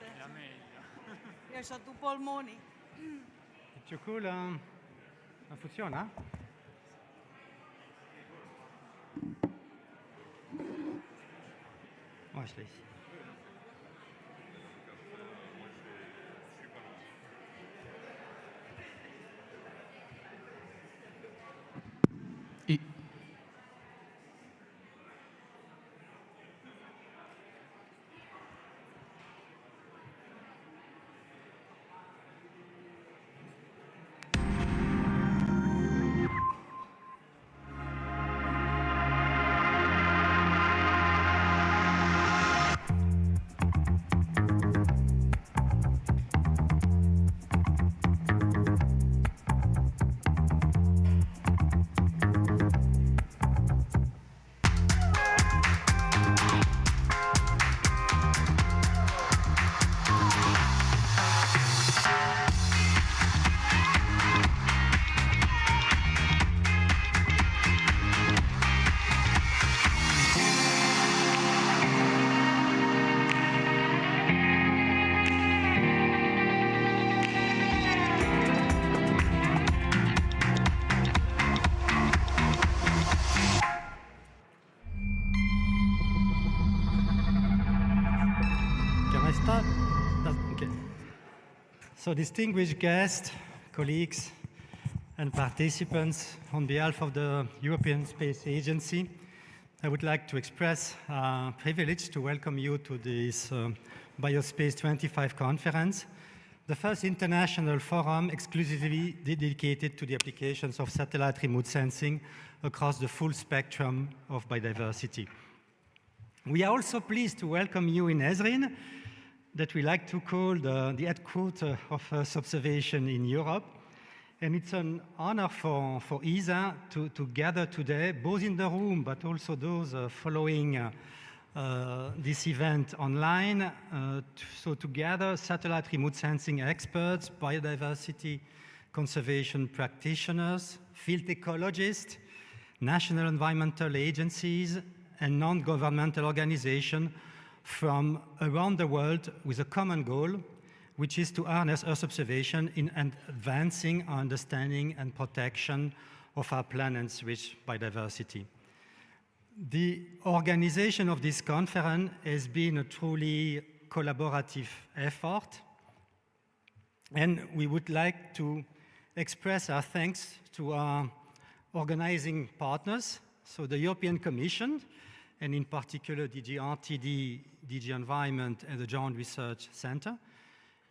Era meglio. Io ho 2 polmoni. È più cool, non funziona? Oh, schlecht. Okay. So distinguished guests, colleagues, and participants, on behalf of the European Space Agency, I would like to express a privilege to welcome you to this BioSpace25 conference, the first international forum exclusively dedicated to the applications of satellite remote sensing across the full spectrum of biodiversity. We are also pleased to welcome you in Ezrin, that we like to call the headquarters of Earth observation in Europe. And it's an honor for ESA to gather today, both in the room, but also those following this event online. So to gather satellite remote sensing experts, biodiversity conservation practitioners, field ecologists, national environmental agencies, and non-governmental organizations from around the world with a common goal, which is to harness Earth observation in advancing our understanding and protection of our planet's rich biodiversity. The organization of this conference has been a truly collaborative effort, and we would like to express our thanks to our organizing partners, so the European Commission, and in particular DG RTD, DG Environment, and the Joint Research Center,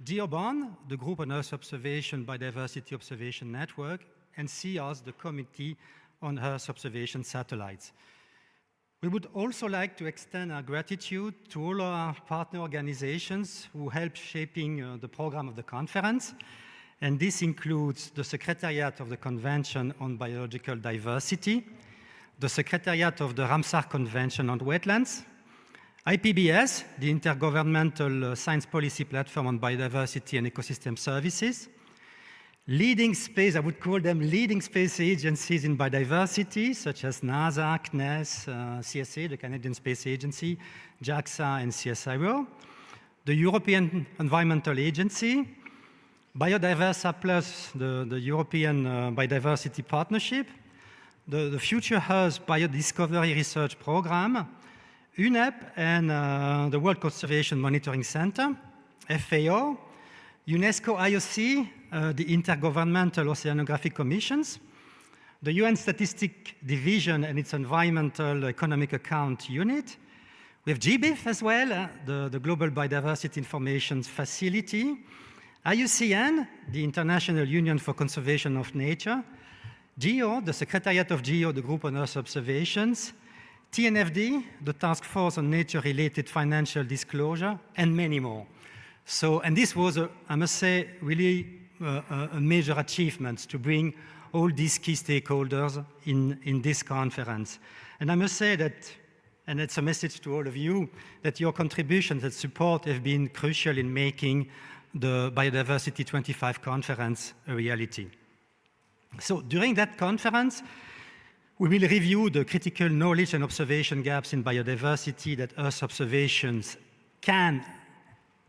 GEO BON, the Group on Earth Observation Biodiversity Observation Network, and CEOS, the Committee on Earth Observation Satellites. We would also like to extend our gratitude to all our partner organizations who helped shaping the program of the conference, and this includes the Secretariat of the Convention on Biological Diversity, the Secretariat of the Ramsar Convention on Wetlands, IPBES, the Intergovernmental Science Policy Platform on Biodiversity and Ecosystem Services, leading space, I would call them leading space agencies in biodiversity, such as NASA, CNES, CSA, the Canadian Space Agency, JAXA, and CSIRO, the European Environmental Agency, Biodiversa Plus, the European Biodiversity Partnership, the Future Earth Biodiscovery Research Program, UNEP and the World Conservation Monitoring Center, FAO, UNESCO IOC, the Intergovernmental Oceanographic Commissions, the UN Statistic Division and its Environmental Economic Account Unit. We have GBIF as well, the Global Biodiversity Information Facility, IUCN, the International Union for Conservation of Nature, GEO, the Secretariat of GEO, the Group on Earth Observations, TNFD, the Task Force on Nature-Related Financial Disclosure, and many more. So, and this was, I must say, really a major achievement to bring all these key stakeholders in this conference. And I must say that, and it's a message to all of you, that your contributions and support have been crucial in making the Biodiversity 25 conference a reality. So during that conference, we will review the critical knowledge and observation gaps in biodiversity that Earth observations can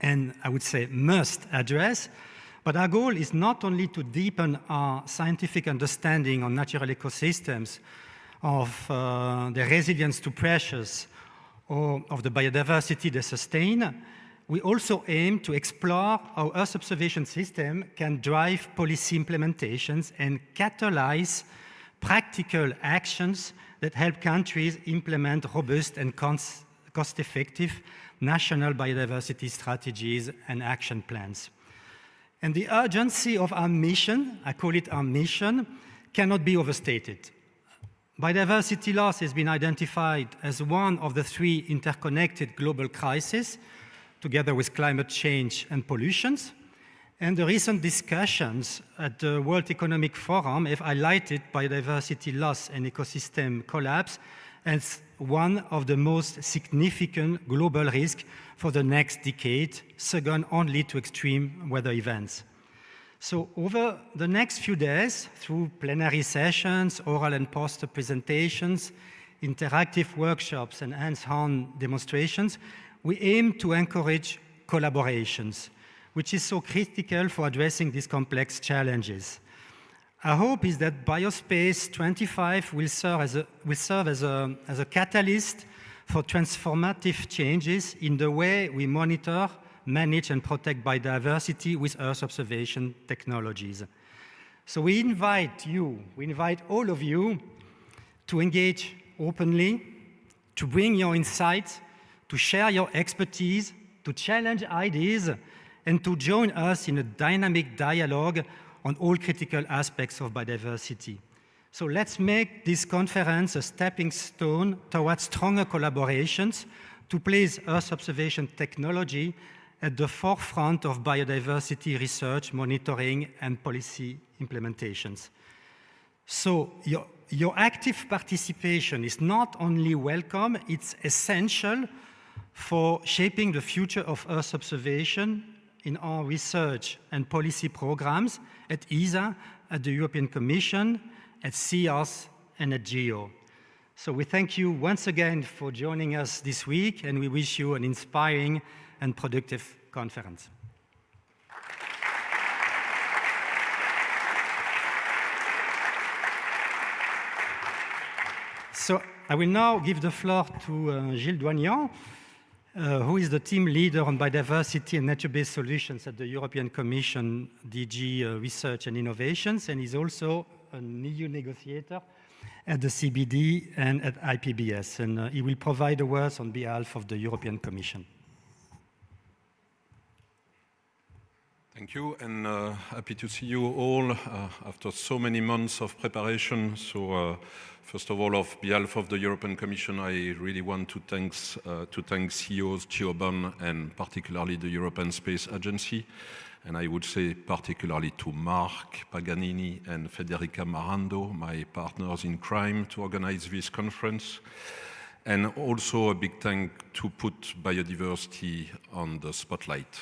and I would say must address. But our goal is not only to deepen our scientific understanding on natural ecosystems, of their resilience to pressures, or of the biodiversity they sustain. We also aim to explore how Earth observation system can drive policy implementations and catalyze practical actions that help countries implement robust and cost-effective national biodiversity strategies and action plans. And the urgency of our mission, I call it our mission, cannot be overstated. Biodiversity loss has been identified as one of the 3 interconnected global crises, together with climate change and pollutions. And the recent discussions at the World Economic Forum have highlighted biodiversity loss and ecosystem collapse as one of the most significant global risks for the next decade, second only to extreme weather events. So over the next few days, through plenary sessions, oral and poster presentations, interactive workshops, and hands-on demonstrations, we aim to encourage collaborations, which is so critical for addressing these complex challenges. Our hope is that BioSpace25 will serve as a catalyst for transformative changes in the way we monitor, manage, and protect biodiversity with Earth observation technologies. So we invite all of you to engage openly, to bring your insights, to share your expertise, to challenge ideas, and to join us in a dynamic dialogue on all critical aspects of biodiversity. So let's make this conference a stepping stone towards stronger collaborations to place Earth observation technology at the forefront of biodiversity research, monitoring, and policy implementations. So your active participation is not only welcome, it's essential for shaping the future of Earth observation in our research and policy programs at ESA, at the European Commission, at CEOS, and at GEO. So we thank you once again for joining us this week, and we wish you an inspiring and productive conference. So I will now give the floor to Gilles Doignan, who is the team leader on biodiversity and nature-based solutions at the European Commission, DG Research and Innovations, and he's also an EU negotiator at the CBD and at IPBES, and he will provide the words on behalf of the European Commission. Thank you, and happy to see you all after so many months of preparation. So, first of all, on behalf of the European Commission, I really want to thank CEOs, GEO BON, and particularly the European Space Agency. And I would say particularly to Mark Paganini and Federica Marando, my partners in crime, to organize this conference. And also a big thank to put biodiversity on the spotlight.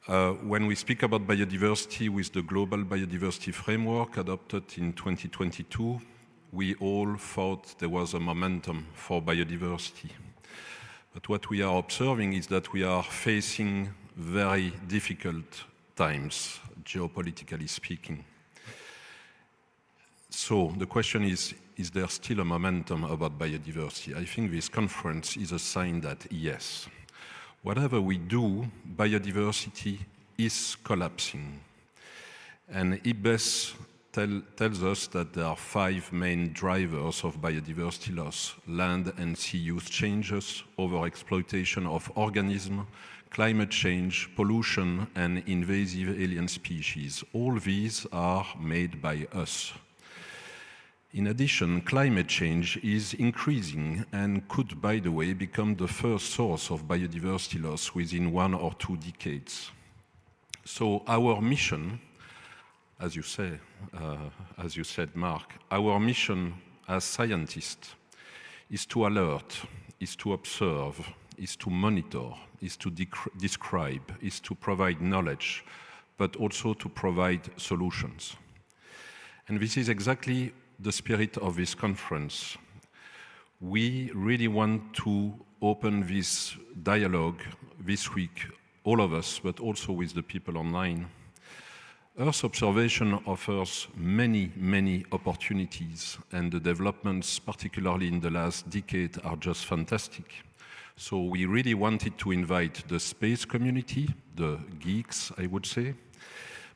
When we speak about biodiversity with the Global Biodiversity Framework adopted in 2022, we all thought there was a momentum for biodiversity. But what we are observing is that we are facing very difficult times, geopolitically speaking. So the question is there still a momentum about biodiversity? I think this conference is a sign that yes. Whatever we do, biodiversity is collapsing. And IPBES tells us that there are 5 main drivers of biodiversity loss: land and sea use changes, overexploitation of organisms, climate change, pollution, and invasive alien species. All these are made by us. In addition, climate change is increasing and could, by the way, become the first source of biodiversity loss within 1 or 2 decades. So our mission, as you said, Mark, our mission as scientists is to alert, is to observe, is to monitor, is to describe, is to provide knowledge, but also to provide solutions. And this is exactly the spirit of this conference. We really want to open this dialogue, this week, all of us, but also with the people online. Earth observation offers many, many opportunities, and the developments, particularly in the last decade, are just fantastic. So we really wanted to invite the space community, the geeks, I would say,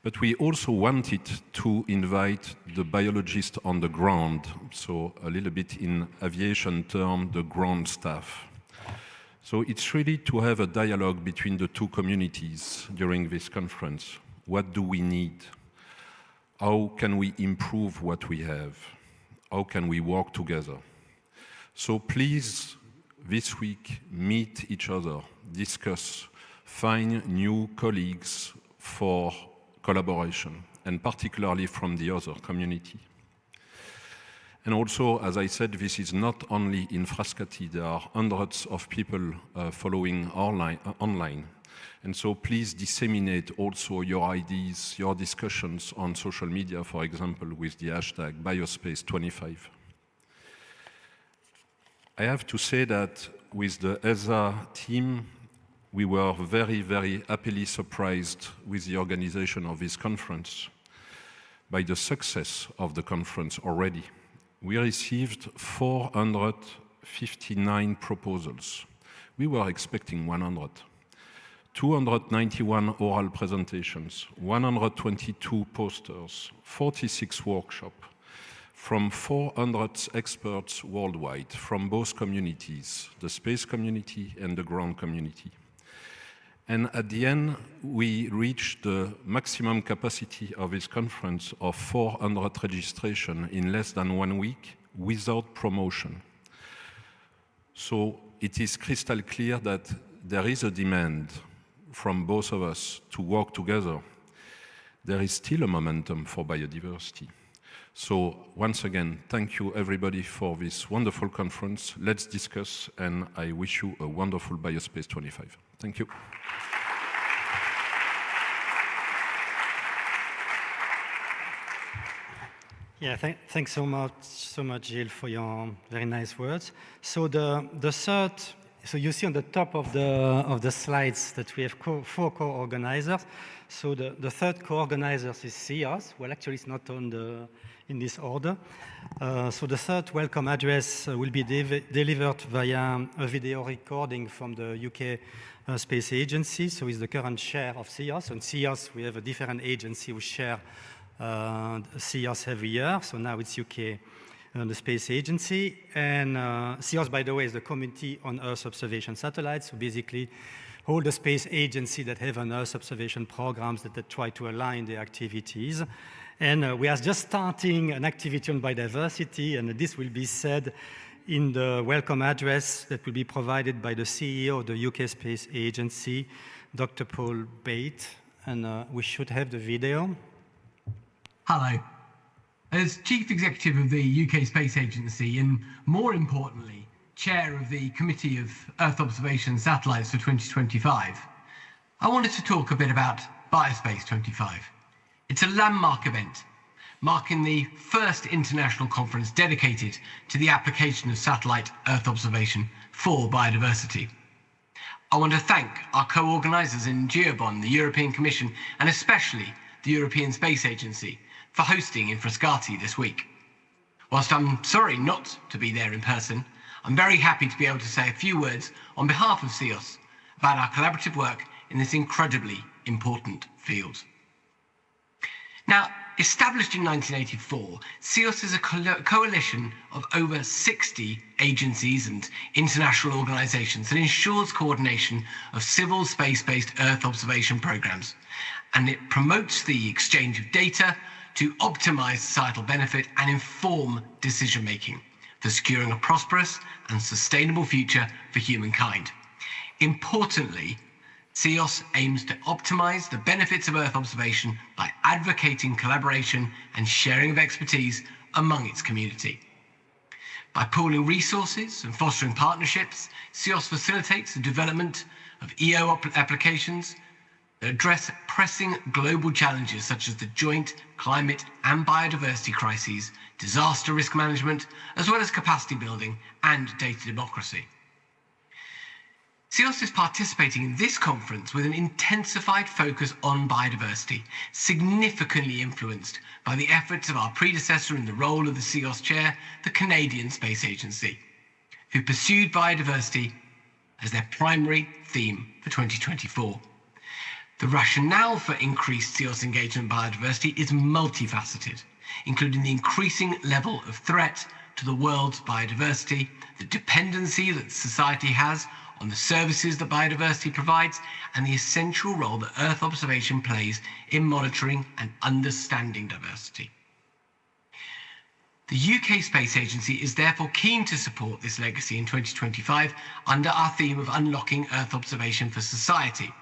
but we also wanted to invite the biologists on the ground, so a little bit in aviation term, the ground staff. So it's really to have a dialogue between the two communities during this conference. What do we need? How can we improve what we have? How can we work together? So please, this week, meet each other, discuss, find new colleagues for collaboration, and particularly from the other community. And also, as I said, this is not only in Frascati, there are hundreds of people following online. And so please disseminate also your ideas, your discussions on social media, for example, with the hashtag BioSpace25. I have to say that with the ESA team, we were very, very happily surprised with the organization of this conference, by the success of the conference already. We received 459 proposals. We were expecting 100. 291 oral presentations, 122 posters, 46 workshops, from 400 experts worldwide, from both communities, the space community and the ground community. And at the end, we reached the maximum capacity of this conference of 400 registration in less than 1 week without promotion. So it is crystal clear that there is a demand from both of us to work together. There is still a momentum for biodiversity. So once again, thank you everybody for this wonderful conference. Let's discuss, and I wish you a wonderful BioSpace25. Thank you. Yeah, thanks so much, Gilles, for your very nice words. So the third, so you see on the top of the slides that we have 4 co-organizers. So the third co-organizer is CEOS. Well, actually, it's not in this order. So the third welcome address will be delivered via a video recording from the UK Space Agency. So it's the current chair of CEOS. On CEOS, we have a different agency who share CEOS every year. So now it's UK, the Space Agency. And CEOS, by the way, is the Committee on Earth Observation Satellites. So basically, all the space agencies that have an Earth observation programs that try to align their activities. And we are just starting an activity on biodiversity, and this will be said in the welcome address that will be provided by the CEO of the UK Space Agency, Dr. Paul Bate. And we should have the video. Hello. As Chief Executive of the UK Space Agency, and more importantly, Chair of the Committee of Earth Observation Satellites for 2025, I wanted to talk a bit about BioSpace25. It's a landmark event, marking the first international conference dedicated to the application of satellite Earth observation for biodiversity. I want to thank our co-organisers in GEO BON, the European Commission, and especially the European Space Agency for hosting in Frascati this week. Whilst I'm sorry not to be there in person, I'm very happy to be able to say a few words on behalf of CEOS about our collaborative work in this incredibly important field. Now, established in 1984, CEOS is a coalition of over 60 agencies and international organizations that ensures coordination of civil space-based Earth observation programs, and it promotes the exchange of data to optimize societal benefit and inform decision-making for securing a prosperous and sustainable future for humankind. Importantly, CEOS aims to optimize the benefits of Earth observation by advocating collaboration and sharing of expertise among its community. By pooling resources and fostering partnerships, CEOS facilitates the development of EO applications that address pressing global challenges such as the joint climate and biodiversity crises, disaster risk management, as well as capacity building and data democracy. CEOS is participating in this conference with an intensified focus on biodiversity, significantly influenced by the efforts of our predecessor in the role of the CEOS chair, the Canadian Space Agency, who pursued biodiversity as their primary theme for 2024. The rationale for increased CEOS engagement in biodiversity is multifaceted, including the increasing level of threat to the world's biodiversity, the dependency that society has on the services that biodiversity provides, and the essential role that Earth observation plays in monitoring and understanding diversity. The UK Space Agency is therefore keen to support this legacy in 2025 under our theme of unlocking Earth observation for society,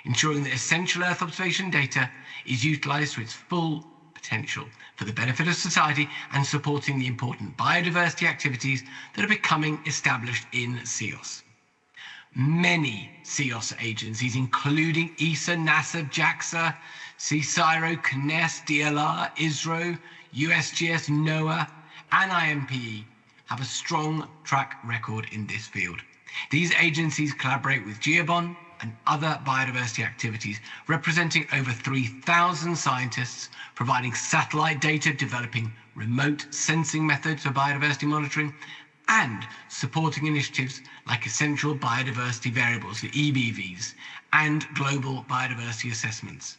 ensuring that essential Earth observation data is utilised to its full potential for the benefit of society and supporting the important biodiversity activities that are becoming established in CEOS. Many CEOS agencies, including ESA, NASA, JAXA, CSIRO, CNES, DLR, ISRO, USGS, NOAA, and IMPE, have a strong track record in this field. These agencies collaborate with GEO BON and other biodiversity activities, representing over 3,000 scientists, providing satellite data, developing remote sensing methods for biodiversity monitoring, and supporting initiatives like essential biodiversity variables, the IPBES, and global biodiversity assessments.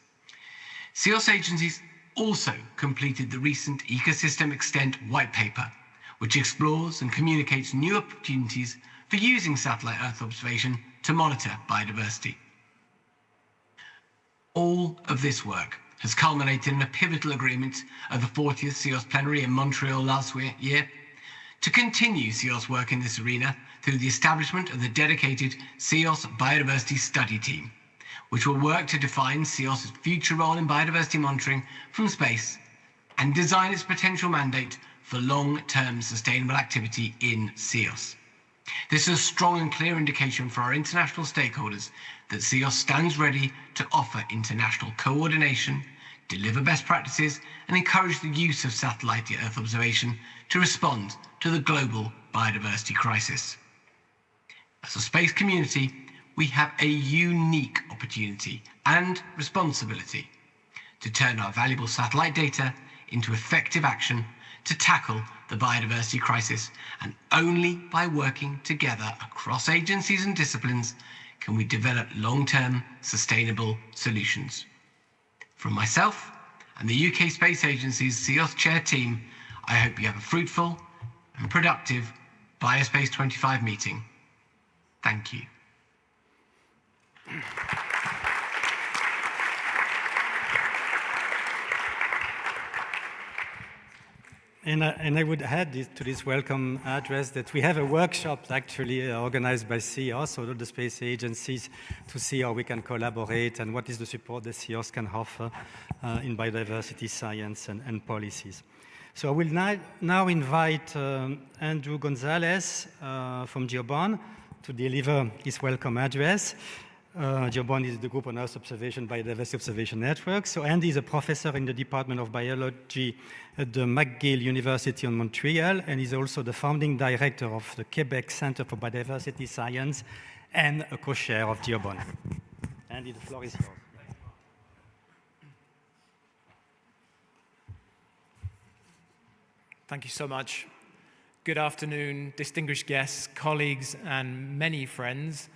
CEOS agencies also completed the recent Ecosystem Extent White Paper, which explores and communicates new opportunities for using satellite Earth observation to monitor biodiversity. All of this work has culminated in a pivotal agreement of the 40th CEOS plenary in Montreal last year to continue CEOS work in this arena through the establishment of the dedicated CEOS Biodiversity Study Team, which will work to define CEOS's future role in biodiversity monitoring from space and design its potential mandate for long-term sustainable activity in CEOS. This is a strong and clear indication for our international stakeholders that CEOS stands ready to offer international coordination, deliver best practices, and encourage the use of satellite Earth observation to respond to the global biodiversity crisis. As a space community, we have a unique opportunity and responsibility to turn our valuable satellite data into effective action to tackle the biodiversity crisis, and only by working together across agencies and disciplines can we develop long-term sustainable solutions. From myself and the UK Space Agency's CEOS Chair team, I hope you have a fruitful and productive BioSpace25 meeting. Thank you. And I would add to this welcome address that we have a workshop actually organized by CEOS, all the space agencies, to see how we can collaborate and what is the support that CEOS can offer in biodiversity science and policies. So I will now invite Andrew Gonzalez from GEO BON to deliver his welcome address. GEO BON is the Group on Earth Observation Biodiversity Observation Network. So Andy is a professor in the Department of Biology at the McGill University in Montreal, and is also the founding director of the Quebec Centre for Biodiversity Science and a co-chair of GEO BON. Andy, the floor is yours. Thank you so much. Good afternoon, distinguished guests, colleagues, and many friends.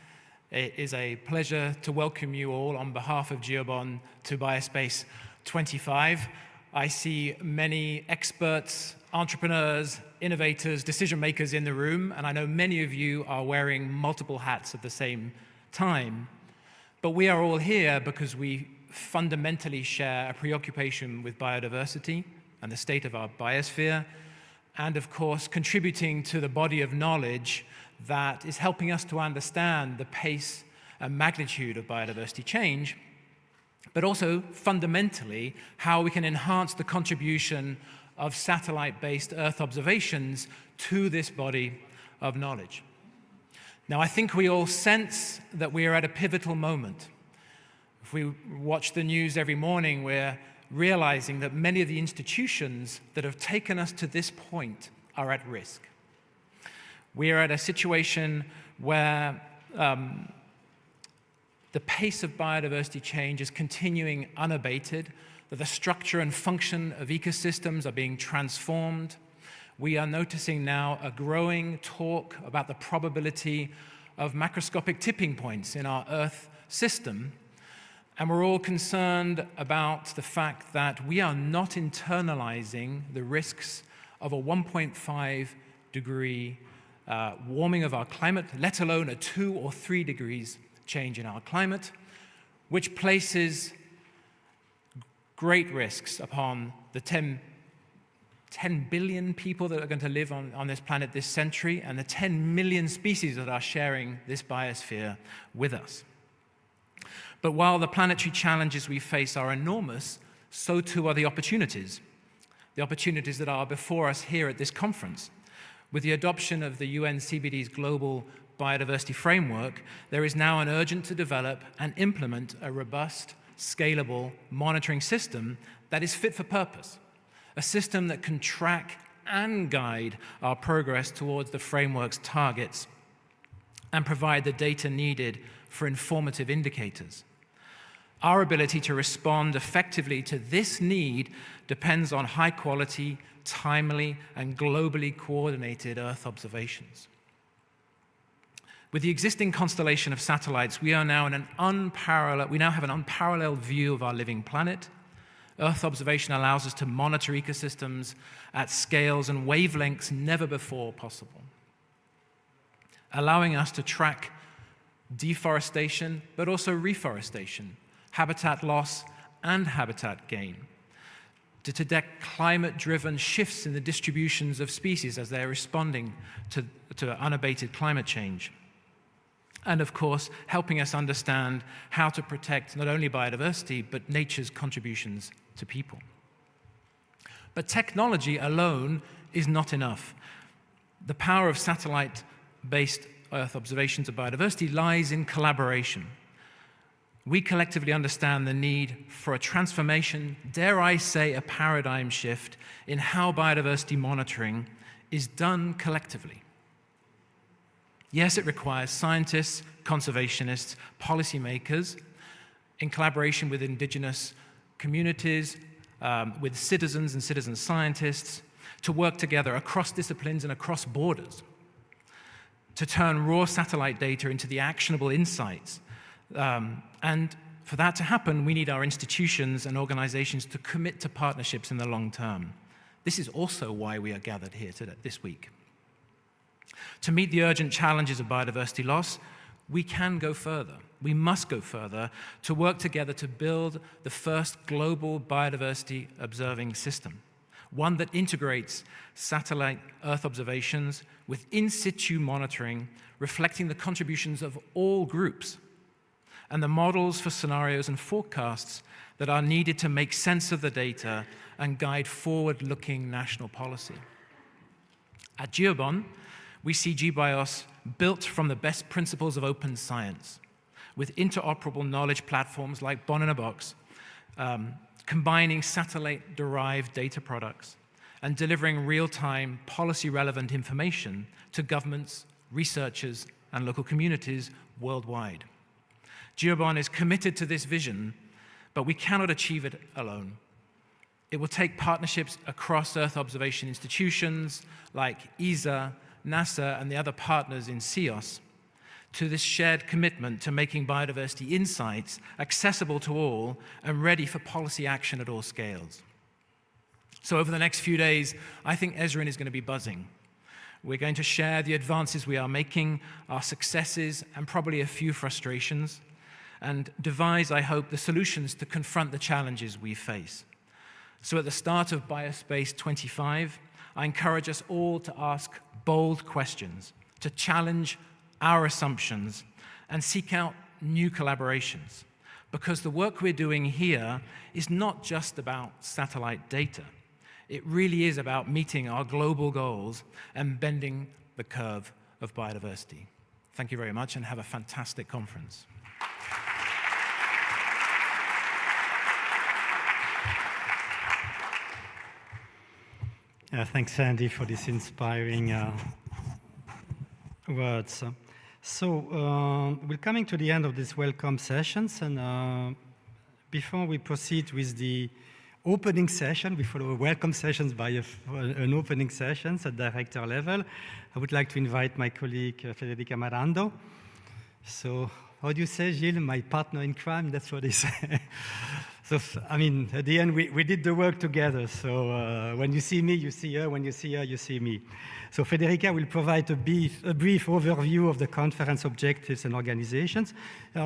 It is a pleasure to welcome you all on behalf of GEO BON to BioSpace25. I see many experts, entrepreneurs, innovators, decision makers in the room, and I know many of you are wearing multiple hats at the same time. But we are all here because we fundamentally share a preoccupation with biodiversity and the state of our biosphere, and of course, contributing to the body of knowledge that is helping us to understand the pace and magnitude of biodiversity change, but also fundamentally how we can enhance the contribution of satellite-based Earth observations to this body of knowledge. Now, I think we all sense that we are at a pivotal moment. If we watch the news every morning, we're realizing that many of the institutions that have taken us to this point are at risk. We are at a situation where the pace of biodiversity change is continuing unabated, that the structure and function of ecosystems are being transformed. We are noticing now a growing talk about the probability of macroscopic tipping points in our Earth system. And we're all concerned about the fact that we are not internalizing the risks of a 1.5 degree warming of our climate, let alone a 2 or 3 degrees change in our climate, which places great risks upon the 10 billion people that are going to live on this planet this century and the 10 million species that are sharing this biosphere with us. But while the planetary challenges we face are enormous, so too are the opportunities that are before us here at this conference. With the adoption of the UN CBD's Global Biodiversity Framework, there is now an urgent to develop and implement a robust, scalable monitoring system that is fit for purpose, a system that can track and guide our progress towards the framework's targets and provide the data needed for informative indicators. Our ability to respond effectively to this need depends on high-quality, timely, and globally coordinated Earth observations. With the existing constellation of satellites, we now have an unparalleled view of our living planet. Earth observation allows us to monitor ecosystems at scales and wavelengths never before possible, allowing us to track deforestation, but also reforestation, habitat loss, and habitat gain, to detect climate-driven shifts in the distributions of species as they're responding to unabated climate change. And of course, helping us understand how to protect not only biodiversity, but nature's contributions to people. But technology alone is not enough. The power of satellite-based Earth observations of biodiversity lies in collaboration. We collectively understand the need for a transformation, dare I say a paradigm shift, in how biodiversity monitoring is done collectively. Yes, it requires scientists, conservationists, policymakers, in collaboration with indigenous communities, with citizens and citizen scientists, to work together across disciplines and across borders, to turn raw satellite data into the actionable insights. And for that to happen, we need our institutions and organizations to commit to partnerships in the long term. This is also why we are gathered here this week. To meet the urgent challenges of biodiversity loss, we can go further. We must go further to work together to build the first global biodiversity observing system, one that integrates satellite Earth observations with in situ monitoring, reflecting the contributions of all groups, and the models for scenarios and forecasts that are needed to make sense of the data and guide forward-looking national policy. At GeoBon, we see GBIOS built from the best principles of open science, with interoperable knowledge platforms like Bon in a Box, combining satellite-derived data products and delivering real-time, policy-relevant information to governments, researchers, and local communities worldwide. GeoBon is committed to this vision, but we cannot achieve it alone. It will take partnerships across Earth observation institutions like ESA, NASA, and the other partners in CEOS to this shared commitment to making biodiversity insights accessible to all and ready for policy action at all scales. So over the next few days, I think Ezrin is going to be buzzing. We're going to share the advances we are making, our successes, and probably a few frustrations, and devise, I hope, the solutions to confront the challenges we face. So at the start of BioSpace25, I encourage us all to ask bold questions, to challenge our assumptions, and seek out new collaborations. Because the work we're doing here is not just about satellite data. It really is about meeting our global goals and bending the curve of biodiversity. Thank you very much, and have a fantastic conference. Thanks, Andy, for these inspiring words. So we're coming to the end of this welcome sessions, and before we proceed with the opening session, we follow welcome sessions by an opening sessions at director level. I would like to invite my colleague Federica Marando. So how do you say, Gilles? My partner in crime, that's what they say. So, I mean, at the end, we did the work together. So when you see me, you see her. When you see her, you see me. So Federica will provide a brief overview of the conference objectives and organizations.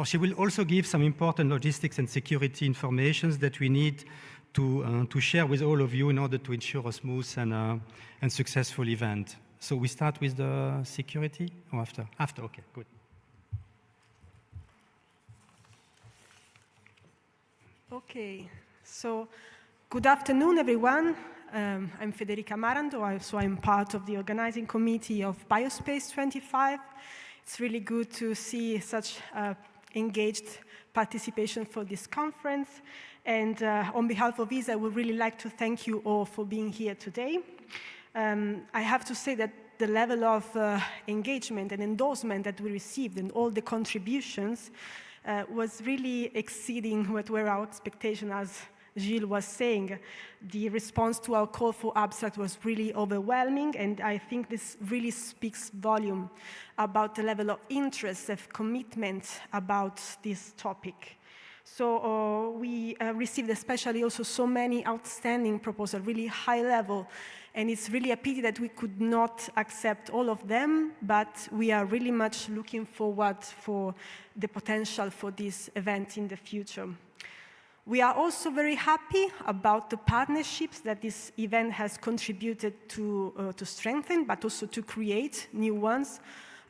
She will also give some important logistics and security information that we need to share with all of you in order to ensure a smooth and successful event. So we start with the security or after? After, okay, good. Okay, so good afternoon, everyone. I'm Federica Marando, so I'm part of the organizing committee of BioSpace25. It's really good to see such engaged participation for this conference. And on behalf of IPBES, I would really like to thank you all for being here today. I have to say that the level of engagement and endorsement that we received and all the contributions was really exceeding what were our expectations. As Gilles was saying, the response to our call for abstract was really overwhelming, and I think this really speaks volume about the level of interest and commitment about this topic. So we received especially also so many outstanding proposals, really high level, and it's really a pity that we could not accept all of them, but we are really much looking forward for the potential for this event in the future. We are also very happy about the partnerships that this event has contributed to strengthen, but also to create new ones,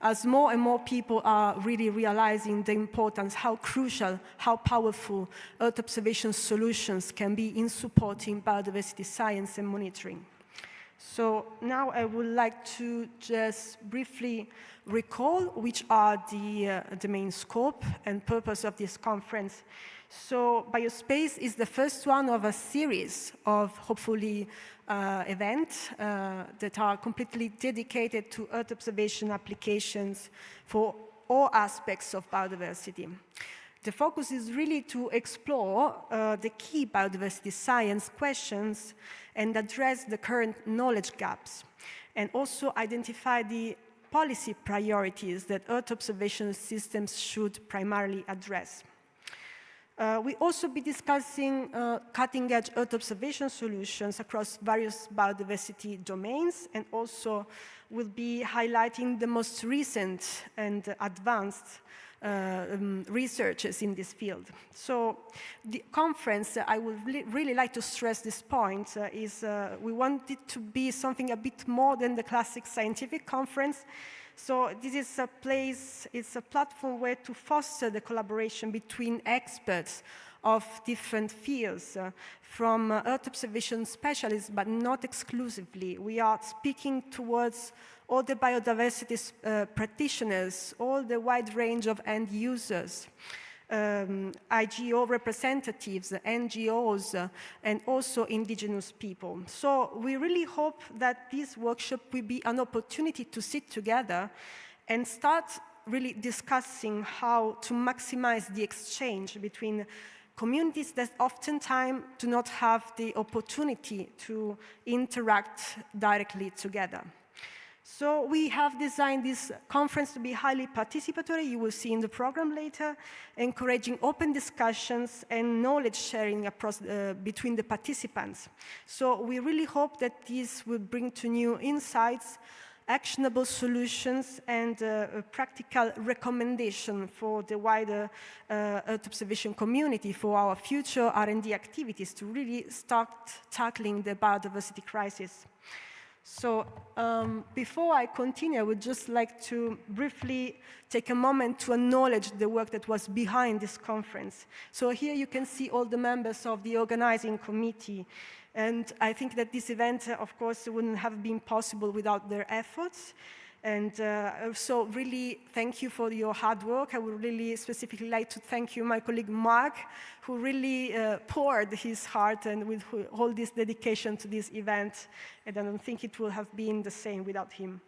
as more and more people are really realizing the importance, how crucial, how powerful Earth observation solutions can be in supporting biodiversity science and monitoring. So now I would like to just briefly recall which are the main scope and purpose of this conference. So BioSpace is the first one of a series of, hopefully, events that are completely dedicated to Earth observation applications for all aspects of biodiversity. The focus is really to explore the key biodiversity science questions and address the current knowledge gaps, and also identify the policy priorities that Earth observation systems should primarily address. We'll also be discussing cutting-edge Earth observation solutions across various biodiversity domains, and also we'll be highlighting the most recent and advanced researchers in this field. So the conference, I would really like to stress this point, is we want it to be something a bit more than the classic scientific conference. So this is a place, it's a platform where to foster the collaboration between experts of different fields, from Earth observation specialists, but not exclusively. We are speaking towards all the biodiversity practitioners, all the wide range of end users, IGO representatives, NGOs, and also indigenous people. So we really hope that this workshop will be an opportunity to sit together and start really discussing how to maximize the exchange between communities that oftentimes do not have the opportunity to interact directly together. So we have designed this conference to be highly participatory, you will see in the program later, encouraging open discussions and knowledge sharing across, between the participants. So we really hope that this will bring to new insights, actionable solutions, and a practical recommendation for the wider Earth observation community for our future R&D activities to really start tackling the biodiversity crisis. So before I continue, I would just like to briefly take a moment to acknowledge the work that was behind this conference. So here you can see all the members of the organizing committee. And I think that this event, of course, wouldn't have been possible without their efforts. And so really thank you for your hard work. I would really specifically like to thank you, my colleague Mark, who really poured his heart and with all this dedication to this event. And I don't think it would have been the same without him.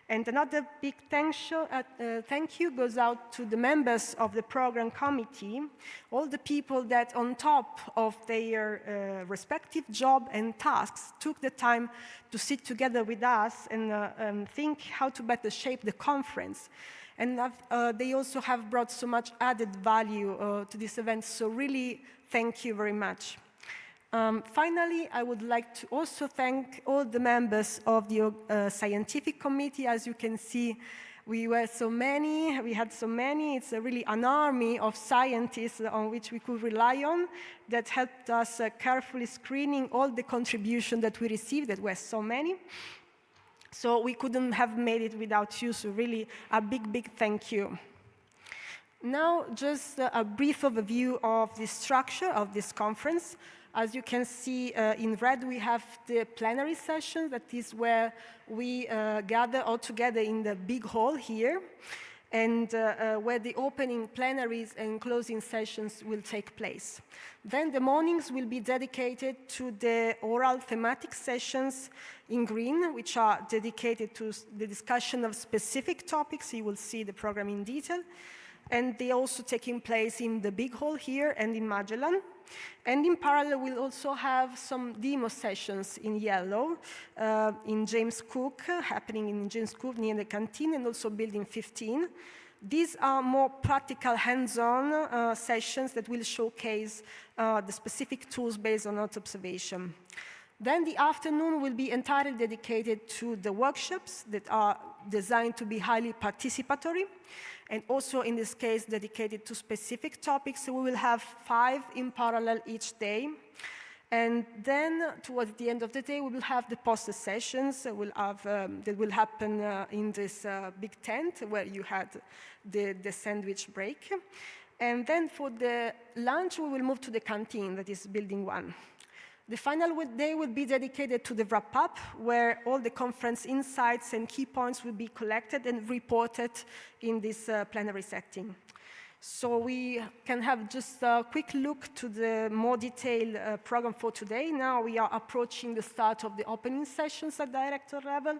And another big thank you goes out to the members of the program committee, all the people that on top of their respective job and tasks took the time to sit together with us and think how to better shape the conference. And they also have brought so much added value to this event, so really thank you very much. Finally, I would like to also thank all the members of the scientific committee. As you can see, we had so many, it's really an army of scientists on which we could rely on that helped us carefully screening all the contributions that we received, that were so many. So we couldn't have made it without you, so really a big, big thank you. Now, just a brief overview of the structure of this conference. As you can see in red, we have the plenary session. That is where we gather all together in the big hall here, and where the opening plenaries and closing sessions will take place. Then the mornings will be dedicated to the oral thematic sessions in green, which are dedicated to the discussion of specific topics. You will see the program in detail. And they are also taking place in the big hall here and in Magellan. And in parallel, we'll also have some demo sessions in yellow in James Cook, happening in James Cook near the canteen, and also Building 15. These are more practical, hands-on sessions that will showcase the specific tools based on Earth observation. Then the afternoon will be entirely dedicated to the workshops that are designed to be highly participatory, and also in this case dedicated to specific topics. So we will have 5 in parallel each day. And then towards the end of the day, we will have the poster sessions that will happen in this big tent where you had the sandwich break. And then for the lunch, we will move to the canteen, that is Building 1. The final day will be dedicated to the wrap-up, where all the conference insights and key points will be collected and reported in this plenary setting. So we can have just a quick look to the more detailed program for today. Now we are approaching the start of the opening sessions at director level,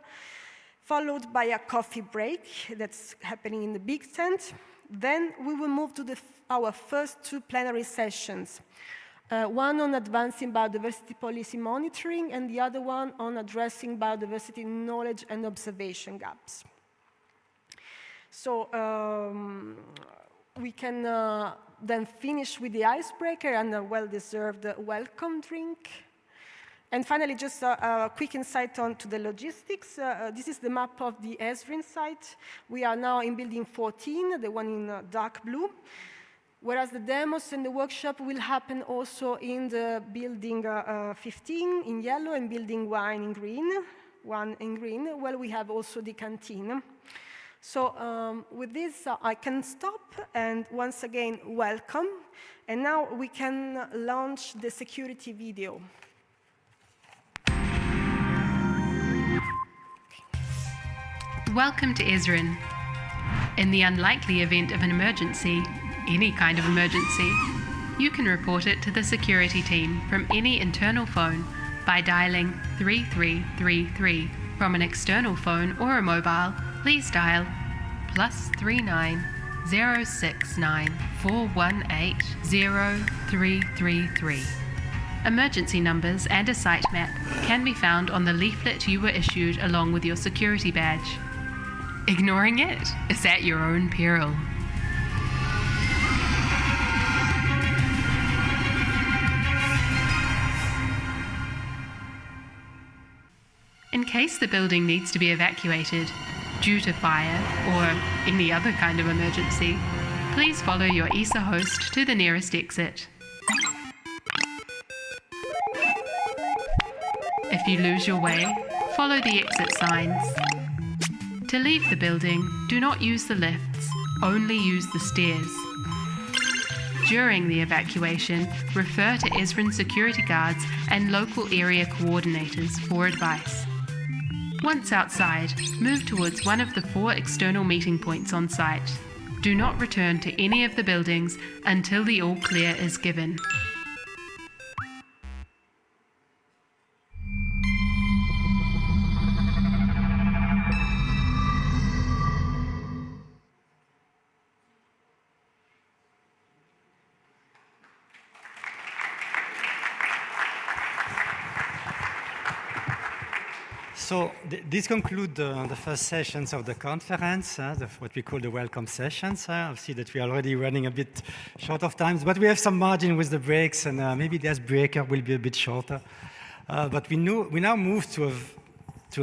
followed by a coffee break that's happening in the big tent. Then we will move to our first 2 plenary sessions. One on advancing biodiversity policy monitoring, and the other one on addressing biodiversity knowledge and observation gaps. So we can then finish with the icebreaker and a well-deserved welcome drink. And finally, just a quick insight onto the logistics. This is the map of the ESRIN site. We are now in Building 14, the one in dark blue. Whereas the demos and the workshop will happen also in the Building 15 in yellow and Building 1 in green, where we have also the canteen. So with this, I can stop, and once again, welcome. And now we can launch the security video. Welcome to ESRIN. In the unlikely event of an emergency, any kind of emergency, you can report it to the security team from any internal phone by dialing 3333. From an external phone or a mobile, please dial +39 069 418 0333. Emergency numbers and a site map can be found on the leaflet you were issued along with your security badge. Ignoring it is at your own peril. In case the building needs to be evacuated due to fire or any other kind of emergency, please follow your ESA host to the nearest exit. If you lose your way, follow the exit signs. To leave the building, do not use the lifts, only use the stairs. During the evacuation, refer to ESRIN security guards and local area coordinators for advice. Once outside, move towards one of the 4 external meeting points on site. Do not return to any of the buildings until the all clear is given. So this concludes the first sessions of the conference, what we call the welcome sessions. I see that we are already running a bit short of time, but we have some margin with the breaks, and maybe this breaker will be a bit shorter. But we now move to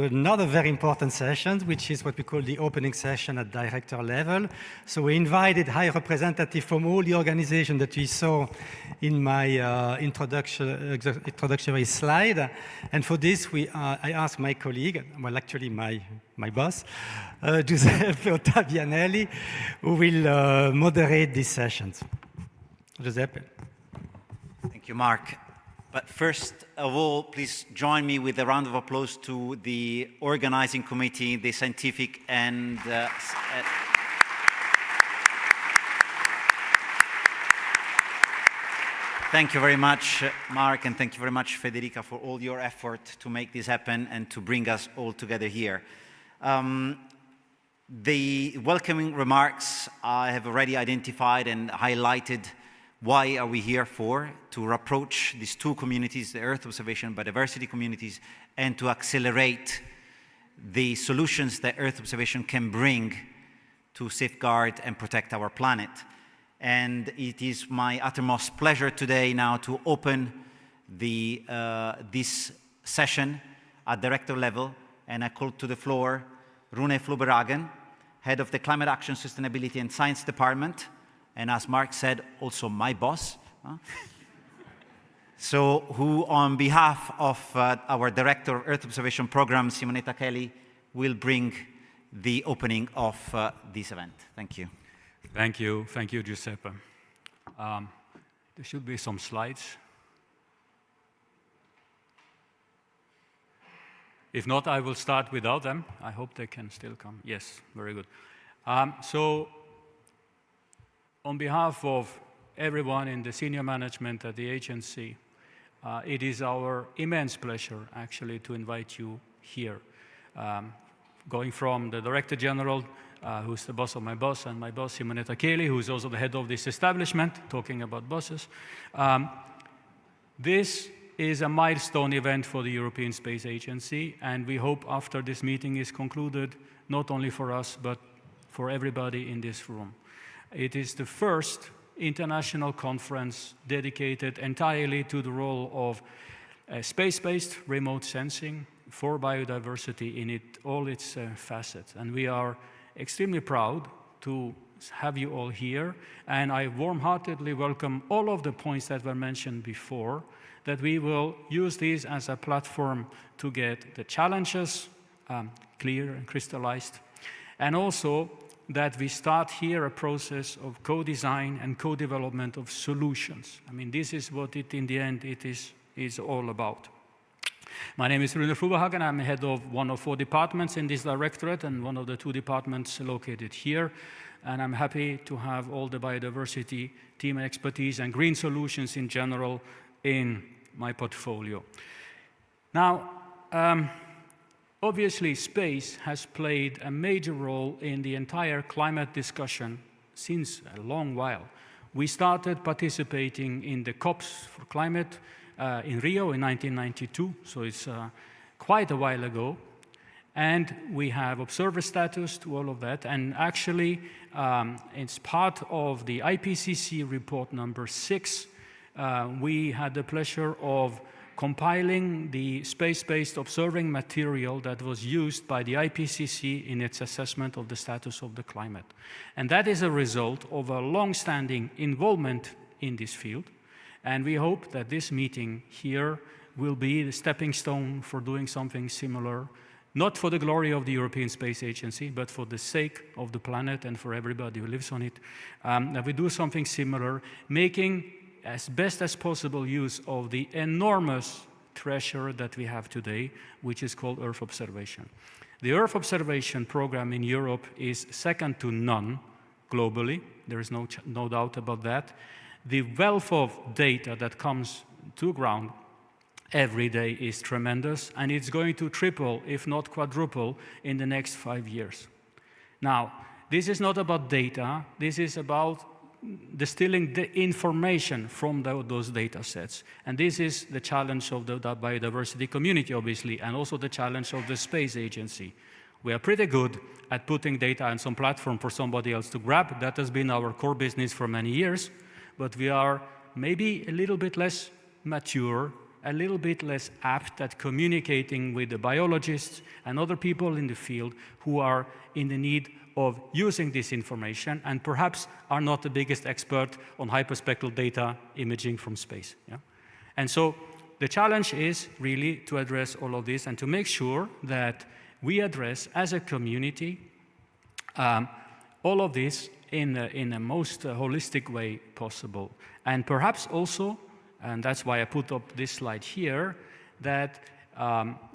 another very important session, which is what we call the opening session at director level. So we invited high representatives from all the organizations that we saw in my introductory slide. And for this, I asked my colleague, well, actually my boss, Giuseppe Ottavianelli, who will moderate these sessions. Giuseppe. Thank you, Mark. But first of all, please join me with a round of applause to the organizing committee, the scientific and thank you very much, Mark, and thank you very much, Federica, for all your effort to make this happen and to bring us all together here. The welcoming remarks I have already identified and highlighted. Why are we here for? To approach these two communities, the Earth observation and biodiversity communities, and to accelerate the solutions that Earth observation can bring to safeguard and protect our planet. And it is my uttermost pleasure today now to open this session at director level, and I call to the floor Rune Floberhagen, Head of the Climate Action, Sustainability and Science Department, and as Mark said, also my boss. So who on behalf of our Director of Earth Observation Program, Simonetta Kelly, will bring the opening of this event. Thank you. Thank you, Giuseppe. There should be some slides. If not, I will start without them. I hope they can still come. Yes, very good. So, on behalf of everyone in the senior management at the agency, it is our immense pleasure, actually, to invite you here. Going from the Director General, who's the boss of my boss, and my boss, Simonetta Kelly, who's also the head of this establishment, talking about bosses. This is a milestone event for the European Space Agency, and we hope after this meeting is concluded, not only for us, but for everybody in this room. It is the first international conference dedicated entirely to the role of space-based remote sensing for biodiversity in all its facets. And we are extremely proud to have you all here. And I warm-heartedly welcome all of the points that were mentioned before, that we will use these as a platform to get the challenges clear and crystallized, and also that we start here a process of co-design and co-development of solutions. I mean, this is what in the end it is all about. My name is Rune Floberhagen. I'm head of one of 4 departments in this directorate and one of the 2 departments located here. And I'm happy to have all the biodiversity team expertise and green solutions in general in my portfolio. Now, obviously, space has played a major role in the entire climate discussion since a long while. We started participating in the COPs for climate in Rio in 1992, so it's quite a while ago. And we have observer status to all of that. And actually, it's part of the IPCC report number 6. We had the pleasure of compiling the space-based observing material that was used by the IPCC in its assessment of the status of the climate. And that is a result of a long-standing involvement in this field. And we hope that this meeting here will be the stepping stone for doing something similar, not for the glory of the European Space Agency, but for the sake of the planet and for everybody who lives on it, that we do something similar, making as best as possible use of the enormous treasure that we have today, which is called Earth observation. The Earth observation program in Europe is second to none globally. There is no doubt about that. The wealth of data that comes to ground every day is tremendous, and it's going to triple, if not quadruple, in the next 5 years. Now, this is not about data. This is about distilling the information from those data sets. And this is the challenge of the biodiversity community, obviously, and also the challenge of the space agency. We are pretty good at putting data on some platform for somebody else to grab. That has been our core business for many years, but we are maybe a little bit less mature, a little bit less apt at communicating with the biologists and other people in the field who are in the need of using this information and perhaps are not the biggest expert on hyperspectral data imaging from space. Yeah? And so the challenge is really to address all of this and to make sure that we address as a community all of this in a most holistic way possible. And perhaps also, and that's why I put up this slide here, that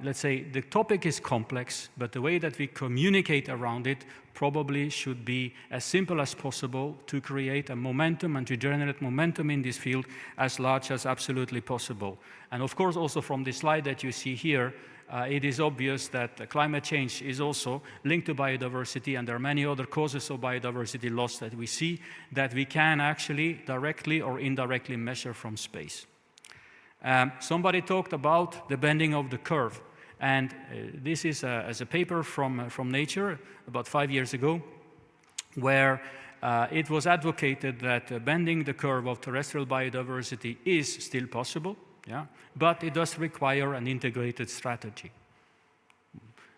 let's say the topic is complex, but the way that we communicate around it probably should be as simple as possible to create a momentum and to generate momentum in this field as large as absolutely possible. And of course, also from the slide that you see here, it is obvious that climate change is also linked to biodiversity, and there are many other causes of biodiversity loss that we see that we can actually directly or indirectly measure from space. Somebody talked about the bending of the curve, and this is a paper from Nature about 5 years ago, where it was advocated that bending the curve of terrestrial biodiversity is still possible, yeah, but it does require an integrated strategy.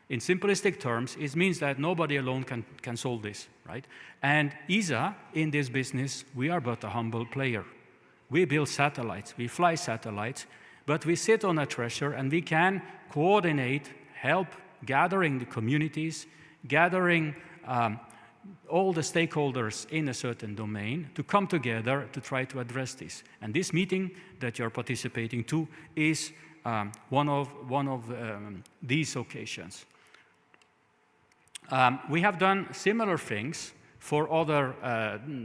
In simplistic terms, it means that nobody alone can solve this, right? And ESA, in this business, we are but a humble player. We build satellites, we fly satellites, but we sit on a treasure and we can coordinate, help gathering the communities, gathering all the stakeholders in a certain domain to come together to try to address this. And this meeting that you're participating to is one of these occasions. We have done similar things for other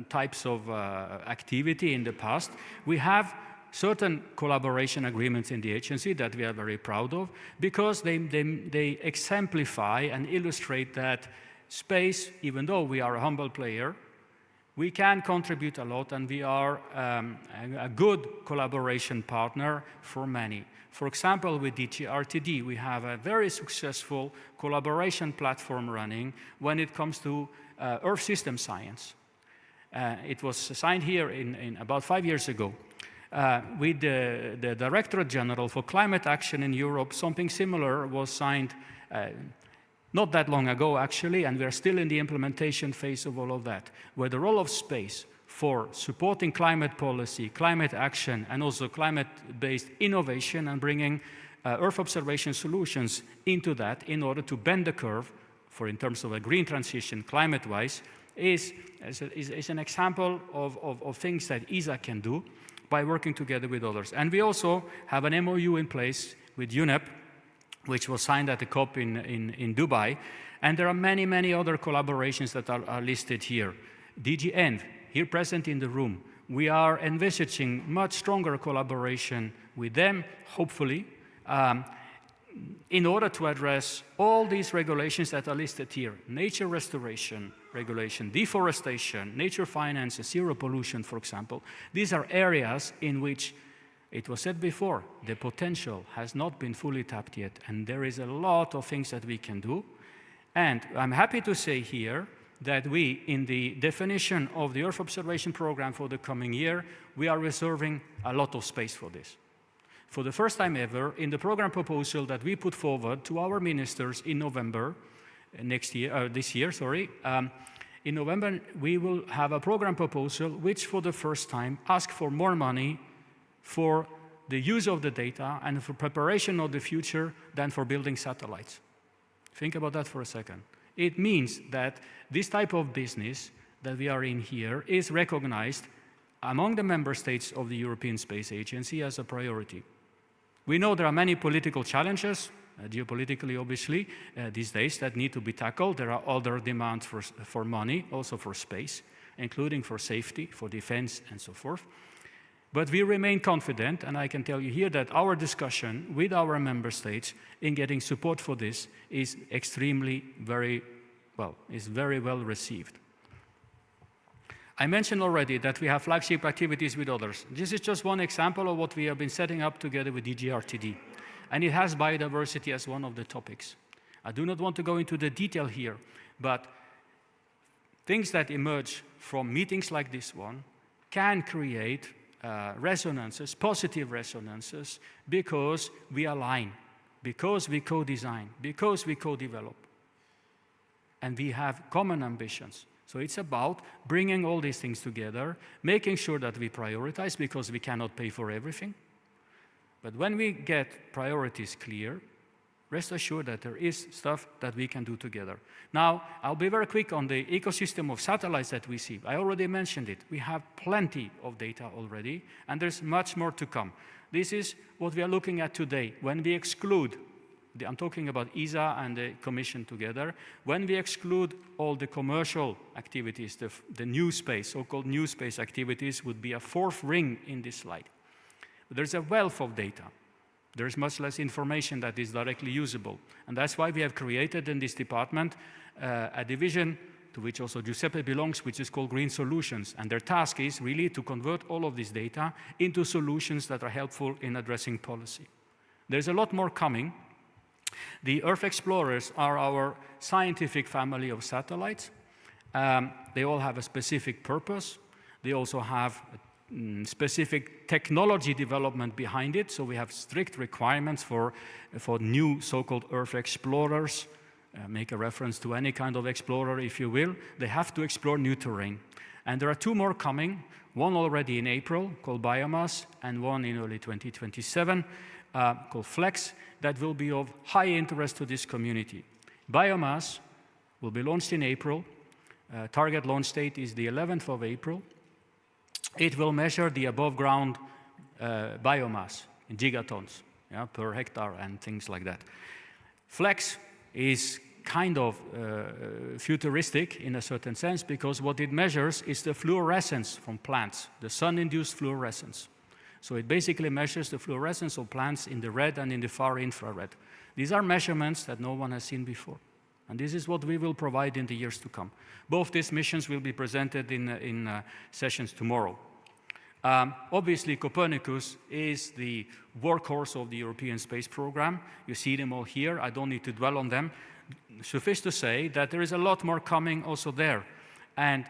types of activity in the past. We have certain collaboration agreements in the agency that we are very proud of because they exemplify and illustrate that space, even though we are a humble player, we can contribute a lot and we are a good collaboration partner for many. For example, with DGRTD, we have a very successful collaboration platform running when it comes to Earth system science. It was signed here in about 5 years ago. With the Directorate General for Climate Action in Europe, something similar was signed not that long ago, actually, and we're still in the implementation phase of all of that, where the role of space for supporting climate policy, climate action, and also climate-based innovation and bringing Earth observation solutions into that in order to bend the curve for in terms of a green transition climate-wise is an example of things that ESA can do by working together with others. And we also have an MOU in place with UNEP, which was signed at the COP in Dubai. And there are many, many other collaborations that are listed here. DG ENV, here present in the room, we are envisaging much stronger collaboration with them, hopefully, in order to address all these regulations that are listed here. Nature restoration regulation, deforestation, nature finance, zero pollution, for example. These are areas in which, it was said before, the potential has not been fully tapped yet, and there is a lot of things that we can do. And I'm happy to say here that we, in the definition of the Earth observation program for the coming year, we are reserving a lot of space for this. For the first time ever, in the program proposal that we put forward to our ministers in November this year, in November, we will have a program proposal which for the first time asks for more money for the use of the data and for preparation of the future than for building satellites. Think about that for a second. It means that this type of business that we are in here is recognized among the member states of the European Space Agency as a priority. We know there are many political challenges, geopolitically obviously, these days that need to be tackled. There are other demands for money, also for space, including for safety, for defense, and so forth. But we remain confident, and I can tell you here that our discussion with our member states in getting support for this is very well received. I mentioned already that we have flagship activities with others. This is just one example of what we have been setting up together with DGRTD. And it has biodiversity as one of the topics. I do not want to go into the detail here, but things that emerge from meetings like this one can create resonances, positive resonances, because we align, because we co-design, because we co-develop. And we have common ambitions. So it's about bringing all these things together, making sure that we prioritize, because we cannot pay for everything. But when we get priorities clear, rest assured that there is stuff that we can do together. Now, I'll be very quick on the ecosystem of satellites that we see. I already mentioned it. We have plenty of data already, and there's much more to come. This is what we are looking at today. When we exclude, I'm talking about ESA and the Commission together, when we exclude all the commercial activities, the new space, so-called new space activities, would be a fourth ring in this slide. There's a wealth of data. There's much less information that is directly usable. And that's why we have created in this department a division to which also Giuseppe belongs, which is called Green Solutions. And their task is really to convert all of this data into solutions that are helpful in addressing policy. There's a lot more coming. The Earth Explorers are our scientific family of satellites. They all have a specific purpose. They also have specific technology development behind it. So we have strict requirements for new so-called Earth Explorers. Make a reference to any kind of explorer, if you will. They have to explore new terrain. And there are two more coming, one already in April, called Biomass, and one in early 2027, called Flex, that will be of high interest to this community. Biomass will be launched in April. Target launch date is the 11th of April. It will measure the above-ground biomass in gigatons, per hectare and things like that. Flex is kind of futuristic in a certain sense, because what it measures is the fluorescence from plants, the sun-induced fluorescence. So it basically measures the fluorescence of plants in the red and in the far infrared. These are measurements that no one has seen before. And this is what we will provide in the years to come. Both these missions will be presented in sessions tomorrow. Obviously, Copernicus is the workhorse of the European space program. You see them all here. I don't need to dwell on them. Suffice to say that there is a lot more coming also there. And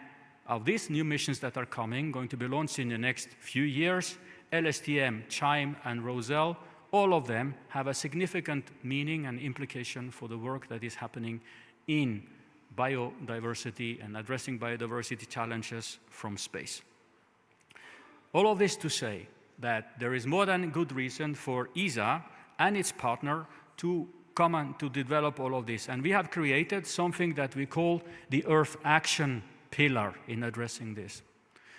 of these new missions that are coming, going to be launched in the next few years, LSTM, CHIME, and ROSEL, all of them have a significant meaning and implication for the work that is happening in biodiversity and addressing biodiversity challenges from space. All of this to say that there is more than good reason for ESA and its partner to come and to develop all of this. And we have created something that we call the Earth Action Pillar in addressing this.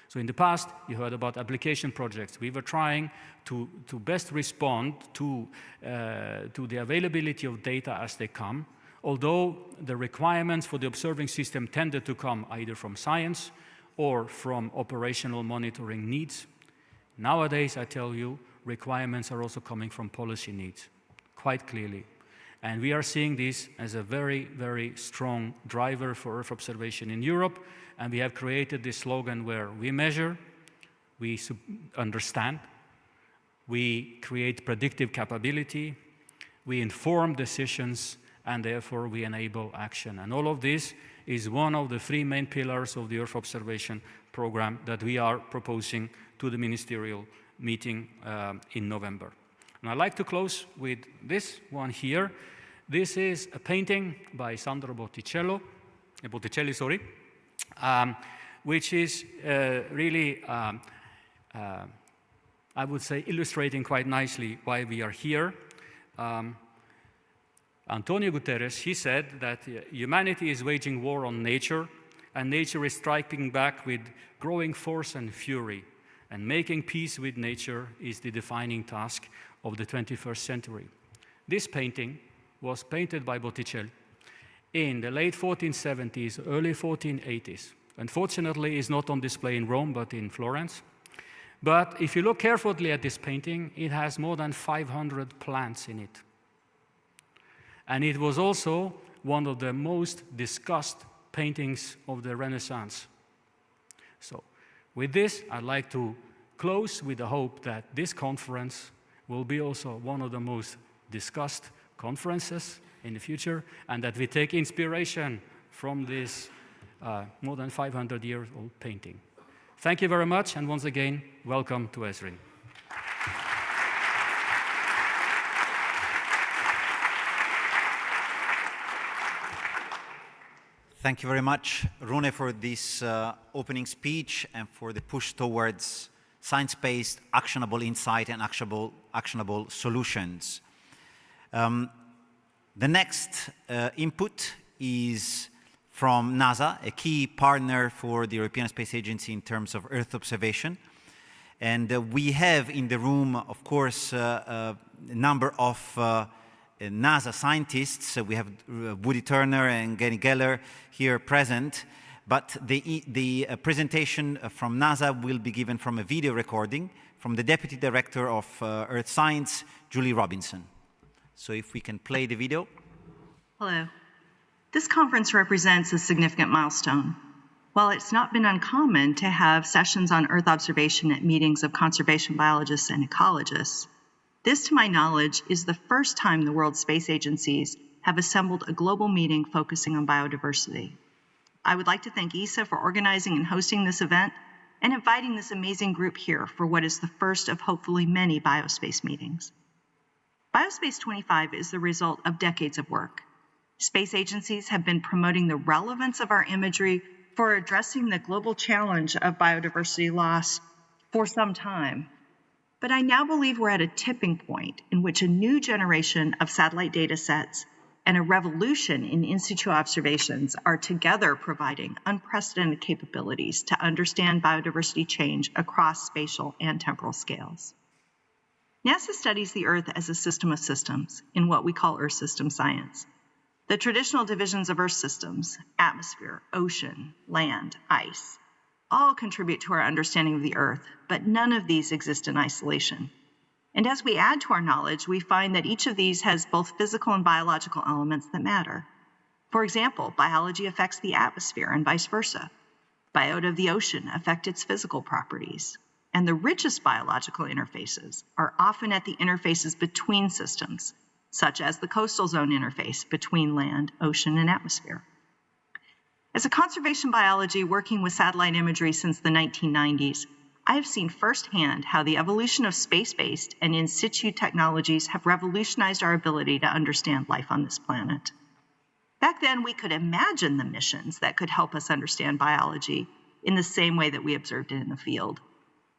So in the past, you heard about application projects. We were trying to best respond to the availability of data as they come, although the requirements for the observing system tended to come either from science or from operational monitoring needs. Nowadays, I tell you, requirements are also coming from policy needs, quite clearly. And we are seeing this as a very, very strong driver for Earth observation in Europe. And we have created this slogan where we measure, we understand, we create predictive capability, we inform decisions, and therefore we enable action. And all of this is one of the three main pillars of the Earth observation program that we are proposing to the ministerial meeting in November. And I'd like to close with this one here. This is a painting by Sandro Botticelli, which is really, I would say, illustrating quite nicely why we are here. Antonio Guterres, he said that humanity is waging war on nature, and nature is striking back with growing force and fury. And making peace with nature is the defining task of the 21st century. This painting was painted by Botticelli in the late 1470s, early 1480s. Unfortunately, it's not on display in Rome, but in Florence. But if you look carefully at this painting, it has more than 500 plants in it. And it was also one of the most discussed paintings of the Renaissance. So with this, I'd like to close with the hope that this conference will be also one of the most discussed conferences in the future, and that we take inspiration from this more than 500-year-old painting. Thank you very much, and once again, welcome to ESRIN. Thank you very much, Rune, for this opening speech and for the push towards science-based, actionable insight and actionable solutions. The next input is from NASA, a key partner for the European Space Agency in terms of Earth observation. And we have in the room, of course, a number of NASA scientists. We have Woody Turner and Gary Geller here present. But the presentation from NASA will be given from a video recording from the Deputy Director of Earth Science, Julie Robinson. So if we can play the video. Hello. This conference represents a significant milestone. While it's not been uncommon to have sessions on Earth observation at meetings of conservation biologists and ecologists, this, to my knowledge, is the first time the world space agencies have assembled a global meeting focusing on biodiversity. I would like to thank ESA for organizing and hosting this event and inviting this amazing group here for what is the first of hopefully many biospace meetings. BioSpace25 is the result of decades of work. Space agencies have been promoting the relevance of our imagery for addressing the global challenge of biodiversity loss for some time. But I now believe we're at a tipping point in which a new generation of satellite data sets and a revolution in in situ observations are together providing unprecedented capabilities to understand biodiversity change across spatial and temporal scales. NASA studies the Earth as a system of systems in what we call Earth system science. The traditional divisions of Earth systems, atmosphere, ocean, land, ice, all contribute to our understanding of the Earth, but none of these exist in isolation. And as we add to our knowledge, we find that each of these has both physical and biological elements that matter. For example, biology affects the atmosphere and vice versa. Biota of the ocean affect its physical properties. And the richest biological interfaces are often at the interfaces between systems, such as the coastal zone interface between land, ocean, and atmosphere. As a conservation biology working with satellite imagery since the 1990s, I have seen firsthand how the evolution of space-based and in situ technologies have revolutionized our ability to understand life on this planet. Back then, we could imagine the missions that could help us understand biology in the same way that we observed it in the field.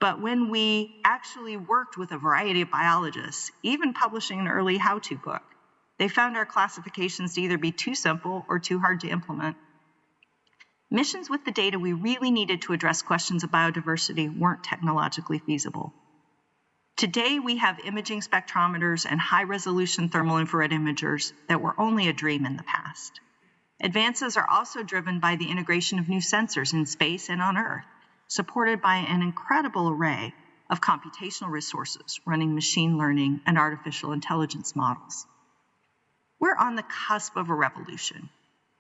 But when we actually worked with a variety of biologists, even publishing an early how-to book, they found our classifications to either be too simple or too hard to implement. Missions with the data we really needed to address questions of biodiversity weren't technologically feasible. Today, we have imaging spectrometers and high-resolution thermal infrared imagers that were only a dream in the past. Advances are also driven by the integration of new sensors in space and on Earth, supported by an incredible array of computational resources running machine learning and artificial intelligence models. We're on the cusp of a revolution,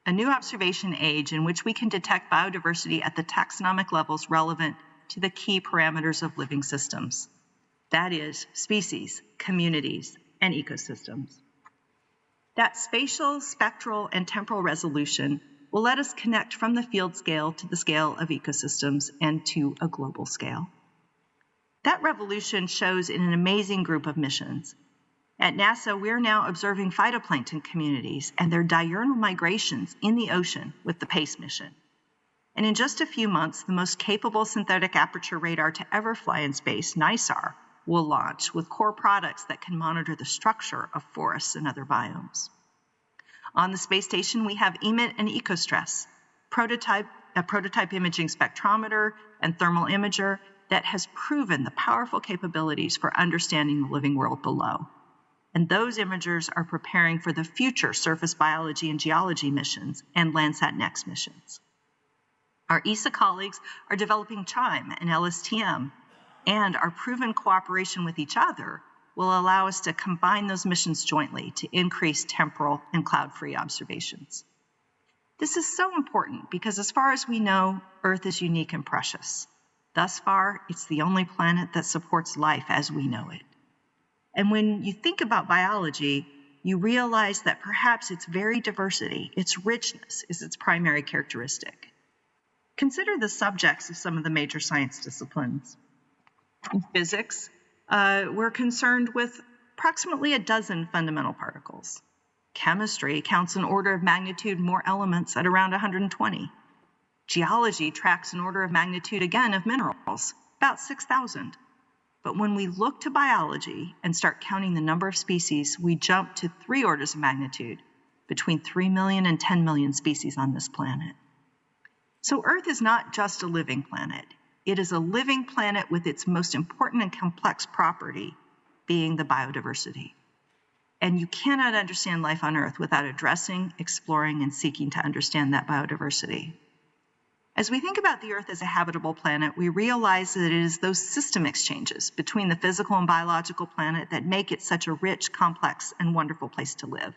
a new observation age in which we can detect biodiversity at the taxonomic levels relevant to the key parameters of living systems. That is, species, communities, and ecosystems. That spatial, spectral, and temporal resolution will let us connect from the field scale to the scale of ecosystems and to a global scale. That revolution shows in an amazing group of missions. At NASA, we're now observing phytoplankton communities and their diurnal migrations in the ocean with the PACE mission. And in just a few months, the most capable synthetic aperture radar to ever fly in space, NISAR, will launch with core products that can monitor the structure of forests and other biomes. On the space station, we have EMIT and EcoStress, a prototype imaging spectrometer and thermal imager that has proven the powerful capabilities for understanding the living world below. And those imagers are preparing for the future surface biology and geology missions and Landsat Next missions. Our ESA colleagues are developing CHIME and LSTM, and our proven cooperation with each other will allow us to combine those missions jointly to increase temporal and cloud-free observations. This is so important because as far as we know, Earth is unique and precious. Thus far, it's the only planet that supports life as we know it. And when you think about biology, you realize that perhaps its very diversity, its richness, is its primary characteristic. Consider the subjects of some of the major science disciplines. In physics, we're concerned with approximately a dozen fundamental particles. Chemistry counts an order of magnitude more elements at around 120. Geology tracks an order of magnitude again of minerals, about 6,000. But when we look to biology and start counting the number of species, we jump to 3 orders of magnitude, between 3 million and 10 million species on this planet. So Earth is not just a living planet. It is a living planet with its most important and complex property being the biodiversity. And you cannot understand life on Earth without addressing, exploring, and seeking to understand that biodiversity. As we think about the Earth as a habitable planet, we realize that it is those system exchanges between the physical and biological planet that make it such a rich, complex, and wonderful place to live.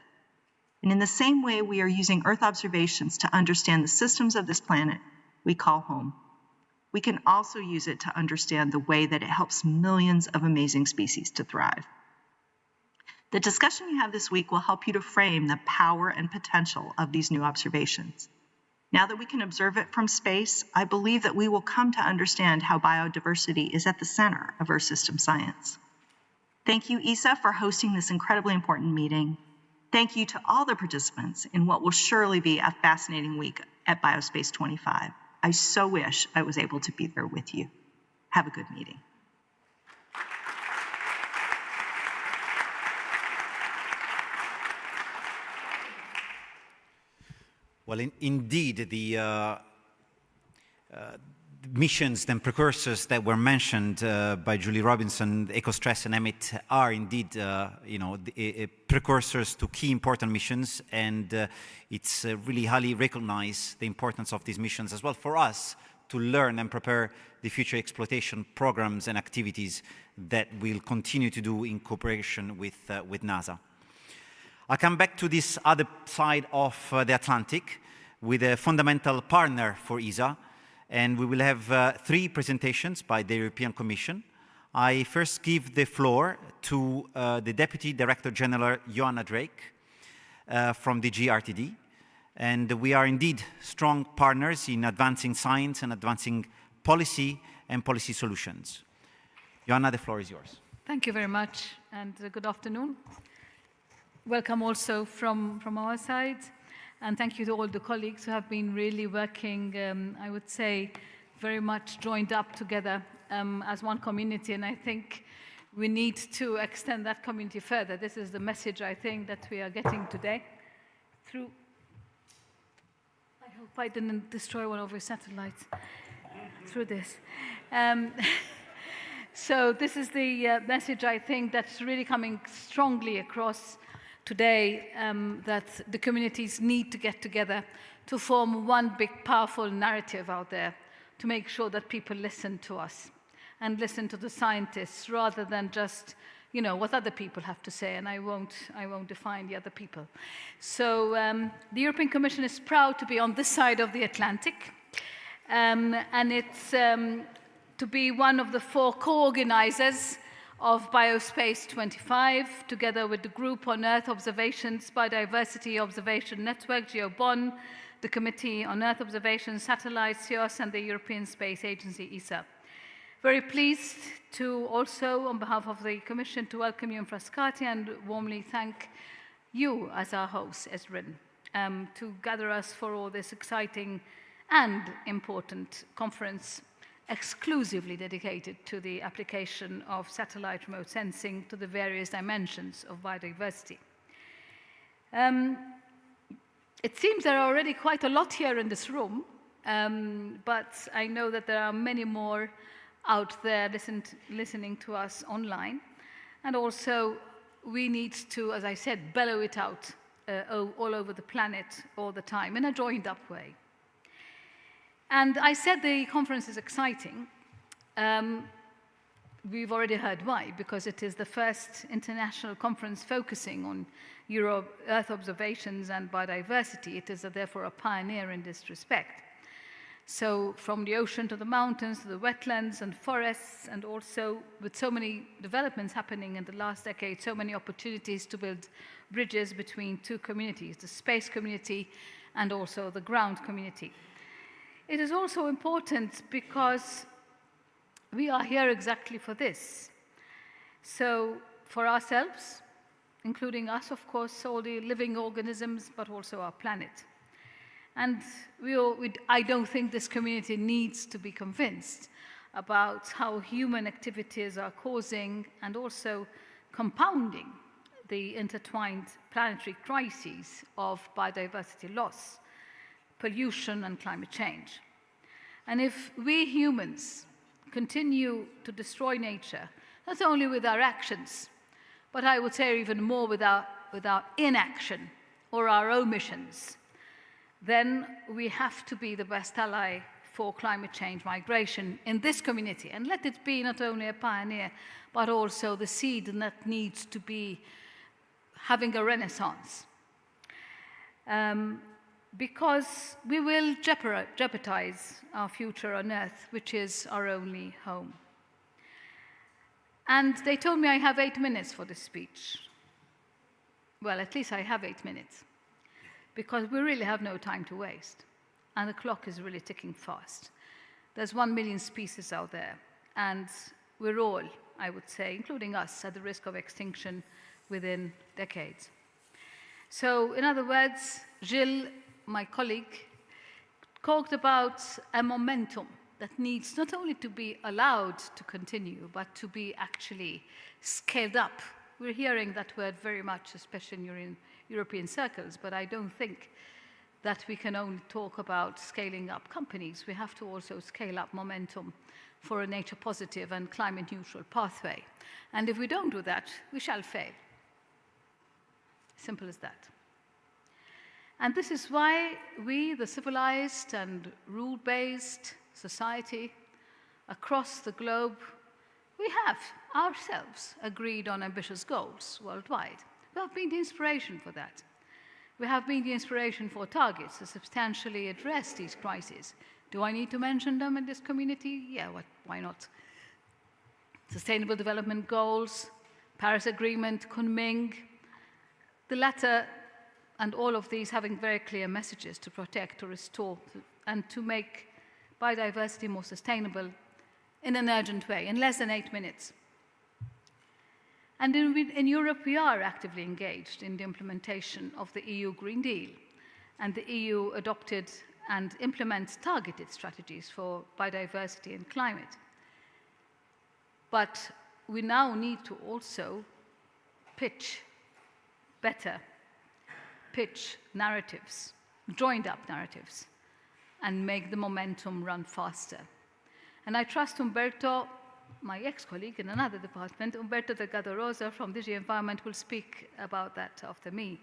And in the same way we are using Earth observations to understand the systems of this planet we call home, we can also use it to understand the way that it helps millions of amazing species to thrive. The discussion you have this week will help you to frame the power and potential of these new observations. Now that we can observe it from space, I believe that we will come to understand how biodiversity is at the center of Earth system science. Thank you, ESA, for hosting this incredibly important meeting. Thank you to all the participants in what will surely be a fascinating week at BioSpace25. I so wish I was able to be there with you. Have a good meeting. Well, indeed, the missions and precursors that were mentioned by Julie Robinson, EcoStress and EMIT, are indeed, precursors to key important missions, and it's really highly recognized the importance of these missions as well for us to learn and prepare the future exploitation programs and activities that we'll continue to do in cooperation with NASA. I come back to this other side of the Atlantic with a fundamental partner for ESA, and we will have 3 presentations by the European Commission. I first give the floor to the Deputy Director General, Joanna Drake, from the GRTD, and we are indeed strong partners in advancing science and advancing policy and policy solutions. Joanna, the floor is yours. Thank you very much, and good afternoon. Welcome also from our side, and thank you to all the colleagues who have been really working, I would say, very much joined up together as one community, and I think we need to extend that community further. This is the message, I think, that we are getting today through. I hope I didn't destroy one of your satellites through this. So this is the message, I think, that's really coming strongly across today, that the communities need to get together to form one big, powerful narrative out there to make sure that people listen to us and listen to the scientists rather than just, what other people have to say, and I won't define the other people. So the European Commission is proud to be on this side of the Atlantic, and it's to be one of the 4 co-organizers of BioSpace25, together with the Group on Earth Observations, Biodiversity Observation Network, GEO BON, the Committee on Earth Observation Satellites, CEOS, and the European Space Agency, ESA. Very pleased to also, on behalf of the Commission, to welcome you in Frascati and warmly thank you as our host, Esrin, to gather us for all this exciting and important conference exclusively dedicated to the application of satellite remote sensing to the various dimensions of biodiversity. It seems there are already quite a lot here in this room, but I know that there are many more out there listening to us online. And also, we need to, as I said, bellow it out all over the planet all the time in a joined-up way. And I said the conference is exciting. we've already heard why, because it is the first international conference focusing on Earth observations and biodiversity. It is therefore a pioneer in this respect. So from the ocean to the mountains, to the wetlands and forests, and also with so many developments happening in the last decade, so many opportunities to build bridges between two communities, the space community and also the ground community. It is also important because we are here exactly for this. So for ourselves, including us, of course, all the living organisms, but also our planet. And I don't think this community needs to be convinced about how human activities are causing and also compounding the intertwined planetary crises of biodiversity loss, pollution, and climate change. And if we humans continue to destroy nature, not only with our actions, but I would say even more with our inaction or our omissions, then we have to be the best ally for climate change migration in this community. And let it be not only a pioneer, but also the seed that needs to be having a renaissance. Because we will jeopardize our future on Earth, which is our only home. And they told me I have 8 minutes for this speech. Well, at least I have 8 minutes, because we really have no time to waste. And the clock is really ticking fast. There's 1 million species out there, and we're all, I would say, including us, at the risk of extinction within decades. So, in other words, Gilles, my colleague, talked about a momentum that needs not only to be allowed to continue, but to be actually scaled up. We're hearing that word very much, especially in European circles, but I don't think that we can only talk about scaling up companies. We have to also scale up momentum for a nature positive and climate neutral pathway. And if we don't do that, we shall fail. Simple as that. And this is why we, the civilized and rule-based society across the globe, we have ourselves agreed on ambitious goals worldwide. We have been the inspiration for that. We have been the inspiration for targets to substantially address these crises. Do I need to mention them in this community? Yeah, why not? Sustainable Development Goals, Paris Agreement, Kunming, the latter, and all of these having very clear messages to protect, to restore, and to make biodiversity more sustainable in an urgent way, in less than 8 minutes. And in Europe, we are actively engaged in the implementation of the EU Green Deal, and the EU adopted and implements targeted strategies for biodiversity and climate. But we now need to also pitch narratives, joined up narratives, and make the momentum run faster. And I trust Umberto, my ex-colleague in another department, Umberto Delgado Rosa from DG Environment, will speak about that after me,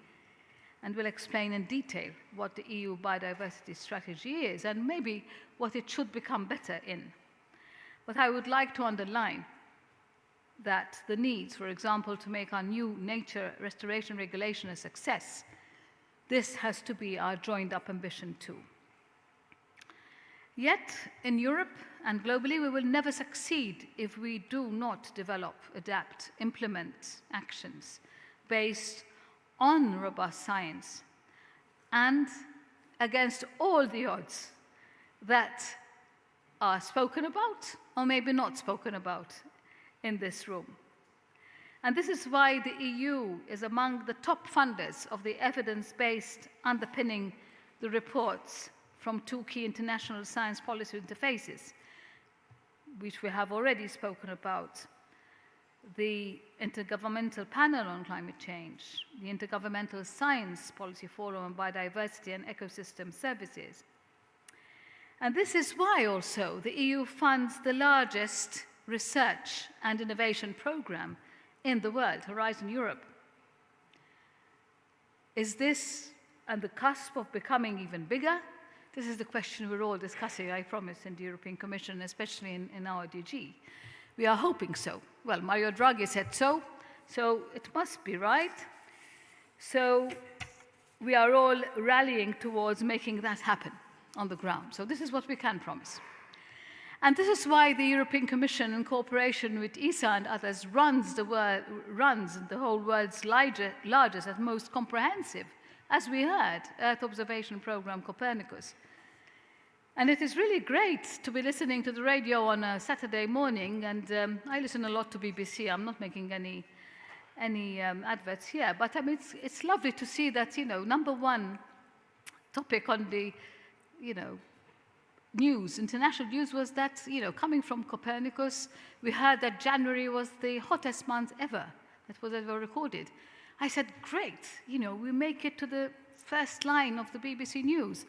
and will explain in detail what the EU biodiversity strategy is and maybe what it should become better in. But I would like to underline that the needs, for example, to make our new nature restoration regulation a success, this has to be our joined-up ambition too. Yet, in Europe and globally, we will never succeed if we do not develop, adapt, implement actions based on robust science and against all the odds that are spoken about or maybe not spoken about in this room. And this is why the EU is among the top funders of the evidence-based underpinning the reports from 2 key international science policy interfaces, which we have already spoken about: the Intergovernmental Panel on Climate Change, the Intergovernmental Science Policy Forum on Biodiversity and Ecosystem Services. And this is why also the EU funds the largest research and innovation program in the world, Horizon Europe. Is this on the cusp of becoming even bigger? This is the question we're all discussing, I promise, in the European Commission, especially in our DG. We are hoping so. Well, Mario Draghi said so it must be right. So we are all rallying towards making that happen on the ground. So this is what we can promise. And this is why the European Commission, in cooperation with ESA and others, runs the whole world's largest and most comprehensive, as we heard, Earth observation program, Copernicus. And it is really great to be listening to the radio on a Saturday morning, and I listen a lot to BBC. I'm not making any adverts here, but I mean, it's lovely to see that, number one topic on the, news, international news, was that, coming from Copernicus, we heard that January was the hottest month ever that was ever recorded. I said, great, we make it to the first line of the BBC News.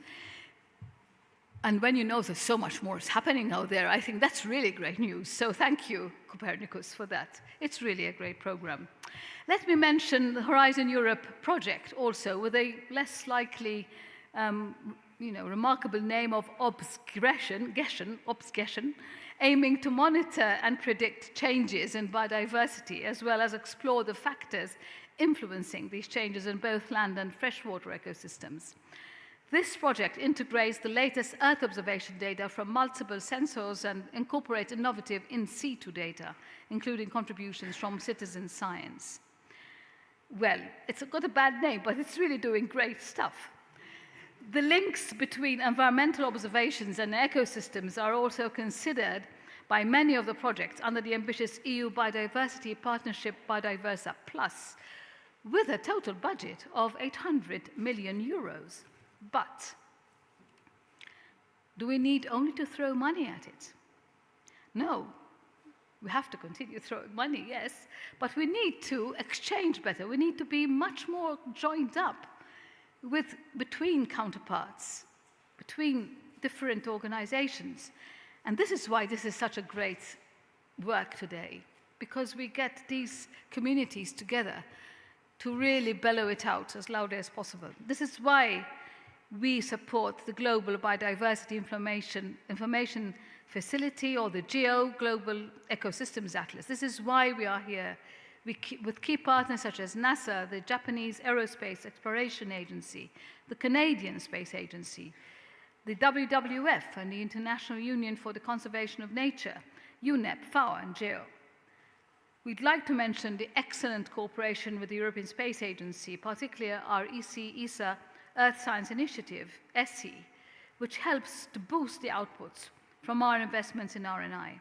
And when you know there's so much more is happening out there, I think that's really great news. So thank you, Copernicus, for that. It's really a great program. Let me mention the Horizon Europe project also, with a less likely remarkable name of obsgression, aiming to monitor and predict changes in biodiversity, as well as explore the factors influencing these changes in both land and freshwater ecosystems. This project integrates the latest Earth observation data from multiple sensors and incorporates innovative in situ data, including contributions from citizen science. Well, it's got a bad name, but it's really doing great stuff. The links between environmental observations and ecosystems are also considered by many of the projects under the ambitious EU Biodiversity Partnership Biodiversa Plus, with a total budget of 800 million euros. But do we need only to throw money at it? No. We have to continue throwing money, yes, but we need to exchange better. We need to be much more joined up between counterparts, between different organizations. And this is why this is such a great work today, because we get these communities together to really bellow it out as loudly as possible. This is why we support the Global Biodiversity Information Facility, or the GEO Global Ecosystems Atlas. This is why we are here with key partners such as NASA, the Japanese Aerospace Exploration Agency, the Canadian Space Agency, the WWF and the International Union for the Conservation of Nature, UNEP, FAO, and GEO. We'd like to mention the excellent cooperation with the European Space Agency, particularly our ESA Earth Science Initiative, ESSI, which helps to boost the outputs from our investments in R&I.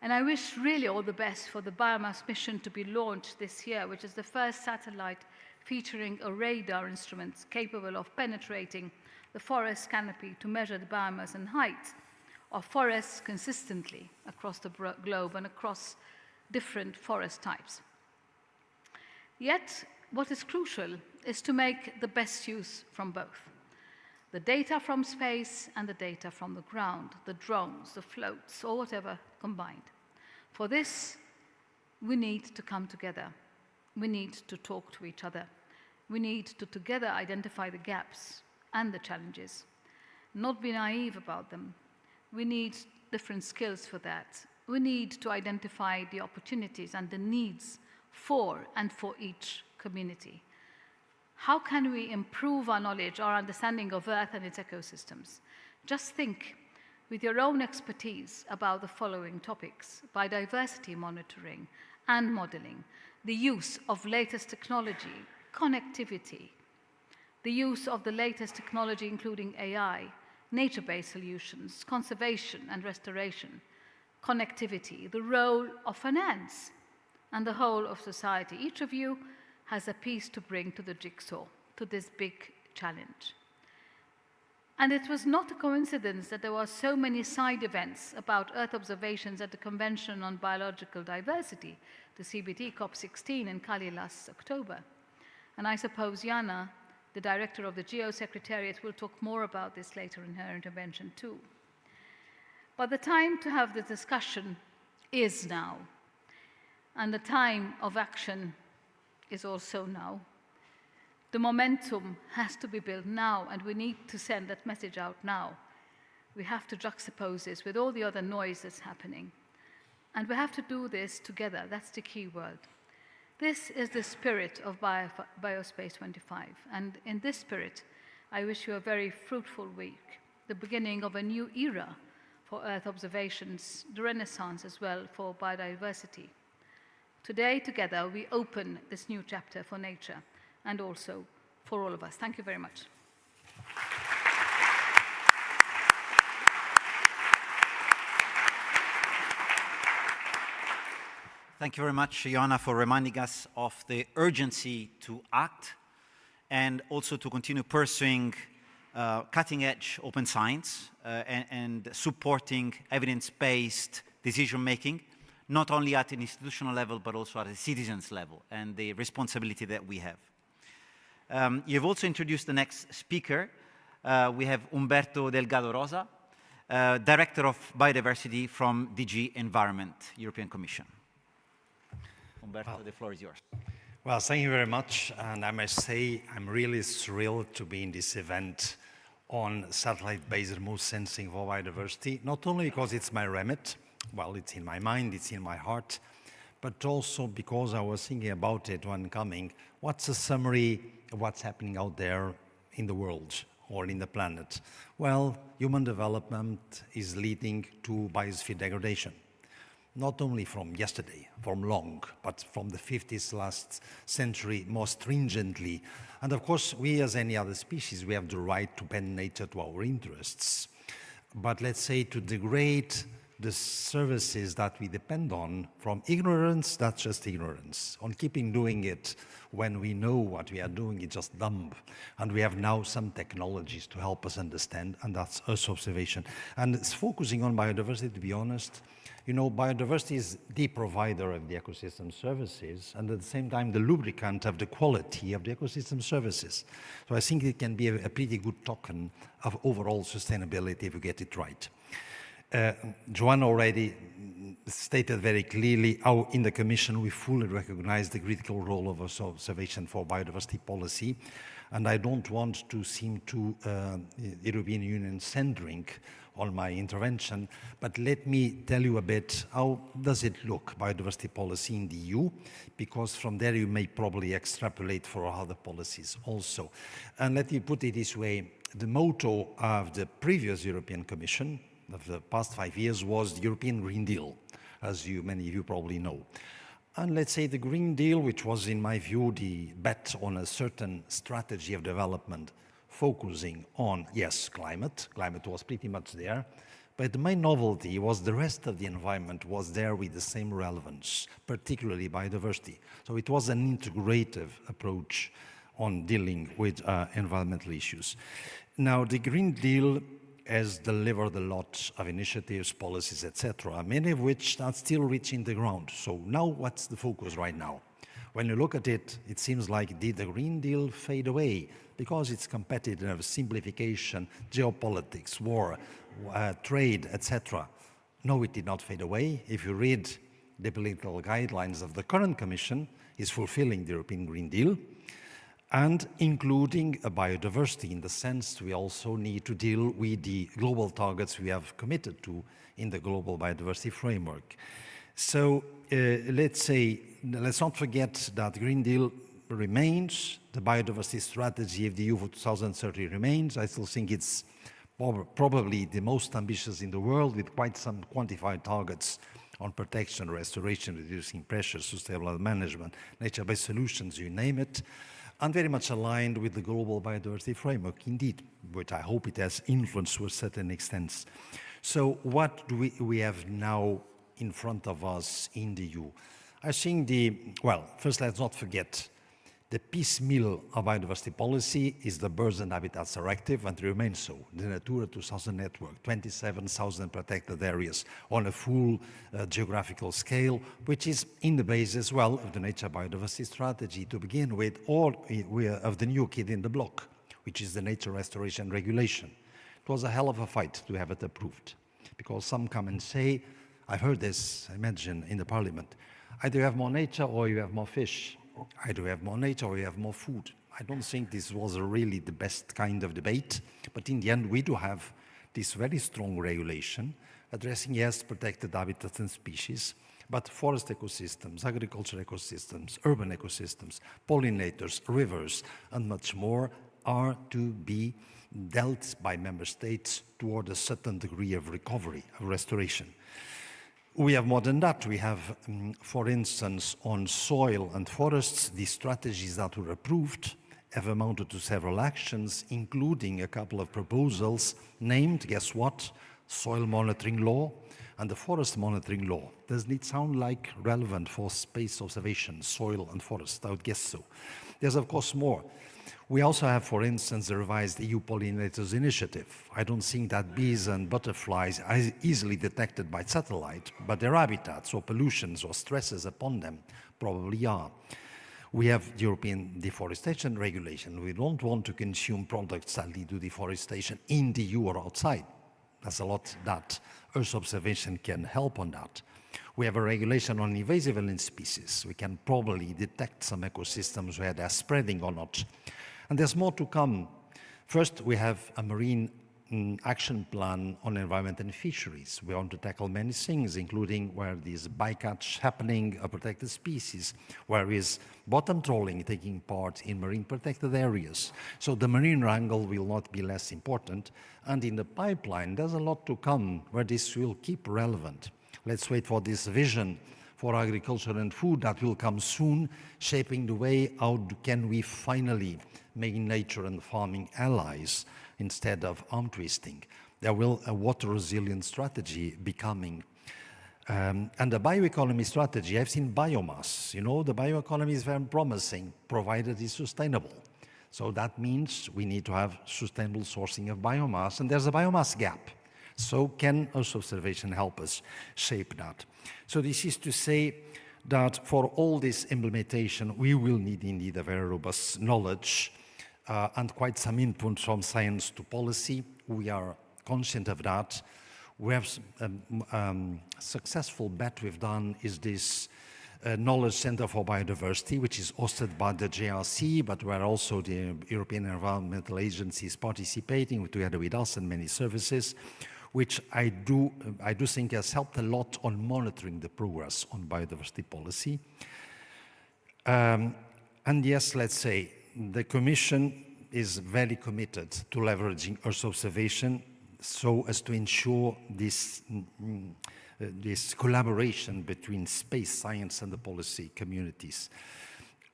And I wish really all the best for the biomass mission to be launched this year, which is the first satellite featuring a radar instrument capable of penetrating the forest canopy to measure the biomass and height of forests consistently across the globe and across different forest types. Yet, what is crucial is to make the best use from both. The data from space and the data from the ground, the drones, the floats, or whatever combined. For this, we need to come together. We need to talk to each other. We need to together identify the gaps and the challenges, not be naive about them. We need different skills for that. We need to identify the opportunities and the needs for each community. How can we improve our knowledge, our understanding of Earth and its ecosystems? Just think, with your own expertise, about the following topics: biodiversity monitoring and modeling, the use of latest technology, connectivity, the use of the latest technology including AI, nature-based solutions, conservation and restoration, connectivity, the role of finance, and the whole of society. Each of you has a piece to bring to the jigsaw, to this big challenge. And it was not a coincidence that there were so many side events about Earth observations at the Convention on Biological Diversity, the CBD COP16 in Cali last October. And I suppose Jana, the director of the GEO Secretariat, will talk more about this later in her intervention too. But the time to have the discussion is now, and the time of action is also now. The momentum has to be built now, and we need to send that message out now. We have to juxtapose this with all the other noise that's happening. And we have to do this together. That's the key word. This is the spirit of BioSpace25. And in this spirit, I wish you a very fruitful week, the beginning of a new era for Earth observations, the renaissance as well for biodiversity. Today, together, we open this new chapter for nature and also for all of us. Thank you very much. Thank you very much, Joanna, for reminding us of the urgency to act and also to continue pursuing cutting-edge open science and supporting evidence-based decision-making, not only at an institutional level, but also at a citizens level, and the responsibility that we have. You've also introduced the next speaker. We have Umberto Delgado Rosa, Director of Biodiversity from DG Environment, European Commission. Umberto, the floor is yours. Well, thank you very much. And I must say, I'm really thrilled to be in this event on satellite-based remote sensing for biodiversity, not only because it's my remit, well, it's in my mind, it's in my heart, but also because I was thinking about it when coming. What's a summary of what's happening out there in the world or in the planet? Well, human development is leading to biosphere degradation. Not only from yesterday, from long, but from the 50s last century more stringently. And of course, we as any other species, we have the right to bend nature to our interests. But let's say to degrade the services that we depend on from ignorance, that's just ignorance. On keeping doing it when we know what we are doing, it's just dumb. And we have now some technologies to help us understand, and that's Earth observation. And it's focusing on biodiversity, to be honest. You know, biodiversity is the provider of the ecosystem services, and at the same time, the lubricant of the quality of the ecosystem services. So I think it can be a pretty good token of overall sustainability if you get it right. Joanna already stated very clearly how in the Commission we fully recognize the critical role of observation for biodiversity policy. And I don't want to seem too European Union centric on my intervention, but let me tell you a bit, how does it look, biodiversity policy in the EU? Because from there you may probably extrapolate for other policies also. And let me put it this way, the motto of the previous European Commission of the past 5 years was the European Green Deal, as many of you probably know. And let's say the Green Deal, which was in my view the bet on a certain strategy of development, focusing on, yes, climate. Climate was pretty much there. But the main novelty was the rest of the environment was there with the same relevance, particularly biodiversity. So it was an integrative approach on dealing with environmental issues. Now, the Green Deal has delivered a lot of initiatives, policies, etc., many of which are still reaching the ground. So now what's the focus right now? When you look at it, it seems like did the Green Deal fade away? Because it's competitive, simplification, geopolitics, war, trade, etc. No, it did not fade away. If you read the political guidelines of the current Commission, it's fulfilling the European Green Deal and including a biodiversity in the sense we also need to deal with the global targets we have committed to in the global biodiversity framework. So let's not forget that Green Deal remains, the biodiversity strategy of the EU for 2030 remains. I still think it's probably the most ambitious in the world with quite some quantified targets on protection, restoration, reducing pressure, sustainable management, nature-based solutions, you name it, and very much aligned with the global biodiversity framework, indeed, which I hope it has influence to a certain extent. So what do we have now in front of us in the EU? I think first let's not forget the piecemeal of biodiversity policy is the Birds and Habitats Directive, and remains so. The Natura 2000 network, 27,000 protected areas on a full geographical scale, which is in the base as well of the nature biodiversity strategy to begin with, or of the new kid in the block, which is the Nature Restoration Regulation. It was a hell of a fight to have it approved, because some come and say, I've heard this, I imagine, in the parliament, either you have more nature or you have more fish. Either you have more nature or you have more food. I don't think this was really the best kind of debate, but in the end we do have this very strong regulation addressing, yes, protected habitats and species, but forest ecosystems, agriculture ecosystems, urban ecosystems, pollinators, rivers, and much more are to be dealt by member states toward a certain degree of recovery, of restoration. We have more than that. We have, for instance, on soil and forests, the strategies that were approved have amounted to several actions, including a couple of proposals named, guess what, soil monitoring law and the forest monitoring law. Doesn't it sound like relevant for space observation, soil and forest? I would guess so. There's, of course, more. We also have, for instance, the revised EU Pollinators Initiative. I don't think that bees and butterflies are easily detected by satellite, but their habitats or pollutions or stresses upon them probably are. We have the European Deforestation Regulation. We don't want to consume products that lead to deforestation in the EU or outside. There's a lot that Earth observation can help on that. We have a regulation on invasive alien species. We can probably detect some ecosystems where they're spreading or not. And there's more to come. First, we have a marine action plan on environment and fisheries. We want to tackle many things, including where there's bycatch happening, a protected species, where is bottom trawling taking part in marine protected areas. So the marine wrangle will not be less important. And in the pipeline, there's a lot to come where this will keep relevant. Let's wait for this vision for agriculture and food that will come soon, shaping the way how can we finally make nature and farming allies instead of arm twisting. There will a water resilient strategy be coming. And the bioeconomy strategy, I've seen biomass. You know, the bioeconomy is very promising, provided it's sustainable. So that means we need to have sustainable sourcing of biomass, and there's a biomass gap. So can Earth observation help us shape that? So this is to say that for all this implementation, we will need indeed a very robust knowledge and quite some input from science to policy. We are conscious of that. We have successful bet we've done is this Knowledge Center for Biodiversity, which is hosted by the JRC, but where also the European Environmental Agency is participating together with us and many services, which I do think has helped a lot on monitoring the progress on biodiversity policy. And yes, let's say, the Commission is very committed to leveraging Earth observation so as to ensure this collaboration between space science and the policy communities.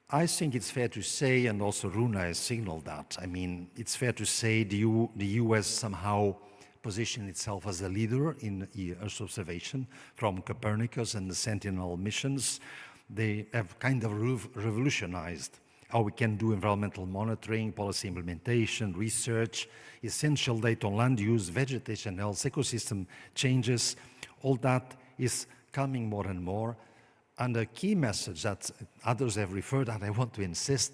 I think it's fair to say, and also Runa has signaled that, I mean, it's fair to say the EU has somehow positioned itself as a leader in Earth observation from Copernicus and the Sentinel missions. They have kind of revolutionized how we can do environmental monitoring, policy implementation, research, essential data on land use, vegetation health, ecosystem changes. All that is coming more and more. And a key message that others have referred that I want to insist,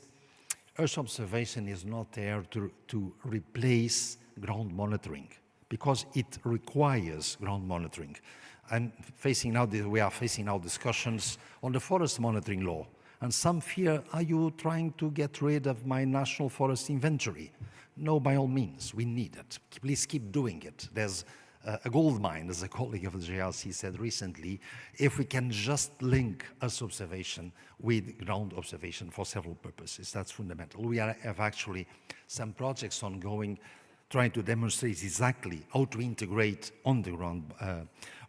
Earth observation is not there to replace ground monitoring, because it requires ground monitoring. We are facing now discussions on the forest monitoring law. And some fear, are you trying to get rid of my national forest inventory? No, by all means, we need it. Please keep doing it. There's a gold mine, as a colleague of the JRC said recently, if we can just link Earth observation with ground observation for several purposes. That's fundamental. We have actually some projects ongoing trying to demonstrate exactly how to integrate on-the-ground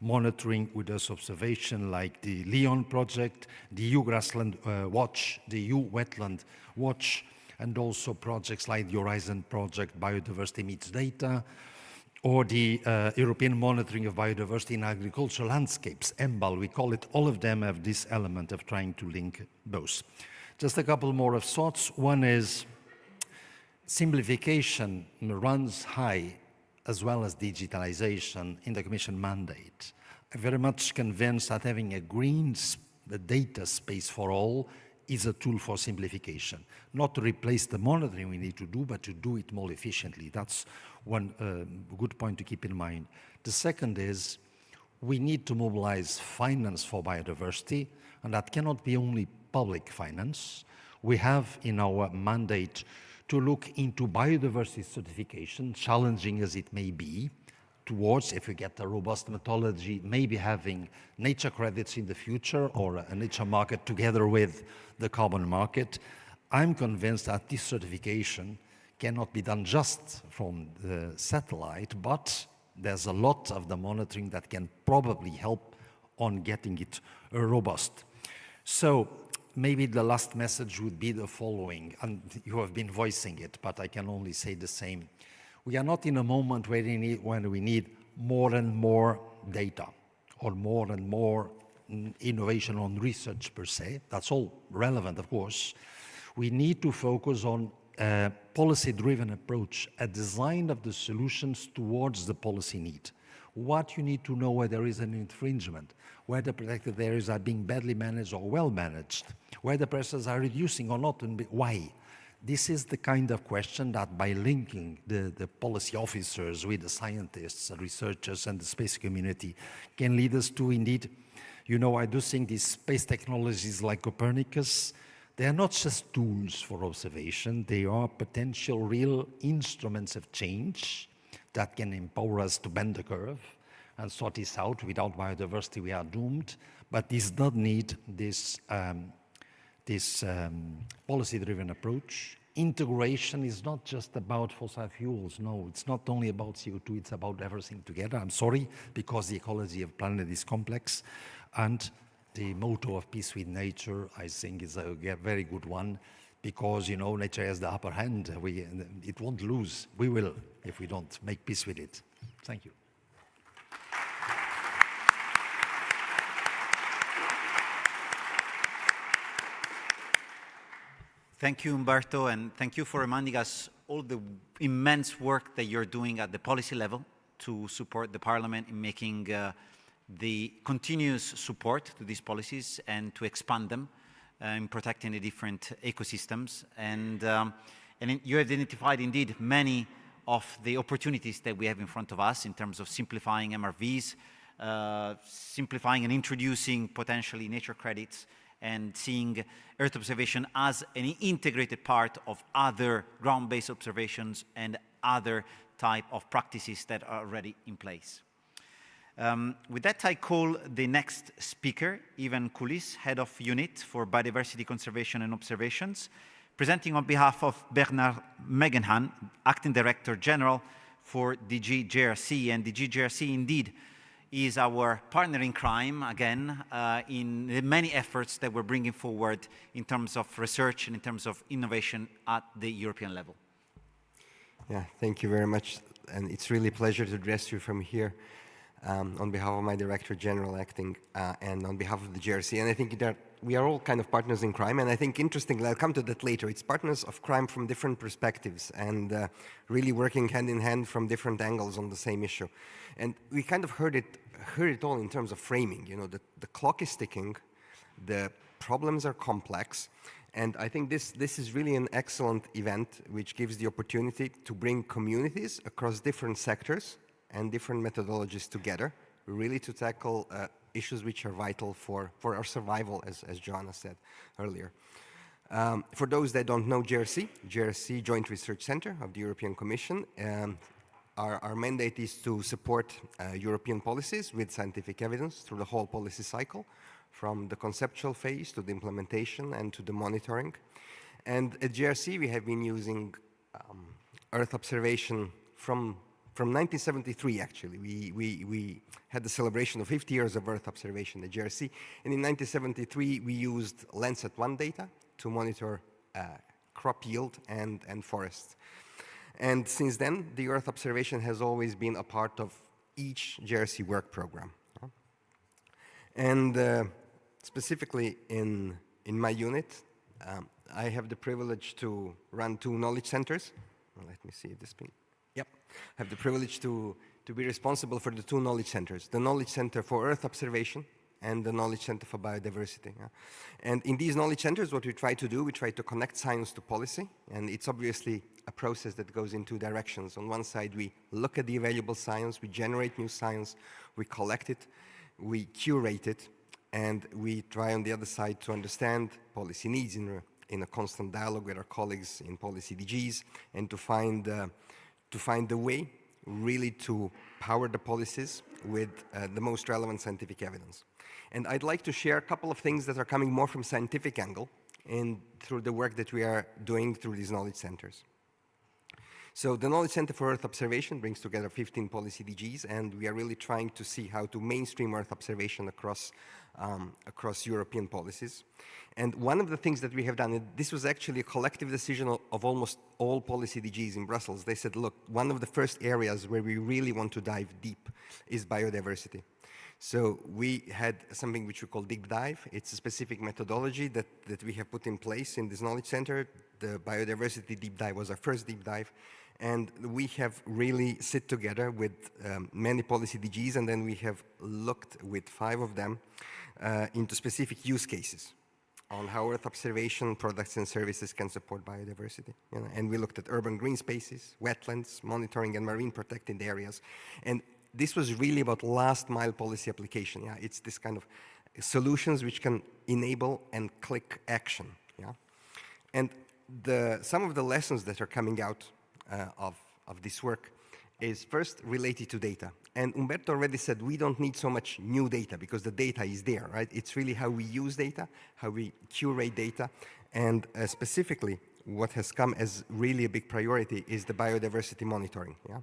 monitoring with Earth observation, like the Leon project, the EU Grassland Watch, the EU Wetland Watch, and also projects like the Horizon project, Biodiversity Meets Data, or the European Monitoring of Biodiversity in Agricultural Landscapes, EMBAL, we call it. All of them have this element of trying to link both. Just a couple more of thoughts. One is simplification runs high, as well as digitalization in the Commission mandate. I'm very much convinced that having a green data space for all is a tool for simplification. Not to replace the monitoring we need to do, but to do it more efficiently. That's one good point to keep in mind. The second is we need to mobilize finance for biodiversity, and that cannot be only public finance. We have in our mandate to look into biodiversity certification, challenging as it may be, towards, if we get a robust methodology, maybe having nature credits in the future or a nature market together with the carbon market. I'm convinced that this certification cannot be done just from the satellite, but there's a lot of the monitoring that can probably help on getting it robust. So maybe the last message would be the following, and you have been voicing it, but I can only say the same. We are not in a moment when we need more and more data or more and more innovation on research per se. That's all relevant, of course. We need to focus on a policy-driven approach, a design of the solutions towards the policy need. What you need to know where there is an infringement, where the protected areas are being badly managed or well managed, where the pressures are reducing or not, and why. This is the kind of question that by linking the policy officers with the scientists, the researchers, and the space community can lead us to indeed, you know, I do think these space technologies like Copernicus, they are not just tools for observation, they are potential real instruments of change that can empower us to bend the curve and sort this out. Without biodiversity, we are doomed, but this does need this policy-driven approach. Integration is not just about fossil fuels. No, it's not only about CO2, it's about everything together. I'm sorry, because the ecology of the planet is complex. And the motto of peace with nature, I think, is a very good one, because, you know, nature has the upper hand. It won't lose. We will, if we don't make peace with it. Thank you. Thank you, Umberto, and thank you for reminding us all the immense work that you're doing at the policy level to support the Parliament in making the continuous support to these policies and to expand them in protecting the different ecosystems. And you have identified indeed many of the opportunities that we have in front of us in terms of simplifying MRVs, simplifying and introducing potentially nature credits, and seeing Earth observation as an integrated part of other ground-based observations and other type of practices that are already in place. With that, I call the next speaker, Ivan Kulis, Head of Unit for Biodiversity Conservation and Observations, presenting on behalf of Bernard Megenhan, Acting Director General for DG GRC. And DG GRC indeed is our partner in crime, again, in the many efforts that we're bringing forward in terms of research and in terms of innovation at the European level. Yeah, thank you very much. And it's really a pleasure to address you from here on behalf of my Director General acting and on behalf of the GRC. And I think that we are all kind of partners in crime. And I think interestingly, I'll come to that later, it's partners of crime from different perspectives and really working hand in hand from different angles on the same issue. And we kind of heard it all in terms of framing. You know, the clock is ticking, the problems are complex, and I think this is really an excellent event which gives the opportunity to bring communities across different sectors and different methodologies together, really to tackle issues which are vital for our survival, as Joanna said earlier. For those that don't know GRC, Joint Research Center of the European Commission, our mandate is to support European policies with scientific evidence through the whole policy cycle, from the conceptual phase to the implementation and to the monitoring. And at GRC, we have been using Earth observation from 1973, actually. We had the celebration of 50 years of Earth observation at GRC. And in 1973, we used Landsat-1 data to monitor crop yield and forests. And since then, the Earth observation has always been a part of each GRC work program. And specifically in my unit, I have the privilege to run 2 knowledge centers. Let me see this thing. Yep. I have the privilege to be responsible for the 2 knowledge centers, the Knowledge Center for Earth Observation and the Knowledge Center for Biodiversity. And in these knowledge centers, what we try to do, we try to connect science to policy, and it's obviously a process that goes in 2 directions. On one side, we look at the available science, we generate new science, we collect it, we curate it, and we try on the other side to understand policy needs in a constant dialogue with our colleagues in policy DGs, and to find the way really to power the policies with the most relevant scientific evidence. And I'd like to share a couple of things that are coming more from scientific angle and through the work that we are doing through these knowledge centers. So the Knowledge Center for Earth Observation brings together 15 policy DGs, and we are really trying to see how to mainstream Earth observation across European policies. And one of the things that we have done, and this was actually a collective decision of almost all policy DGs in Brussels. They said, look, one of the first areas where we really want to dive deep is biodiversity. So we had something which we call deep dive. It's a specific methodology that we have put in place in this knowledge center. The biodiversity deep dive was our first deep dive. And we have really sit together with many policy DGs, and then we have looked with 5 of them into specific use cases on how Earth observation products and services can support biodiversity. You know? And we looked at urban green spaces, wetlands, monitoring and marine protected areas. And this was really about last mile policy application. Yeah? It's this kind of solutions which can enable and click action. Yeah? And some of the lessons that are coming out of this work is first related to data. And Umberto already said we don't need so much new data because the data is there, right? It's really how we use data, how we curate data, and specifically what has come as really a big priority is the biodiversity monitoring. Yeah?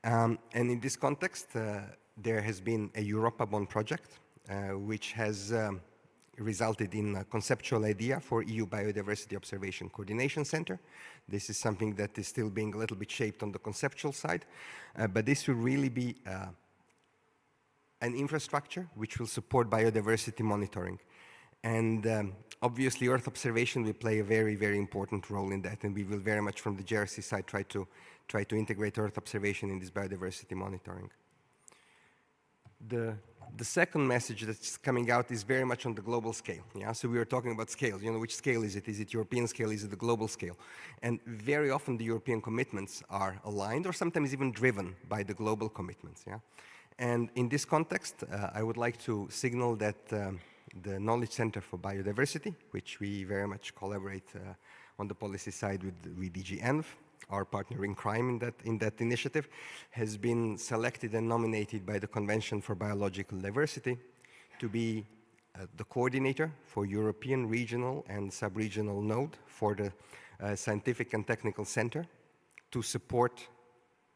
And in this context, there has been a Europa BON project, which has resulted in a conceptual idea for EU Biodiversity Observation Coordination Center. This is something that is still being a little bit shaped on the conceptual side, but this will really be an infrastructure which will support biodiversity monitoring. And obviously Earth observation will play a very, very important role in that, and we will very much from the GRC side try to integrate Earth observation in this biodiversity monitoring. The second message that's coming out is very much on the global scale. Yeah? So we were talking about scales. You know, which scale is it? Is it European scale? Is it the global scale? And very often the European commitments are aligned or sometimes even driven by the global commitments. Yeah? And in this context, I would like to signal that the Knowledge Center for Biodiversity, which we very much collaborate on the policy side with DG ENV, our partner in crime in that initiative, has been selected and nominated by the Convention for Biological Diversity to be the coordinator for European regional and sub-regional node for the Scientific and Technical Center to support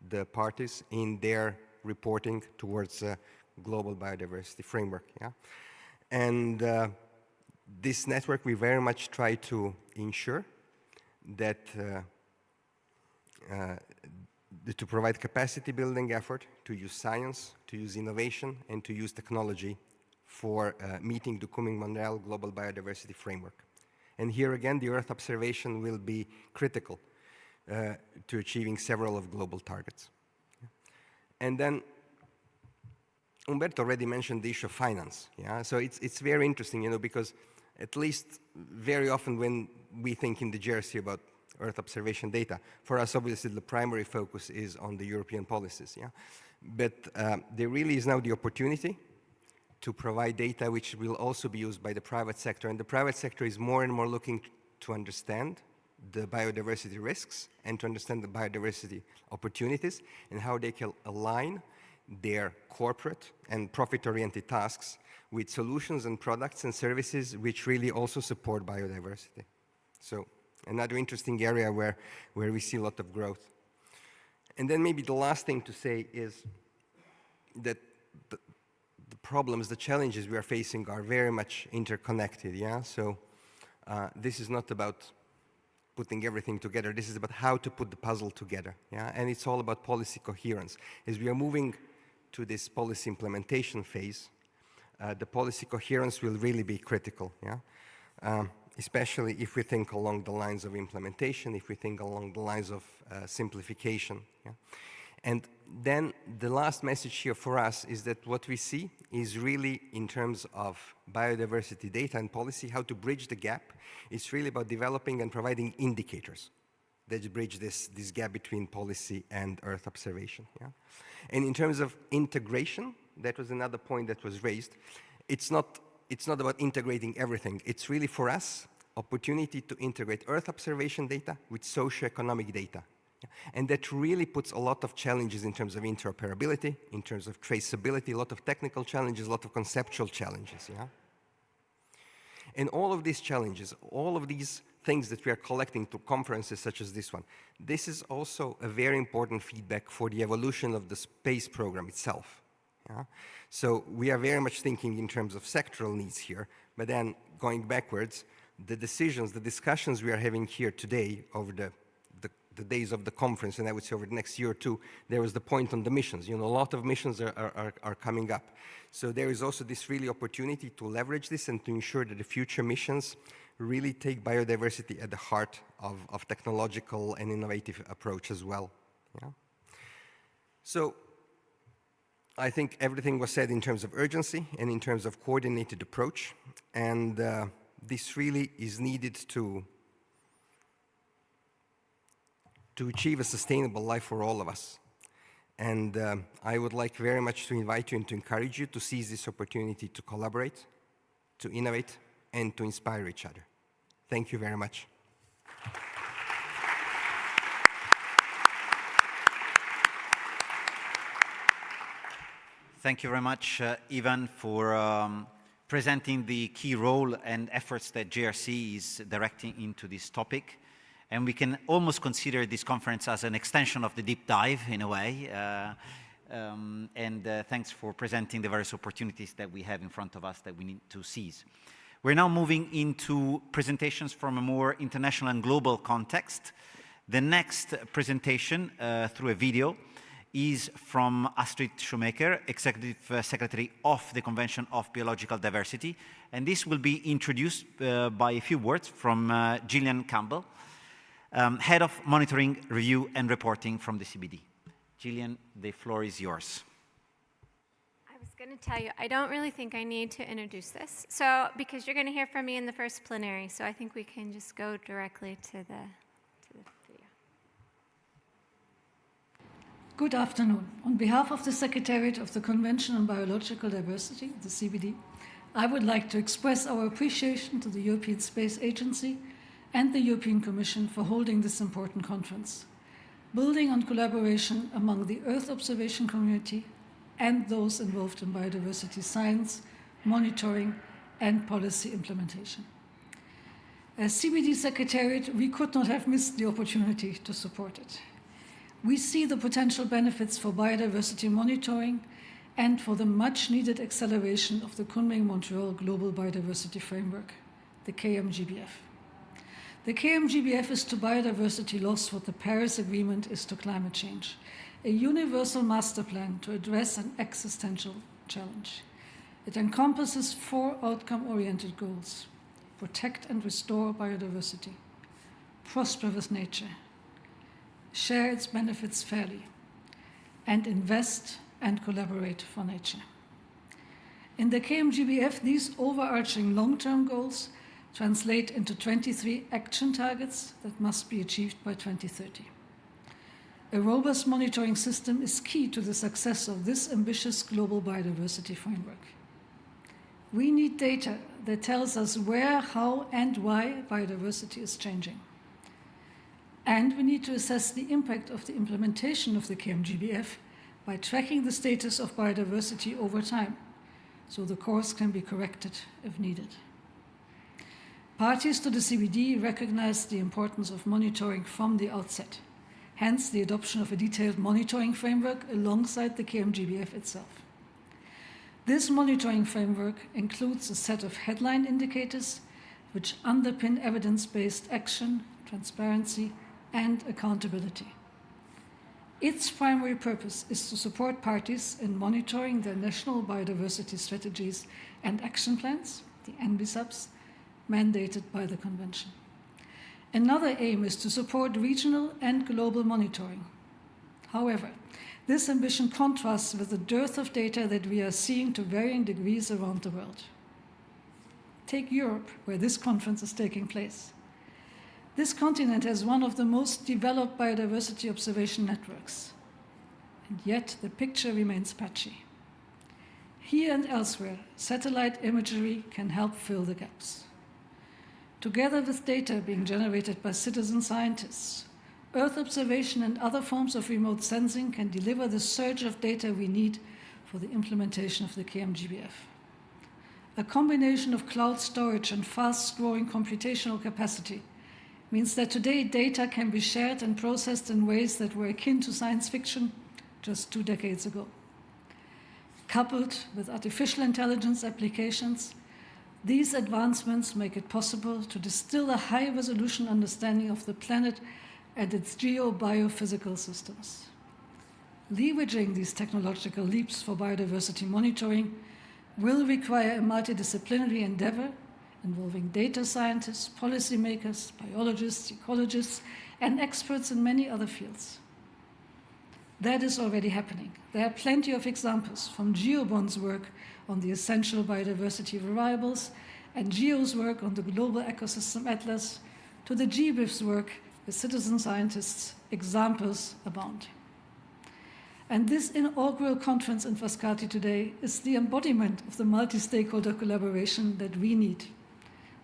the parties in their reporting towards a global biodiversity framework. Yeah? And this network, we very much try to ensure that to provide capacity building effort, to use science, to use innovation, and to use technology for meeting the Kunming-Monreal Global Biodiversity Framework. And here again, the Earth observation will be critical to achieving several of global targets. And then Umberto already mentioned the issue of finance. Yeah? So it's very interesting, you know, because at least very often when we think in the GRC about Earth observation data, for us obviously the primary focus is on the European policies. Yeah? But there really is now the opportunity to provide data which will also be used by the private sector. And the private sector is more and more looking to understand the biodiversity risks and to understand the biodiversity opportunities and how they can align their corporate and profit-oriented tasks with solutions and products and services which really also support biodiversity. So another interesting area where we see a lot of growth. And then maybe the last thing to say is that the problems, the challenges we are facing are very much interconnected. Yeah? So this is not about putting everything together. This is about how to put the puzzle together. Yeah? And it's all about policy coherence. As we are moving to this policy implementation phase, the policy coherence will really be critical. Yeah? Especially if we think along the lines of implementation, if we think along the lines of simplification. Yeah? And then the last message here for us is that what we see is really in terms of biodiversity data and policy, how to bridge the gap. It's really about developing and providing indicators that bridge this gap between policy and Earth observation. Yeah? And in terms of integration, that was another point that was raised. It's not about integrating everything. It's really for us opportunity to integrate Earth observation data with socioeconomic data. And that really puts a lot of challenges in terms of interoperability, in terms of traceability, a lot of technical challenges, a lot of conceptual challenges. Yeah? And all of these challenges, all of these things that we are collecting through conferences such as this one, this is also a very important feedback for the evolution of the space program itself. Yeah? So we are very much thinking in terms of sectoral needs here, but then going backwards, the decisions, the discussions we are having here today over the days of the conference, and I would say over the next year or two, there was the point on the missions. You know, a lot of missions are coming up. So there is also this really opportunity to leverage this and to ensure that the future missions really take biodiversity at the heart of technological and innovative approach as well. Yeah? So I think everything was said in terms of urgency and in terms of coordinated approach, and this really is needed to achieve a sustainable life for all of us. And I would like very much to invite you and to encourage you to seize this opportunity to collaborate, to innovate, and to inspire each other. Thank you very much. Thank you very much, Ivan, for presenting the key role and efforts that JRC is directing into this topic. And we can almost consider this conference as an extension of the deep dive in a way. Thanks for presenting the various opportunities that we have in front of us that we need to seize. We're now moving into presentations from a more international and global context. The next presentation through a video is from Astrid Schumacher, Executive Secretary of the Convention of Biological Diversity. And this will be introduced by a few words from Gillian Campbell, Head of Monitoring, Review and Reporting from the CBD. Gillian, the floor is yours. I was going to tell you, I don't really think I need to introduce this, so because you're going to hear from me in the first plenary, so I think we can just go directly to the video. Good afternoon. On behalf of the Secretariat of the Convention on Biological Diversity, the CBD, I would like to express our appreciation to the European Space Agency and the European Commission for holding this important conference, building on collaboration among the Earth observation community and those involved in biodiversity science, monitoring, and policy implementation. As CBD Secretariat, we could not have missed the opportunity to support it. We see the potential benefits for biodiversity monitoring and for the much-needed acceleration of the Kunming-Montreal Global Biodiversity Framework, the KMGBF. The KMGBF is to biodiversity loss what the Paris Agreement is to climate change, a universal master plan to address an existential challenge. It encompasses 4 outcome-oriented goals: protect and restore biodiversity, prosper with nature, share its benefits fairly, and invest and collaborate for nature. In the KMGBF, these overarching long-term goals translate into 23 action targets that must be achieved by 2030. A robust monitoring system is key to the success of this ambitious global biodiversity framework. We need data that tells us where, how, and why biodiversity is changing. And we need to assess the impact of the implementation of the KMGBF by tracking the status of biodiversity over time, so the course can be corrected if needed. Parties to the CBD recognize the importance of monitoring from the outset, hence the adoption of a detailed monitoring framework alongside the KMGBF itself. This monitoring framework includes a set of headline indicators which underpin evidence-based action, transparency, and accountability. Its primary purpose is to support parties in monitoring their national biodiversity strategies and action plans, the NBSAPs, mandated by the Convention. Another aim is to support regional and global monitoring. However, this ambition contrasts with the dearth of data that we are seeing to varying degrees around the world. Take Europe, where this conference is taking place. This continent has one of the most developed biodiversity observation networks, and yet the picture remains patchy. Here and elsewhere, satellite imagery can help fill the gaps. Together with data being generated by citizen scientists, Earth observation and other forms of remote sensing can deliver the surge of data we need for the implementation of the KMGBF. A combination of cloud storage and fast-growing computational capacity means that today data can be shared and processed in ways that were akin to science fiction just 2 decades ago. Coupled with artificial intelligence applications, these advancements make it possible to distill a high-resolution understanding of the planet and its geo-biophysical systems. Leveraging these technological leaps for biodiversity monitoring will require a multidisciplinary endeavor involving data scientists, policymakers, biologists, ecologists, and experts in many other fields. That is already happening. There are plenty of examples, from GEO BON's work on the essential biodiversity variables and GEO's work on the Global Ecosystem Atlas to the GBIF's work with citizen scientists. Examples abound. And this inaugural conference in Frascati today is the embodiment of the multi-stakeholder collaboration that we need.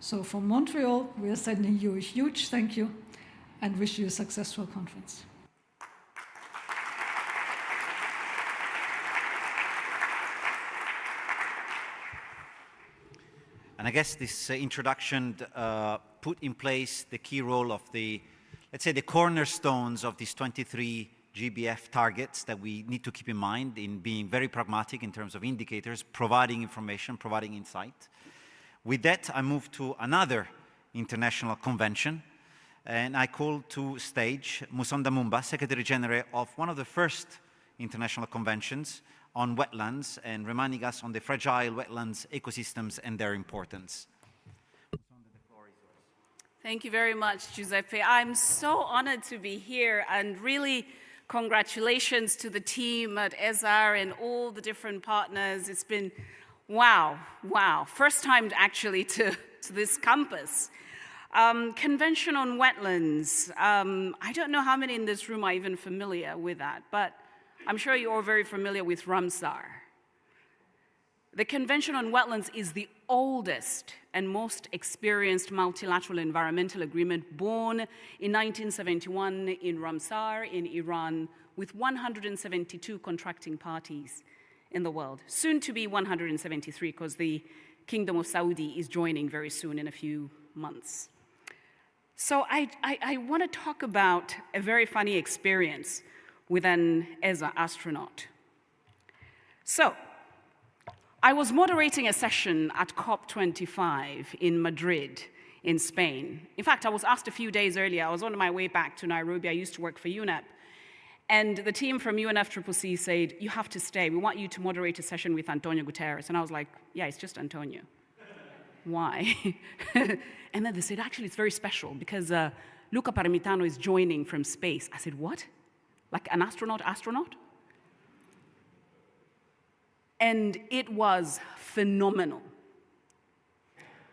So from Montreal, we are sending you a huge thank you and wish you a successful conference. And I guess this introduction put in place the key role of the, let's say, the cornerstones of these 23 GBF targets that we need to keep in mind in being very pragmatic in terms of indicators, providing information, providing insight. With that, I move to another international convention, and I call to stage Musonda Mumba, Secretary General of one of the first international conventions on wetlands, and reminding us on the fragile wetlands ecosystems and their importance. Thank you very much, Giuseppe. I'm so honored to be here, and really congratulations to the team at ESAR and all the different partners. It's been wow. First time actually to this campus. Convention on wetlands. I don't know how many in this room are even familiar with that, but I'm sure you're all very familiar with Ramsar. The Convention on Wetlands is the oldest and most experienced multilateral environmental agreement, born in 1971 in Ramsar in Iran, with 172 contracting parties in the world. Soon to be 173, because the Kingdom of Saudi is joining very soon in a few months. So I want to talk about a very funny experience with an ESA astronaut. So, I was moderating a session at COP25 in Madrid, in Spain. In fact, I was asked a few days earlier. I was on my way back to Nairobi. I used to work for UNEP. And the team from UNFCCC said, you have to stay. We want you to moderate a session with Antonio Guterres. And I was like, yeah, it's just Antonio. Why? And then they said, actually, it's very special because Luca Parmitano is joining from space. I said, what? Like an astronaut? And it was phenomenal.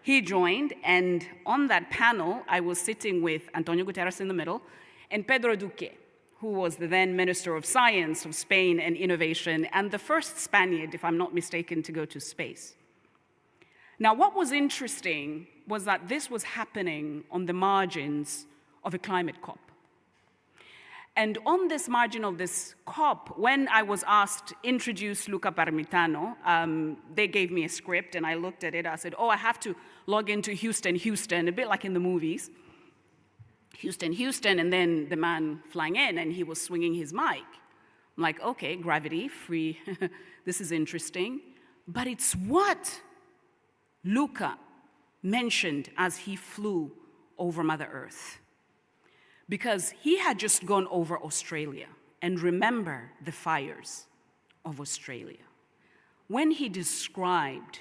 He joined, and on that panel, I was sitting with Antonio Guterres in the middle, and Pedro Duque, who was the then Minister of Science of Spain and Innovation, and the first Spaniard, if I'm not mistaken, to go to space. Now, what was interesting was that this was happening on the margins of a climate COP. And on this margin of this COP, when I was asked to introduce Luca Parmitano, they gave me a script, and I looked at it. I said, oh, I have to log into Houston, a bit like in the movies. Houston, and then the man flying in, and he was swinging his mic. I'm like, okay, gravity, free, this is interesting. But it's what Luca mentioned as he flew over Mother Earth. Because he had just gone over Australia, and remember the fires of Australia. When he described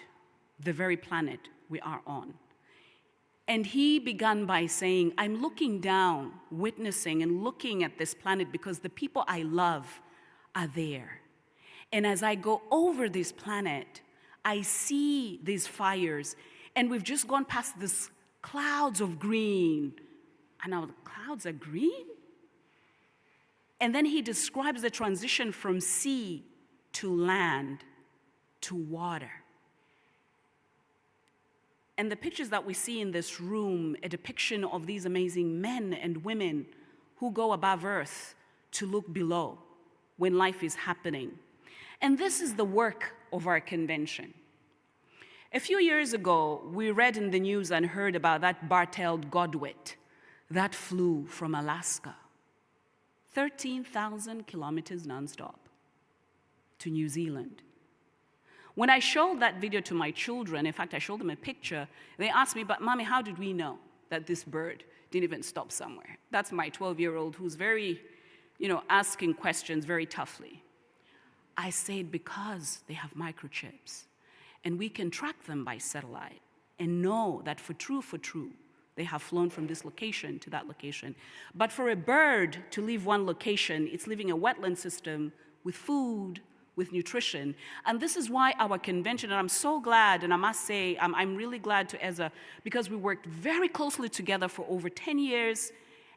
the very planet we are on, and he began by saying, I'm looking down, witnessing and looking at this planet because the people I love are there. And as I go over this planet, I see these fires, and we've just gone past these clouds of green. And now the clouds are green? And then he describes the transition from sea to land to water. And the pictures that we see in this room, a depiction of these amazing men and women who go above Earth to look below when life is happening. And this is the work of our convention. A few years ago, we read in the news and heard about that bar-tailed godwit that flew from Alaska, 13,000 kilometers nonstop, to New Zealand. When I showed that video to my children, in fact, I showed them a picture, they asked me, but Mommy, how did we know that this bird didn't even stop somewhere? That's my 12-year-old who's very, asking questions very toughly. I said, because they have microchips, and we can track them by satellite and know that for true, they have flown from this location to that location. But for a bird to leave one location, it's leaving a wetland system with food, with nutrition. And this is why our convention, and I'm so glad, and I must say, I'm really glad to ESA, because we worked very closely together for over 10 years,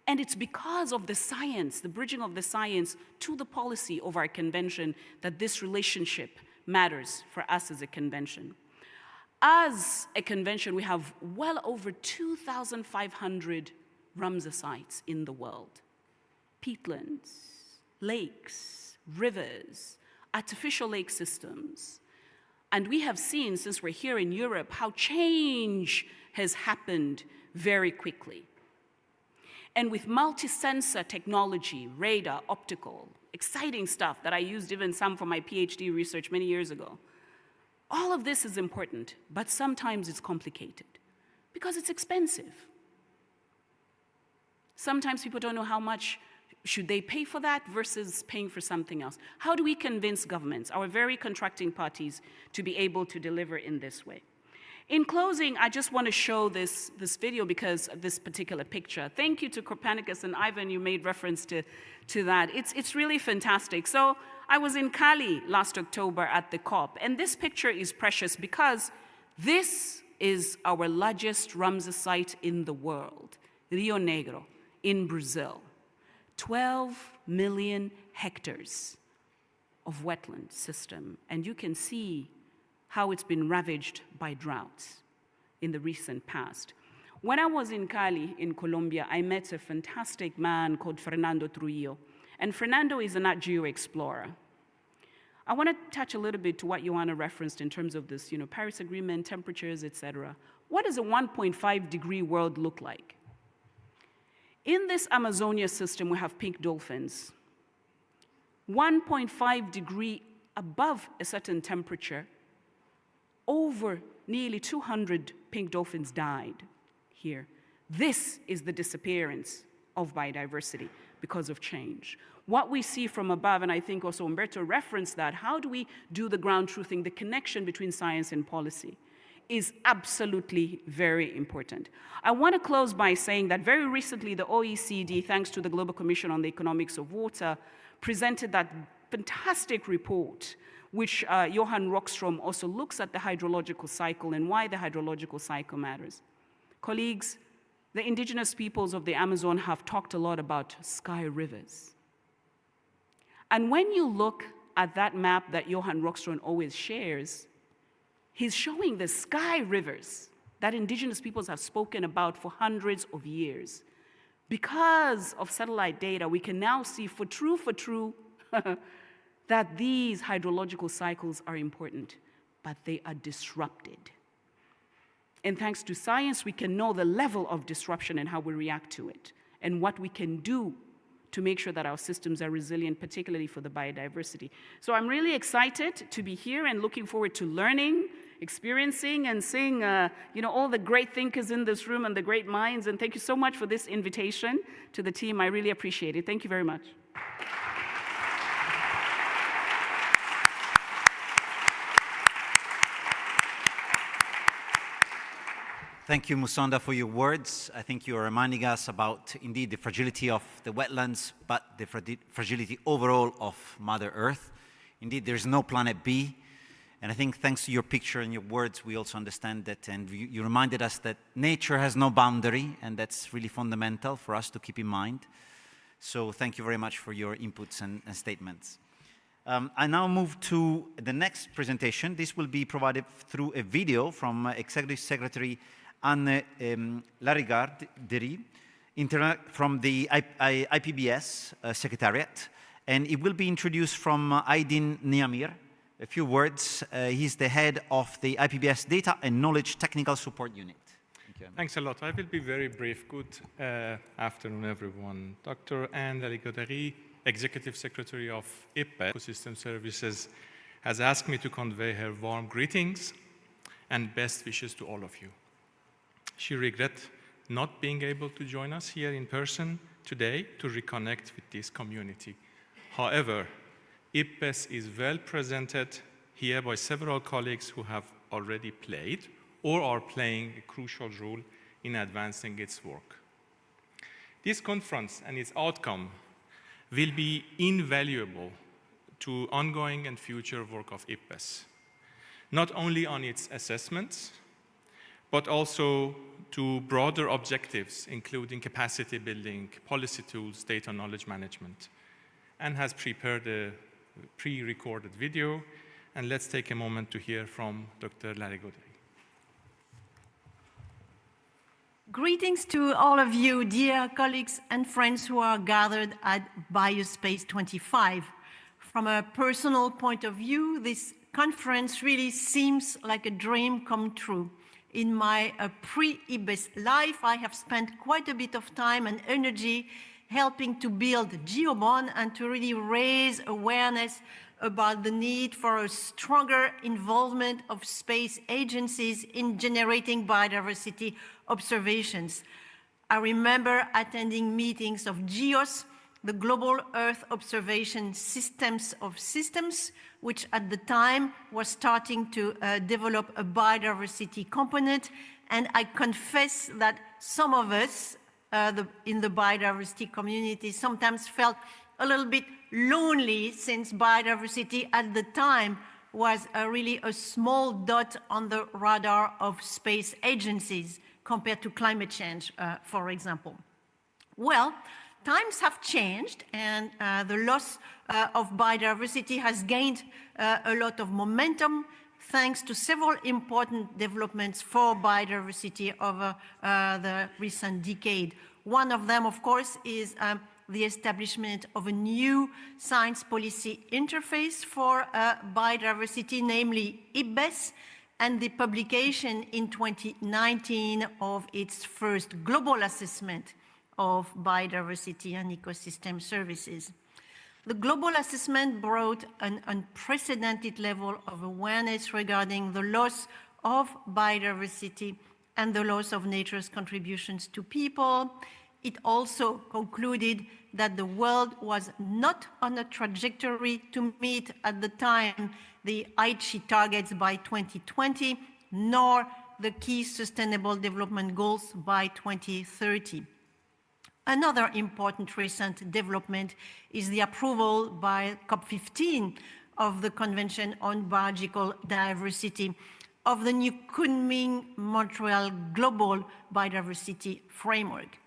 and it's because of the science, the bridging of the science to the policy of our convention, that this relationship matters for us as a convention. As a convention, we have well over 2,500 Ramsar sites in the world. Peatlands, lakes, rivers, artificial lake systems. And we have seen, since we're here in Europe, how change has happened very quickly. And with multi-sensor technology, radar, optical, exciting stuff that I used even some for my PhD research many years ago, all of this is important, but sometimes it's complicated because it's expensive. Sometimes people don't know how much should they pay for that versus paying for something else. How do we convince governments, our very contracting parties, to be able to deliver in this way? In closing, I just want to show this video because of this particular picture. Thank you to Copernicus and Ivan, you made reference to that. It's really fantastic. So I was in Cali last October at the COP, and this picture is precious because this is our largest Ramsar site in the world, Rio Negro in Brazil. 12 million hectares of wetland system, and you can see how it's been ravaged by droughts in the recent past. When I was in Cali, in Colombia, I met a fantastic man called Fernando Trujillo, and Fernando is a Nat Geo explorer. I want to touch a little bit to what Joanna referenced in terms of this, Paris Agreement, temperatures, etc. What does a 1.5 degree world look like? In this Amazonia system, we have pink dolphins. 1.5 degree above a certain temperature, over nearly 200 pink dolphins died here. This is the disappearance of biodiversity because of change. What we see from above, and I think also Umberto referenced that, how do we do the ground truthing, the connection between science and policy, is absolutely very important. I want to close by saying that very recently the OECD, thanks to the Global Commission on the Economics of Water, presented that fantastic report, which Johan Rockström also looks at the hydrological cycle and why the hydrological cycle matters. Colleagues, the indigenous peoples of the Amazon have talked a lot about sky rivers. And when you look at that map that Johan Rockström always shares, he's showing the sky rivers that indigenous peoples have spoken about for hundreds of years. Because of satellite data, we can now see for true, that these hydrological cycles are important, but they are disrupted. And thanks to science, we can know the level of disruption and how we react to it, and what we can do to make sure that our systems are resilient, particularly for the biodiversity. So I'm really excited to be here and looking forward to learning, experiencing, and seeing all the great thinkers in this room and the great minds. And thank you so much for this invitation to the team. I really appreciate it. Thank you very much. Thank you, Musonda, for your words. I think you are reminding us about, indeed, the fragility of the wetlands, but the fragility overall of Mother Earth. Indeed, there's no planet B. And I think thanks to your picture and your words, we also understand that, and you reminded us that nature has no boundary, and that's really fundamental for us to keep in mind. So thank you very much for your inputs and statements. I now move to the next presentation. This will be provided through a video from Executive Secretary Anne Larigard-Dery. from the IPBES Secretariat, and it will be introduced from Aydin Niamir. A few words. He's the head of the IPBES Data and Knowledge Technical Support Unit. Thanks a lot. I will be very brief. Good afternoon, everyone. Dr. Anne Laligodari, Executive Secretary of IPBES Ecosystem Services, has asked me to convey her warm greetings and best wishes to all of you. She regrets not being able to join us here in person today to reconnect with this community. However, IPBES is well presented here by several colleagues who have already played or are playing a crucial role in advancing its work. This conference and its outcome will be invaluable to ongoing and future work of IPBES, not only on its assessments, but also to broader objectives, including capacity building, policy tools, data knowledge management, and has prepared a pre-recorded video. And let's take a moment to hear from Dr. Laligodari. Greetings to all of you, dear colleagues and friends who are gathered at BioSpace25. From a personal point of view, this conference really seems like a dream come true. In my pre-IPBES life, I have spent quite a bit of time and energy helping to build GEO BON and to really raise awareness about the need for a stronger involvement of space agencies in generating biodiversity observations. I remember attending meetings of GEOS, the Global Earth Observation Systems of Systems, which at the time was starting to develop a biodiversity component. And I confess that some of us in the biodiversity community sometimes felt a little bit lonely, since biodiversity at the time was really a small dot on the radar of space agencies compared to climate change, for example. Well, times have changed, and the loss of biodiversity has gained a lot of momentum thanks to several important developments for biodiversity over the recent decade. One of them, of course, is the establishment of a new science policy interface for biodiversity, namely IPBES, and the publication in 2019 of its first global assessment of biodiversity and ecosystem services. The global assessment brought an unprecedented level of awareness regarding the loss of biodiversity and the loss of nature's contributions to people. It also concluded that the world was not on a trajectory to meet at the time the Aichi targets by 2020, nor the key sustainable development goals by 2030. Another important recent development is the approval by COP15 of the Convention on Biological Diversity of the new Kunming-Montreal Global Biodiversity Framework.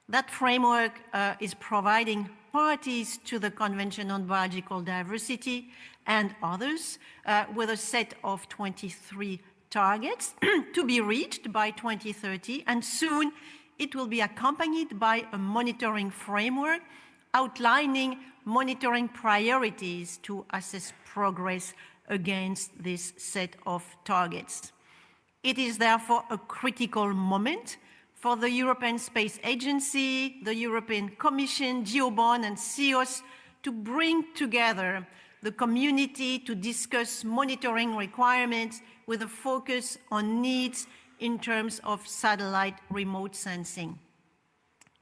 That framework is providing parties to the Convention on Biological Diversity and others with a set of 23 targets to be reached by 2030, and soon it will be accompanied by a monitoring framework outlining monitoring priorities to assess progress against this set of targets. It is therefore a critical moment for the European Space Agency, the European Commission, GEO BON, and CEOS to bring together the community to discuss monitoring requirements with a focus on needs in terms of satellite remote sensing.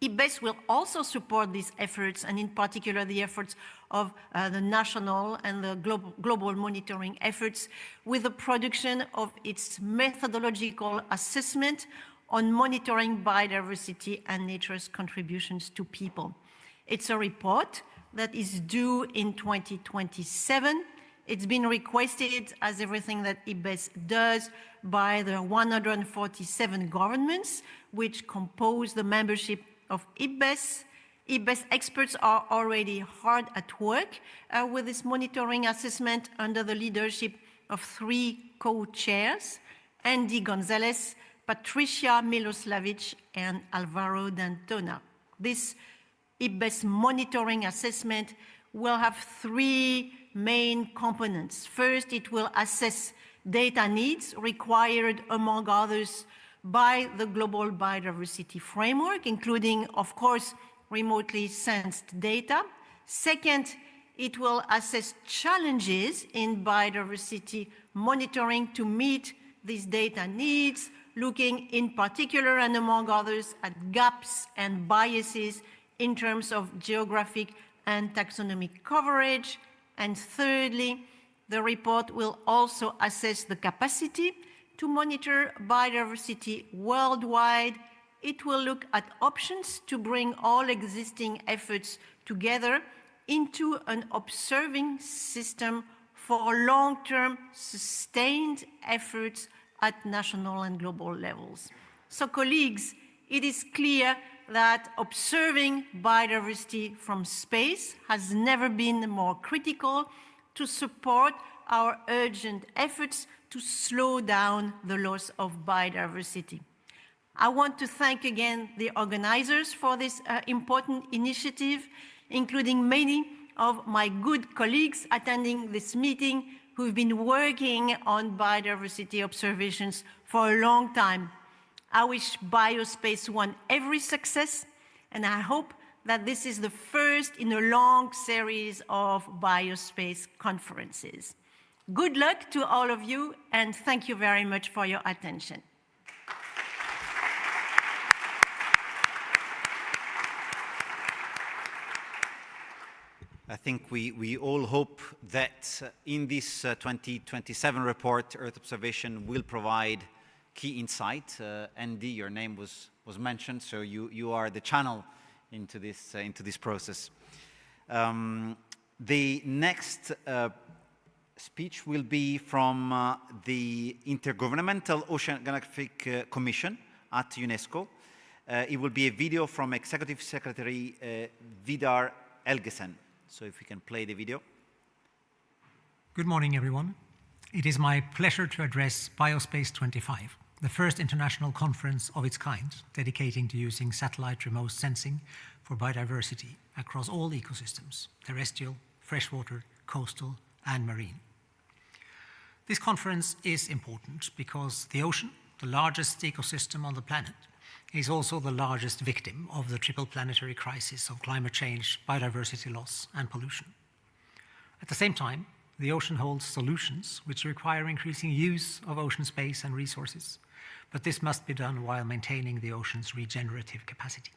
IPBES will also support these efforts, and in particular the efforts of the national and the global monitoring efforts, with the production of its methodological assessment on monitoring biodiversity and nature's contributions to people. It's a report that is due in 2027. It's been requested, as everything that IPBES does, by the 147 governments which compose the membership of IPBES. IPBES experts are already hard at work with this monitoring assessment under the leadership of 3 co-chairs, Andy Gonzalez, Patricia Miloslavic, and Alvaro D'Antona. This IPBES monitoring assessment will have three main components. First, it will assess data needs required, among others, by the Global Biodiversity Framework, including, of course, remotely sensed data. Second, it will assess challenges in biodiversity monitoring to meet these data needs, looking in particular and among others at gaps and biases in terms of geographic and taxonomic coverage. And thirdly, the report will also assess the capacity to monitor biodiversity worldwide. It will look at options to bring all existing efforts together into an observing system for long-term sustained efforts at national and global levels. So colleagues, it is clear that observing biodiversity from space has never been more critical to support our urgent efforts to slow down the loss of biodiversity. I want to thank again the organizers for this important initiative, including many of my good colleagues attending this meeting who've been working on biodiversity observations for a long time. I wish BioSpace1 every success, and I hope that this is the first in a long series of BioSpace conferences. Good luck to all of you, and thank you very much for your attention. I think we all hope that in this 2027 report, Earth observation will provide key insight. Andy, your name was mentioned, so you are the channel into this process. The next speech will be from the Intergovernmental Oceanographic Commission at UNESCO. It will be a video from Executive Secretary Vidar Helgesen. So if we can play the video. Good morning, everyone. It is my pleasure to address BioSpace25, the first international conference of its kind dedicating to using satellite remote sensing for biodiversity across all ecosystems, terrestrial, freshwater, coastal, and marine. This conference is important because the ocean, the largest ecosystem on the planet, is also the largest victim of the triple planetary crisis of climate change, biodiversity loss, and pollution. At the same time, the ocean holds solutions which require increasing use of ocean space and resources, but this must be done while maintaining the ocean's regenerative capacity.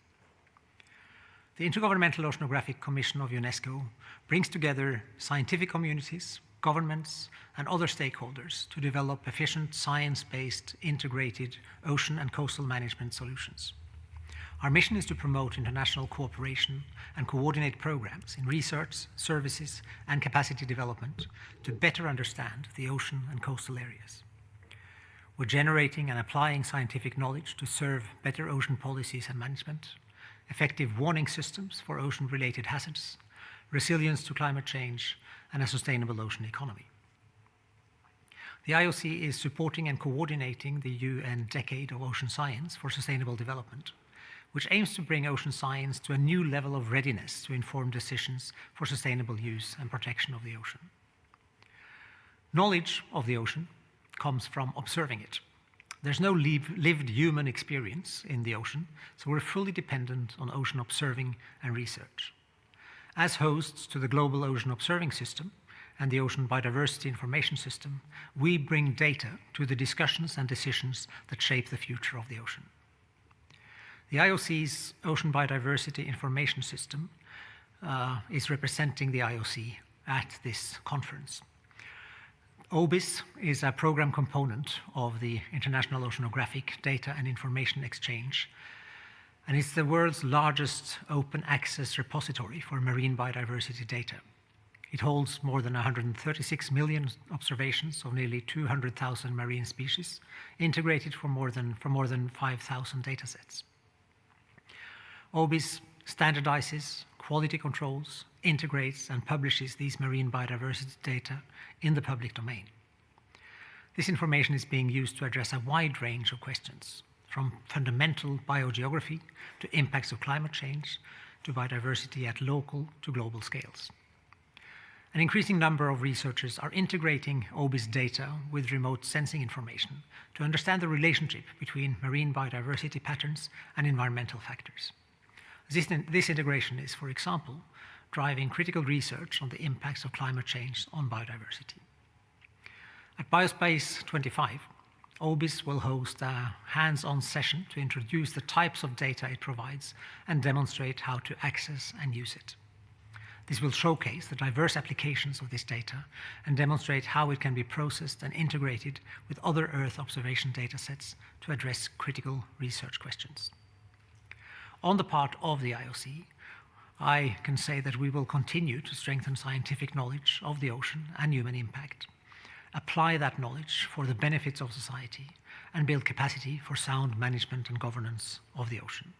The Intergovernmental Oceanographic Commission of UNESCO brings together scientific communities, governments, and other stakeholders to develop efficient, science-based, integrated ocean and coastal management solutions. Our mission is to promote international cooperation and coordinate programs in research, services, and capacity development to better understand the ocean and coastal areas. We're generating and applying scientific knowledge to serve better ocean policies and management, effective warning systems for ocean-related hazards, resilience to climate change, and a sustainable ocean economy. The IOC is supporting and coordinating the UN Decade of Ocean Science for Sustainable Development, which aims to bring ocean science to a new level of readiness to inform decisions for sustainable use and protection of the ocean. Knowledge of the ocean comes from observing it. There's no lived human experience in the ocean, so we're fully dependent on ocean observing and research. As hosts to the Global Ocean Observing System and the Ocean Biodiversity Information System, we bring data to the discussions and decisions that shape the future of the ocean. The IOC's Ocean Biodiversity Information System is representing the IOC at this conference. OBIS is a program component of the International Oceanographic Data and Information Exchange, and it's the world's largest open access repository for marine biodiversity data. It holds more than 136 million observations of nearly 200,000 marine species, integrated for more than 5,000 datasets. OBIS standardizes, quality controls, integrates, and publishes these marine biodiversity data in the public domain. This information is being used to address a wide range of questions, from fundamental biogeography to impacts of climate change to biodiversity at local to global scales. An increasing number of researchers are integrating OBIS data with remote sensing information to understand the relationship between marine biodiversity patterns and environmental factors. This integration is, for example, driving critical research on the impacts of climate change on biodiversity. At BioSpace25, OBIS will host a hands-on session to introduce the types of data it provides and demonstrate how to access and use it. This will showcase the diverse applications of this data and demonstrate how it can be processed and integrated with other Earth observation datasets to address critical research questions. On the part of the IOC, I can say that we will continue to strengthen scientific knowledge of the ocean and human impact, apply that knowledge for the benefits of society, and build capacity for sound management and governance of the ocean.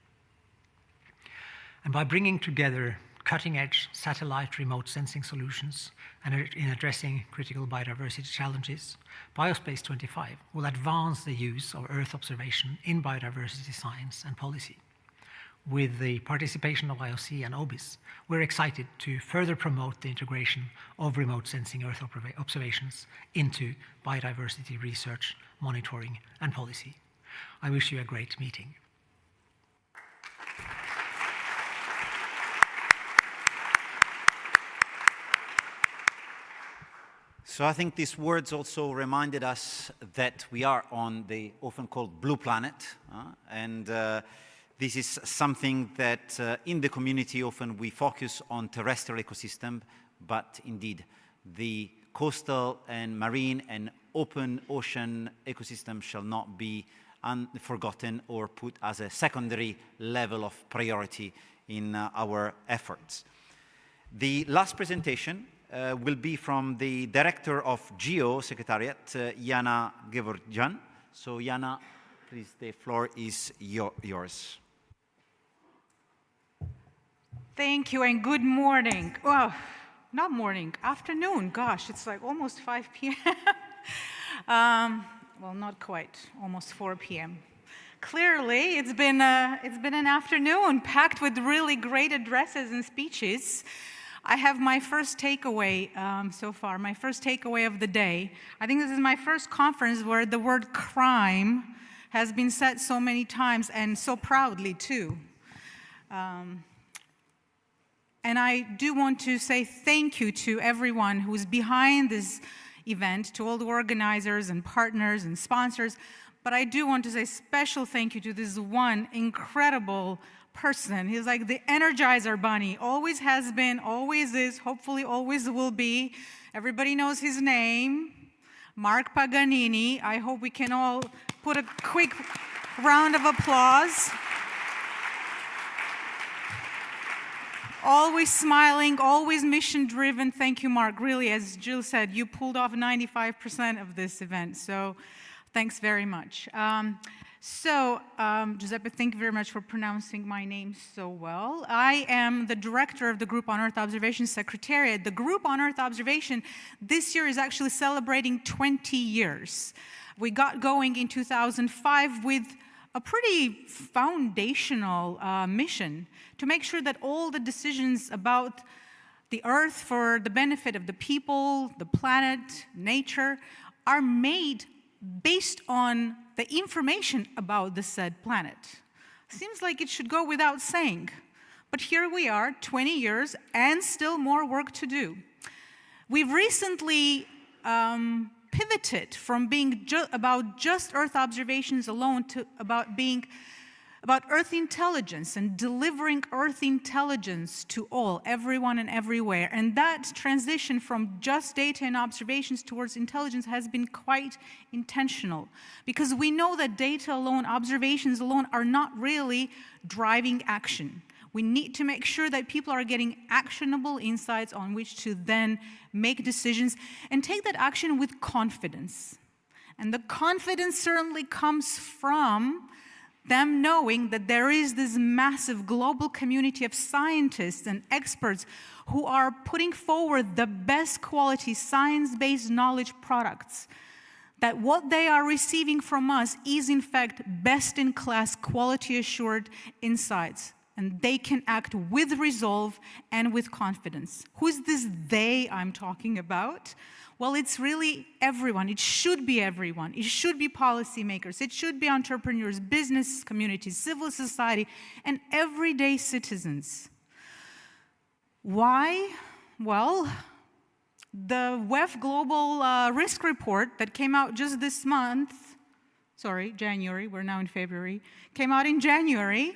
And by bringing together cutting-edge satellite remote sensing solutions and in addressing critical biodiversity challenges, BioSpace25 will advance the use of Earth observation in biodiversity science and policy. With the participation of IOC and OBIS, we're excited to further promote the integration of remote sensing Earth observations into biodiversity research, monitoring, and policy. I wish you a great meeting. So I think these words also reminded us that we are on the often called blue planet, and this is something that in the community often we focus on terrestrial ecosystem, but indeed the coastal and marine and open ocean ecosystem shall not be forgotten or put as a secondary level of priority in our efforts. The last presentation will be from the Director of GEO Secretariat, Jana Gevorgyan. So Jana, please, the floor is yours. Thank you and good morning. Well, not morning, afternoon. Gosh, it's like almost 5 p.m. Well, not quite, almost 4 p.m. Clearly, it's been an afternoon packed with really great addresses and speeches. I have my first takeaway so far, my first takeaway of the day. I think this is my first conference where the word crime has been said so many times and so proudly too. And I do want to say thank you to everyone who's behind this event, to all the organizers and partners and sponsors. But I do want to say special thank you to this one incredible person. He's like the Energizer Bunny, always has been, always is, hopefully always will be. Everybody knows his name, Mark Paganini. I hope we can all put a quick round of applause. Always smiling, always mission-driven. Thank you, Mark. Really, as Jill said, you pulled off 95% of this event, so thanks very much. Giuseppe, thank you very much for pronouncing my name so well. I am the director of the Group on Earth Observation Secretariat. The Group on Earth Observation this year is actually celebrating 20 years. We got going in 2005 with a pretty foundational mission to make sure that all the decisions about the Earth for the benefit of the people, the planet, nature, are made based on the information about the said planet. Seems like it should go without saying, but here we are, 20 years, and still more work to do. We've recently pivoted from being about just Earth observations alone to about being about Earth intelligence and delivering Earth intelligence to all, everyone and everywhere. And that transition from just data and observations towards intelligence has been quite intentional, because we know that data alone, observations alone, are not really driving action. We need to make sure that people are getting actionable insights on which to then make decisions and take that action with confidence. And the confidence certainly comes from them knowing that there is this massive global community of scientists and experts who are putting forward the best quality science-based knowledge products that what they are receiving from us is in fact best-in-class, quality-assured insights. And they can act with resolve and with confidence. Who's this they I'm talking about? Well, it's really everyone. It should be everyone. It should be policymakers. It should be entrepreneurs, business communities, civil society, and everyday citizens. Why? Well, the WEF Global Risk Report that came out just this month, January, we're now in February, came out in January,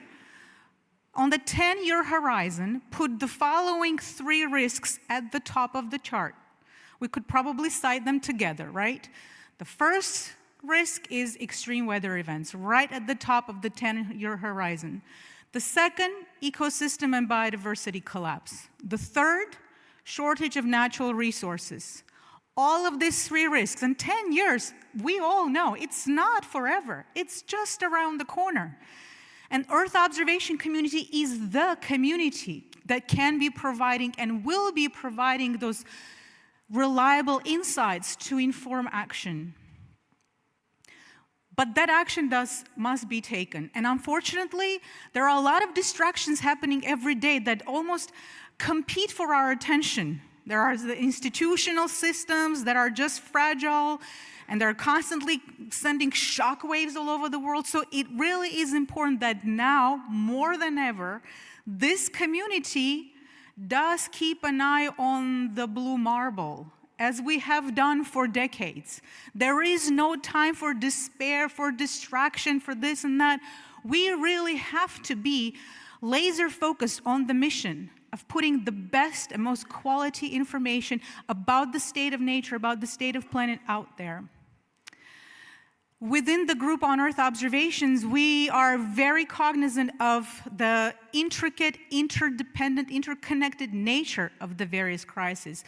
on the 10-year horizon, put the following 3 risks at the top of the chart. We could probably cite them together, right? The first risk is extreme weather events, right at the top of the 10-year horizon. The second, ecosystem and biodiversity collapse. The third, shortage of natural resources. All of these 3 risks, in 10 years, we all know it's not forever. It's just around the corner. And Earth observation community is the community that can be providing and will be providing those reliable insights to inform action. But that action must be taken. And unfortunately, there are a lot of distractions happening every day that almost compete for our attention. There are the institutional systems that are just fragile, and they're constantly sending shockwaves all over the world. So it really is important that now, more than ever, this community does keep an eye on the blue marble, as we have done for decades. There is no time for despair, for distraction, for this and that. We really have to be laser focused on the mission of putting the best and most quality information about the state of nature, about the state of planet out there. Within the group on Earth observations, we are very cognizant of the intricate, interdependent, interconnected nature of the various crises.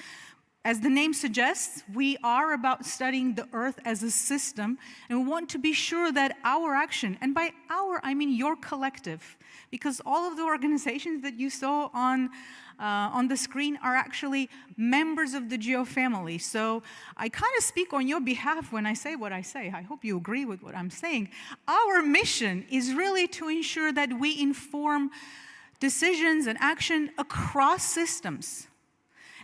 As the name suggests, we are about studying the Earth as a system, and we want to be sure that our action, and by our, I mean your collective, because all of the organizations that you saw on the screen are actually members of the GEO family. So I kind of speak on your behalf when I say what I say. I hope you agree with what I'm saying. Our mission is really to ensure that we inform decisions and action across systems.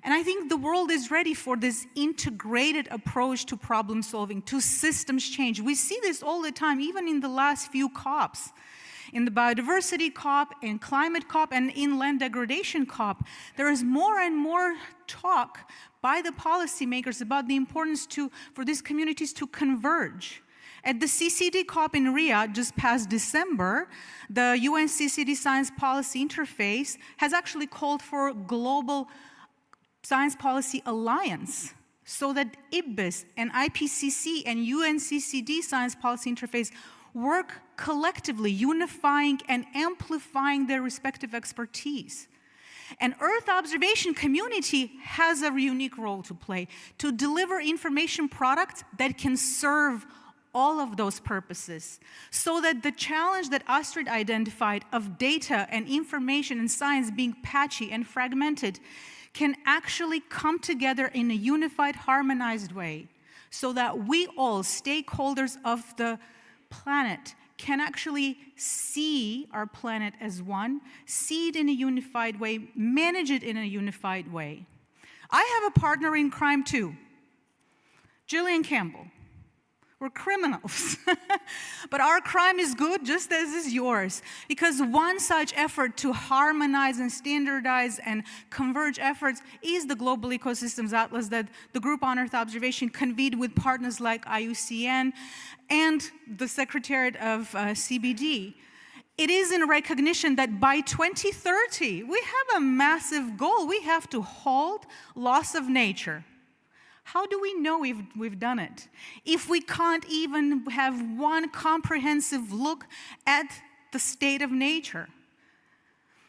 And I think the world is ready for this integrated approach to problem solving, to systems change. We see this all the time, even in the last few COPs. In the Biodiversity COP, in Climate COP, and in Land Degradation COP, there is more and more talk by the policymakers about the importance for these communities to converge. At the CCD COP in Riyadh just past December, the UN CCD Science Policy Interface has actually called for global Science Policy Alliance, so that IPBES and IPCC and UNCCD Science Policy Interface work collectively, unifying and amplifying their respective expertise. And Earth observation community has a unique role to play to deliver information products that can serve all of those purposes, so that the challenge that Astrid identified of data and information and science being patchy and fragmented can actually come together in a unified, harmonized way, so that we all, stakeholders of the planet, can actually see our planet as one, see it in a unified way, manage it in a unified way. I have a partner in crime too, Gillian Campbell. We're criminals. But our crime is good just as is yours, because one such effort to harmonize and standardize and converge efforts is the Global Ecosystems Atlas that the Group on Earth Observation convened with partners like IUCN and the Secretariat of CBD. It is in recognition that by 2030, we have a massive goal. We have to halt loss of nature. How do we know if we've done it if we can't even have one comprehensive look at the state of nature?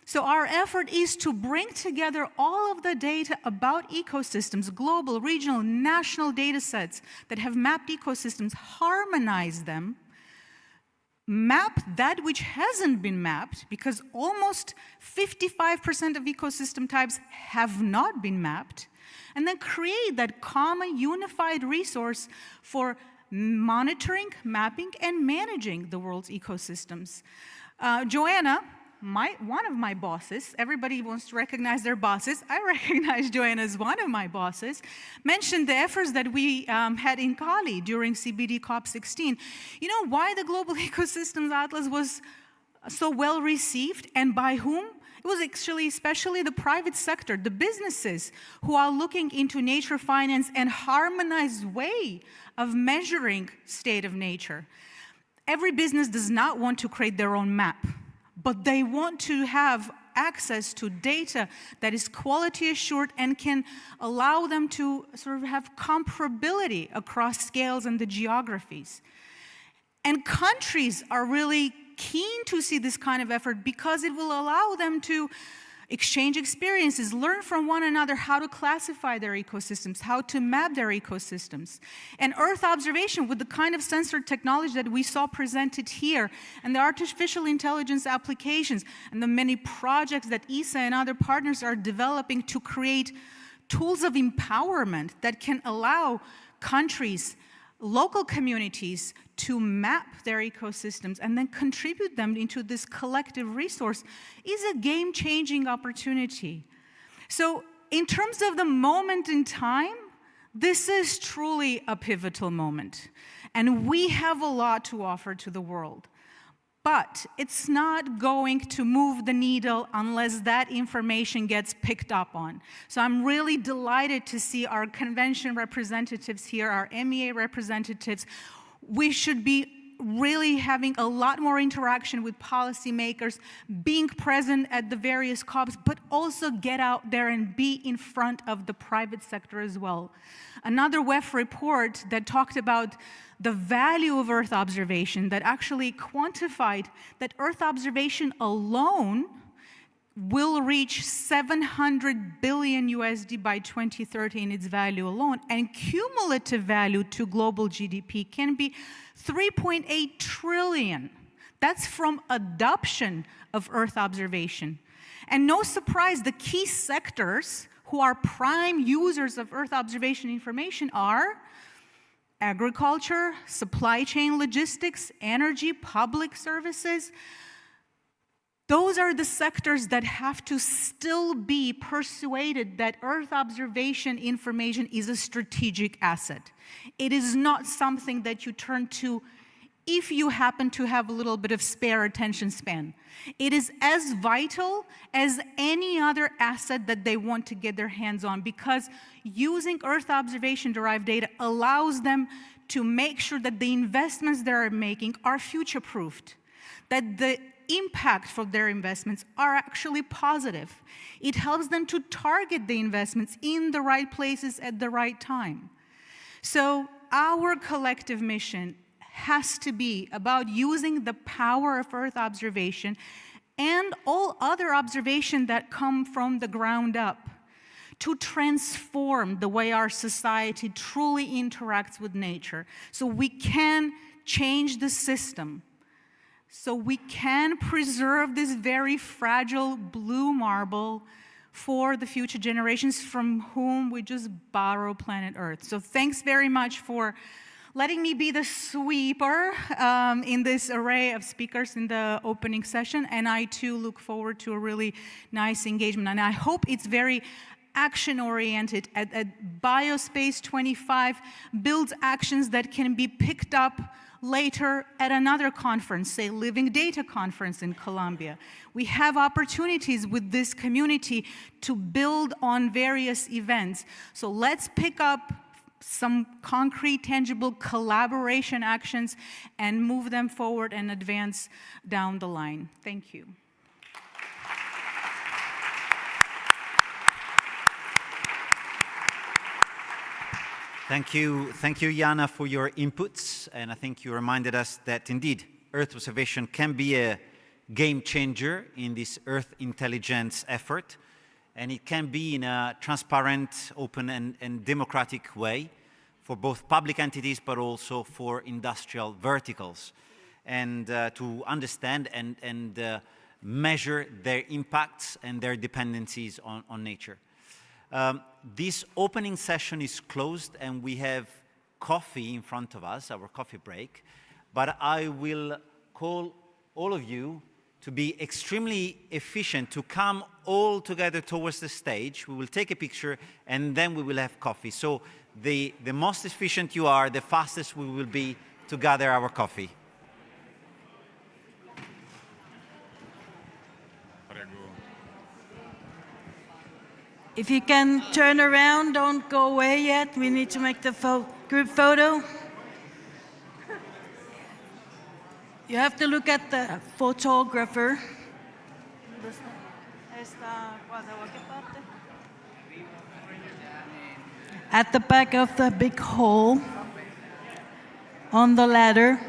So our effort is to bring together all of the data about ecosystems, global, regional, national data sets that have mapped ecosystems, harmonize them, map that which hasn't been mapped, because almost 55% of ecosystem types have not been mapped, and then create that common unified resource for monitoring, mapping, and managing the world's ecosystems. Joanna, one of my bosses, everybody wants to recognize their bosses. I recognize Joanna as one of my bosses, mentioned the efforts that we had in Cali during CBD COP16. You know why the Global Ecosystems Atlas was so well received and by whom? It was actually especially the private sector, the businesses who are looking into nature finance and harmonized way of measuring state of nature. Every business does not want to create their own map, but they want to have access to data that is quality assured and can allow them to sort of have comparability across scales and the geographies. And countries are really keen to see this kind of effort because it will allow them to exchange experiences, learn from one another how to classify their ecosystems, how to map their ecosystems. And Earth observation with the kind of sensor technology that we saw presented here, and the artificial intelligence applications, and the many projects that ESA and other partners are developing to create tools of empowerment that can allow countries, local communities to map their ecosystems and then contribute them into this collective resource is a game-changing opportunity. So in terms of the moment in time, this is truly a pivotal moment. And we have a lot to offer to the world. But it's not going to move the needle unless that information gets picked up on. So I'm really delighted to see our convention representatives here, our MEA representatives. We should be really having a lot more interaction with policymakers, being present at the various COPs, but also get out there and be in front of the private sector as well. Another WEF report that talked about the value of Earth observation that actually quantified that Earth observation alone will reach $700 billion USD by 2030 in its value alone, and cumulative value to global GDP can be 3.8 trillion. That's from adoption of Earth observation. And no surprise, the key sectors who are prime users of Earth observation information are agriculture, supply chain logistics, energy, public services. Those are the sectors that have to still be persuaded that Earth observation information is a strategic asset. It is not something that you turn to if you happen to have a little bit of spare attention span. It is as vital as any other asset that they want to get their hands on, because using Earth observation-derived data allows them to make sure that the investments they're making are future-proofed, that the impact for their investments are actually positive. It helps them to target the investments in the right places at the right time. So our collective mission has to be about using the power of Earth observation and all other observation that come from the ground up to transform the way our society truly interacts with nature, so we can change the system, so we can preserve this very fragile blue marble for the future generations from whom we just borrow planet Earth. So thanks very much for letting me be the sweeper in this array of speakers in the opening session. And I too look forward to a really nice engagement. And I hope it's very action-oriented. At BioSpace25 builds actions that can be picked up later at another conference, say Living Data Conference in Colombia. We have opportunities with this community to build on various events. So let's pick up some concrete, tangible collaboration actions and move them forward and advance down the line. Thank you. Thank you, Jana, for your inputs. And I think you reminded us that indeed Earth observation can be a game changer in this Earth intelligence effort. And it can be in a transparent, open, and democratic way for both public entities, but also for industrial verticals, and to understand and measure their impacts and their dependencies on nature. This opening session is closed, and we have coffee in front of us, our coffee break, but I will call all of you to be extremely efficient, to come all together towards the stage. We will take a picture and then we will have coffee. So the most efficient you are, the fastest we will be to gather our coffee. If you can turn around, don't go away yet. We need to make the group photo. You have to look at the photographer. At the back of the big hall, on the ladder.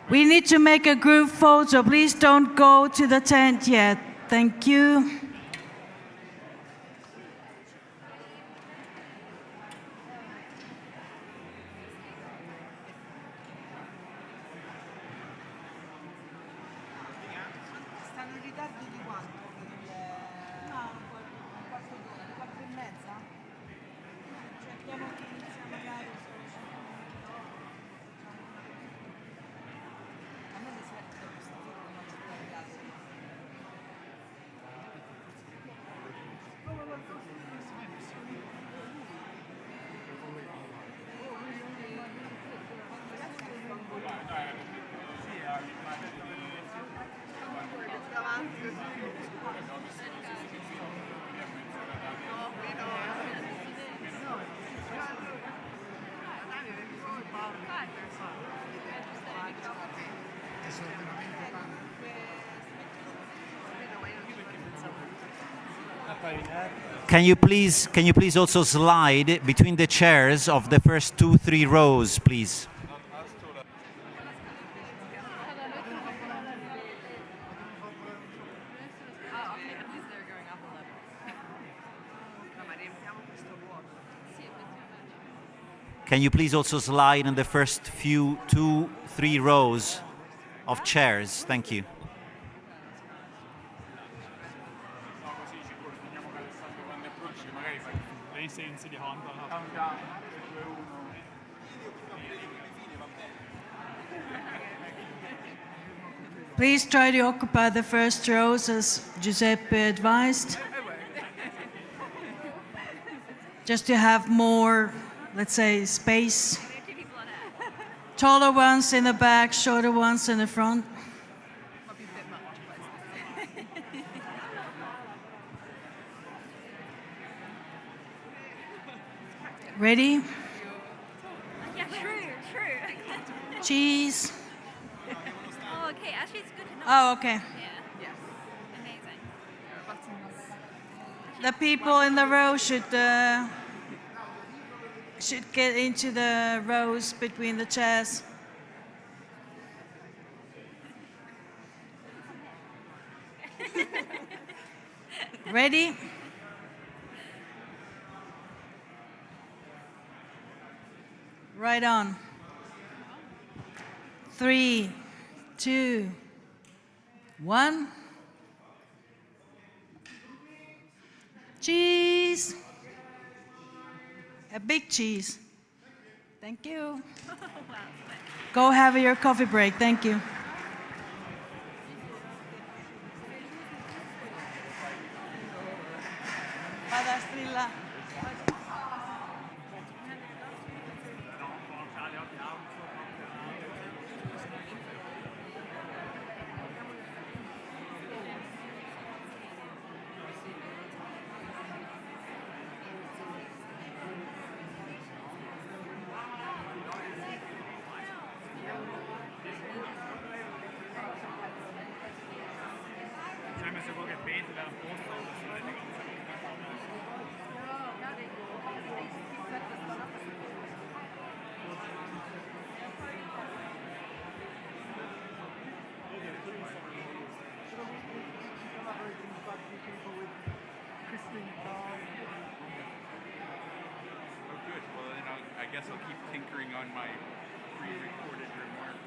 We need to make a group photo. Please don't go to the tent yet. Thank you. Can you please also slide between the chairs of the first 2-3 rows, please? Can you please also slide in the first few 2-3 rows of chairs? Thank you. Please try to occupy the first rows as Giuseppe advised. Just to have more, let's say, space. Taller ones in the back, shorter ones in the front. Ready? Yeah, true. Cheese. Oh, okay. Actually, it's good to know. Oh, okay. Yeah. Amazing. The people in the row should get into the rows between the chairs. Ready? Right on. 3, 2, 1. Cheese. A big cheese. Thank you. Go have your coffee break. Thank you. guess I'll keep tinkering on my pre-recorded remarks.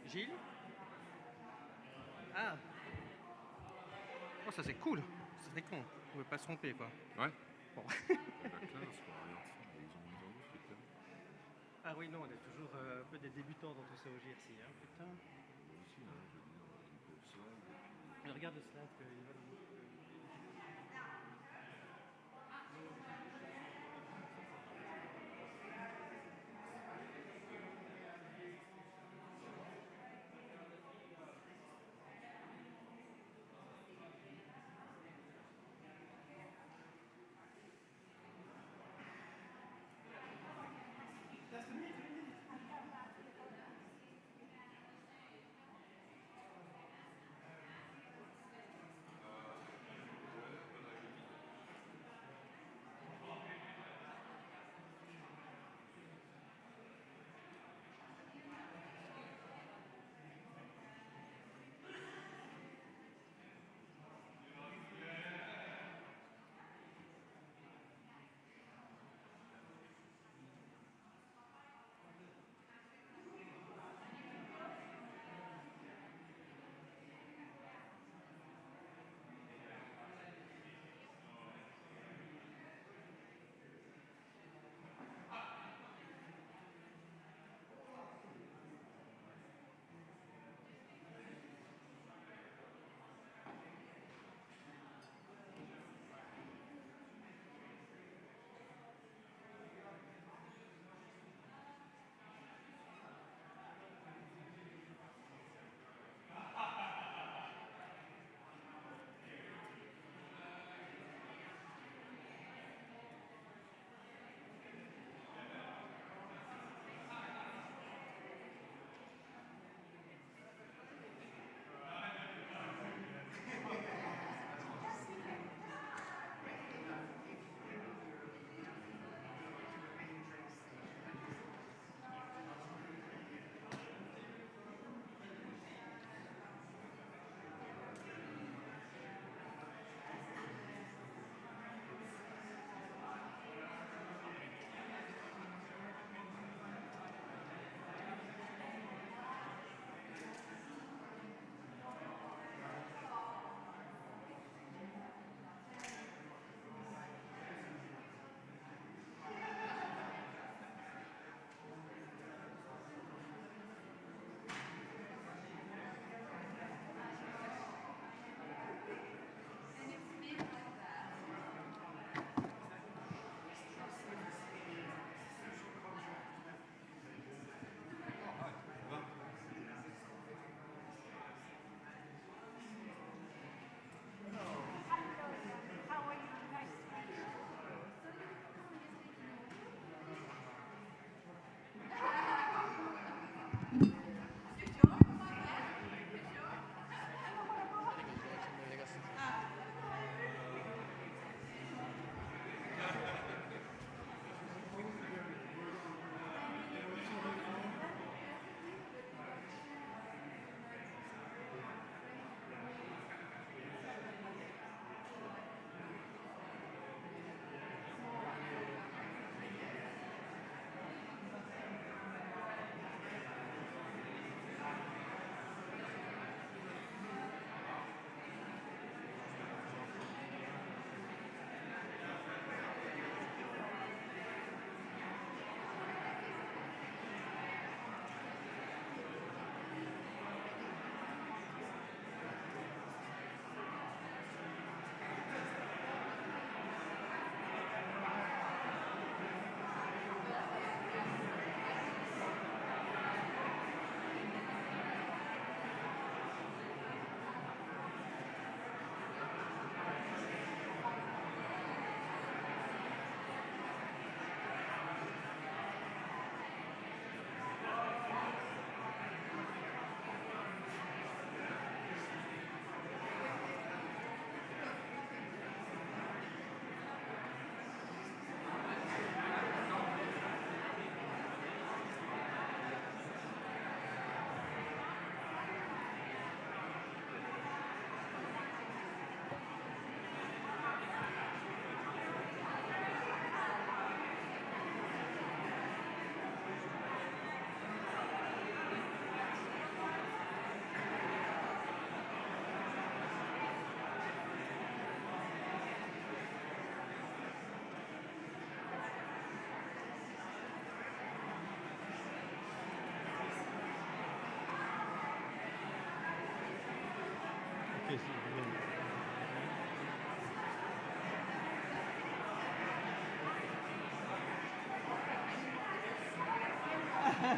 Gilles? Ah. Oh, ça c'est cool. C'est très con. On ne veut pas se tromper, quoi. Ouais. Bon. Ah oui, non, on est toujours un peu des débutants dans tout ça au GRC, hein, putain. Mais regarde le slide qu'il va nous...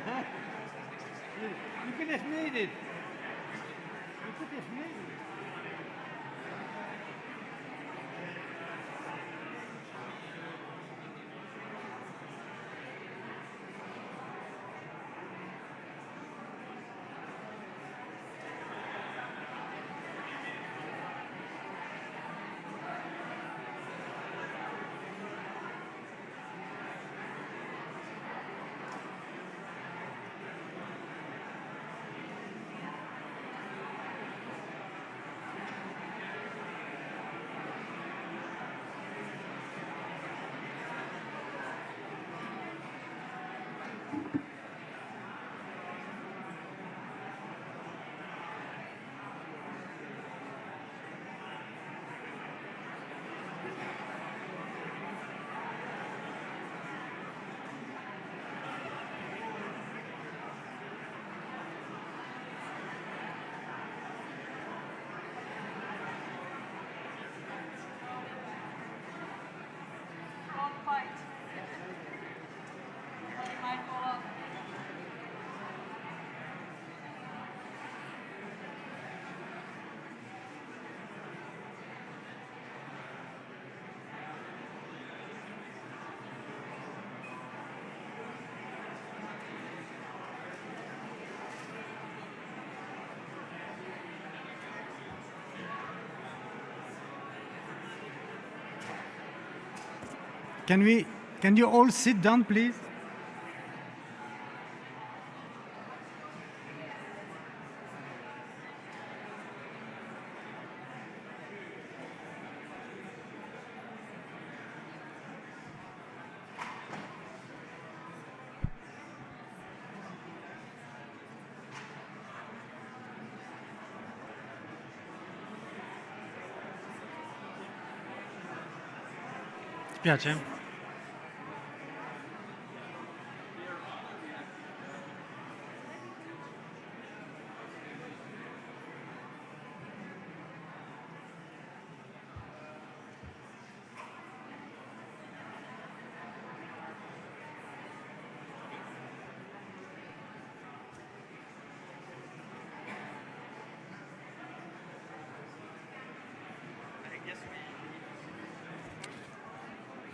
You could have made it. You could have made it. Can you all sit down, please? Spiace.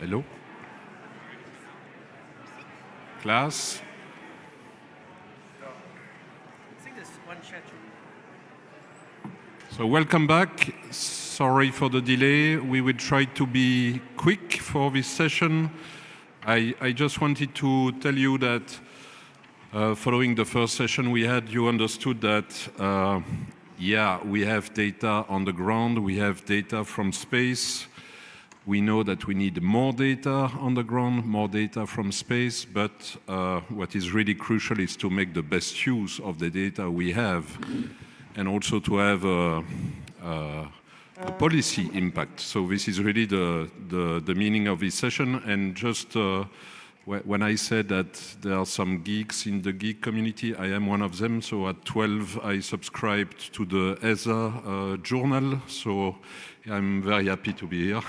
Hello? Class? So welcome back. Sorry for the delay. We will try to be quick for this session. I just wanted to tell you that following the first session we had, you understood that, yeah, we have data on the ground, we have data from space. We know that we need more data on the ground, more data from space, but what is really crucial is to make the best use of the data we have and also to have a policy impact. So this is really the meaning of this session. And just when I said that there are some geeks in the geek community, I am one of them. So at 12, I subscribed to the ESA journal. So I'm very happy to be here.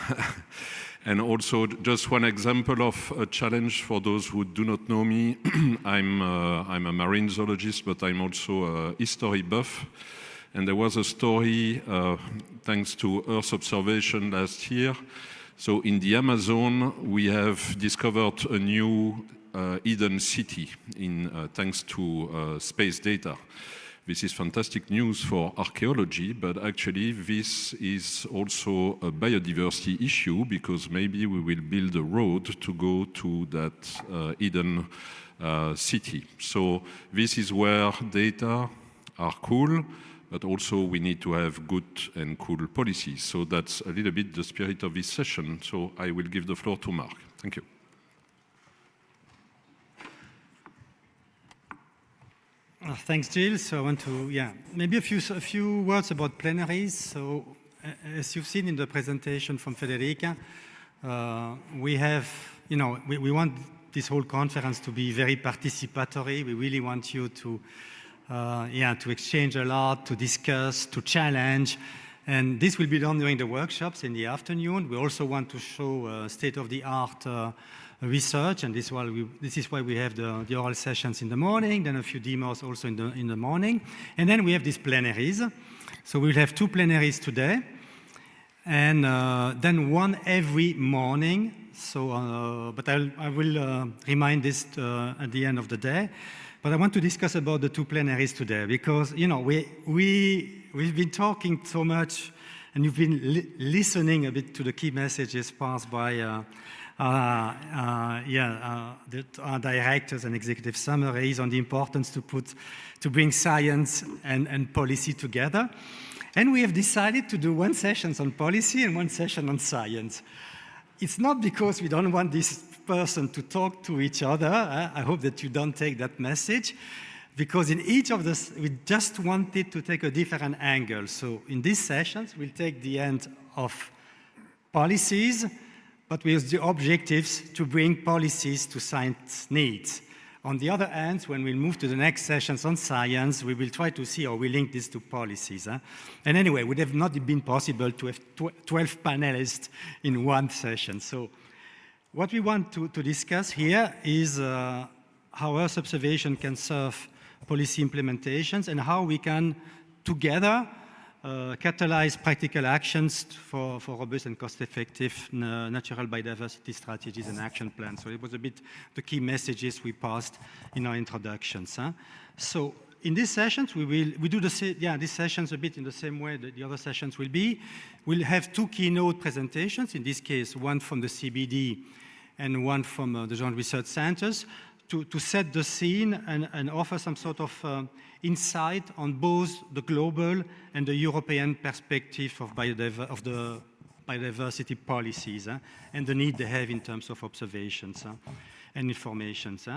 And also, just one example of a challenge for those who do not know me. I'm a marine zoologist, but I'm also a history buff. And there was a story, thanks to Earth observation last year. So in the Amazon, we have discovered a new hidden city thanks to space data. This is fantastic news for archaeology, but actually this is also a biodiversity issue because maybe we will build a road to go to that hidden city. So this is where data are cool, but also we need to have good and cool policies. So that's a little bit the spirit of this session. So I will give the floor to Mark. Thank you. Thanks, Jill. So I want to, maybe a few words about plenaries. So as you've seen in the presentation from Federica, we have, we want this whole conference to be very participatory. We really want you to exchange a lot, to discuss, to challenge. And this will be done during the workshops in the afternoon. We also want to show state-of-the-art research, and this is why we have the oral sessions in the morning, then a few demos also in the morning. And then we have these plenaries. So we'll have 2 plenaries today, and then one every morning. So, but I will remind this at the end of the day. But I want to discuss about the 2 plenaries today, because, you know, we've been talking so much, and you've been listening a bit to the key messages passed by our directors and executive summaries on the importance to bring science and policy together. And we have decided to do 1 session on policy and 1 session on science. It's not because we don't want this person to talk to each other. I hope that you don't take that message, because in each of this, we just wanted to take a different angle. So in these sessions, we'll take the end of policies, but with the objectives to bring policies to science needs. On the other hand, when we move to the next sessions on science, we will try to see how we link this to policies. And anyway, it would have not been possible to have 12 panelists in 1 session. So what we want to discuss here is how Earth observation can serve policy implementations and how we can together catalyze practical actions for robust and cost-effective natural biodiversity strategies and action plans. So it was a bit the key messages we passed in our introductions. So in these sessions, we do these sessions a bit in the same way that the other sessions will be. We'll have 2 keynote presentations, in this case, 1 from the CBD and 1 from the Joint Research Centers, to set the scene and offer some sort of insight on both the global and the European perspective of the biodiversity policies and the need they have in terms of observations and informations.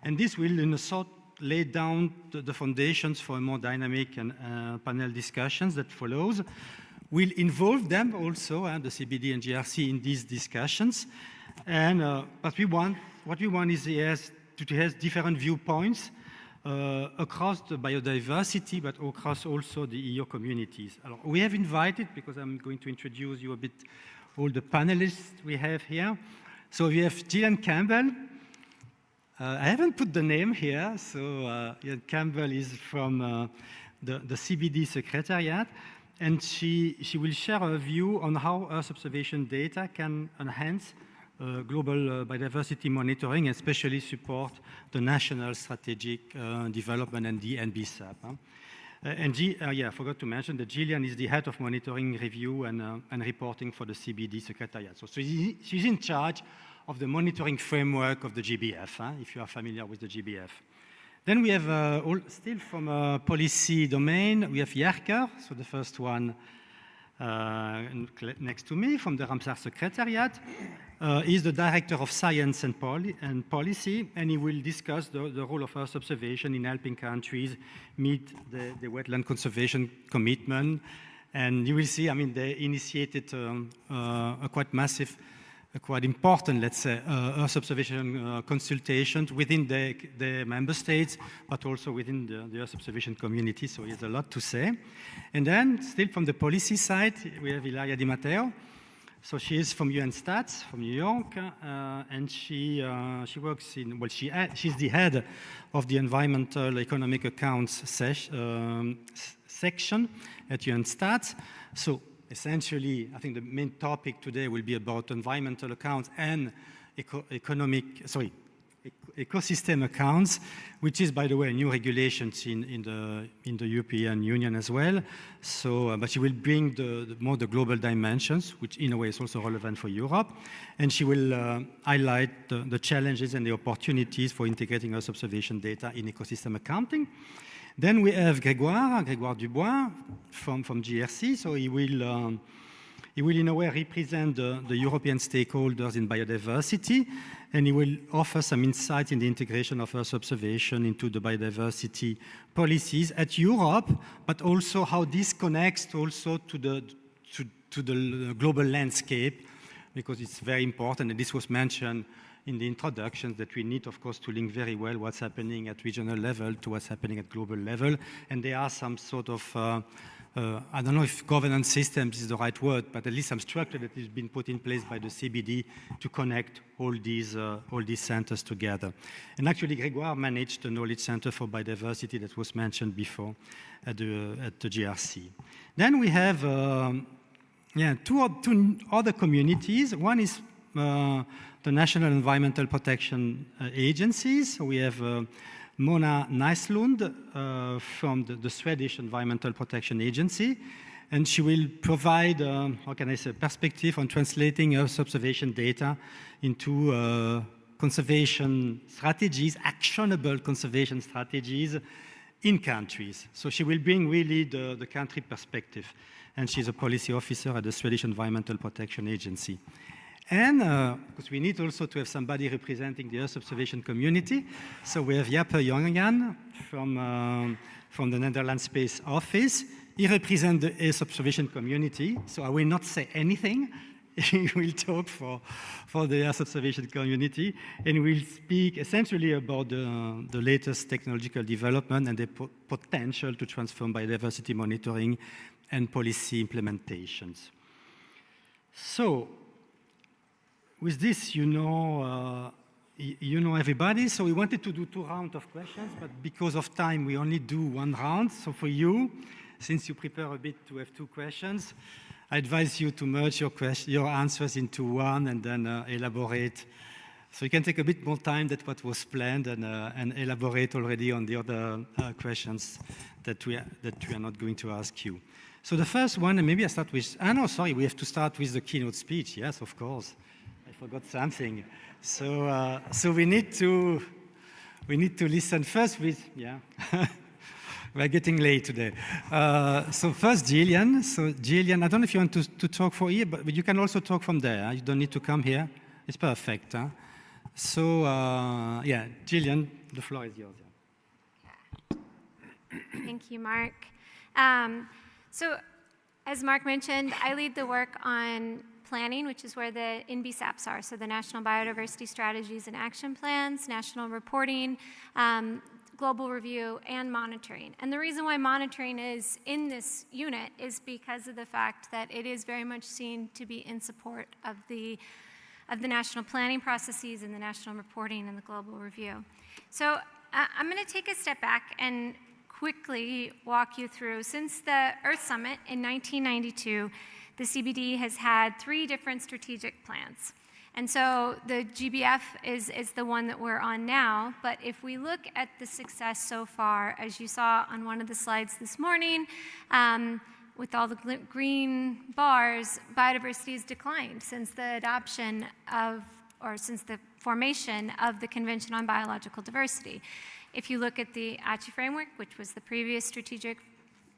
And this will, in a sort, lay down the foundations for a more dynamic and panel discussions that follows. We'll involve them also, the CBD and GRC, in these discussions. And what we want is to have different viewpoints across the biodiversity, but across also the EU communities. We have invited, because I'm going to introduce you a bit, all the panelists we have here. So we have Gillian Campbell. I haven't put the name here, so Gillian Campbell is from the CBD Secretariat, and she will share a view on how Earth observation data can enhance global biodiversity monitoring, and especially support the national strategic development and the NBSAP. I forgot to mention that Gillian is the head of monitoring, review, and reporting for the CBD Secretariat. So she's in charge of the monitoring framework of the GBF, if you are familiar with the GBF. Then we have, still from a policy domain, we have Jerker, so the first one next to me from the Ramsar Secretariat. He's the Director of Science and Policy, and he will discuss the role of Earth observation in helping countries meet the wetland conservation commitment. And you will see, I mean, they initiated a quite massive, quite important, let's say, Earth observation consultations within the member states, but also within the Earth observation community, so he has a lot to say. And then, still from the policy side, we have Ilaria Di Matteo. So she is from UN Stats, from New York, and she works in, well, she's the head of the Environmental Economic Accounts section at UN Stats. So essentially, I think the main topic today will be about environmental accounts and ecosystem accounts, which is, by the way, new regulations in the European Union as well. So, but she will bring more the global dimensions, which in a way is also relevant for Europe. And she will highlight the challenges and the opportunities for integrating Earth observation data in ecosystem accounting. Then we have Grégoire Dubois from GRC. So he will in a way represent the European stakeholders in biodiversity, and he will offer some insights in the integration of Earth observation into the biodiversity policies at Europe, but also how this connects also to the global landscape, because it's very important, and this was mentioned in the introduction that we need, of course, to link very well what's happening at regional level to what's happening at global level. And there are some sort of, I don't know if governance systems is the right word, but at least some structure that has been put in place by the CBD to connect all these centers together. And actually, Grégoire managed the Knowledge Center for Biodiversity that was mentioned before at the GRC. Then we have two other communities. One is the National Environmental Protection Agencies. So we have Mona Nyslund from the Swedish Environmental Protection Agency, and she will provide, how can I say, perspective on translating Earth observation data into conservation strategies, actionable conservation strategies in countries. So she will bring really the country perspective, and she's a policy officer at the Swedish Environmental Protection Agency. And because we need also to have somebody representing the Earth observation community. So we have Jappe Jongen from the Netherlands Space Office. He represents the Earth observation community, so I will not say anything. He will talk for the Earth observation community, and will speak essentially about the latest technological development and the potential to transform biodiversity monitoring and policy implementations. So, with this, you know everybody, so we wanted to do 2 rounds of questions, but because of time, we only do 1 round. So for you, since you prepare a bit to have 2 questions, I advise you to merge your answers into one and then elaborate. So you can take a bit more time than what was planned and elaborate already on the other questions that we are not going to ask you. So the first one, and maybe I start with, we have to start with the keynote speech. Yes, of course. I forgot something. So we need to listen first with, we're getting late today. So first, Gillian. So Gillian, I don't know if you want to talk for here, but you can also talk from there. You don't need to come here. It's perfect. So Gillian, the floor is yours. Thank you, Mark. So as Mark mentioned, I lead the work on planning, which is where the NBSAPs are, so the National Biodiversity Strategies and Action Plans, national reporting, global review, and monitoring. And the reason why monitoring is in this unit is because of the fact that it is very much seen to be in support of the national planning processes and the national reporting and the global review. So I'm going to take a step back and quickly walk you through, since the Earth Summit in 1992, the CBD has had 3 different strategic plans. And so the GBF is the one that we're on now, but if we look at the success so far, as you saw on one of the slides this morning, with all the green bars, biodiversity has declined since the adoption of, or since the formation of the Convention on Biological Diversity. If you look at the ACHI framework, which was the previous strategic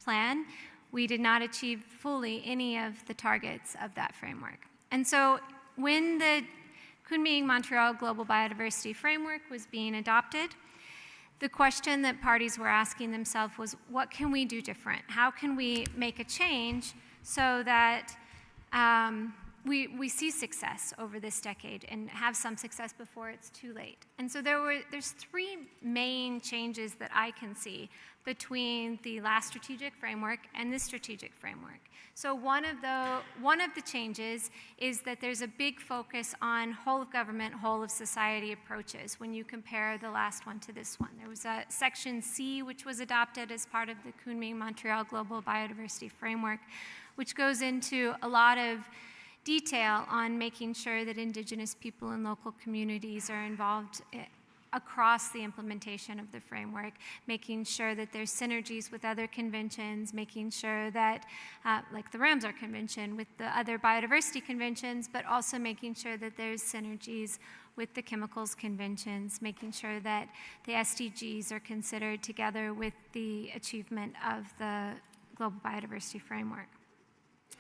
plan, we did not achieve fully any of the targets of that framework. And so when the Kunming-Montreal Global Biodiversity Framework was being adopted, the question that parties were asking themselves was, what can we do different? How can we make a change so that we see success over this decade and have some success before it's too late? And so there's 3 main changes that I can see between the last strategic framework and this strategic framework. So one of the changes is that there's a big focus on whole of government, whole of society approaches when you compare the last one to this one. There was a Section C, which was adopted as part of the Kunming-Montreal Global Biodiversity Framework, which goes into a lot of detail on making sure that Indigenous people and local communities are involved across the implementation of the framework, making sure that there's synergies with other conventions, making sure that, like the Ramsar Convention, with the other biodiversity conventions, but also making sure that there's synergies with the chemicals conventions, making sure that the SDGs are considered together with the achievement of the Global Biodiversity Framework.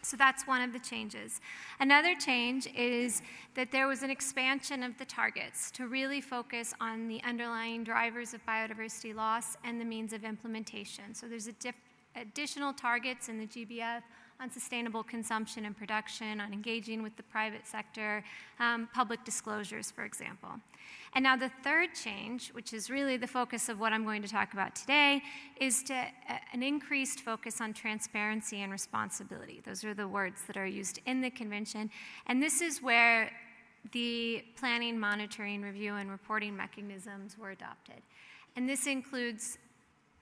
So that's one of the changes. Another change is that there was an expansion of the targets to really focus on the underlying drivers of biodiversity loss and the means of implementation. So there's additional targets in the GBF on sustainable consumption and production, on engaging with the private sector, public disclosures, for example. And now the third change, which is really the focus of what I'm going to talk about today, is an increased focus on transparency and responsibility. Those are the words that are used in the convention. And this is where the planning, monitoring, review, and reporting mechanisms were adopted. And this includes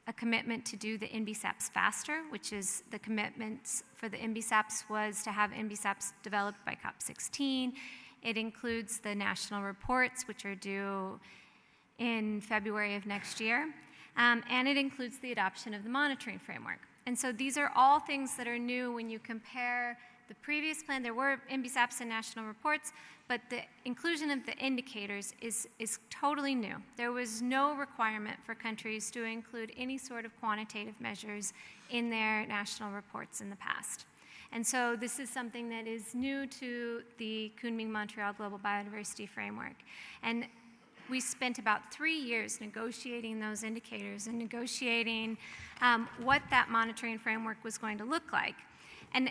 a commitment to do the NBSAPs faster, which is the commitments for the NBSAPs was to have NBSAPs developed by COP16. It includes the national reports, which are due in February of next year. And it includes the adoption of the monitoring framework. And so these are all things that are new when you compare the previous plan. There were NBSAPs and national reports, but the inclusion of the indicators is totally new. There was no requirement for countries to include any sort of quantitative measures in their national reports in the past. And so this is something that is new to the Kunming-Montreal Global Biodiversity Framework. And we spent about 3 years negotiating those indicators and negotiating what that monitoring framework was going to look like. And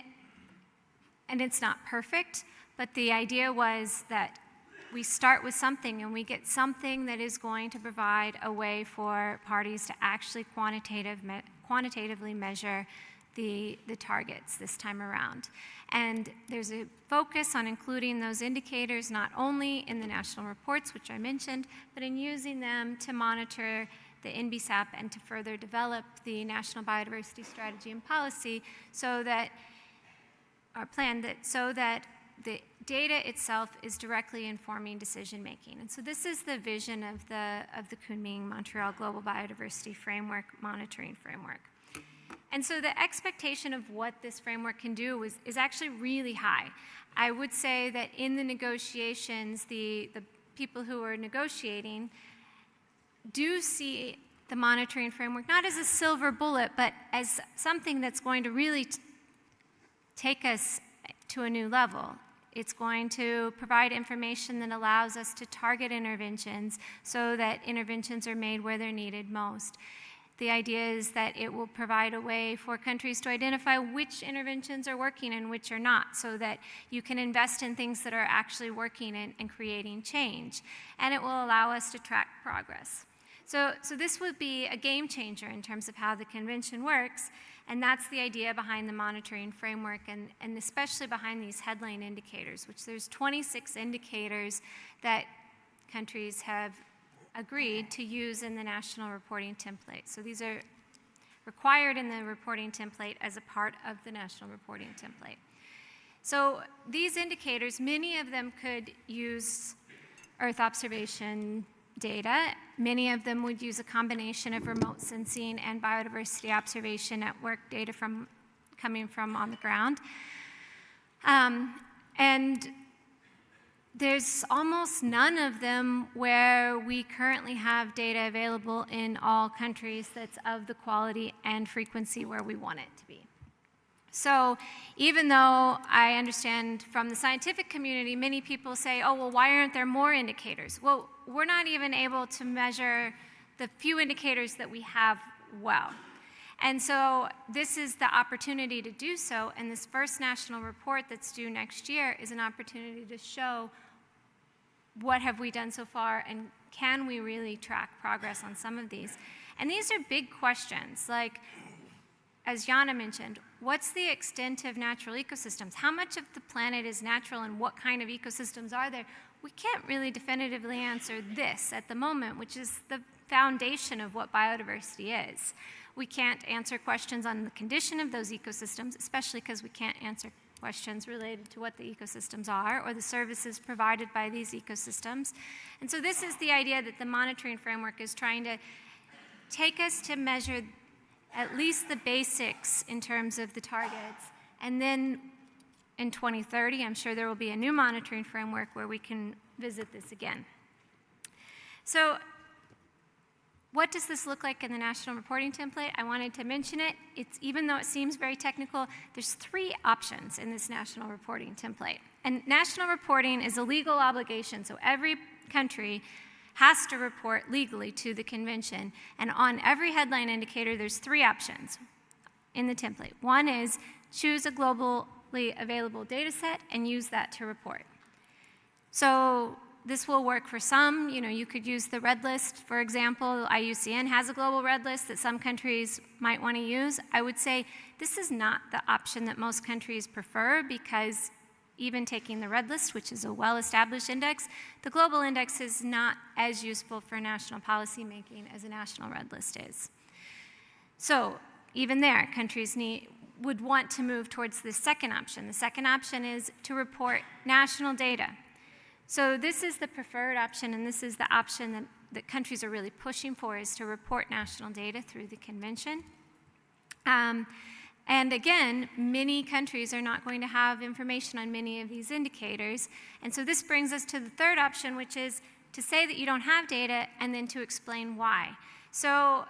it's not perfect, but the idea was that we start with something and we get something that is going to provide a way for parties to actually quantitatively measure the targets this time around. And there's a focus on including those indicators not only in the national reports, which I mentioned, but in using them to monitor the NBSAP and to further develop the National Biodiversity Strategy and Policy so that the data itself is directly informing decision making. And so this is the vision of the Kunming-Montreal Global Biodiversity Framework monitoring framework. And so the expectation of what this framework can do is actually really high. I would say that in the negotiations, the people who are negotiating do see the monitoring framework not as a silver bullet, but as something that's going to really take us to a new level. It's going to provide information that allows us to target interventions so that interventions are made where they're needed most. The idea is that it will provide a way for countries to identify which interventions are working and which are not, so that you can invest in things that are actually working and creating change. And it will allow us to track progress. So this would be a game changer in terms of how the convention works, and that's the idea behind the monitoring framework and especially behind these headline indicators, which there's 26 indicators that countries have agreed to use in the national reporting template. So these are required in the reporting template as a part of the national reporting template. So these indicators, many of them could use Earth observation data. Many of them would use a combination of remote sensing and biodiversity observation network data coming from on the ground. And there's almost none of them where we currently have data available in all countries that's of the quality and frequency where we want it to be. So even though I understand from the scientific community, many people say, oh, well, why aren't there more indicators? Well, we're not even able to measure the few indicators that we have well. And so this is the opportunity to do so, and this first national report that's due next year is an opportunity to show what have we done so far, and can we really track progress on some of these? And these are big questions, like, as Jana mentioned, what's the extent of natural ecosystems? How much of the planet is natural, and what kind of ecosystems are there? We can't really definitively answer this at the moment, which is the foundation of what biodiversity is. We can't answer questions on the condition of those ecosystems, especially because we can't answer questions related to what the ecosystems are or the services provided by these ecosystems. And so this is the idea that the monitoring framework is trying to take us to measure at least the basics in terms of the targets. And then in 2030, I'm sure there will be a new monitoring framework where we can visit this again. So what does this look like in the national reporting template? I wanted to mention it. Even though it seems very technical, there's 3 options in this national reporting template. And national reporting is a legal obligation, so every country has to report legally to the convention. And on every headline indicator, there's 3 options in the template. One is choose a globally available data set, and use that to report. So this will work for some. You could use the red list, for example. IUCN has a global red list that some countries might want to use. I would say this is not the option that most countries prefer, because even taking the red list, which is a well-established index, the global index is not as useful for national policy making as a national red list is. So even there, countries would want to move towards the second option. The second option is to report national data. So this is the preferred option, and this is the option that countries are really pushing for, is to report national data through the convention. And again, many countries are not going to have information on many of these indicators. And so this brings us to the third option, which is to say that you don't have data and then to explain why. So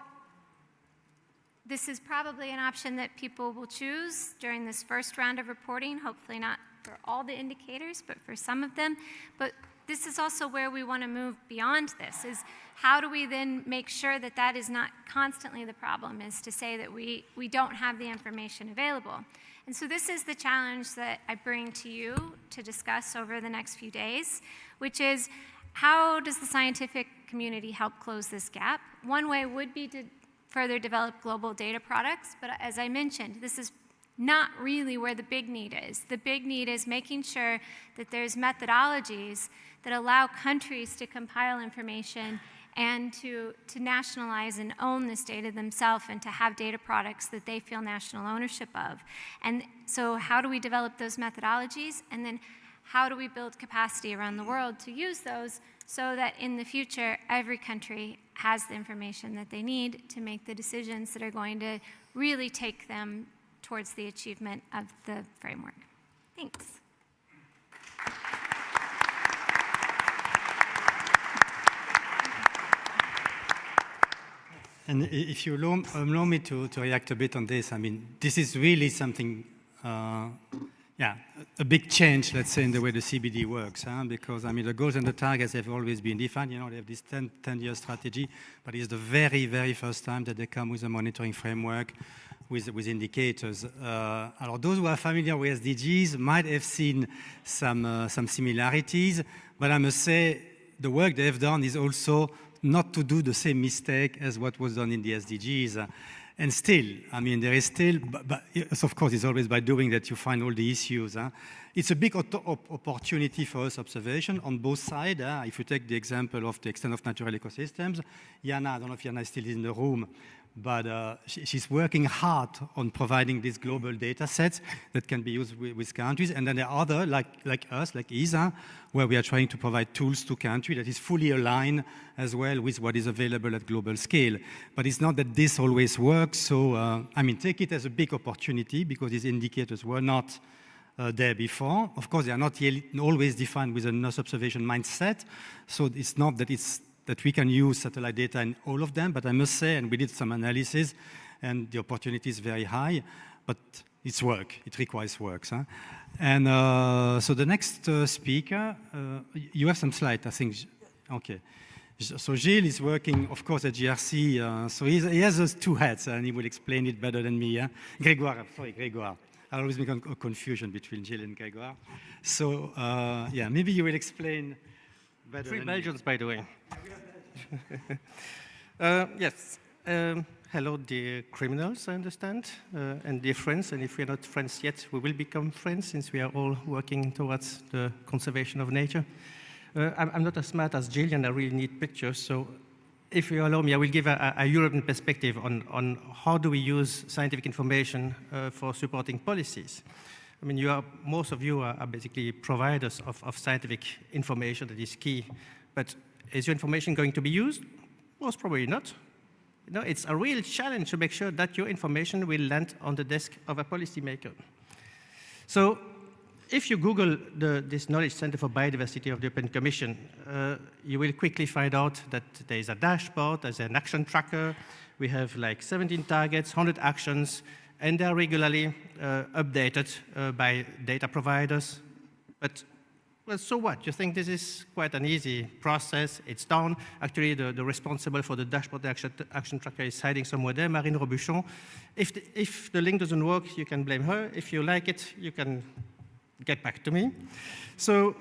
this is probably an option that people will choose during this first round of reporting, hopefully not for all the indicators, but for some of them. But this is also where we want to move beyond this, is how do we then make sure that that is not constantly the problem, is to say that we don't have the information available. And so this is the challenge that I bring to you to discuss over the next few days, which is how does the scientific community help close this gap? One way would be to further develop global data products, but as I mentioned, this is not really where the big need is. The big need is making sure that there's methodologies that allow countries to compile information and to nationalize and own this data themselves, and to have data products that they feel national ownership of. And so how do we develop those methodologies? And then how do we build capacity around the world to use those so that in the future, every country has the information that they need to make the decisions that are going to really take them towards the achievement of the framework. Thanks. And if you allow me to react a bit on this, I mean, this is really something, a big change, let's say, in the way the CBD works, because, I mean, the goals and the targets have always been defined. They have this 10-year strategy, but it's the very, very first time that they come with a monitoring framework with indicators. Those who are familiar with SDGs might have seen some similarities, but I must say the work they have done is also not to do the same mistake as what was done in the SDGs. And still, I mean, there is still, but of course, it's always by doing that you find all the issues. It's a big opportunity for us observation on both sides. If you take the example of the extent of natural ecosystems, Jana, I don't know if Jana is still in the room, but she's working hard on providing these global data sets that can be used with countries. And then there are other, like us, like ESA, where we are trying to provide tools to countries that is fully aligned as well with what is available at global scale. But it's not that this always works. So, I mean, take it as a big opportunity, because these indicators were not there before. Of course, they are not always defined with an Earth observation mindset. So it's not that that we can use satellite data in all of them, but I must say, and we did some analysis, and the opportunity is very high, but it's work. It requires work. And so the next speaker, you have some slides, I think. Okay. So Gilles is working, of course, at GRC. So he has those two hats, and he will explain it better than me. Grégoire, sorry, Grégoire. I always make a confusion between Gilles and Grégoire. So, maybe you will explain better. Three Belgians, by the way. Yes. Hello, dear criminals, I understand, and dear friends. And if we are not friends yet, we will become friends, since we are all working towards the conservation of nature. I'm not as smart as Jill, and I really need pictures. So if you allow me, I will give a European perspective on how do we use scientific information for supporting policies. I mean, most of you are basically providers of scientific information that is key, but is your information going to be used? Most probably not. It's a real challenge to make sure that your information will land on the desk of a policymaker. So if you Google this Knowledge Center for Biodiversity of the European Commission, you will quickly find out that there is a dashboard, there's an action tracker. We have like 17 targets, 100 actions, and they're regularly updated by data providers. But well, so what? You think this is quite an easy process. It's done. Actually, the responsible for the dashboard action tracker is hiding somewhere there, Marine Robuchon. If the link doesn't work, you can blame her. If you like it, you can get back to me. So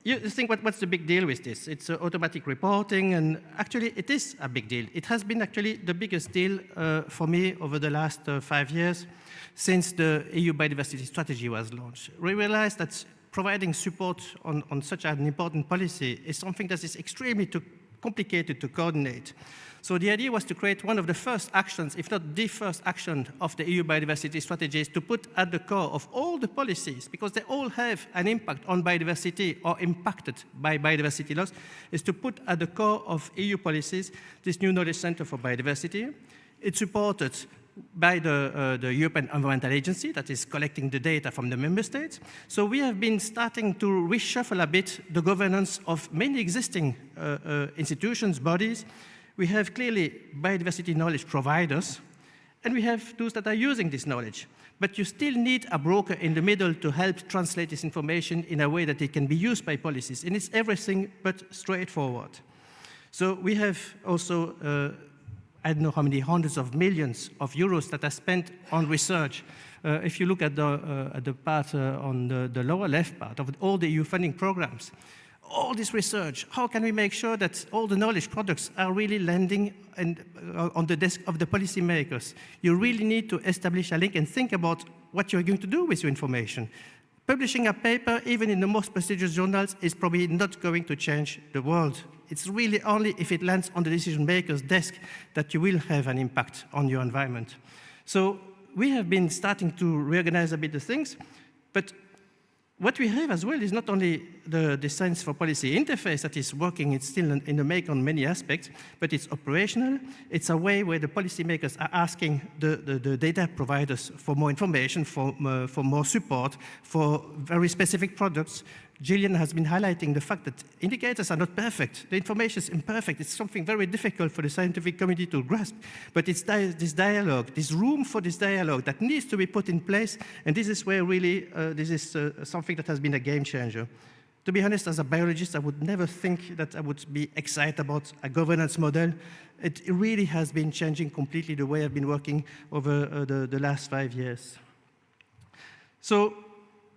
you think, what's the big deal with this? It's automatic reporting, and actually it is a big deal. It has been actually the biggest deal for me over the last 5 years since the EU Biodiversity Strategy was launched. We realized that providing support on such an important policy is something that is extremely complicated to coordinate. So the idea was to create one of the first actions, if not the first action of the EU Biodiversity Strategy, is to put at the core of all the policies, because they all have an impact on biodiversity or impacted by biodiversity loss, is to put at the core of EU policies this new Knowledge Center for Biodiversity. It's supported by the European Environmental Agency that is collecting the data from the member states. So we have been starting to reshuffle a bit the governance of many existing institutions, bodies. We have clearly biodiversity knowledge providers, and we have those that are using this knowledge. But you still need a broker in the middle to help translate this information in a way that it can be used by policies. And it's everything but straightforward. So we have also I don't know how many hundreds of millions of euros that are spent on research. If you look at the part on the lower left part of all the EU funding programs, all this research, how can we make sure that all the knowledge products are really landing on the desk of the policymakers? You really need to establish a link and think about what you're going to do with your information. Publishing a paper, even in the most prestigious journals, is probably not going to change the world. It's really only if it lands on the decision maker's desk that you will have an impact on your environment. So we have been starting to reorganize a bit the things, but what we have as well is not only the Science for Policy interface that is working, it's still in the make on many aspects, but it's operational. It's a way where the policymakers are asking the data providers for more information, for more support, for very specific products. Gillian has been highlighting the fact that indicators are not perfect. The information is imperfect. It's something very difficult for the scientific community to grasp. But it's this dialogue, this room for this dialogue that needs to be put in place. And this is where really this is something that has been a game changer. To be honest, as a biologist, I would never think that I would be excited about a governance model. It really has been changing completely the way I've been working over the last 5 years. So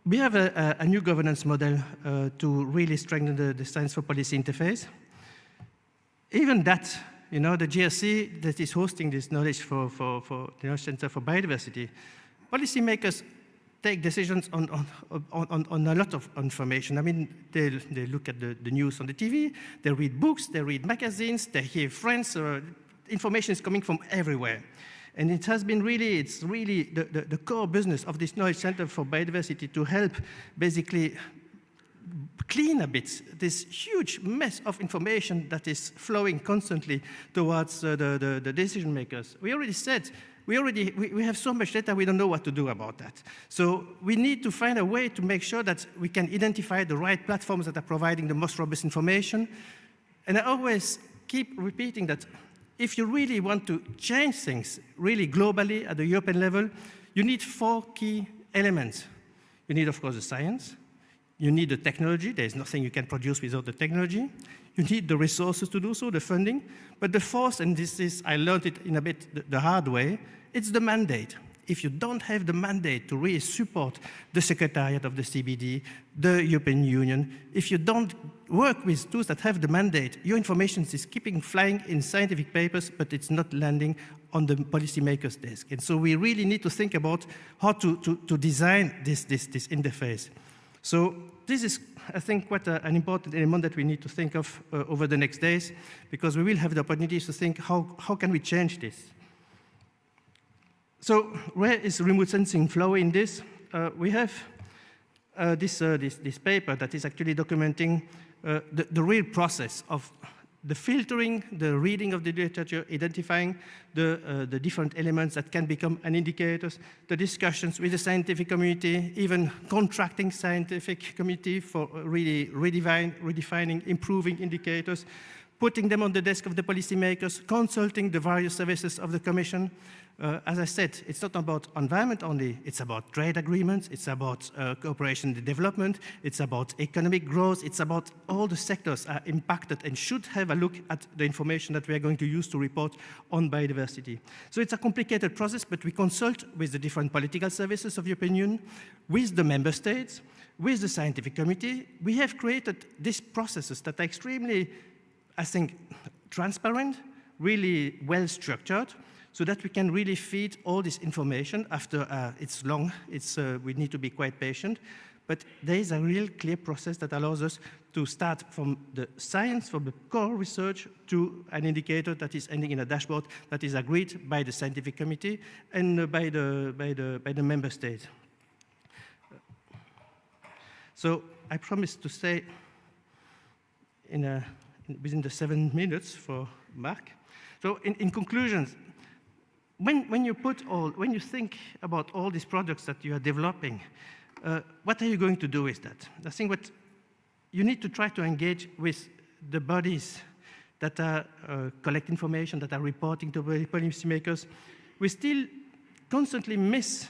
we have a new governance model to really strengthen the Science for Policy interface. Even that, you know, the GRC that is hosting this knowledge for the Knowledge Center for Biodiversity, policymakers take decisions on a lot of information. I mean, they look at the news on the TV, they read books, they read magazines, they hear friends, information is coming from everywhere. And it has been really, it's really the core business of this Knowledge Center for Biodiversity to help basically clean a bit this huge mess of information that is flowing constantly towards the decision makers. We already said, we have so much data, we don't know what to do about that. So we need to find a way to make sure that we can identify the right platforms that are providing the most robust information. And I always keep repeating that if you really want to change things really globally at the European level, you need 4 key elements. You need, of course, the science. You need the technology. There's nothing you can produce without the technology. You need the resources to do so, the funding. But the fourth, and this is, I learned it in a bit the hard way, it's the mandate. If you don't have the mandate to really support the Secretariat of the CBD, the European Union, if you don't work with those that have the mandate, your information is keeping flying in scientific papers, but it's not landing on the policymaker's desk. And so we really need to think about how to design this interface. So this is, I think, quite an important element that we need to think of over the next days, because we will have the opportunities to think how can we change this. So where is remote sensing flow in this? We have this paper that is actually documenting the real process of the filtering, the reading of the literature, identifying the different elements that can become an indicators, the discussions with the scientific community, even contracting scientific community for really redefining, improving indicators, putting them on the desk of the policymakers, consulting the various services of the Commission. As I said, it's not about environment only, it's about trade agreements, it's about cooperation and development, it's about economic growth, it's about all the sectors are impacted and should have a look at the information that we are going to use to report on biodiversity. So it's a complicated process, but we consult with the different political services of the European Union, with the member states, with the scientific committee. We have created these processes that are extremely, I think, transparent, really well structured, so that we can really feed all this information. After it's long, we need to be quite patient, but there is a real clear process that allows us to start from the science, from the core research, to an indicator that is ending in a dashboard that is agreed by the scientific committee and by the member state. So I promised to say within the 7 minutes for Mark. So in conclusions, when you think about all these products that you are developing, what are you going to do with that? I think what you need to try to engage with the bodies that collect information, that are reporting to policymakers. We still constantly miss,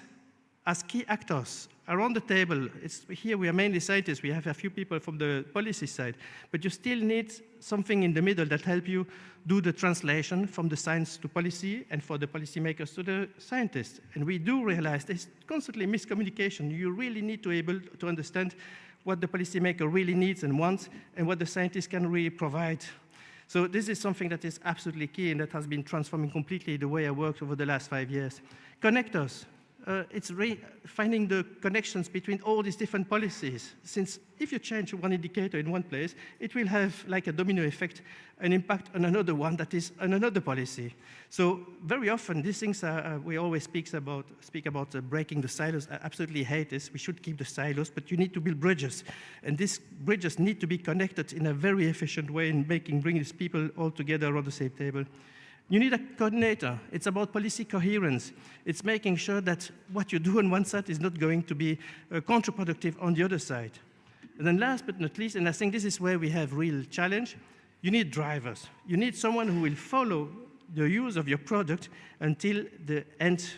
as key actors around the table, here we are mainly scientists, we have a few people from the policy side, but you still need something in the middle that help you do the translation from the science to policy and for the policymakers to the scientists. And we do realize there's constantly miscommunication. You really need to be able to understand what the policymaker really needs and wants and what the scientists can really provide. So this is something that is absolutely key and that has been transforming completely the way I worked over the last 5 years. Connectors. It's finding the connections between all these different policies, since if you change one indicator in one place, it will have like a domino effect, an impact on another one that is on another policy. So very often these things we always speak about breaking the silos. I absolutely hate this. We should keep the silos, but you need to build bridges. And these bridges need to be connected in a very efficient way in bringing these people all together around the same table. You need a coordinator. It's about policy coherence. It's making sure that what you do on one side is not going to be counterproductive on the other side. And then last but not least, and I think this is where we have real challenge, you need drivers. You need someone who will follow the use of your product until the end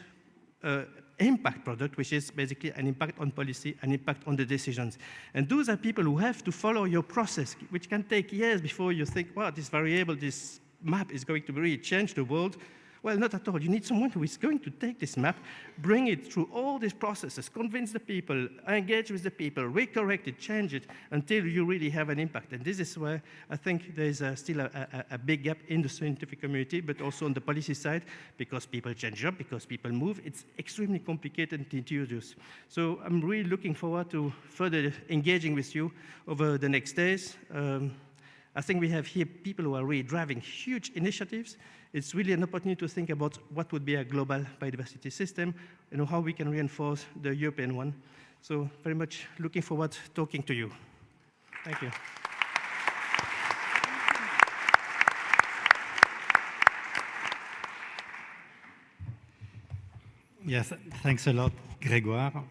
impact product, which is basically an impact on policy, an impact on the decisions. And those are people who have to follow your process, which can take years before you think, wow, this variable, this map is going to really change the world. Well, not at all. You need someone who is going to take this map, bring it through all these processes, convince the people, engage with the people, recorrect it, change it, until you really have an impact. And this is where I think there is still a big gap in the scientific community, but also on the policy side, because people change job, because people move. It's extremely complicated to introduce. So I'm really looking forward to further engaging with you over the next days. I think we have here people who are really driving huge initiatives. It's really an opportunity to think about what would be a global biodiversity system and how we can reinforce the European one. So very much looking forward to talking to you. Thank you. Yes, thanks a lot, Grégoire.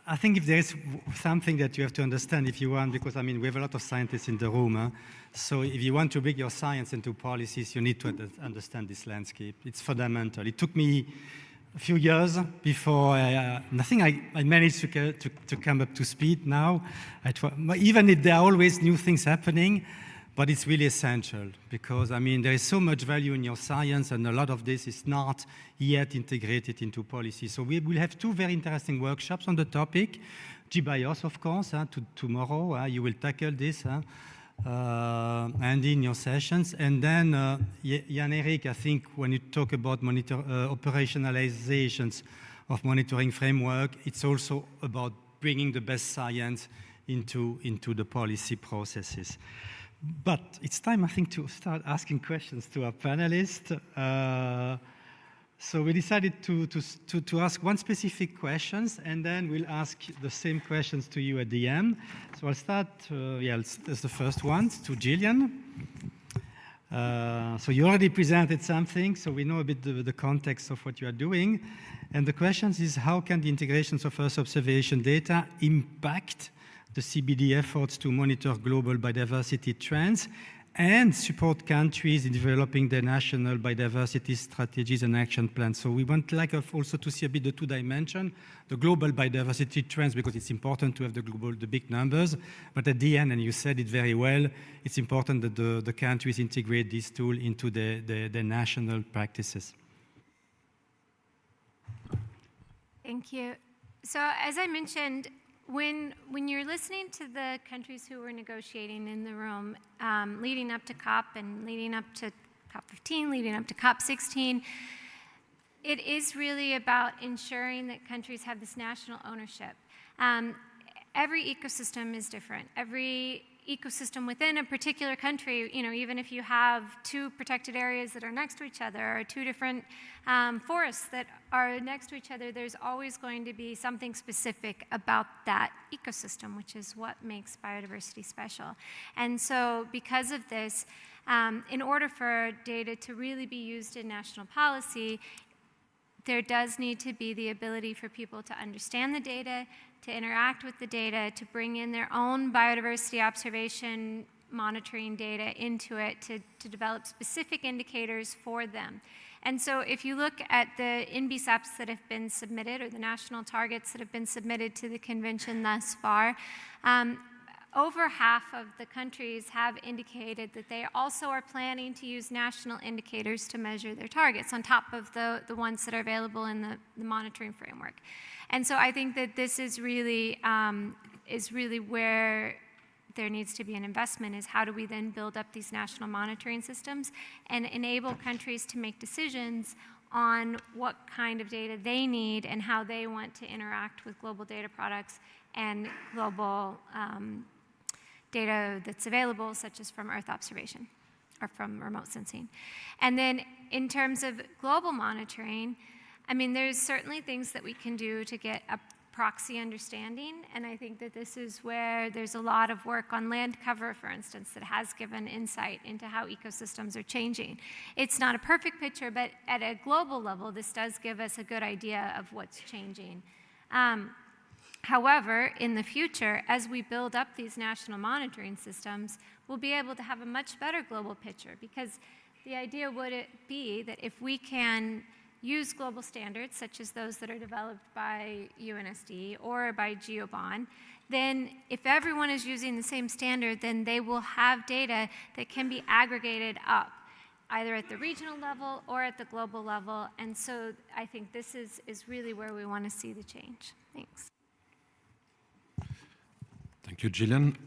I think if there is something that you have to understand if you want, because I mean, we have a lot of scientists in the room, so if you want to bring your science into policies, you need to understand this landscape. It's fundamental. It took me a few years before I managed to come up to speed now. Even if there are always new things happening, but it's really essential because, I mean, there is so much value in your science and a lot of this is not yet integrated into policy. So we will have two very interesting workshops on the topic. GBIOS, of course, tomorrow you will tackle this and in your sessions. And then Jan-Erik, I think when you talk about operationalizations of monitoring framework, it's also about bringing the best science into the policy processes. But it's time, I think, to start asking questions to our panelists. So we decided to ask one specific questions, and then we'll ask the same questions to you at the end. So I'll start, as the first one, to Gillian. So you already presented something, so we know a bit the context of what you are doing. And the question is, how can the integrations of Earth observation data impact the CBD efforts to monitor global biodiversity trends and support countries in developing their national biodiversity strategies and action plans. So we want also to see a bit the two dimension, the global biodiversity trends, because it's important to have the big numbers, but at the end, and you said it very well, it's important that the countries integrate this tool into their national practices. Thank you. So as I mentioned, when you're listening to the countries who were negotiating in the room, leading up to COP and leading up to COP15, leading up to COP16, it is really about ensuring that countries have this national ownership. Every ecosystem is different. Every ecosystem within a particular country, even if you have two protected areas that are next to each other or two different forests that are next to each other, there's always going to be something specific about that ecosystem, which is what makes biodiversity special. And so because of this, in order for data to really be used in national policy, there does need to be the ability for people to understand the data, to interact with the data, to bring in their own biodiversity observation monitoring data into it, to develop specific indicators for them. And so if you look at the INBSAPs that have been submitted, or the national targets that have been submitted to the convention thus far, over half of the countries have indicated that they also are planning to use national indicators to measure their targets on top of the ones that are available in the monitoring framework. And so I think that this is really where there needs to be an investment, is how do we then build up these national monitoring systems and enable countries to make decisions on what kind of data they need and how they want to interact with global data products and global data that's available, such as from Earth observation or from remote sensing. And then in terms of global monitoring, I mean, there's certainly things that we can do to get a proxy understanding, and I think that this is where there's a lot of work on land cover, for instance, that has given insight into how ecosystems are changing. It's not a perfect picture, but at a global level, this does give us a good idea of what's changing. However, in the future, as we build up these national monitoring systems, we'll be able to have a much better global picture, because the idea would be that if we can use global standards, such as those that are developed by UNSD or by GEO BON, then if everyone is using the same standard, then they will have data that can be aggregated up, either at the regional level or at the global level. And so I think this is really where we want to see the change. Thanks. Thank you, Gillian.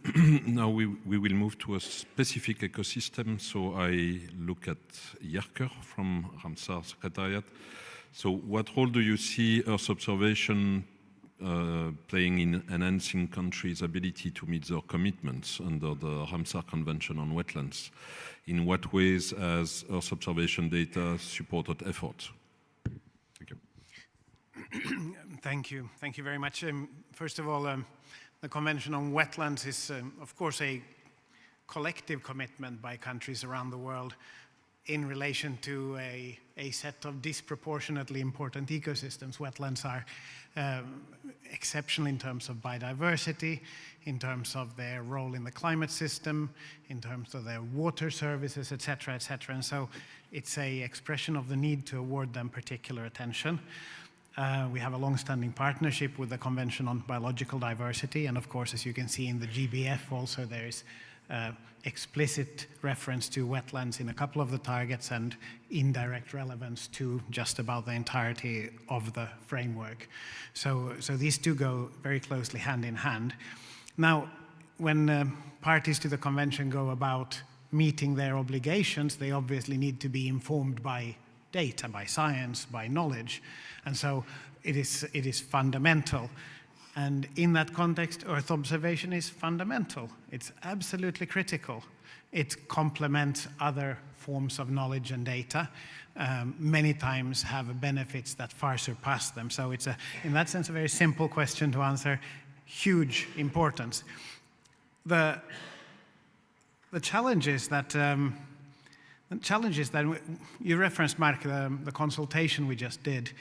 Now we will move to a specific ecosystem. So I look at Jerker from Ramsar Secretariat. So what role do you see Earth observation playing in enhancing countries' ability to meet their commitments under the Ramsar Convention on Wetlands? In what ways has Earth observation data supported efforts? Thank you. Thank you. Thank you very much. First of all, the Convention on Wetlands is, of course, a collective commitment by countries around the world in relation to a set of disproportionately important ecosystems. Wetlands are exceptional in terms of biodiversity, in terms of their role in the climate system, in terms of their water services, et cetera, et cetera. And so it's an expression of the need to award them particular attention. We have a long-standing partnership with the Convention on Biological Diversity, and of course, as you can see in the GBF also, there is explicit reference to wetlands in a couple of the targets and indirect relevance to just about the entirety of the framework. So these two go very closely hand in hand. Now, when parties to the convention go about meeting their obligations, they obviously need to be informed by data, by science, by knowledge. And so it is fundamental. And in that context, Earth observation is fundamental. It's absolutely critical. It complements other forms of knowledge and data, many times have benefits that far surpass them. So it's, in that sense, a very simple question to answer, huge importance. The challenges that you referenced, Mark, the consultation we just did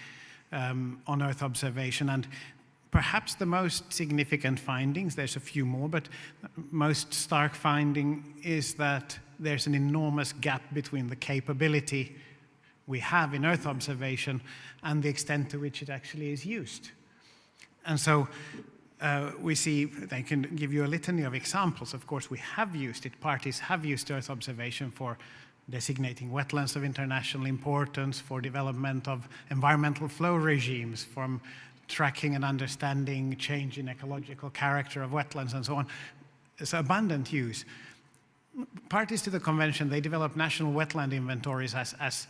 on Earth observation, and Perhaps the most significant findings, there's a few more, but most stark finding is that there's an enormous gap between the capability we have in Earth observation and the extent to which it actually is used. And so we see, I can give you a litany of examples. Of course, we have used it. Parties have used Earth observation for designating wetlands of international importance, for development of environmental flow regimes, from tracking and understanding change in ecological character of wetlands and so on. It's abundant use. Parties to the convention, they develop national wetland inventories as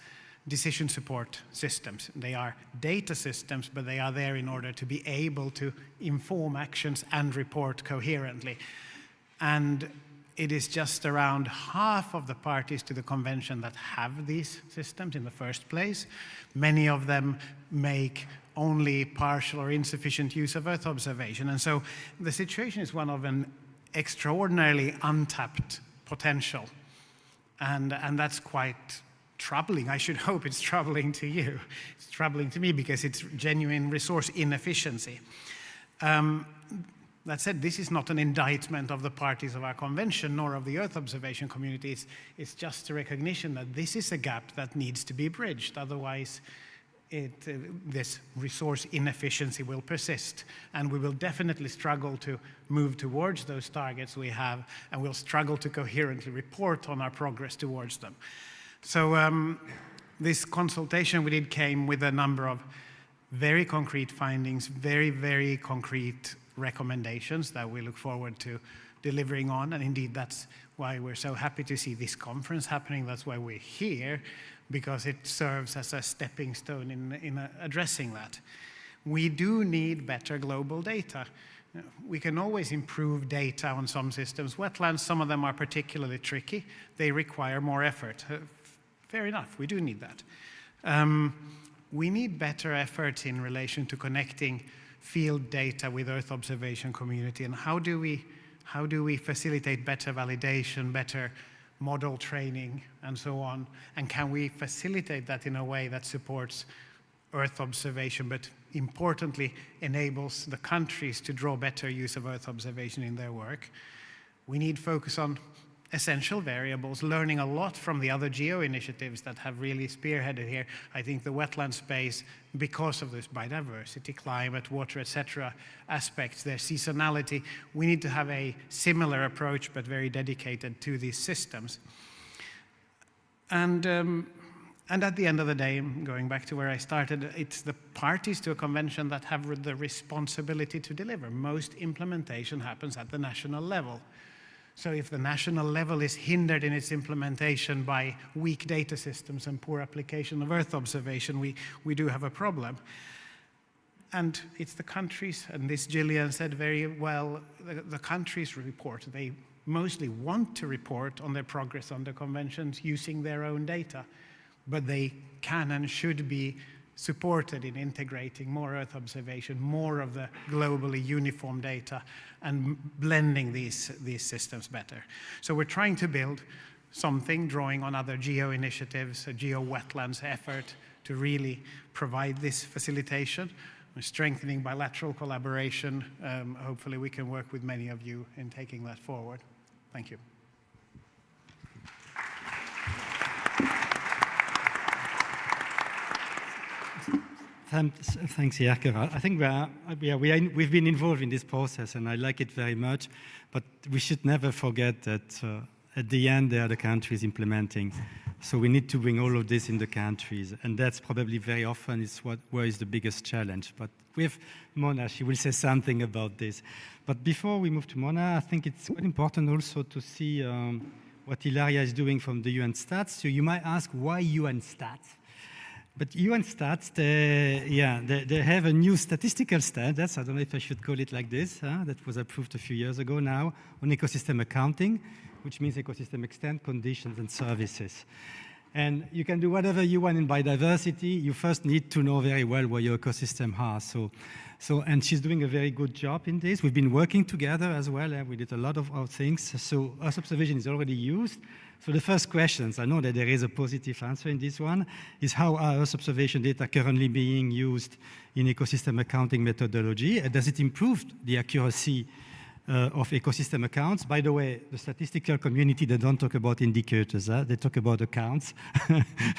decision support systems. They are data systems, but they are there in order to be able to inform actions and report coherently. And it is just around half of the parties to the convention that have these systems in the first place. Many of them make only partial or insufficient use of Earth observation. And so the situation is one of an extraordinarily untapped potential. And that's quite troubling. I should hope it's troubling to you. It's troubling to me because it's genuine resource inefficiency. That said, this is not an indictment of the parties of our convention nor of the Earth observation community. It's just a recognition that this is a gap that needs to be bridged. Otherwise, this resource inefficiency will persist, and we will definitely struggle to move towards those targets we have, and we'll struggle to coherently report on our progress towards them. So this consultation we did came with a number of very concrete findings, very, very concrete recommendations that we look forward to delivering on. And indeed, that's why we're so happy to see this conference happening. That's why we're here, because it serves as a stepping stone in addressing that. We do need better global data. We can always improve data on some systems. Wetlands, some of them are particularly tricky. They require more effort. Fair enough, we do need that. We need better effort in relation to connecting field data with Earth observation community, and how do we facilitate better validation, better model training, and so on, and can we facilitate that in a way that supports Earth observation, but importantly enables the countries to draw better use of Earth observation in their work. We need focus on essential variables, learning a lot from the other GEO initiatives that have really spearheaded here. I think the wetland space, because of this biodiversity, climate, water, etc. aspects, their seasonality, we need to have a similar approach, but very dedicated to these systems. And at the end of the day, going back to where I started, it's the parties to a convention that have the responsibility to deliver. Most implementation happens at the national level. So if the national level is hindered in its implementation by weak data systems and poor application of Earth observation, we do have a problem. And it's the countries, and this Gillian said very well, the countries report. They mostly want to report on their progress on the conventions using their own data, but they can and should be supported in integrating more Earth observation, more of the globally uniform data, and blending these systems better. So we're trying to build something, drawing on other GEO initiatives, a GEO wetlands effort to really provide this facilitation. We're strengthening bilateral collaboration. Hopefully we can work with many of you in taking that forward. Thank you. Thanks, Jerker. I think we've been involved in this process, and I like it very much. But we should never forget that at the end, they are the countries implementing. So we need to bring all of this in the countries, and that's probably very often where is the biggest challenge. But with Mona, she will say something about this. But before we move to Mona, I think it's quite important also to see what Ilaria is doing from the UN Stats. So you might ask, why UN Stats? But UN Stats, they have a new statistical standards, I don't know if I should call it like this, that was approved a few years ago now, on ecosystem accounting, which means ecosystem extent, conditions, and services. And you can do whatever you want in biodiversity. You first need to know very well where your ecosystem are. And she's doing a very good job in this. We've been working together as well. We did a lot of our things. So Earth observation is already used. So the first questions, I know that there is a positive answer in this one, is how are Earth observation data currently being used in ecosystem accounting methodology? Does it improve the accuracy of ecosystem accounts? By the way, the statistical community, they don't talk about indicators, they talk about accounts.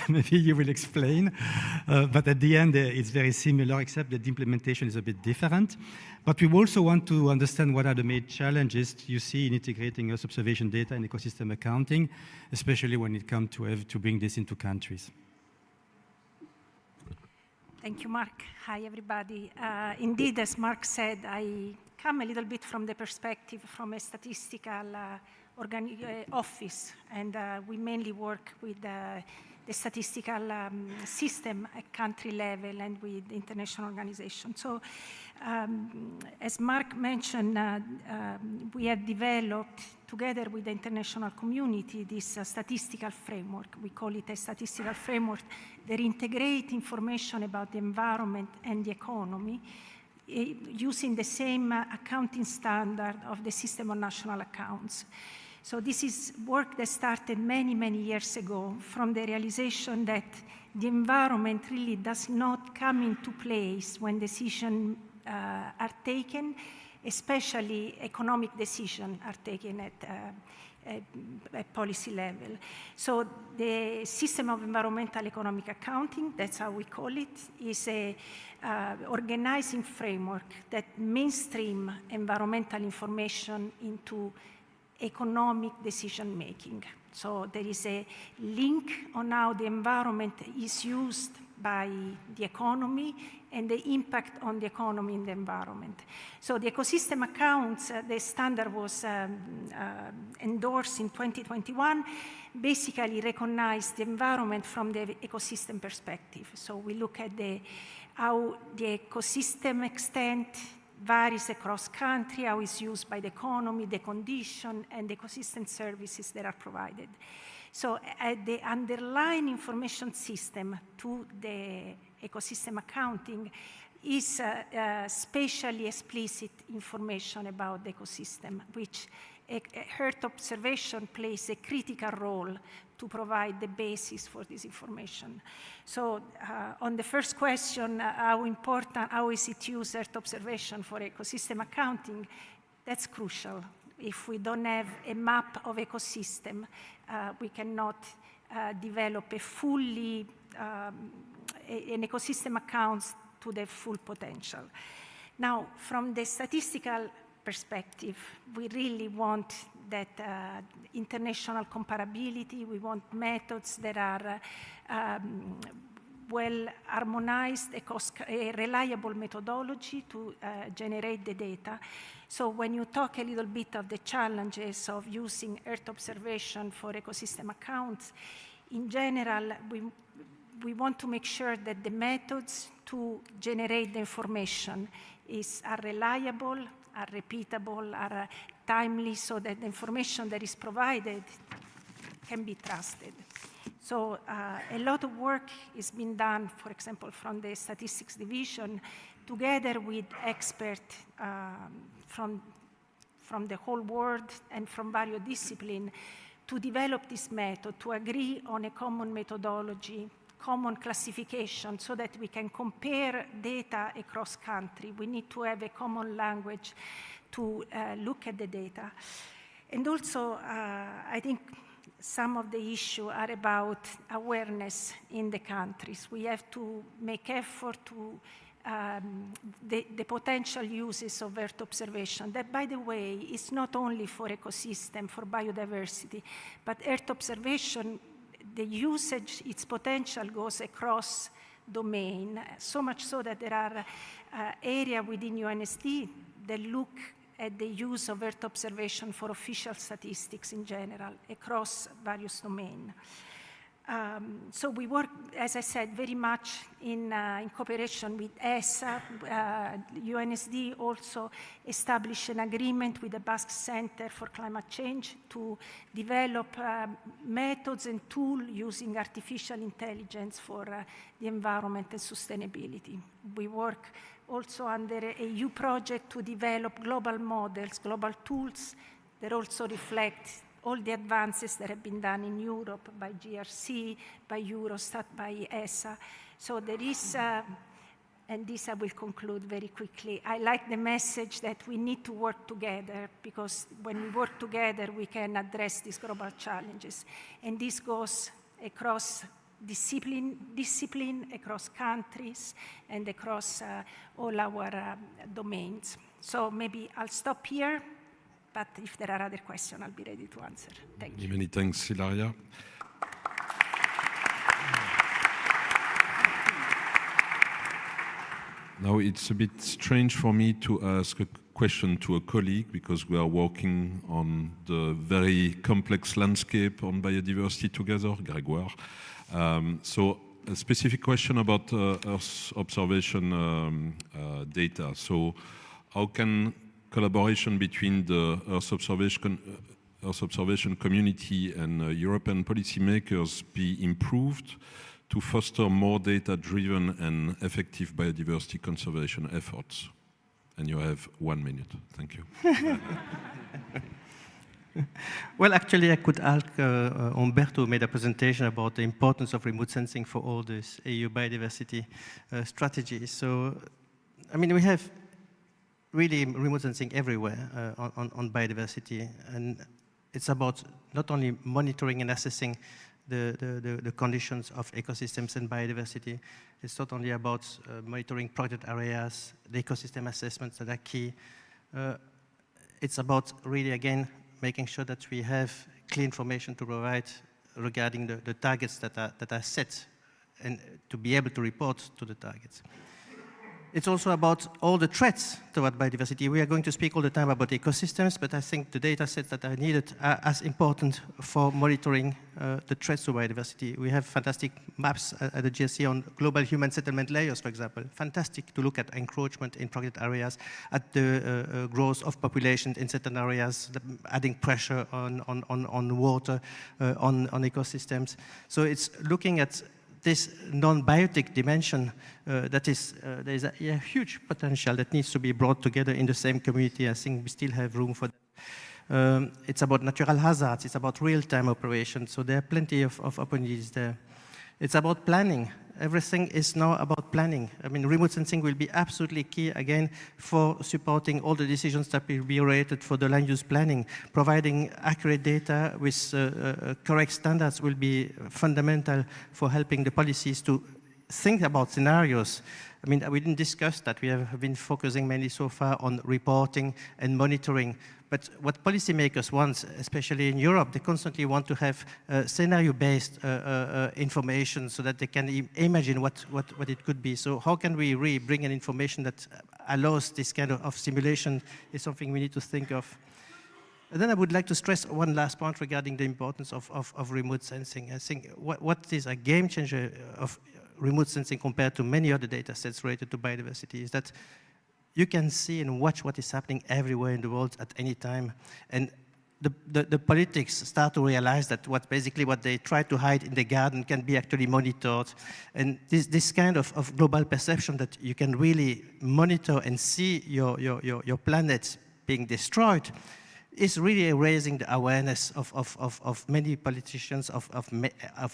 Maybe you will explain. But at the end, it's very similar, except that the implementation is a bit different. But we also want to understand what are the main challenges you see in integrating Earth observation data in ecosystem accounting, especially when it comes to bring this into countries. Thank you, Mark. Hi, everybody. Indeed, as Mark said, I come a little bit from the perspective from a statistical office, and we mainly work with the statistical system at country level and with international organizations. So, as Mark mentioned, we have developed, together with the international community, this statistical framework. We call it a statistical framework that integrates information about the environment and the economy using the same accounting standard of the system of national accounts. So this is work that started many, many years ago from the realization that the environment really does not come into place when decisions are taken, especially economic decisions are taken at policy level. So the system of environmental economic accounting, that's how we call it, is a organizing framework that mainstream environmental information into economic decision making. So there is a link on how the environment is used by the economy and the impact on the economy in the environment. So the ecosystem accounts, the standard was endorsed in 2021, basically recognized the environment from the ecosystem perspective. So we look at how the ecosystem extent varies across country, how it's used by the economy, the condition, and the ecosystem services that are provided. So the underlying information system to the ecosystem accounting is spatially explicit information about the ecosystem, which Earth observation plays a critical role to provide the basis for this information. So on the first question, how is it used, Earth observation for ecosystem accounting? That's crucial. If we don't have a map of ecosystem, we cannot develop a fully, an ecosystem accounts to the full potential. Now, from the statistical perspective, we really want that international comparability. We want methods that are well harmonized, a reliable methodology to generate the data. So when you talk a little bit of the challenges of using Earth observation for ecosystem accounts, in general, we want to make sure that the methods to generate the information are reliable, are repeatable, are timely, so that the information that is provided can be trusted. So a lot of work is being done, for example, from the statistics division, together with experts from the whole world and from various disciplines, to develop this method, to agree on a common methodology, common classification, so that we can compare data across country. We need to have a common language to look at the data. And also, I think some of the issues are about awareness in the countries. We have to make effort to the potential uses of Earth observation. That, by the way, is not only for ecosystem, for biodiversity, but Earth observation, the usage, its potential goes across domain, so much so that there are areas within UNSD that look at the use of Earth observation for official statistics in general across various domains. So we work, as I said, very much in cooperation with ESA. UNSD also established an agreement with the Basque Center for Climate Change to develop methods and tools using artificial intelligence for the environment and sustainability. We work also under a EU project to develop global models, global tools that also reflect all the advances that have been done in Europe by GRC, by Eurostat, by ESA. So there is, and this I will conclude very quickly, I like the message that we need to work together, because when we work together, we can address these global challenges. And this goes across discipline, across countries, and across all our domains. So maybe I'll stop here. But if there are other questions, I'll be ready to answer. Thank you. Many thanks, Ilaria. Now, it's a bit strange for me to ask a question to a colleague, because we are working on the very complex landscape on biodiversity together, Grégoire. So a specific question about Earth observation data. So how can collaboration between the Earth observation community and European policymakers be improved to foster more data-driven and effective biodiversity conservation efforts? And you have 1 minute. Thank you. Well, actually, I could ask Umberto made a presentation about the importance of remote sensing for all this EU biodiversity strategy. So, I mean, we have really remote sensing everywhere on biodiversity, and it's about not only monitoring and assessing the conditions of ecosystems and biodiversity. It's not only about monitoring protected areas, the ecosystem assessments that are key. It's about really, again, making sure that we have clear information to provide regarding the targets that are set, and to be able to report to the targets. It's also about all the threats toward biodiversity. We are going to speak all the time about ecosystems, but I think the data sets that are needed are as important for monitoring the threats to biodiversity. We have fantastic maps at the GSC on global human settlement layers, for example. Fantastic to look at encroachment in protected areas, at the growth of population in certain areas, adding pressure on water, on ecosystems. So it's looking at this non-biotic dimension, there's a huge potential that needs to be brought together in the same community. I think we still have room for that. It's about natural hazards. It's about real-time operations. So there are plenty of opportunities there. It's about planning. Everything is now about planning. I mean, remote sensing will be absolutely key, again, for supporting all the decisions that will be related for the land use planning. Providing accurate data with correct standards will be fundamental for helping the policies to think about scenarios. I mean, we didn't discuss that. We have been focusing mainly so far on reporting and monitoring. But what policymakers want, especially in Europe, they constantly want to have scenario-based information so that they can imagine what it could be. So how can we really bring in information that allows this kind of simulation is something we need to think of. And then I would like to stress one last point regarding the importance of remote sensing. I think what is a game changer of remote sensing compared to many other data sets related to biodiversity is that you can see and watch what is happening everywhere in the world at any time. And the politics start to realize that what they try to hide in the garden can be actually monitored. And this kind of global perception that you can really monitor and see your planet being destroyed is really raising the awareness of many politicians, of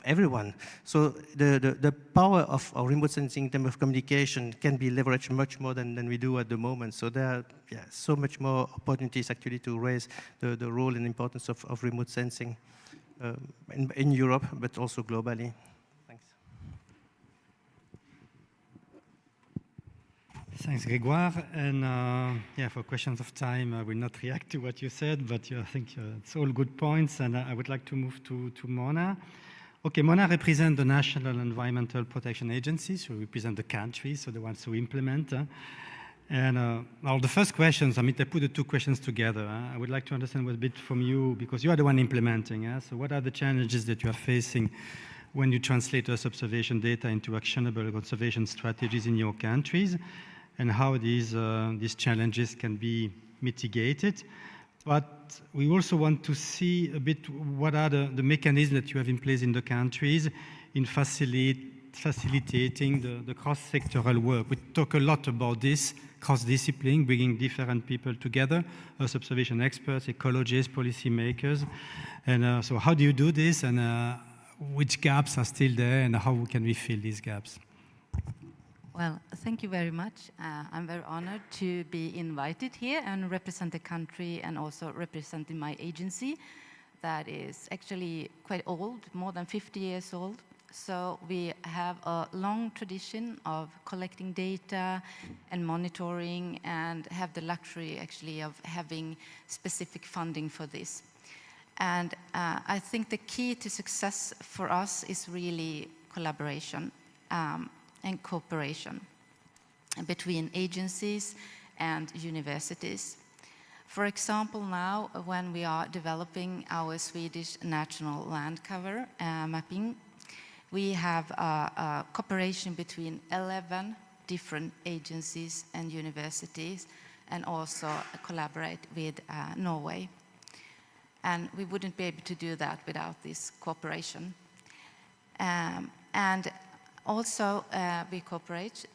everyone. So the power of remote sensing in terms of communication can be leveraged much more than we do at the moment. So there are so much more opportunities actually to raise the role and importance of remote sensing in Europe, but also globally. Thanks, Grégoire. And for questions of time, I will not react to what you said, but I think it's all good points. And I would like to move to Mona. Okay, Mona represents the National Environmental Protection Agencies, who represent the countries, so the ones who implement. And the first questions, I put the two questions together. I would like to understand a bit from you, because you are the one implementing. So what are the challenges that you are facing when you translate Earth observation data into actionable conservation strategies in your countries, and how these challenges can be mitigated. But we also want to see a bit what are the mechanisms that you have in place in the countries in facilitating the cross-sectoral work. We talk a lot about this, cross-discipline, bringing different people together, Earth observation experts, ecologists, policymakers. And so how do you do this, and which gaps are still there, and how can we fill these gaps? Well, thank you very much. I'm very honored to be invited here and represent the country and also representing my agency that is actually quite old, more than 50 years old. So we have a long tradition of collecting data and monitoring, and have the luxury actually of having specific funding for this. And I think the key to success for us is really collaboration and cooperation between agencies and universities. For example, now when we are developing our Swedish national land cover mapping, we have a cooperation between 11 different agencies and universities, and also collaborate with Norway. And we wouldn't be able to do that without this cooperation. And also, we cooperate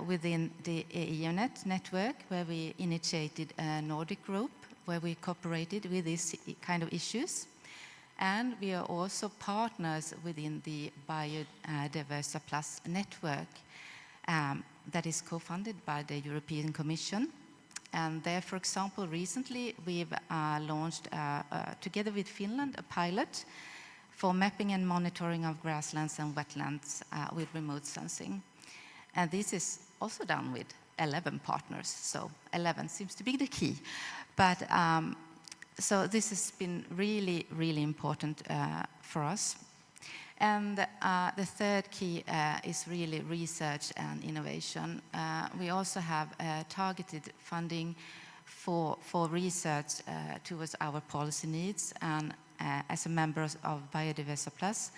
within the EUNet network, where we initiated a Nordic group, where we cooperated with these kind of issues. And we are also partners within the Biodiversity network that is co-funded by the European Commission. And there, for example, recently we've launched, together with Finland, a pilot for mapping and monitoring of grasslands and wetlands with remote sensing. And this is also done with 11 partners, so 11 seems to be the key. But so this has been really, really important for us. And the third key is really research and innovation. We also have targeted funding for research towards our policy needs, and as a member of Biodiversity+,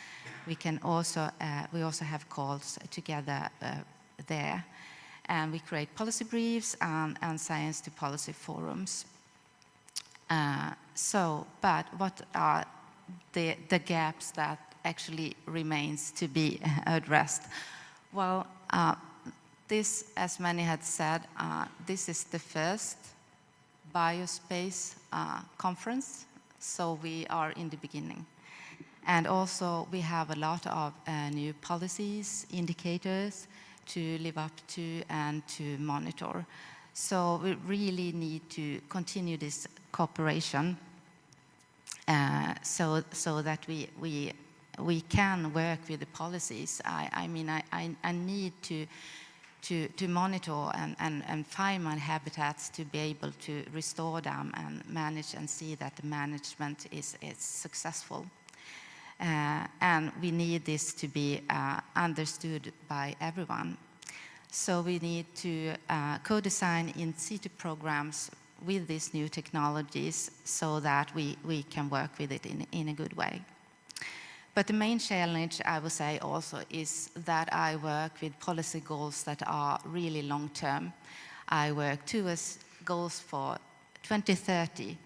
we also have calls together there, and we create policy briefs and science to policy forums. But what are the gaps that actually remains to be addressed? Well, this, as many had said, this is the first BioSpace conference. So we are in the beginning. And also we have a lot of new policies, indicators to live up to and to monitor. So we really need to continue this cooperation so that we can work with the policies. I mean, I need to monitor and find my habitats to be able to restore them and manage and see that the management is successful. And we need this to be understood by everyone. So we need to co-design in situ programs with these new technologies so that we can work with it in a good way. But the main challenge, I would say also, is that I work with policy goals that are really long-term. I work towards goals for 2030,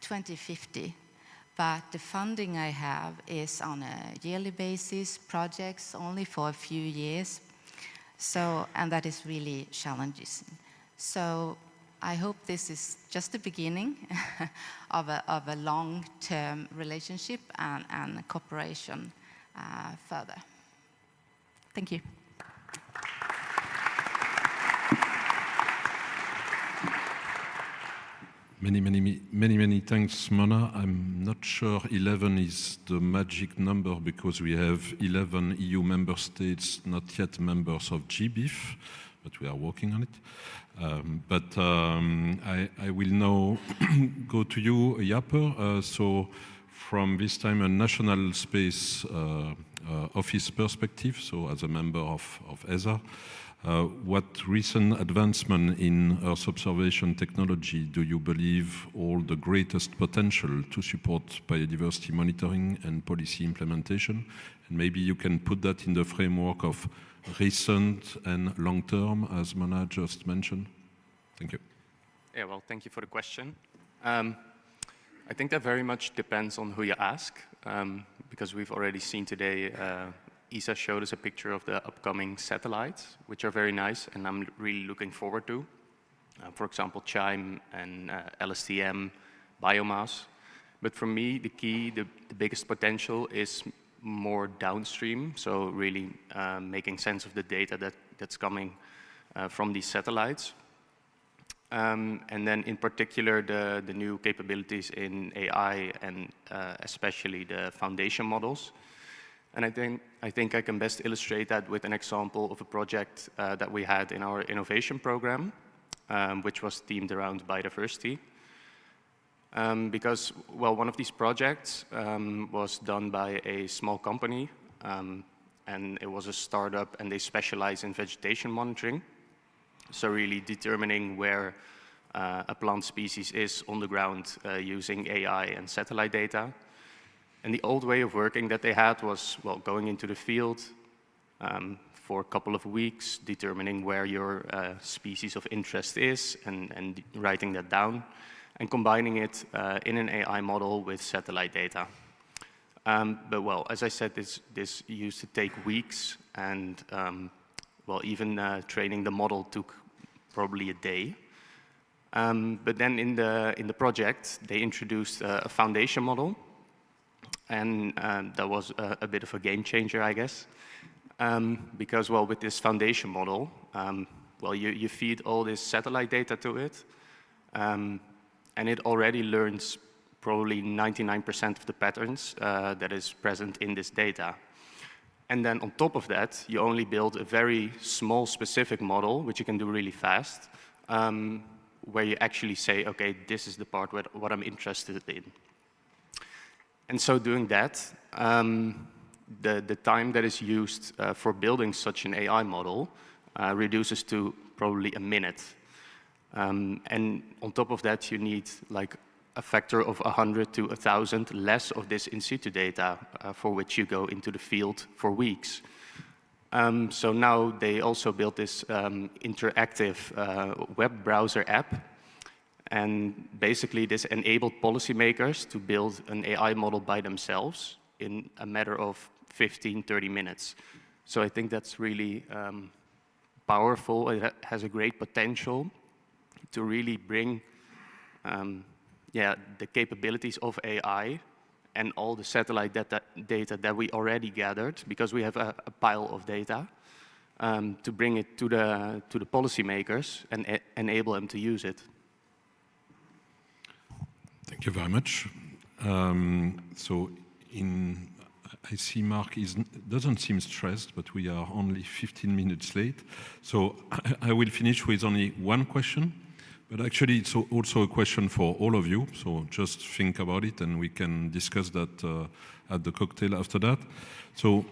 2050, but the funding I have is on a yearly basis, projects only for a few years, and that is really challenging. So I hope this is just the beginning of a long-term relationship and cooperation further. Thank you. Many thanks, Mona. I'm not sure 11 is the magic number because we have 11 EU member states not yet members of GBIF, but we are working on it. I will now go to you, Japper. So from this time, a national space office perspective, so as a member of ESA, What recent advancement in Earth observation technology do you believe hold the greatest potential to support biodiversity monitoring and policy implementation? And maybe you can put that in the framework of recent and long term, as Mana just mentioned. Thank you. Yeah, well, thank you for the question. I think that very much depends on who you ask, because we've already seen today, ESA showed us a picture of the upcoming satellites, which are very nice, and I'm really looking forward to. For example, CHIME and LSTM, biomass. But for me, the key, the biggest potential is more downstream, so really making sense of the data that's coming from these satellites. And then in particular, the new capabilities in AI and especially the foundation models. And I think I can best illustrate that with an example of a project that we had in our innovation program, which was themed around biodiversity. Because, well, one of these projects was done by a small company, and it was a startup, and they specialize in vegetation monitoring. So really determining where a plant species is on the ground using AI and satellite data. And the old way of working that they had was, well, going into the field for a couple of weeks, determining where your species of interest is and writing that down, and combining it in an AI model with satellite data. But well, as I said, this used to take weeks, and well, even training the model took probably a day. But then in the project, they introduced a foundation model, and that was a bit of a game changer, I guess. Because, well, with this foundation model, well, you feed all this satellite data to it, and it already learns probably 99% of the patterns that is present in this data. And then on top of that, you only build a very small specific model, which you can do really fast, where you actually say, okay, this is the part what I'm interested in. And so doing that, the time that is used for building such an AI model reduces to probably a minute. And on top of that, you need like a factor of 100 to 1,000 less of this in situ data for which you go into the field for weeks. So now they also built this interactive web browser app. And basically this enabled policymakers to build an AI model by themselves in a matter of 15, 30 minutes. So I think that's really powerful. It has a great potential to really bring the capabilities of AI and all the satellite data that we already gathered, because we have a pile of data, to bring it to the policymakers and enable them to use it. Thank you very much. I see Mark doesn't seem stressed, but we are only 15 minutes late. So I will finish with only one question, but actually it's also a question for all of you. So just think about it, and we can discuss that at the cocktail after that. So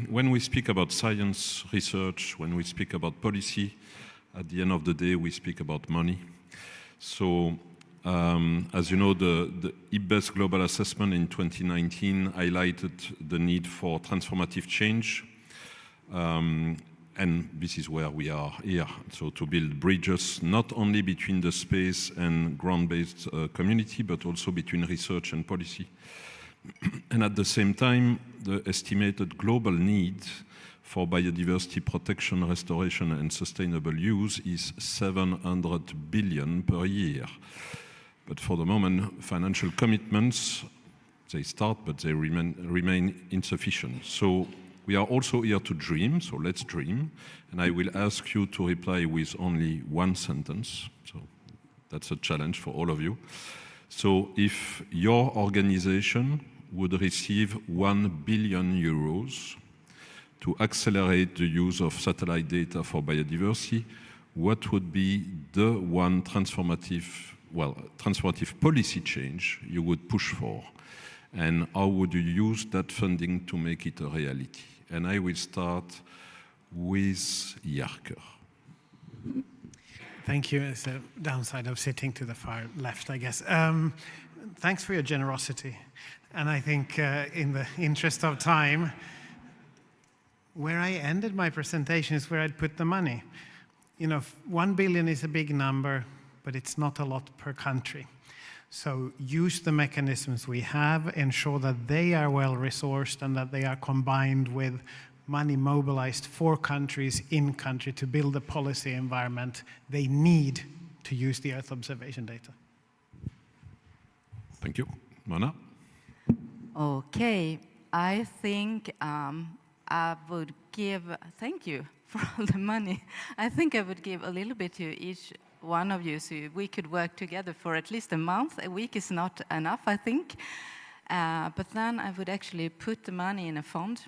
when we speak about science, research, when we speak about policy, at the end of the day, we speak about money. So as you know, the IPBES Global Assessment in 2019 highlighted the need for transformative change. And this is where we are here. So to build bridges, not only between the space and ground-based community, but also between research and policy. And at the same time, the estimated global need for biodiversity protection, restoration, and sustainable use is 700 billion per year. But for the moment, financial commitments, they start, but they remain insufficient. So we are also here to dream, so let's dream. And I will ask you to reply with only one sentence. So that's a challenge for all of you. So if your organization would receive 1 billion euros to accelerate the use of satellite data for biodiversity, what would be the one transformative policy change you would push for? And how would you use that funding to make it a reality? And I will start with Jarker. Thank you. It's the downside of sitting to the far left, I guess. Thanks for your generosity. And I think in the interest of time, where I ended my presentation is where I'd put the money. You know, 1 billion is a big number, but it's not a lot per country. So use the mechanisms we have, ensure that they are well resourced and that they are combined with money mobilized for countries in country to build the policy environment they need to use the Earth observation data. Thank you. Mona? Okay, I think I would give, thank you for all the money. I think I would give a little bit to each one of you so we could work together for at least a month. A week is not enough, I think. But then I would actually put the money in a fund,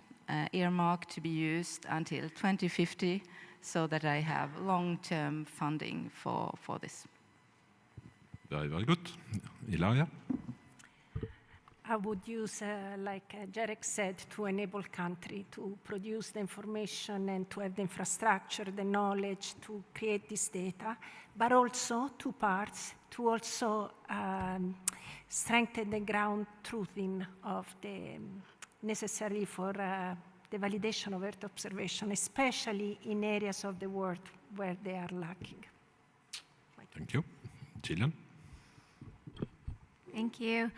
earmarked to be used until 2050, so that I have long-term funding for this. Very, very good. Ilaria? I would use, like Jarek said, to enable country to produce the information and to have the infrastructure, the knowledge to create this data, but also two parts, to also strengthen the ground truthing of the necessary for the validation of Earth observation, especially in areas of the world where they are lacking. Thank you. Gillian? Thank you.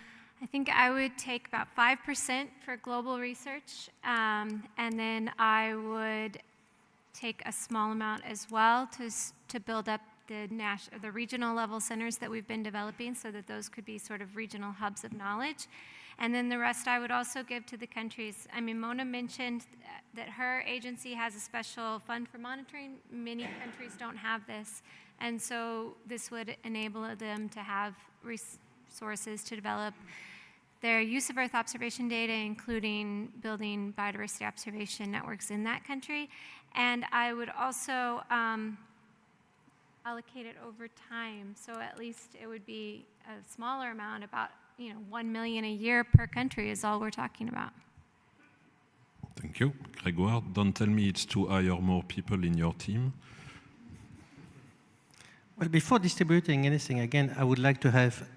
I think I would take about 5% for global research, and then I would take a small amount as well to build up the regional level centers that we've been developing, so that those could be sort of regional hubs of knowledge. And then the rest I would also give to the countries. I mean, Mona mentioned that her agency has a special fund for monitoring. Many countries don't have this, and so this would enable them to have resources to develop their use of Earth observation data, including building biodiversity observation networks in that country. And I would also allocate it over time, so at least it would be a smaller amount, about 1 million a year per country is all we're talking about. Thank you. Grégoire, don't tell me it's to hire more people in your team. Well, before distributing anything, again, I would like to have,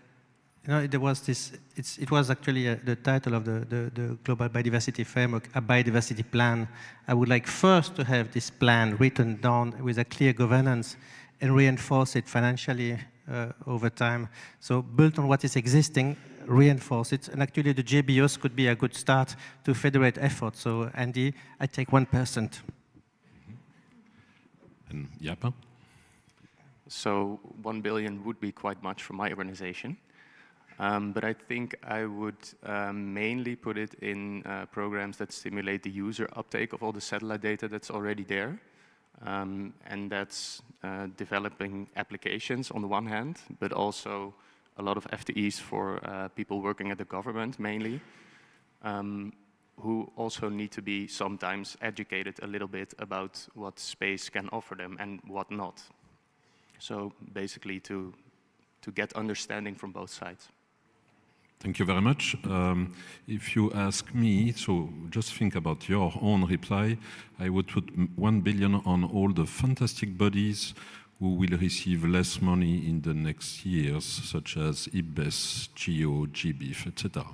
there was this, it was actually the title of the Global Biodiversity Framework, a biodiversity plan. I would like first to have this plan written down with a clear governance and reinforce it financially over time. So build on what is existing, reinforce it, and actually the GBOs could be a good start to federate efforts. So Andy, I take 1%. And Jaap? So 1 billion would be quite much for my organization. But I think I would mainly put it in programs that stimulate the user uptake of all the satellite data that's already there. And that's developing applications on the one hand, but also a lot of FTEs for people working at the government mainly, who also need to be sometimes educated a little bit about what space can offer them and what not. So basically to get understanding from both sides. Thank you very much. If you ask me, so just think about your own reply, I would put 1 billion on all the fantastic bodies who will receive less money in the next years, such as IPBES, GEO, GBIF, etc.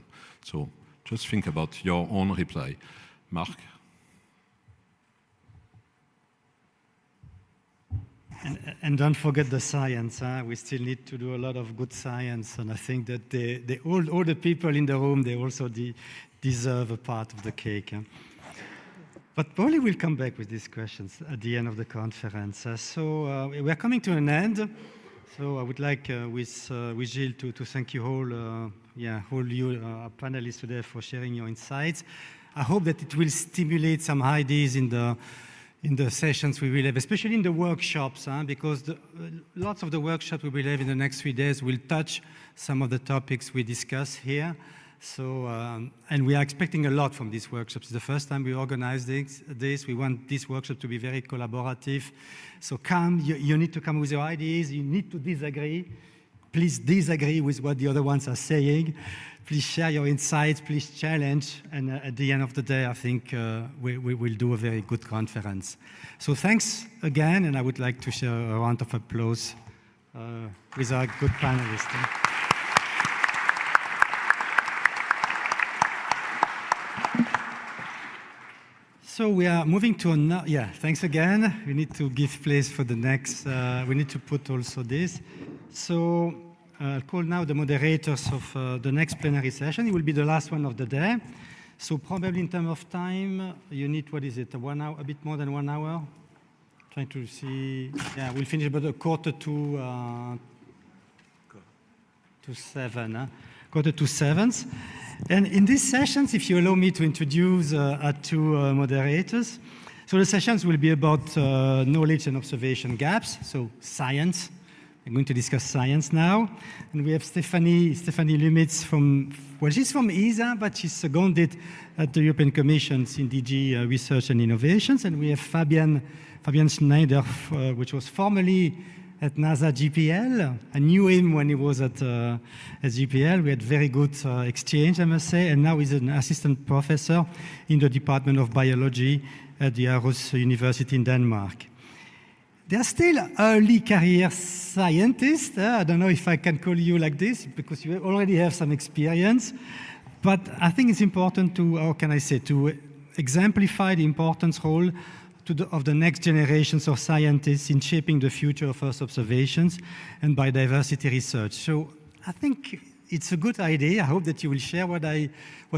So just think about your own reply. Mark? And don't forget the science. We still need to do a lot of good science, and I think that all the people in the room, they also deserve a part of the cake. But probably we'll come back with these questions at the end of the conference. So we're coming to an end. So I would like, with Gilles, to thank you all, all you panelists today for sharing your insights. I hope that it will stimulate some ideas in the sessions we will have, especially in the workshops, because lots of the workshops we will have in the next 3 days will touch some of the topics we discuss here. So, and we are expecting a lot from these workshops. It's the first time we organize this. We want this workshop to be very collaborative. So come, you need to come with your ideas. You need to disagree. please disagree with what the other ones are saying. Please share your insights, please challenge, and at the end of the day, I think we will do a very good conference. So thanks again, and I would like to share a round of applause with our good panelists. So we are moving to another, yeah, thanks again. We need to give place for the next, we need to put also this. So I'll call now the moderators of the next plenary session. It will be the last one of the day. So probably in terms of time, you need, what is it, 1 hour, a bit more than 1 hour? Trying to see, yeah, we'll finish about 6:45 to 7, 6:45. And in these sessions, if you allow me to introduce our two moderators, so the sessions will be about knowledge and observation gaps, so science. I'm going to discuss science now. And we have Stephanie Lumitz from, well, she's from ESA, but she's seconded at the European Commission in DG Research and Innovations. And we have Fabian Schneider, which was formerly at NASA GPL. I knew him when he was at GPL. We had very good exchange, I must say, and now he's an assistant professor in the Department of Biology at the Aarhus University in Denmark. They are still early career scientists. I don't know if I can call you like this, because you already have some experience, but I think it's important to, how can I say, to exemplify the importance role of the next generations of scientists in shaping the future of Earth observations and biodiversity research. So I think it's a good idea. I hope that you will share what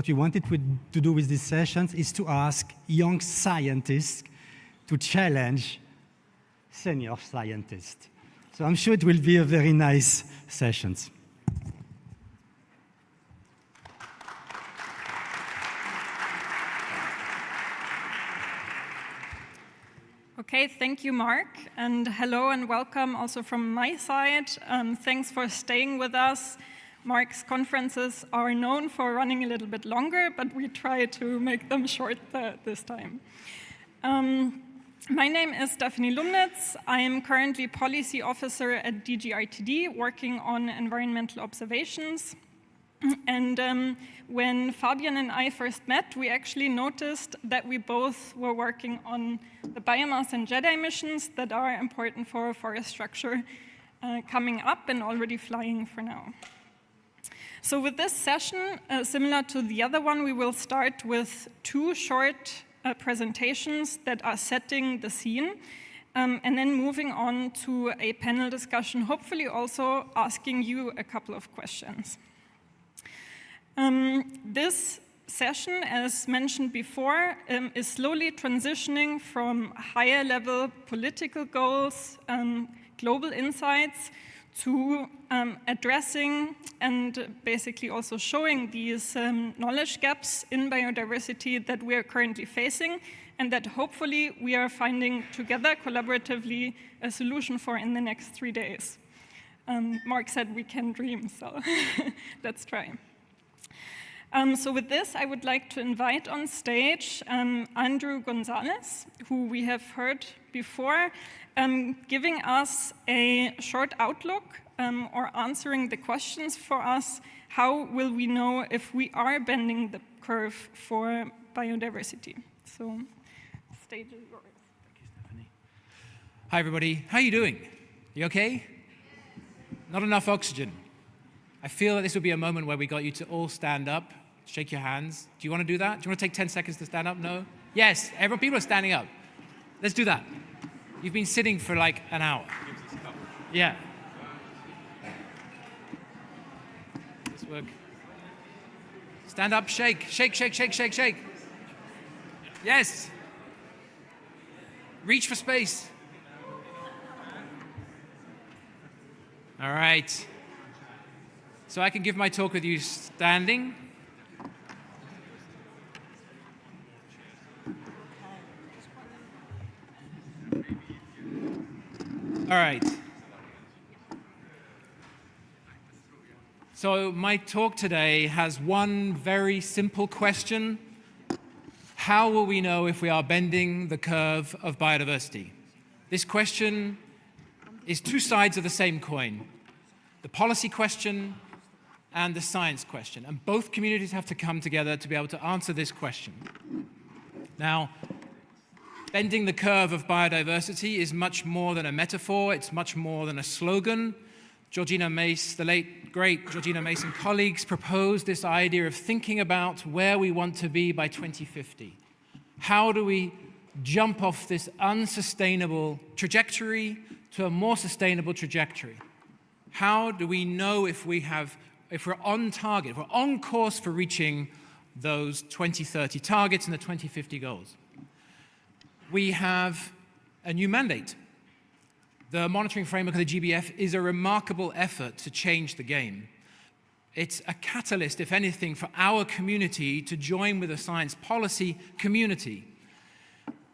we wanted to do with these sessions, is to ask young scientists to challenge senior scientists. So I'm sure it will be a very nice sessions. Okay, thank you, Mark, and hello and welcome also from my side. Thanks for staying with us. Mark's conferences are known for running a little bit longer, but we try to make them short this time. My name is Stephanie Lumitz. I am currently Policy Officer at DG ITD, working on environmental observations. And when Fabian and I first met, we actually noticed that we both were working on the biomass and jet emissions that are important for forest structure coming up and already flying for now. So with this session, similar to the other one, we will start with two short presentations that are setting the scene, and then moving on to a panel discussion, hopefully also asking you a couple of questions. This session, as mentioned before, is slowly transitioning from higher level political goals, global insights, to addressing and basically also showing these knowledge gaps in biodiversity that we are currently facing, and that hopefully we are finding together collaboratively a solution for in the next 3 days. Mark said we can dream, so let's try. So with this, I would like to invite on stage Andrew Gonzalez, who we have heard before, giving us a short outlook or answering the questions for us. How will we know if we are bending the curve for biodiversity? So, stage is yours. Thank you, Stephanie. Hi, everybody. How are you doing? You okay? Not enough oxygen. I feel that this would be a moment where we got you to all stand up, shake your hands. Do you want to do that? Do you want to take 10 seconds to stand up? No? Yes, people are standing up. Let's do that. You've been sitting for like an hour. Yeah. This work. Stand up, shake, shake, shake, shake, shake, shake. Yes. Reach for space. All right. So I can give my talk with you standing. All right. So my talk today has one very simple question. How will we know if we are bending the curve of biodiversity? This question is two sides of the same coin. the policy question and the science question. And both communities have to come together to be able to answer this question. Now, bending the curve of biodiversity is much more than a metaphor. It's much more than a slogan. Georgina Mace, the late, great Georgina Mace and colleagues proposed this idea of thinking about where we want to be by 2050. How do we jump off this unsustainable trajectory to a more sustainable trajectory? How do we know if we're on target, if we're on course for reaching those 2030 targets and the 2050 goals? We have a new mandate. The monitoring framework of the GBF is a remarkable effort to change the game. It's a catalyst, if anything, for our community to join with the science policy community.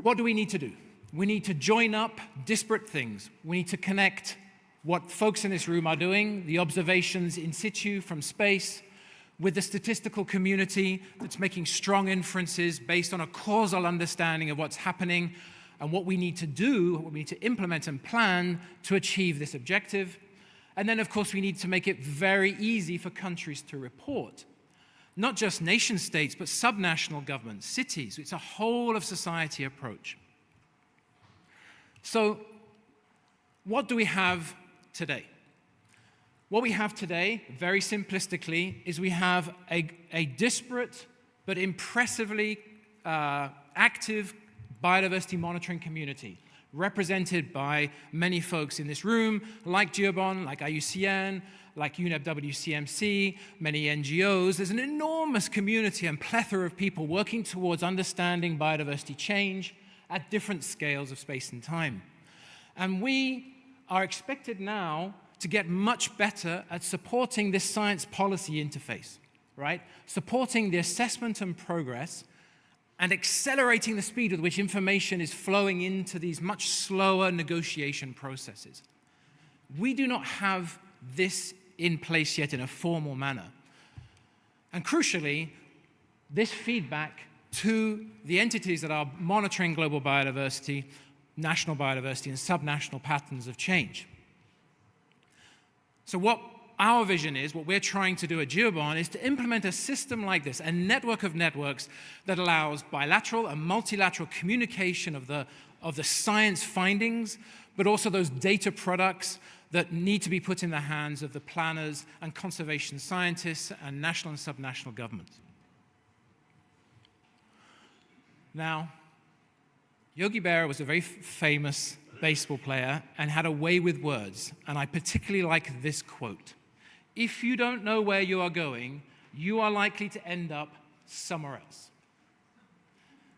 What do we need to do? We need to join up disparate things. We need to connect what folks in this room are doing, the observations in situ from space, with the statistical community that's making strong inferences based on a causal understanding of what's happening and what we need to do, what we need to implement and plan to achieve this objective. And then, of course, we need to make it very easy for countries to report. Not just nation states, but subnational governments, cities. It's a whole of society approach. So, what do we have today? What we have today, very simplistically, is we have a disparate but impressively active biodiversity monitoring community, represented by many folks in this room, like GEO BON, like IUCN, like UNEP WCMC, many NGOs. There's an enormous community and plethora of people working towards understanding biodiversity change at different scales of space and time. And we are expected now to get much better at supporting this science policy interface, right? Supporting the assessment and progress and accelerating the speed with which information is flowing into these much slower negotiation processes. We do not have this in place yet in a formal manner. And crucially, this feedback to the entities that are monitoring global biodiversity, national biodiversity, and subnational patterns of change. So what our vision is, what we're trying to do at GEO BON, is to implement a system like this, a network of networks that allows bilateral and multilateral communication of the science findings, but also those data products that need to be put in the hands of the planners and conservation scientists and national and subnational governments. Now, Yogi Berra was a very famous baseball player and had a way with words, and I particularly like this quote. If you don't know where you are going, you are likely to end up somewhere else.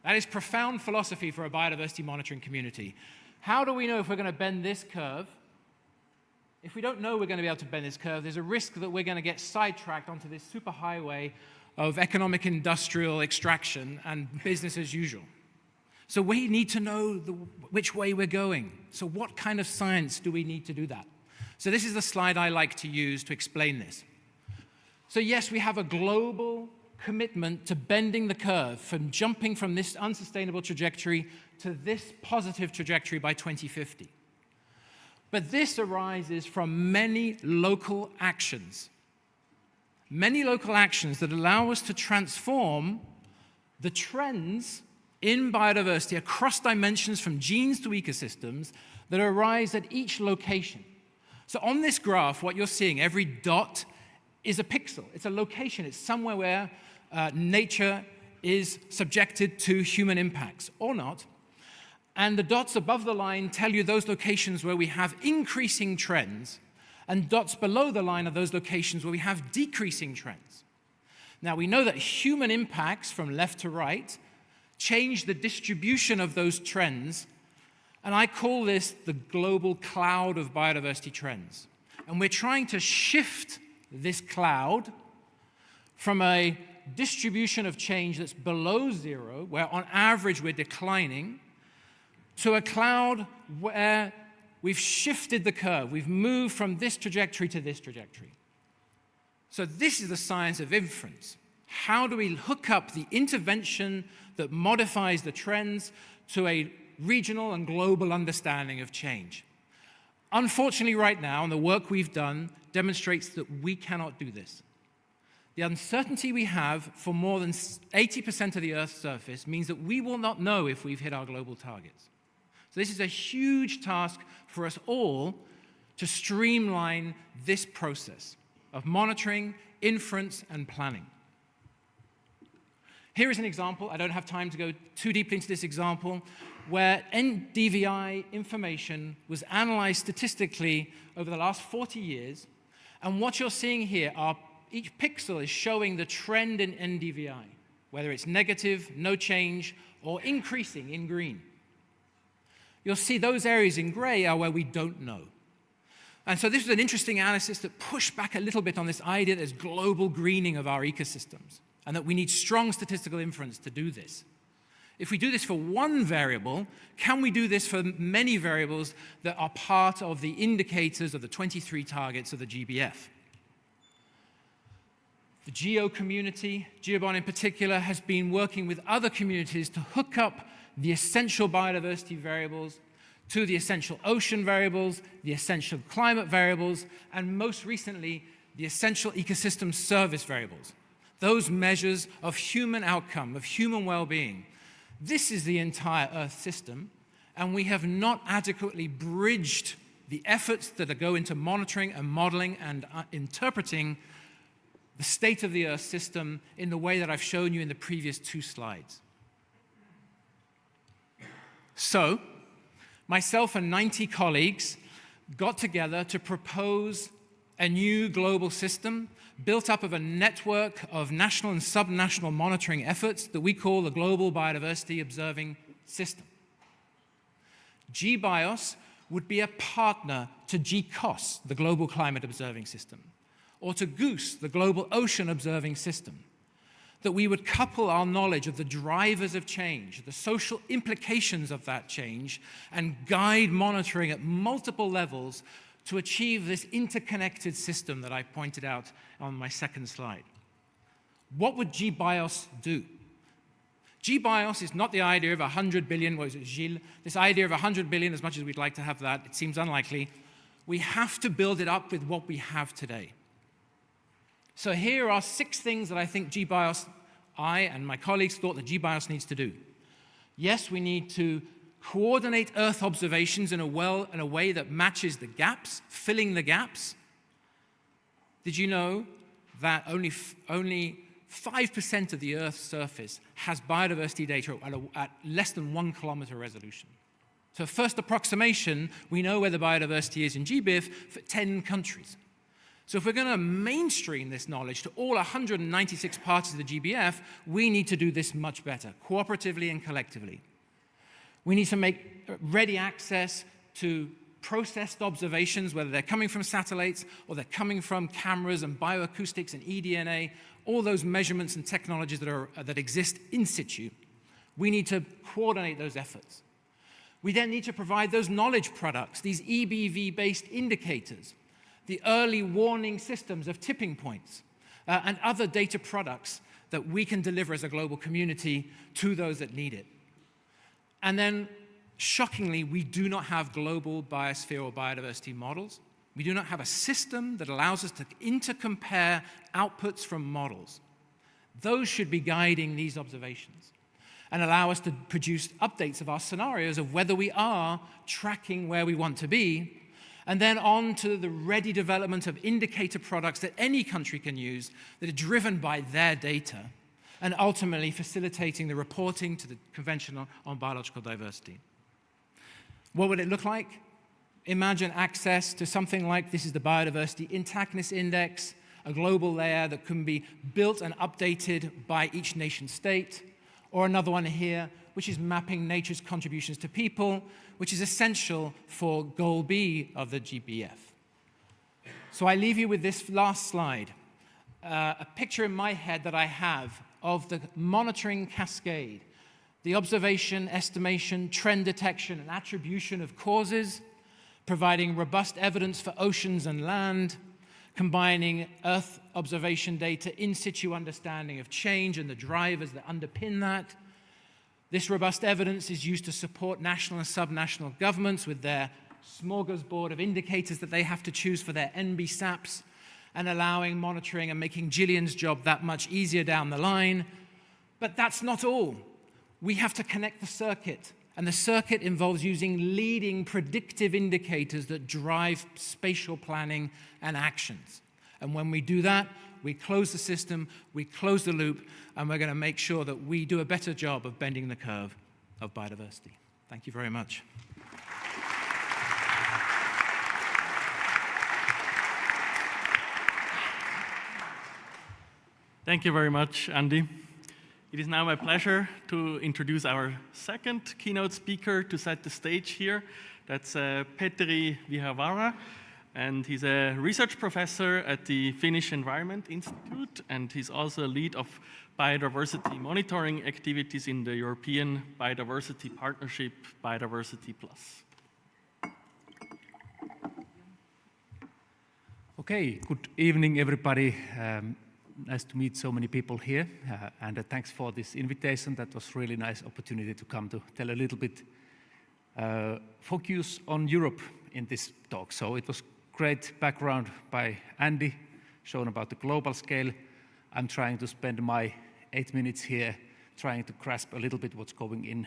That is profound philosophy for a biodiversity monitoring community. How do we know if we're going to bend this curve? If we don't know we're going to be able to bend this curve, there's a risk that we're going to get sidetracked onto this superhighway of economic industrial extraction and business as usual. So we need to know which way we're going. So what kind of science do we need to do that? So this is the slide I like to use to explain this. So yes, we have a global commitment to bending the curve, from jumping from this unsustainable trajectory to this positive trajectory by 2050. But this arises from many local actions. Many local actions that allow us to transform the trends in biodiversity across dimensions from genes to ecosystems that arise at each location. So on this graph, what you're seeing, every dot is a pixel. It's a location. It's somewhere where nature is subjected to human impacts or not. And the dots above the line tell you those locations where we have increasing trends, and dots below the line are those locations where we have decreasing trends. Now, we know that human impacts from left to right change the distribution of those trends, and I call this the global cloud of biodiversity trends. And we're trying to shift this cloud from a distribution of change that's below zero, where on average we're declining, to a cloud where we've shifted the curve. We've moved from this trajectory to this trajectory. So this is the science of inference. How do we hook up the intervention that modifies the trends to a regional and global understanding of change? Unfortunately, right now, and the work we've done demonstrates that we cannot do this. The uncertainty we have for more than 80% of the Earth's surface means that we will not know if we've hit our global targets. So this is a huge task for us all to streamline this process of monitoring, inference, and planning. Here is an example. I don't have time to go too deeply into this example, where NDVI information was analyzed statistically over the last 40 years. And what you're seeing here are each pixel is showing the trend in NDVI, whether it's negative, no change, or increasing in green. You'll see those areas in gray are where we don't know. And so this was an interesting analysis that pushed back a little bit on this idea that there's global greening of our ecosystems and that we need strong statistical inference to do this. If we do this for one variable, can we do this for many variables that are part of the indicators of the 23 targets of the GBF? The GEO community, GEO BON in particular, has been working with other communities to hook up the essential biodiversity variables to the essential ocean variables, the essential climate variables, and most recently, the essential ecosystem service variables. Those measures of human outcome, of human well-being. This is the entire Earth system, and we have not adequately bridged the efforts that go into monitoring and modeling and interpreting the state of the Earth system in the way that I've shown you in the previous 2 slides. So, myself and 90 colleagues got together to propose a new global system built up of a network of national and subnational monitoring efforts that we call the Global Biodiversity Observing System. GBIOS would be a partner to GCOS, the Global Climate Observing System, or to GOOSE, the Global Ocean Observing System, that we would couple our knowledge of the drivers of change, the social implications of that change, and guide monitoring at multiple levels to achieve this interconnected system that I pointed out on my second slide. What would GBIOS do? GBIOS is not the idea of 100 billion, what is it, Gilles? This idea of 100 billion, as much as we'd like to have that, it seems unlikely. We have to build it up with what we have today. So here are 6 things that I think GBIOS, I and my colleagues thought that GBIOS needs to do. Yes, we need to coordinate Earth observations in a way that matches the gaps, filling the gaps. Did you know that only 5% of the Earth's surface has biodiversity data at less than 1 kilometer resolution? So first approximation, we know where the biodiversity is in GBIF for 10 countries. So if we're going to mainstream this knowledge to all 196 parties of the GBF, we need to do this much better, cooperatively and collectively. We need to make ready access to processed observations, whether they're coming from satellites or they're coming from cameras and bioacoustics and eDNA, all those measurements and technologies that exist in situ. We need to coordinate those efforts. We then need to provide those knowledge products, these EBV-based indicators, the early warning systems of tipping points, and other data products that we can deliver as a global community to those that need it. And then, shockingly, we do not have global biosphere or biodiversity models. We do not have a system that allows us to intercompare outputs from models. Those should be guiding these observations and allow us to produce updates of our scenarios of whether we are tracking where we want to be, and then on to the ready development of indicator products that any country can use that are driven by their data, and ultimately facilitating the reporting to the Convention on Biological Diversity. What would it look like? Imagine access to something like, this is the Biodiversity Intactness Index, a global layer that can be built and updated by each nation state, or another one here, which is mapping nature's contributions to people, which is essential for Goal B of the GBF. So I leave you with this last slide, a picture in my head that I have of the monitoring cascade, the observation, estimation, trend detection, and attribution of causes, providing robust evidence for oceans and land, combining Earth observation data, in situ understanding of change and the drivers that underpin that. This robust evidence is used to support national and subnational governments with their smorgasbord of indicators that they have to choose for their NBSAPs and allowing monitoring and making Gillian's job that much easier down the line. But that's not all. We have to connect the circuit, and the circuit involves using leading predictive indicators that drive spatial planning and actions. And when we do that, we close the system, we close the loop, and we're going to make sure that we do a better job of bending the curve of biodiversity. Thank you very much. Thank you very much, Andy. It is now my pleasure to introduce our second keynote speaker to set the stage here. That's Petteri Vihavara, and he's a research professor at the Finnish Environment Institute, and he's also lead of biodiversity monitoring activities in the European Biodiversity Partnership, Biodiversity Plus. Okay, good evening, everybody. Nice to meet so many people here, and thanks for this invitation. That was really nice opportunity to come to tell a little bit focus on Europe in this talk. So it was great background by Andy, shown about the global scale. I'm trying to spend my 8 minutes here trying to grasp a little bit what's going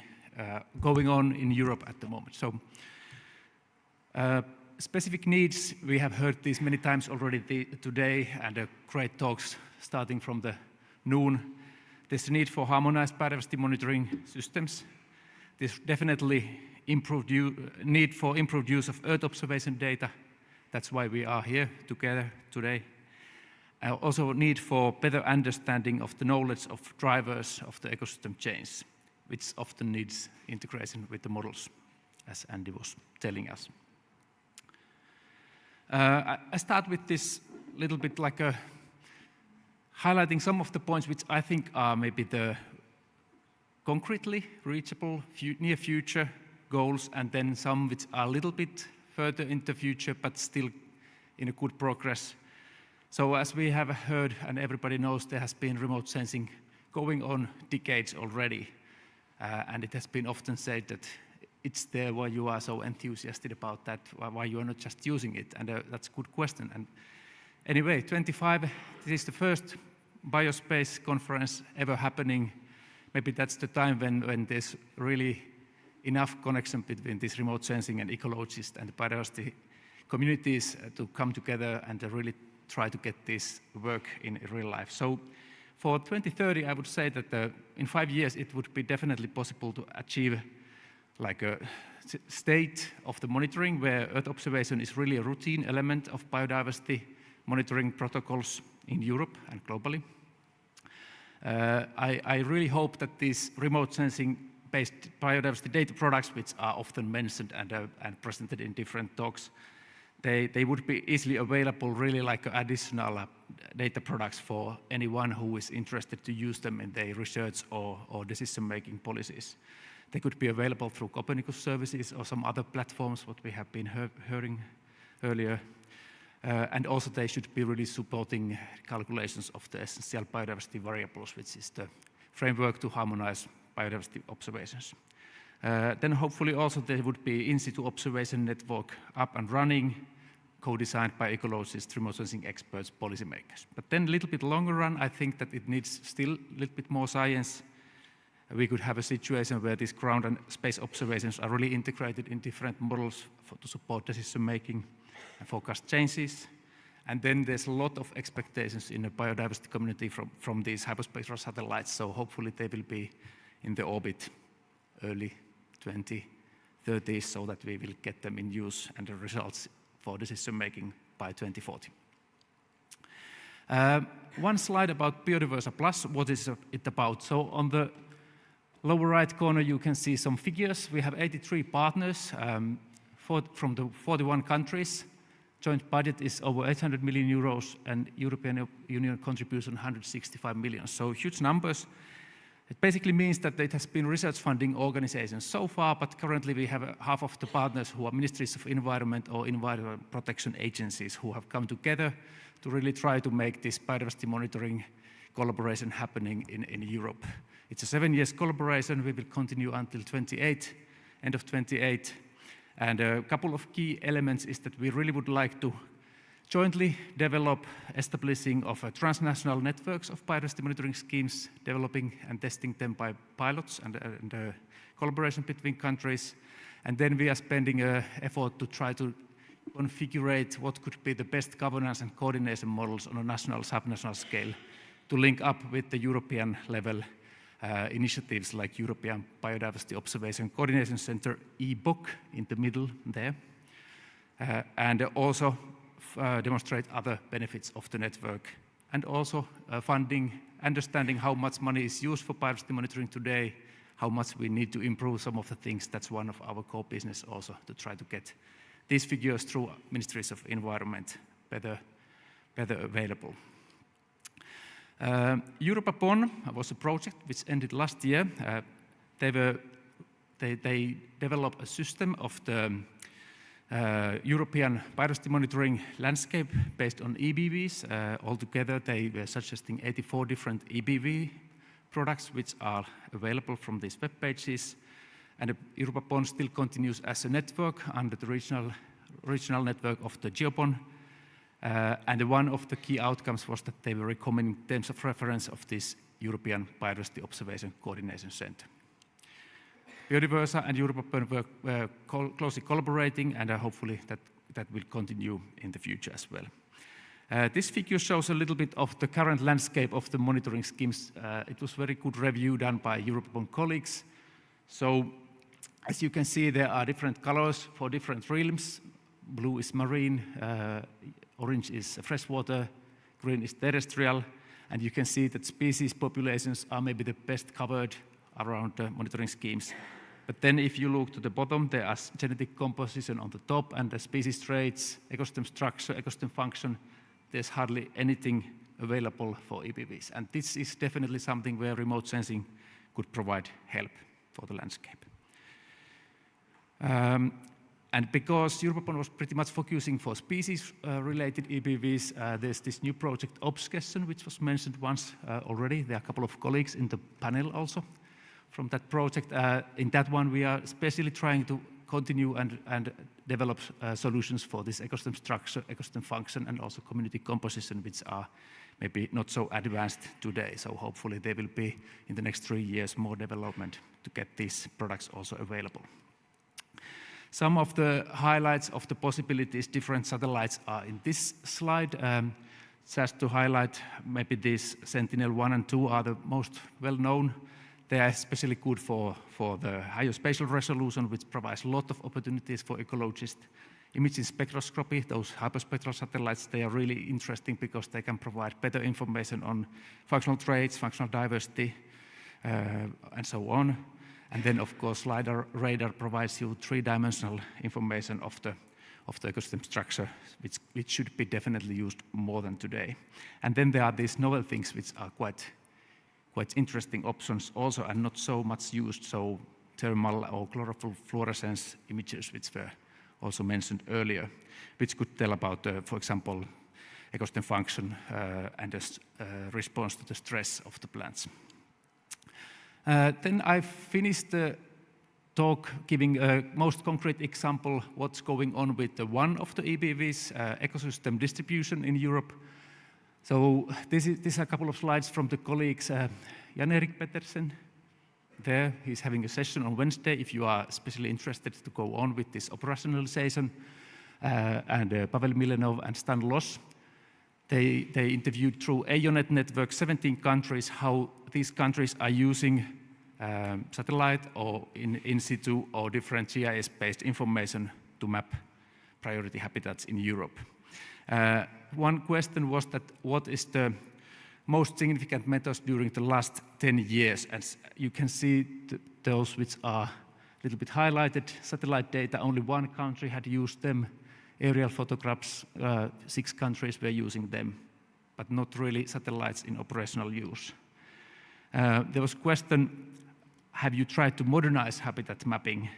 on in Europe at the moment. So specific needs, we have heard these many times already today, and great talks starting from the noon. There's a need for harmonized biodiversity monitoring systems. There's definitely need for improved use of Earth observation data. That's why we are here together today. Also need for better understanding of the knowledge of drivers of the ecosystem change, which often needs integration with the models, as Andy was telling us. I start with this little bit like highlighting some of the points which I think are maybe the concretely reachable near future goals, and then some which are a little bit further in the future but still in a good progress. So as we have heard and everybody knows, there has been remote sensing going on decades already, and it has been often said that it's there why you are so enthusiastic about that, why you are not just using it, and that's a good question. And anyway, 25, this is the first BioSpace conference ever happening. Maybe that's the time when there's really enough connection between this remote sensing and ecologists and the biodiversity communities to come together and really try to get this work in real life. So for 2030, I would say that in 5 years, it would be definitely possible to achieve like a state of the monitoring where Earth observation is really a routine element of biodiversity monitoring protocols in Europe and globally. I really hope that these remote sensing-based biodiversity data products, which are often mentioned and presented in different talks, they would be easily available, really like additional data products for anyone who is interested to use them in their research or decision-making policies. They could be available through Copernicus services or some other platforms, what we have been hearing earlier. And also they should be really supporting calculations of the essential biodiversity variables, which is the framework to harmonize biodiversity observations. Then hopefully also there would be in-situ observation network up and running, co-designed by ecologists, remote sensing experts, policymakers. But then a little bit longer run, I think that it needs still a little bit more science. We could have a situation where these ground and space observations are really integrated in different models to support decision making and forecast changes. And then there's a lot of expectations in the biodiversity community from these hyperspectral satellites. So hopefully they will be in the orbit early 2030s so that we will get them in use and the results for decision making by 2040. One slide about Biodiversity Plus, what is it about? So on the lower right corner, you can see some figures. We have 83 partners from the 41 countries. Joint budget is over 800 million euros, and European Union contribution 165 million. So huge numbers. It basically means that it has been research funding organizations so far, but currently we have half of the partners who are ministries of environment or environment protection agencies who have come together to really try to make this biodiversity monitoring collaboration happening in Europe. It's a 7 years collaboration. We will continue until 28, end of 28. And a couple of key elements is that we really would like to jointly develop establishing of transnational networks of biodiversity monitoring schemes, developing and testing them by pilots and collaboration between countries. And then we are spending effort to try to configure what could be the best governance and coordination models on a national, subnational scale to link up with the European level initiatives like European Biodiversity Observation Coordination Center, EBOC, in the middle there, and also demonstrate other benefits of the network, and also funding, understanding how much money is used for biodiversity monitoring today, how much we need to improve some of the things. That's one of our core business also, to try to get these figures through Ministries of Environment better available. Europa BON was a project which ended last year. They developed a system of the European biodiversity monitoring landscape based on IPBES. Altogether, they were suggesting 84 different IPBES products which are available from these web pages. And Europa BON still continues as a network under the regional network of the GEO BON. And one of the key outcomes was that they were recommending terms of reference of this European Biodiversity Observation Coordination Center. Biodiversity and Europa BON were closely collaborating, and hopefully that will continue in the future as well. This figure shows a little bit of the current landscape of the monitoring schemes. It was a very good review done by Europa BON colleagues. So as you can see, there are different colors for different realms. Blue is marine, orange is freshwater, green is terrestrial, and you can see that species populations are maybe the best covered around the monitoring schemes. But then if you look to the bottom, there are genetic composition on the top and the species traits, ecosystem structure, ecosystem function. There's hardly anything available for IPBES. And this is definitely something where remote sensing could provide help for the landscape. And because Europa BON was pretty much focusing for species-related IPBES, there's this new project Obsession, which was mentioned once already. There are a couple of colleagues in the panel also from that project. In that one, we are especially trying to continue and develop solutions for this ecosystem structure, ecosystem function, and also community composition, which are maybe not so advanced today. So hopefully there will be, in the next 3 years, more development to get these products also available. Some of the highlights of the possibilities different satellites are in this slide. Just to highlight, maybe these Sentinel-1 and 2 are the most well-known. They are especially good for the higher spatial resolution, which provides a lot of opportunities for ecologists. Imaging spectroscopy, those hyperspectral satellites, they are really interesting because they can provide better information on functional traits, functional diversity, and so on. And then, of course, LiDAR radar provides you three-dimensional information of the ecosystem structure, which should be definitely used more than today. And then there are these novel things which are quite interesting options also and not so much used, so thermal or chlorophyll fluorescence images, which were also mentioned earlier, which could tell about, for example, ecosystem function and the response to the stress of the plants. Then I finished the talk giving a most concrete example what's going on with one of the IPBES, ecosystem distribution in Europe. So these are a couple of slides from the colleagues Jan-Erik Petersen. There, he's having a session on Wednesday if you are especially interested to go on with this operationalization. And Pavel Milenov and Stan Loss, they interviewed through AONET network 17 countries how these countries are using satellite or in situ or different GIS-based information to map priority habitats in Europe. One question was that what is the most significant methods during the last 10 years? As you can see, those which are a little bit highlighted, satellite data, only one country had used them. Aerial photographs, 6 countries were using them, but not really satellites in operational use. There was a question, have you tried to modernize habitat mapping?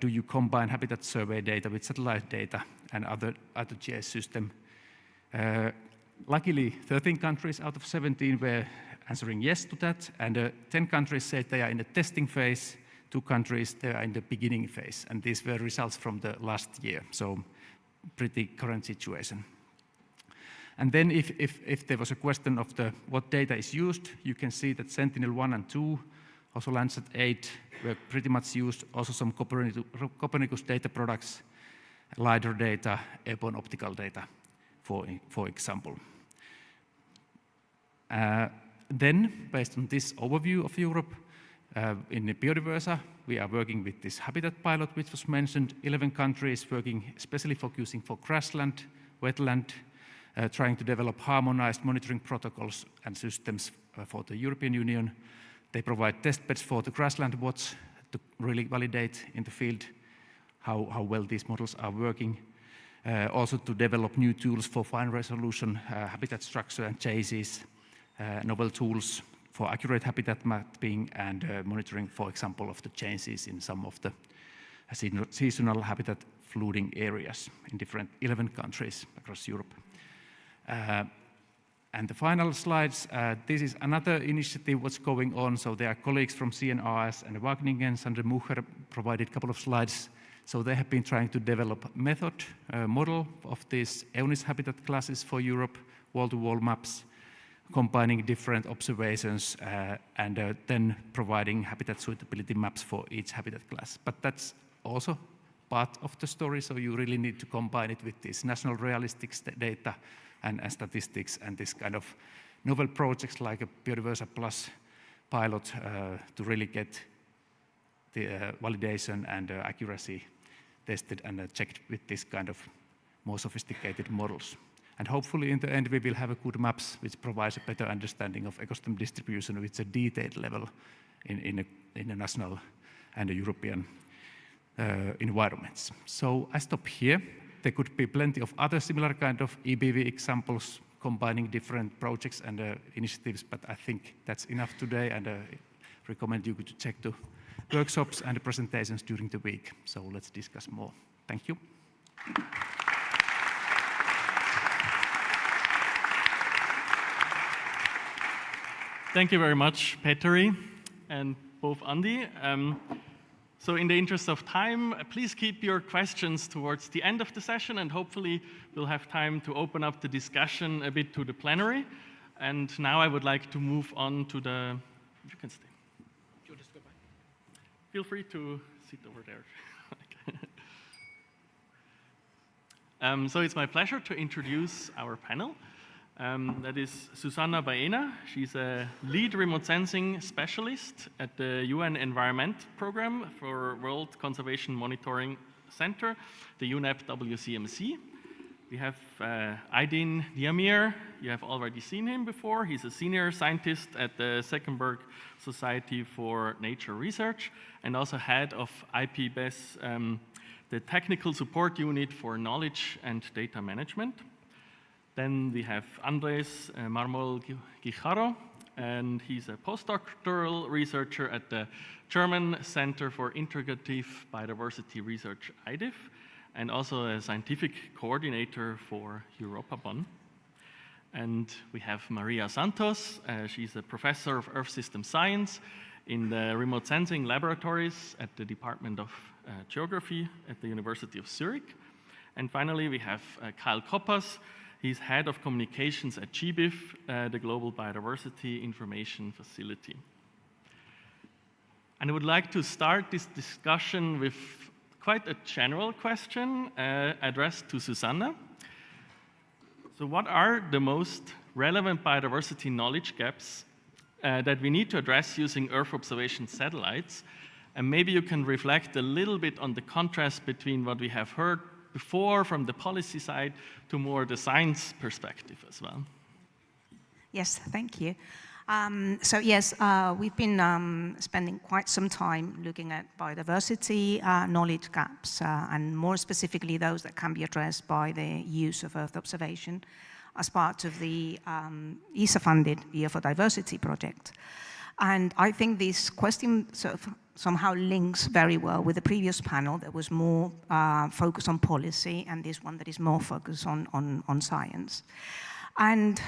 Do you combine habitat survey data with satellite data and other GIS system? Luckily, 13 countries out of 17 were answering yes to that, and 10 countries said they are in the testing phase. 2 countries, they are in the beginning phase, and these were results from the last year, so pretty current situation. And then if there was a question of what data is used, you can see that Sentinel-1 and 2, also Landsat-8 were pretty much used, also some Copernicus data products, LiDAR data, airborne optical data, for example. Then, based on this overview of Europe, in Biodiversity, we are working with this habitat pilot, which was mentioned, 11 countries working, especially focusing for grassland, wetland, trying to develop harmonized monitoring protocols and systems for the European Union. They provide test beds for the grassland watch to really validate in the field how well these models are working. Also to develop new tools for fine resolution, habitat structure and chases, novel tools for accurate habitat mapping and monitoring, for example, of the changes in some of the seasonal habitat flooding areas in different 11 countries across Europe. And the final slides, this is another initiative what's going on. So there are colleagues from CNRS and Wageningen, Sandra Mucher provided a couple of slides. So they have been trying to develop a method, model of these EUNIS habitat classes for Europe, wall-to-wall maps, combining different observations and then providing habitat suitability maps for each habitat class. But that's also part of the story, so you really need to combine it with this national realistic data and statistics and this kind of novel projects like a Biodiversity Plus pilot to really get the validation and accuracy tested and checked with this kind of more sophisticated models. And hopefully in the end we will have a good maps which provides a better understanding of ecosystem distribution with a detailed level in a national and a European environments. So I stop here. There could be plenty of other similar kind of EBV examples combining different projects and initiatives, but I think that's enough today, and I recommend you to check the workshops and the presentations during the week. So let's discuss more. Thank you. Thank you very much, Petteri, and both Andy. So in the interest of time, please keep your questions towards the end of the session, and hopefully we'll have time to open up the discussion a bit to the plenary. And now I would like to move on to the, you can stay. You just go back. Feel free to sit over there. So it's my pleasure to introduce our panel. That is Susanna Baena. She's a lead remote sensing specialist at the UN Environment Program for World Conservation Monitoring Center, the UNEP WCMC. We have Aydin Diamir. You have already seen him before. He's a senior scientist at the Senckenberg Society for Nature Research and also head of IPBES, the Technical Support Unit for Knowledge and Data Management. Then we have Andres Marmol Guijarro, and he's a postdoctoral researcher at the German Center for Integrative Biodiversity Research, IDIF, and also a scientific coordinator for Europa Bonn. And we have Maria Santos. She's a professor of Earth System Science in the remote sensing laboratories at the Department of Geography at the University of Zurich. And finally, we have Kyle Koppas. He's head of communications at GBIF, the Global Biodiversity Information Facility. And I would like to start this discussion with quite a general question addressed to Susanna. So what are the most relevant biodiversity knowledge gaps that we need to address using Earth observation satellites? And maybe you can reflect a little bit on the contrast between what we have heard before from the policy side to more the science perspective as well. Yes, thank you. So yes, we've been spending quite some time looking at biodiversity knowledge gaps, and more specifically those that can be addressed by the use of Earth observation as part of the ESA-funded Year for Diversity project. And I think this question sort of somehow links very well with the previous panel that was more focused on policy, and this one that is more focused on science. And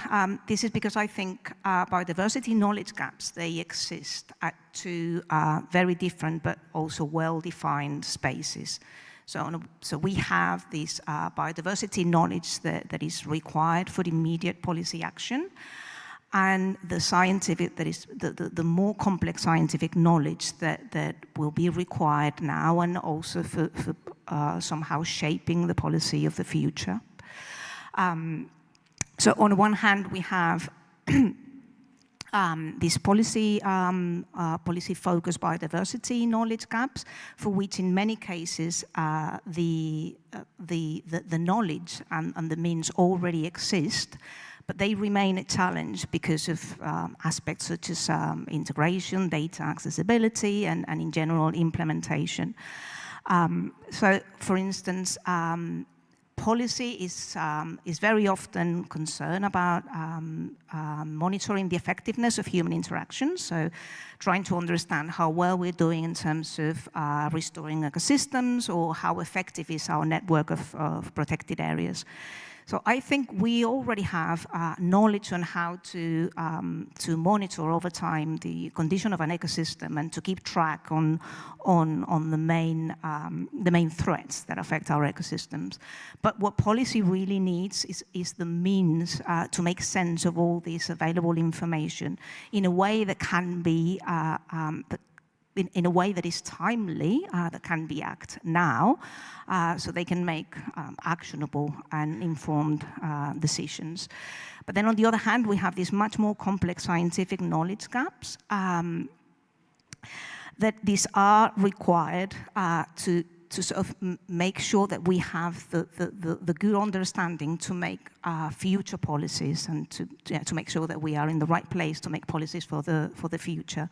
this is because I think biodiversity knowledge gaps, they exist at two very different but also well-defined spaces. So we have this biodiversity knowledge that is required for immediate policy action, and the scientific, that is the more complex scientific knowledge that will be required now and also for somehow shaping the policy of the future. So on one hand, we have these policy-focused biodiversity knowledge gaps, for which in many cases the knowledge and the means already exist, but they remain a challenge because of aspects such as integration, data accessibility, and in general implementation. So, for instance, policy is very often concerned about monitoring the effectiveness of human interaction, so trying to understand how well we're doing in terms of restoring ecosystems, or how effective is our network of protected areas. So I think we already have knowledge on how to monitor over time the condition of an ecosystem and to keep track on the main threats that affect our ecosystems. But what policy really needs is the means to make sense of all this available information in a way that can be in a way that is timely, that can be acted now, so they can make actionable and informed decisions. But then on the other hand, we have these much more complex scientific knowledge gaps that these are required to sort of make sure that we have the good understanding to make future policies, and to make sure that we are in the right place to make policies for the future.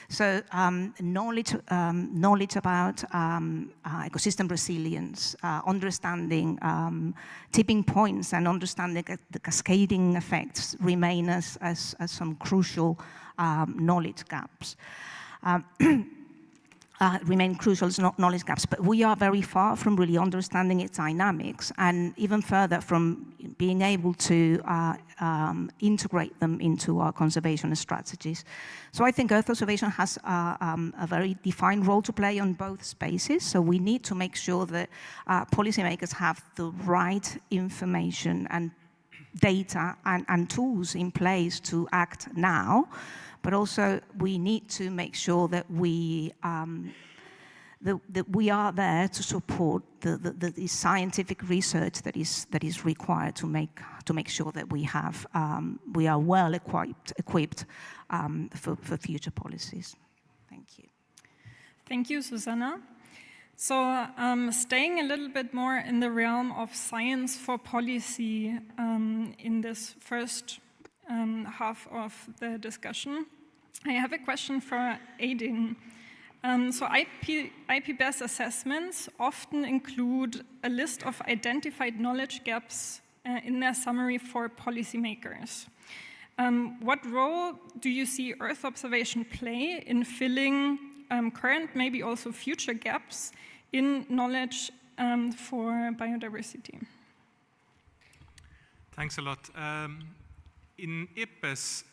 So knowledge about ecosystem resilience, understanding tipping points, and understanding the cascading effects remain as some crucial knowledge gaps. Remain crucial knowledge gaps, but we are very far from really understanding its dynamics, and even further from being able to integrate them into our conservation strategies. So I think Earth observation has a very defined role to play on both spaces, so we need to make sure that policymakers have the right information and data and tools in place to act now. But also we need to make sure that we are there to support the scientific research that is required to make sure that we are well equipped for future policies. Thank you. Thank you, Susanna. So staying a little bit more in the realm of science for policy in this first half of the discussion, I have a question for Aidin. So IPBES assessments often include a list of identified knowledge gaps in their summary for policymakers. What role do you see Earth observation play in filling current, maybe also future gaps in knowledge for biodiversity? Thanks a lot. In IPBES,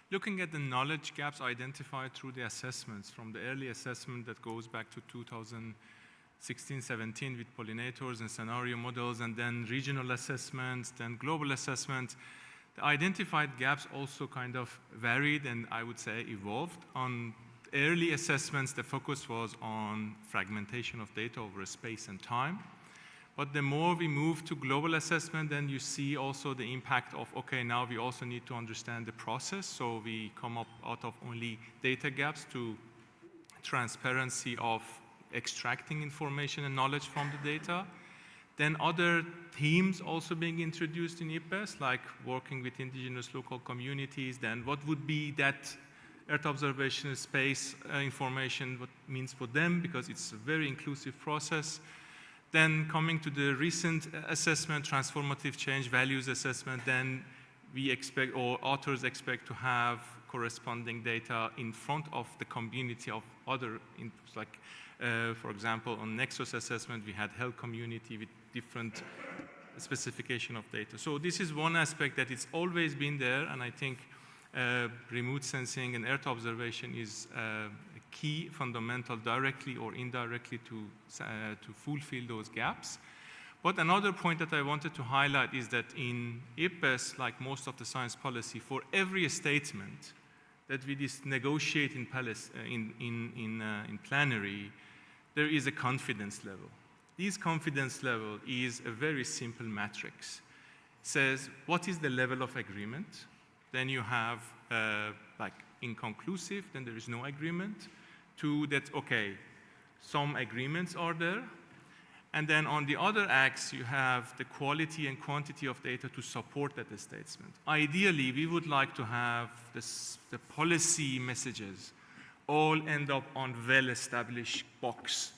looking at the knowledge gaps identified through the assessments, from the early assessment that goes back to 2016-17 with pollinators and scenario models, and then regional assessments, then global assessments, the identified gaps also kind of varied and I would say evolved. On early assessments, the focus was on fragmentation of data over space and time. But the more we move to global assessment, then you see also the impact of, okay, now we also need to understand the process. So we come up out of only data gaps to transparency of extracting information and knowledge from the data. Then other themes also being introduced in IPBES, like working with indigenous local communities. Then what would be that Earth observation space information, what it means for them, because it's a very inclusive process. Then coming to the recent assessment, transformative change values assessment, then we expect, or authors expect, to have corresponding data in front of the community of other inputs. Like, for example, on Nexus assessment, we had health community with different specification of data. So this is one aspect that it's always been there, and I think remote sensing and Earth observation is a key, fundamental, directly or indirectly to fulfill those gaps. But another point that I wanted to highlight is that in IPBES, like most of the science policy, for every statement that we negotiate in plenary, there is a confidence level. This confidence level is a very simple matrix. It says, what is the level of agreement? Then you have like inconclusive, then there is no agreement. To that, okay, some agreements are there. And then on the other axis, you have the quality and quantity of data to support that statement. Ideally, we would like to have the policy messages all end up on well-established box,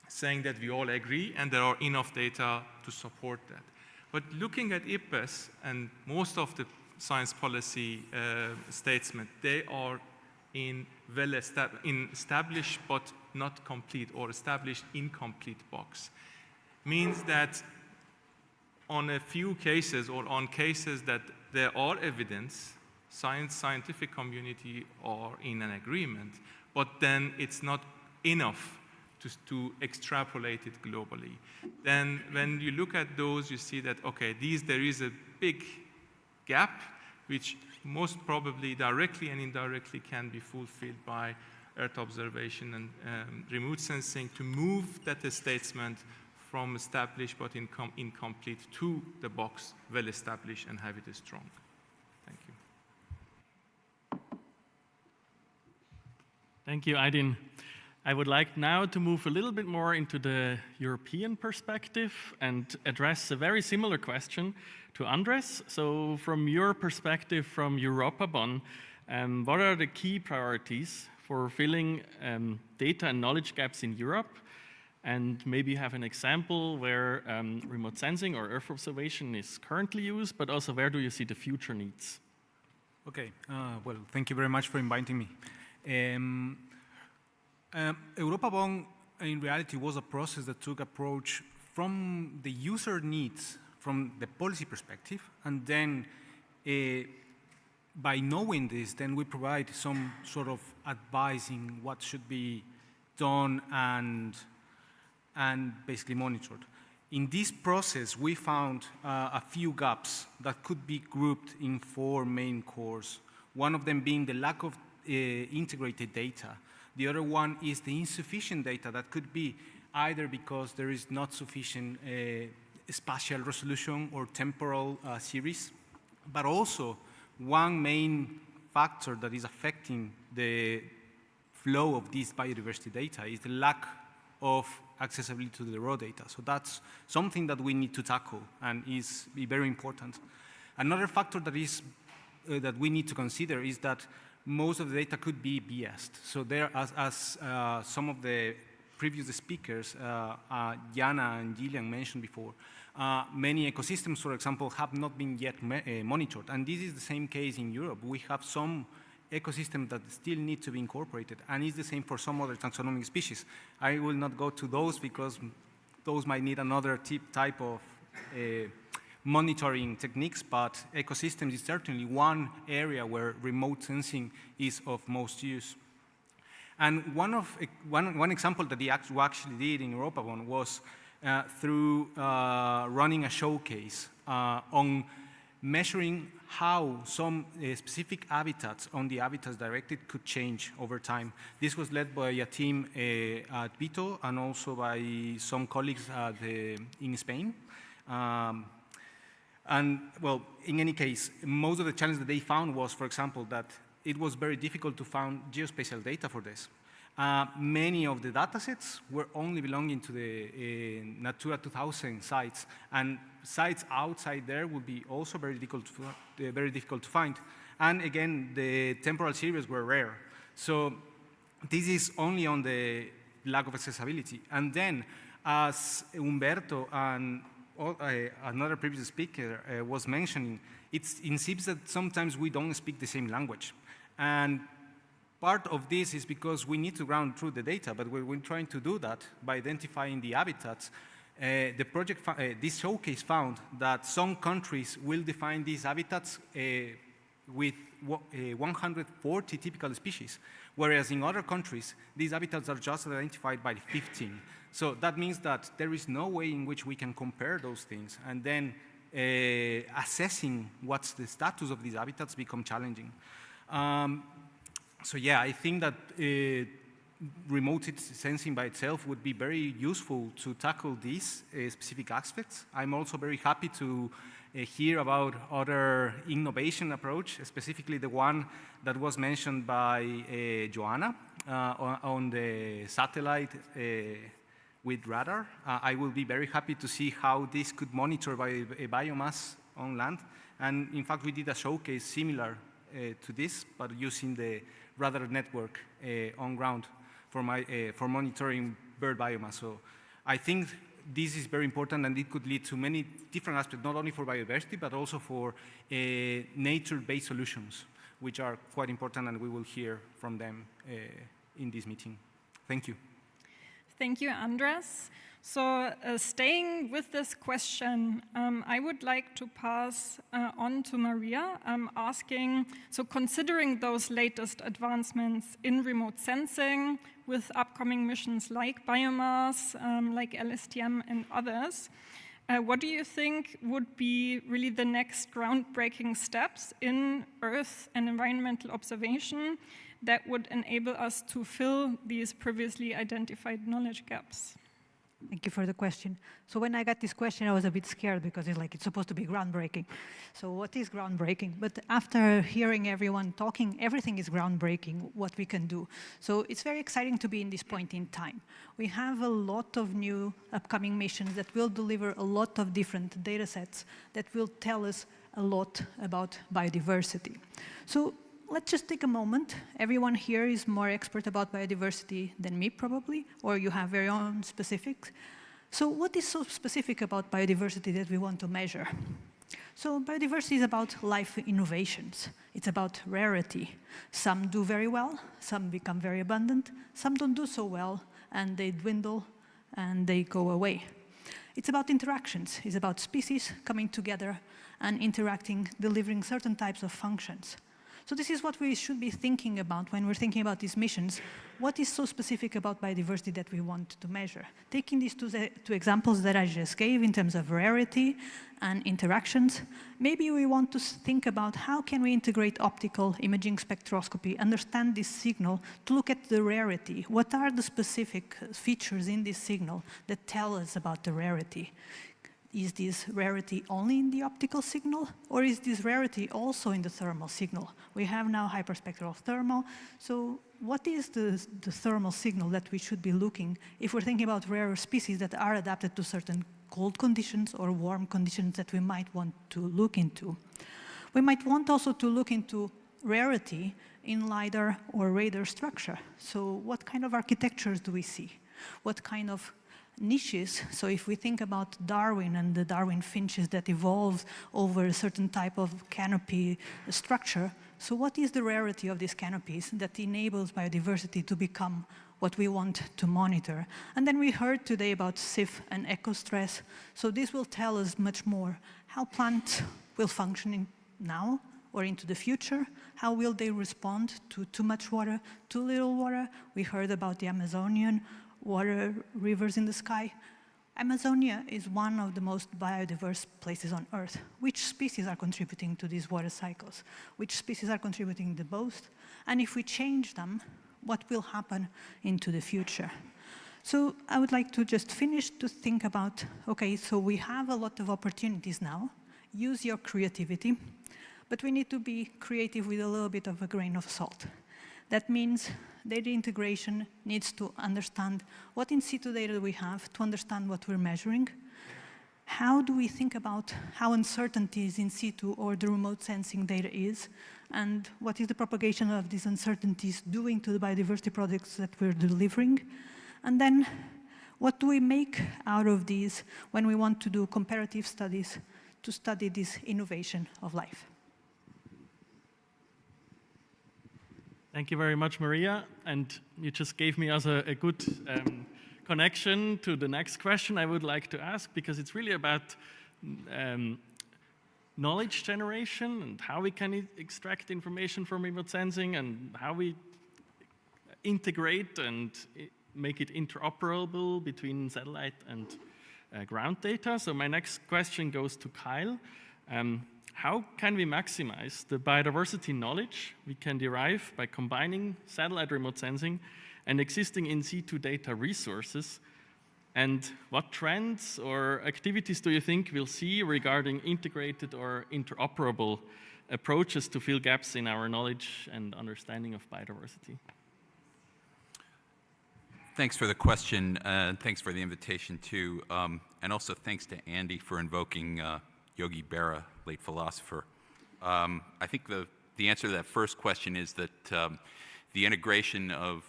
saying that we all agree and there are enough data to support that. But looking at IPBES and most of the science policy statement, they are in established but not complete, or established incomplete box. Means that on a few cases, or on cases that there are evidence, scientific community are in an agreement, but then it's not enough to extrapolate it globally. Then when you look at those, you see that, okay, there is a big gap, which most probably directly and indirectly can be fulfilled by Earth observation and remote sensing to move that statement from established but incomplete to the box well established and have it strong. Thank you. Thank you, Aydin. I would like now to move a little bit more into the European perspective and address a very similar question to Andres. So from your perspective, from Europa BON, what are the key priorities for filling data and knowledge gaps in Europe? And maybe you have an example where remote sensing or Earth observation is currently used, but also where do you see the future needs? Okay, well, thank you very much for inviting me. Europa BON, in reality, was a process that took approach from the user needs, from the policy perspective, and then by knowing this, then we provide some sort of advising what should be done and basically monitored. In this process, we found a few gaps that could be grouped in 4 main cores. One of them being the lack of integrated data. The other one is the insufficient data that could be either because there is not sufficient spatial resolution or temporal series, but also one main factor that is affecting the flow of this biodiversity data is the lack of accessibility to the raw data. So that's something that we need to tackle and is very important. Another factor that is that we need to consider is that most of the data could be biased. So there, as some of the previous speakers, Jana and Gillian mentioned before, many ecosystems, for example, have not been yet monitored. And this is the same case in Europe. We have some ecosystems that still need to be incorporated, and it's the same for some other taxonomic species. I will not go to those because those might need another type of monitoring techniques, but ecosystems is certainly one area where remote sensing is of most use. And one example that we actually did in Europa BON was through running a showcase on measuring how some specific habitats on the habitats directed could change over time. This was led by a team at Vito and also by some colleagues in Spain. And well, in any case, most of the challenges that they found was, for example, that it was very difficult to find geospatial data for this. Many of the datasets were only belonging to the Natura 2000 sites, and sites outside there would be also very difficult to find. And again, the temporal series were rare. So this is only on the lack of accessibility. And then, as Humberto and another previous speaker was mentioning, it seems that sometimes we don't speak the same language. And part of this is because we need to ground truth the data, but we're trying to do that by identifying the habitats. the project, this showcase found that some countries will define these habitats with 140 typical species, whereas in other countries, these habitats are just identified by 15. So that means that there is no way in which we can compare those things, and then assessing what's the status of these habitats become challenging. So yeah, I think that remote sensing by itself would be very useful to tackle these specific aspects. I'm also very happy to hear about other innovation approach, specifically the one that was mentioned by Joanna on the satellite with radar. I will be very happy to see how this could monitor a biomass on land. And in fact, we did a showcase similar to this, but using the radar network on ground for monitoring bird biomass. So I think this is very important, and it could lead to many different aspects, not only for biodiversity, but also for nature-based solutions, which are quite important, and we will hear from them in this meeting. Thank you. Thank you, Andres. So staying with this question, I would like to pass on to Maria, asking, so considering those latest advancements in remote sensing with upcoming missions like biomass, like LSTM and others, what do you think would be really the next groundbreaking steps in Earth and environmental observation that would enable us to fill these previously identified knowledge gaps? Thank you for the question. So when I got this question, I was a bit scared because it's supposed to be groundbreaking. So what is groundbreaking? But after hearing everyone talking, everything is groundbreaking, what we can do. So it's very exciting to be in this point in time. We have a lot of new upcoming missions that will deliver a lot of different data sets that will tell us a lot about biodiversity. So let's just take a moment. Everyone here is more expert about biodiversity than me, probably, or you have your own specifics. So what is so specific about biodiversity that we want to measure? So biodiversity is about life innovations. It's about rarity. Some do very well, some become very abundant, some don't do so well, and they dwindle and they go away. It's about interactions. It's about species coming together and interacting, delivering certain types of functions. So this is what we should be thinking about when we're thinking about these missions. What is so specific about biodiversity that we want to measure? Taking these two examples that I just gave in terms of rarity and interactions, maybe we want to think about how can we integrate optical imaging spectroscopy, understand this signal, to look at the rarity. What are the specific features in this signal that tell us about the rarity? Is this rarity only in the optical signal, or is this rarity also in the thermal signal? We have now hyperspectral thermal, so what is the thermal signal that we should be looking if we're thinking about rarer species that are adapted to certain cold conditions or warm conditions that we might want to look into? We might want also to look into rarity in LiDAR or radar structure. So what kind of architectures do we see? What kind of niches? So if we think about Darwin and the Darwin finches that evolve over a certain type of canopy structure, so what is the rarity of these canopies that enables biodiversity to become what we want to monitor? And then we heard today about SIF and eco-stress, so this will tell us much more how plants will function now or into the future. How will they respond to too much water, too little water? We heard about the Amazonian water rivers in the sky. Amazonia is one of the most biodiverse places on Earth. Which species are contributing to these water cycles? Which species are contributing the most? And if we change them, what will happen into the future? So I would like to just finish to think about, okay, so we have a lot of opportunities now. Use your creativity, but we need to be creative with a little bit of a grain of salt. That means data integration needs to understand what in situ data we have to understand what we're measuring. How do we think about how uncertainties in situ or the remote sensing data is, and what is the propagation of these uncertainties doing to the biodiversity projects that we're delivering? And then what do we make out of these when we want to do comparative studies to study this innovation of life? Thank you very much, Maria. And you just gave me also a good connection to the next question I would like to ask, because it's really about knowledge generation and how we can extract information from remote sensing and how we integrate and make it interoperable between satellite and ground data. So my next question goes to Kyle. How can we maximize the biodiversity knowledge we can derive by combining satellite remote sensing and existing in situ data resources? And what trends or activities do you think we'll see regarding integrated or interoperable approaches to fill gaps in our knowledge and understanding of biodiversity? Thanks for the question, and thanks for the invitation too. And also thanks to Andy for invoking Yogi Berra, late philosopher. I think the answer to that first question is that the integration of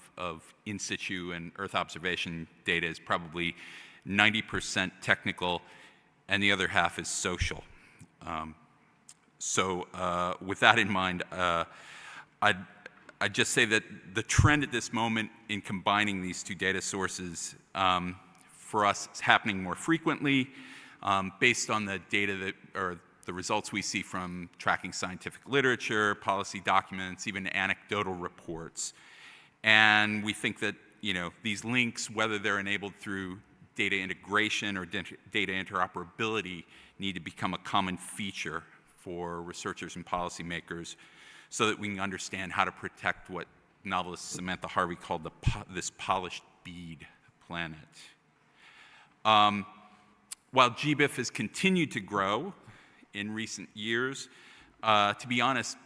in situ and Earth observation data is probably 90% technical, and the other half is social. So with that in mind, I'd just say that the trend at this moment in combining these two data sources for us is happening more frequently based on the data that, or the results we see from tracking scientific literature, policy documents, even anecdotal reports. And we think that, you know, these links, whether they're enabled through data integration or data interoperability, need to become a common feature for researchers and policymakers so that we can understand how to protect what novelist Samantha Harvey called this polished bead planet. While GBIF has continued to grow in recent years, to be honest,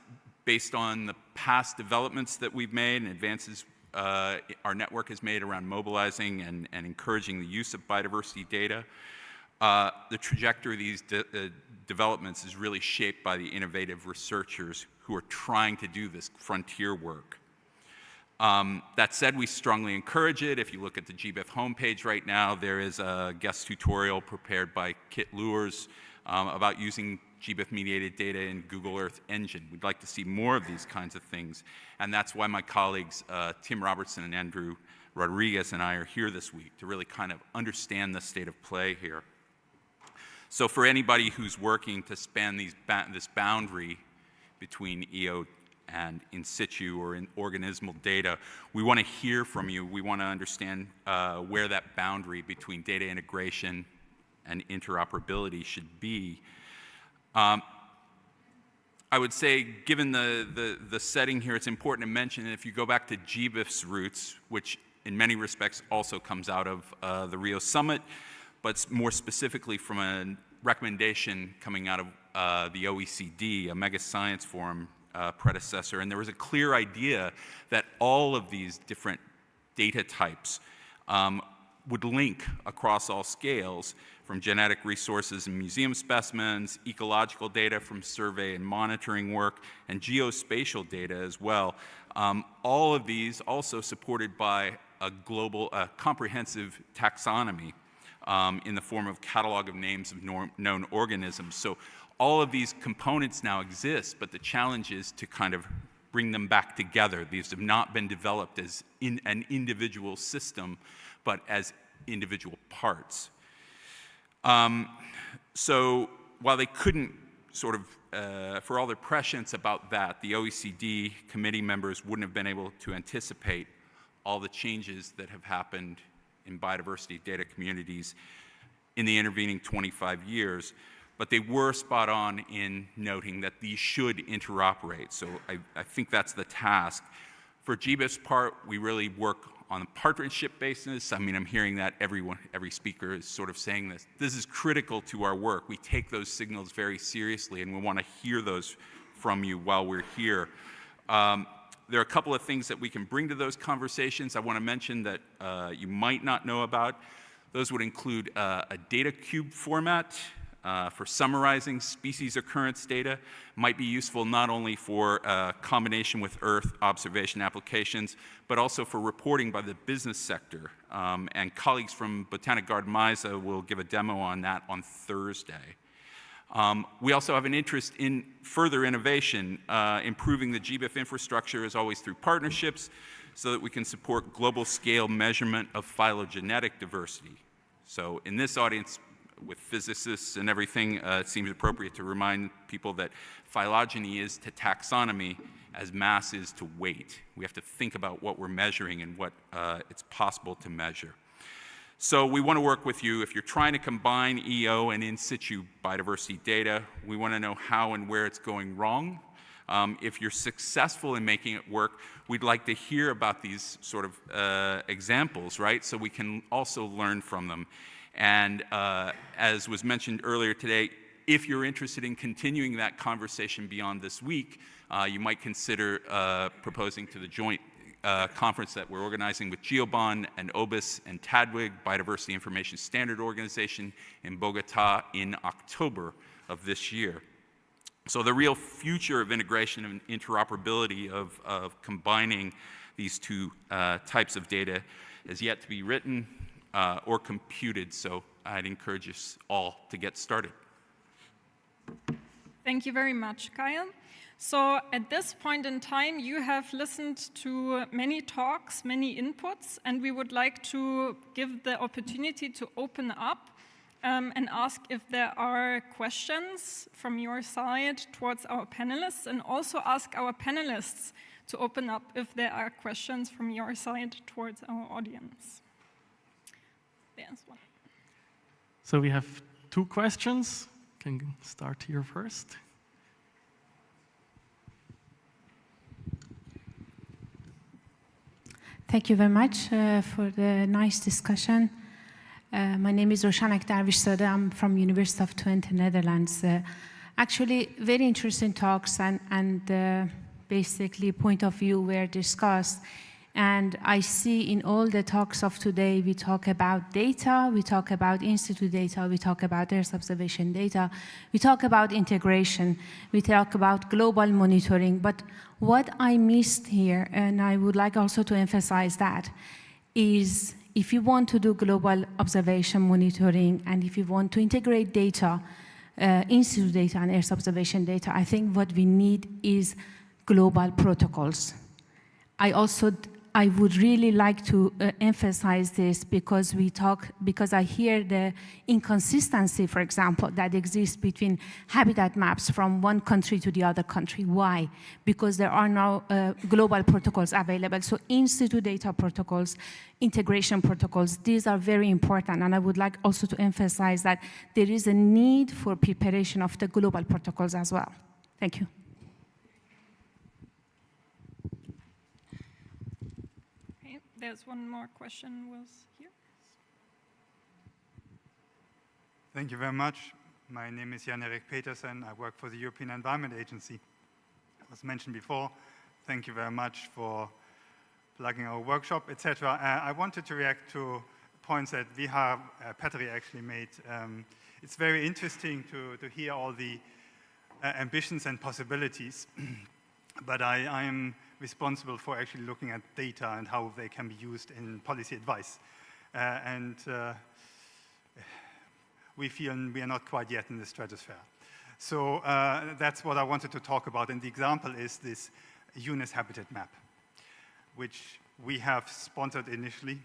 based on the past developments that we've made and advances our network has made around mobilizing and encouraging the use of biodiversity data, the trajectory of these developments is really shaped by the innovative researchers who are trying to do this frontier work. That said, we strongly encourage it. If you look at the GBIF homepage right now, there is a guest tutorial prepared by Kit Lewers about using GBIF-mediated data in Google Earth Engine. We'd like to see more of these kinds of things, and that's why my colleagues Tim Robertson and Andrew Rodriguez and I are here this week to really kind of understand the state of play here. So for anybody who's working to span this boundary between EO and in situ or in organismal data, we want to hear from you. We want to understand where that boundary between data integration and interoperability should be. I would say, given the setting here, it's important to mention that if you go back to GBIF's roots, which in many respects also comes out of the Rio Summit, but more specifically from a recommendation coming out of the OECD, a mega science forum predecessor, and there was a clear idea that all of these different data types would link across all scales, from genetic resources and museum specimens, ecological data from survey and monitoring work, and geospatial data as well. All of these also supported by a global, comprehensive taxonomy in the form of catalog of names of known organisms. So all of these components now exist, but the challenge is to kind of bring them back together. These have not been developed as in an individual system, but as individual parts. So while they couldn't sort of, for all their prescience about that, the OECD committee members wouldn't have been able to anticipate all the changes that have happened in biodiversity data communities in the intervening 25 years, but they were spot on in noting that these should interoperate. So I think that's the task. For GBIF's part, we really work on a partnership basis. I mean, I'm hearing that every speaker is sort of saying this. This is critical to our work. We take those signals very seriously, and we want to hear those from you while we're here. There are a couple of things that we can bring to those conversations I want to mention that you might not know about. Those would include a data cube format for summarizing species occurrence data. Might be useful not only for combination with Earth observation applications, but also for reporting by the business sector. And colleagues from Botanic Garden Maisa will give a demo on that on Thursday. We also have an interest in further innovation, improving the GBIF infrastructure as always through partnerships. so that we can support global scale measurement of phylogenetic diversity. So in this audience, with physicists and everything, it seems appropriate to remind people that phylogeny is to taxonomy as mass is to weight. We have to think about what we're measuring and what it's possible to measure. So we want to work with you. If you're trying to combine EO and in situ biodiversity data, we want to know how and where it's going wrong. If you're successful in making it work, we'd like to hear about these sort of examples, right? So we can also learn from them. And as was mentioned earlier today, if you're interested in continuing that conversation beyond this week, you might consider proposing to the joint conference that we're organizing with GEO BON and IPBES and TADWIG, Biodiversity Information Standard Organization, in Bogota in October of this year. So the real future of integration and interoperability of combining these two types of data is yet to be written or computed, so I'd encourage us all to get started. Thank you very much, Kyle. So at this point in time, you have listened to many talks, many inputs, and we would like to give the opportunity to open up and ask if there are questions from your side towards our panelists, and also ask our panelists to open up if there are questions from your side towards our audience. There's one. So we have 2 questions. Can start here first. Thank you very much for the nice discussion. My name is Oceanic. I'm from University of Twente, Netherlands. Actually, very interesting talks and basically point of view were discussed. And I see in all the talks of today, we talk about data, we talk about institute data, we talk about Earth observation data, we talk about integration, we talk about global monitoring. But what I missed here, and I would like also to emphasize that, is if you want to do global observation monitoring and if you want to integrate data, institute data and Earth observation data, I think what we need is global protocols. I would really like to emphasize this because I hear the inconsistency, for example, that exists between habitat maps from one country to the other country. Why? Because there are no global protocols available. So in-situ data protocols, integration protocols, these are very important. And I would like also to emphasize that there is a need for preparation of the global protocols as well. Thank you. There's one more question was here. Thank you very much. My name is Jan-Erik Petersen. I work for the European Environment Agency. As was mentioned before, thank you very much for plugging our workshop, etc. I wanted to react to points that Viha Petteri actually made. It's very interesting to hear all the ambitions and possibilities, but I am responsible for actually looking at data and how they can be used in policy advice. We feel we are not quite yet in the stratosphere. So that's what I wanted to talk about. And the example is this UNES habitat map, which we have sponsored initially,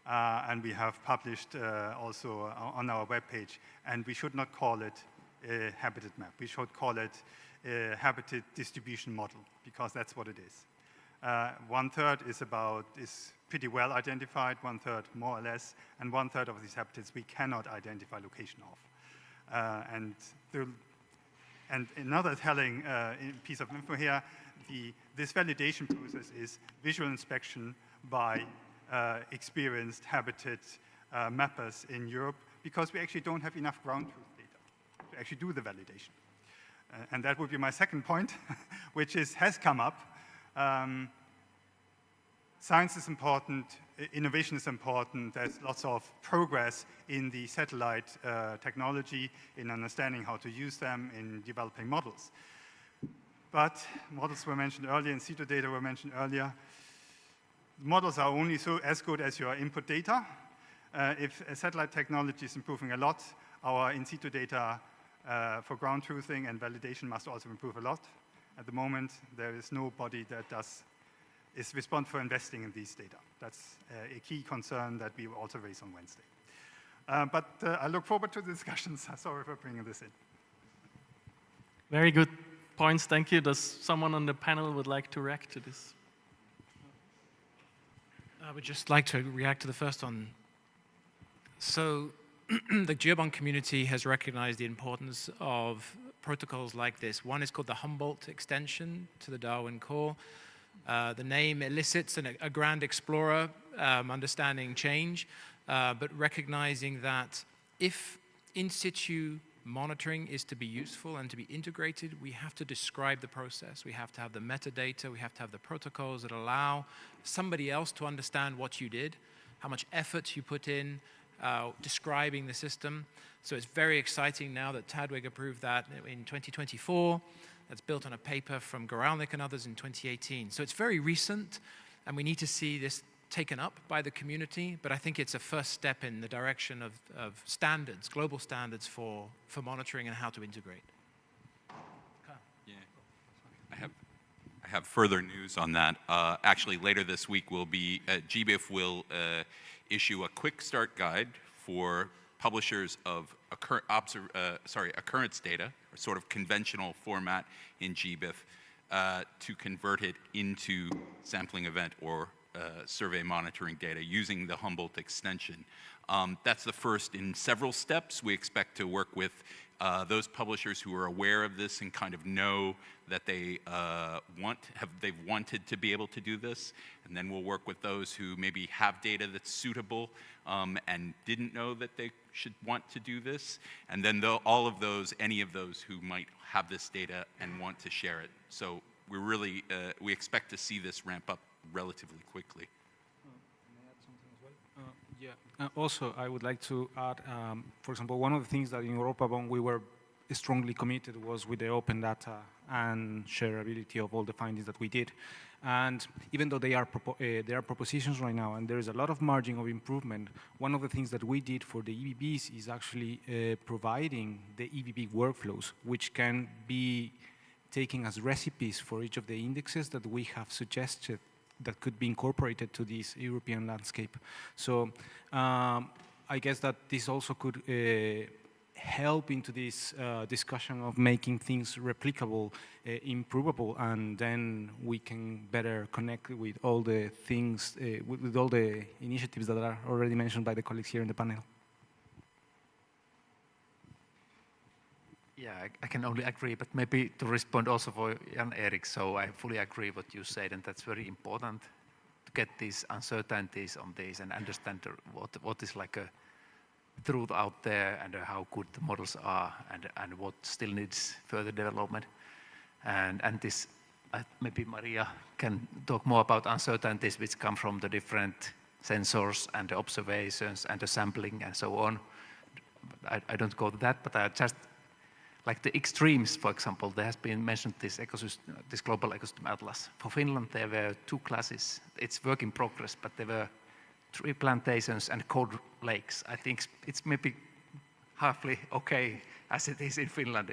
and we have published also on our webpage. And we should not call it a habitat map. We should call it a habitat distribution model, because that's what it is. 1/3 is pretty well identified, 1/3 more or less, and 1/3 of these habitats we cannot identify location of. And another telling piece of info here, this validation process is visual inspection by experienced habitat mappers in Europe, because we actually don't have enough ground truth data to actually do the validation. And that would be my second point, which has come up. Science is important, innovation is important, there's lots of progress in the satellite technology, in understanding how to use them, in developing models. But models were mentioned earlier, in situ data were mentioned earlier. Models are only as good as your input data. If satellite technology is improving a lot, our in situ data for ground truthing and validation must also improve a lot. At the moment, there is nobody that does is responsible for investing in these data. That's a key concern that we will also raise on Wednesday. But I look forward to the discussions. Sorry for bringing this in. Very good points, thank you. Does someone on the panel would like to react to this? I would just like to react to the first one. So the GEO BON community has recognized the importance of protocols like this. One is called the Humboldt extension to the Darwin core. The name elicits a grand explorer understanding change, but recognizing that if in situ monitoring is to be useful and to be integrated, we have to describe the process. We have to have the metadata, we have to have the protocols that allow somebody else to understand what you did, how much effort you put in, describing the system. So it's very exciting now that Tadwig approved that in 2024. That's built on a paper from Goralnik and others in 2018. So it's very recent, and we need to see this taken up by the community, but I think it's a first step in the direction of standards, global standards for monitoring and how to integrate. Yeah, I have further news on that. Actually, later this week, GBIF will issue a quick start guide for publishers of occurrence data, or sort of conventional format in GBIF, to convert it into sampling event or survey monitoring data using the Humboldt extension. That's the first in several steps. We expect to work with those publishers who are aware of this and kind of know that they've wanted to be able to do this, and then we'll work with those who maybe have data that's suitable and didn't know that they should want to do this, and then any of those who might have this data and want to share it. So we expect to see this ramp up relatively quickly. May I add something as well? Yeah. Also, I would like to add, for example, one of the things that in Europa BON we were strongly committed was with the open data and shareability of all the findings that we did. And even though they are propositions right now, and there is a lot of margin of improvement, one of the things that we did for the IPBES is actually providing the EVB workflows, which can be taken as recipes for each of the indexes that we have suggested that could be incorporated to this European landscape. So I guess that this also could help into this discussion of making things replicable, improvable, and then we can better connect with all the things, with all the initiatives that are already mentioned by the colleagues here in the panel. Yeah, I can only agree, but maybe to respond also for Jan-Erik, so I fully agree what you said, and that's very important to get these uncertainties on this and understand what is like a truth out there and how good the models are and what still needs further development. And this, maybe Maria can talk more about uncertainties which come from the different sensors and the observations and the sampling and so on. I don't go to that, but I just, like the extremes, for example, there has been mentioned this global ecosystem atlas. For Finland, there were 2 classes. It's work in progress, but there were 3 plantations and cold lakes. I think it's maybe halfly okay as it is in Finland.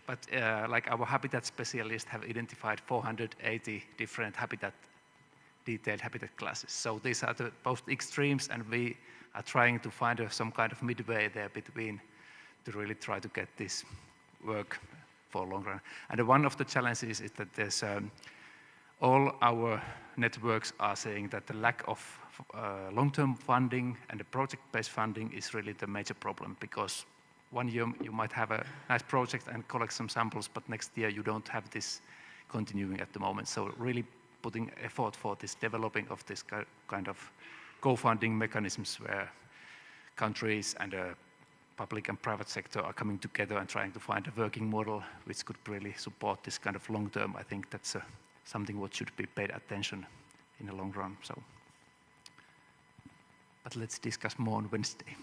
But like our habitat specialists have identified 480 different detailed habitat classes. So these are both extremes, and we are trying to find some kind of midway there between to really try to get this work for long run. And one of the challenges is that there's all our networks are saying that the lack of long-term funding and the project-based funding is really the major problem, because one year you might have a nice project and collect some samples, but next year you don't have this continuing at the moment. So really putting effort for this developing of this kind of co-funding mechanisms where countries and public and private sector are coming together and trying to find a working model which could really support this kind of long-term. I think that's something what should be paid attention in the long run. So, but let's discuss more on Wednesday.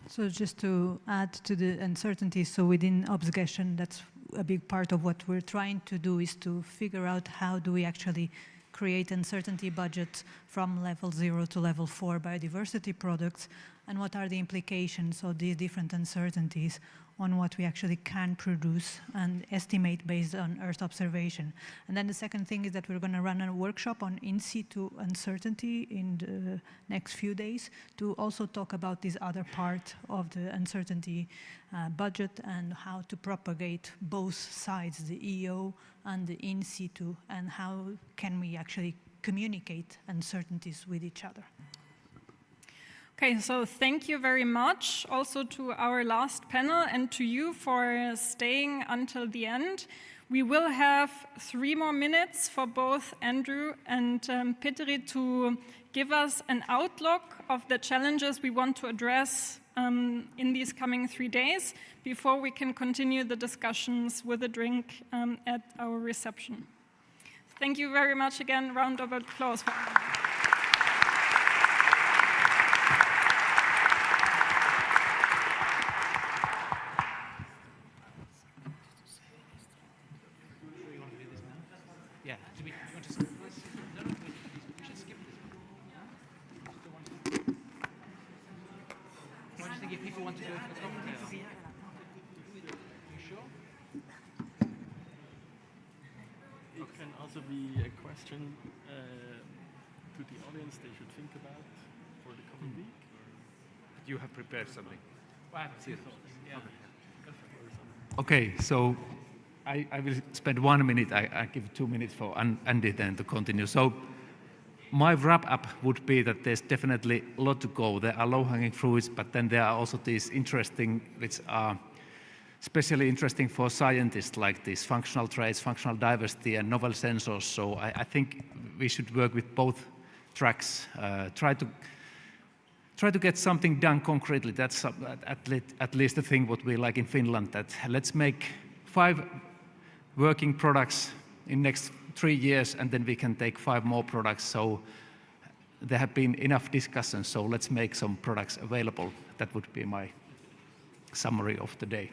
So just to add to the uncertainty, so within obfuscation, that's a big part of what we're trying to do, is to figure out how do we actually create uncertainty budgets from level 0 to level 4 biodiversity products, and what are the implications of these different uncertainties on what we actually can produce and estimate based on Earth observation. And then the second thing is that we're going to run a workshop on in situ uncertainty in the next few days to also talk about this other part of the uncertainty budget and how to propagate both sides, the EO and the in situ, and how can we actually communicate uncertainties with each other. Okay, so thank you very much also to our last panel and to you for staying until the end. We will have 3 more minutes for both Andrew and Petteri to give us an outlook of the challenges we want to address in these coming 3 days before we can continue the discussions with a drink at our reception. Thank you very much again. Round of applause. Yeah. Do you want to skip this? No, we should skip this. I just think if people want to go for the cocktail. You sure? It can also be a question to the audience they should think about for the coming week. You have prepared something. Well, I have a few thoughts. Yeah. Okay, so I will spend 1 minute. I give 2 minutes for Andy then to continue. So my wrap-up would be that there's definitely a lot to go. There are low-hanging fruits, but then there are also these interesting, which are especially interesting for scientists, like these functional traits, functional diversity, and novel sensors. So I think we should work with both tracks. Try to get something done concretely. That's at least the thing what we like in Finland, that let's make 5 working products in next 3 years, and then we can take 5 more products. So there have been enough discussions, so let's make some products available. That would be my summary of the day.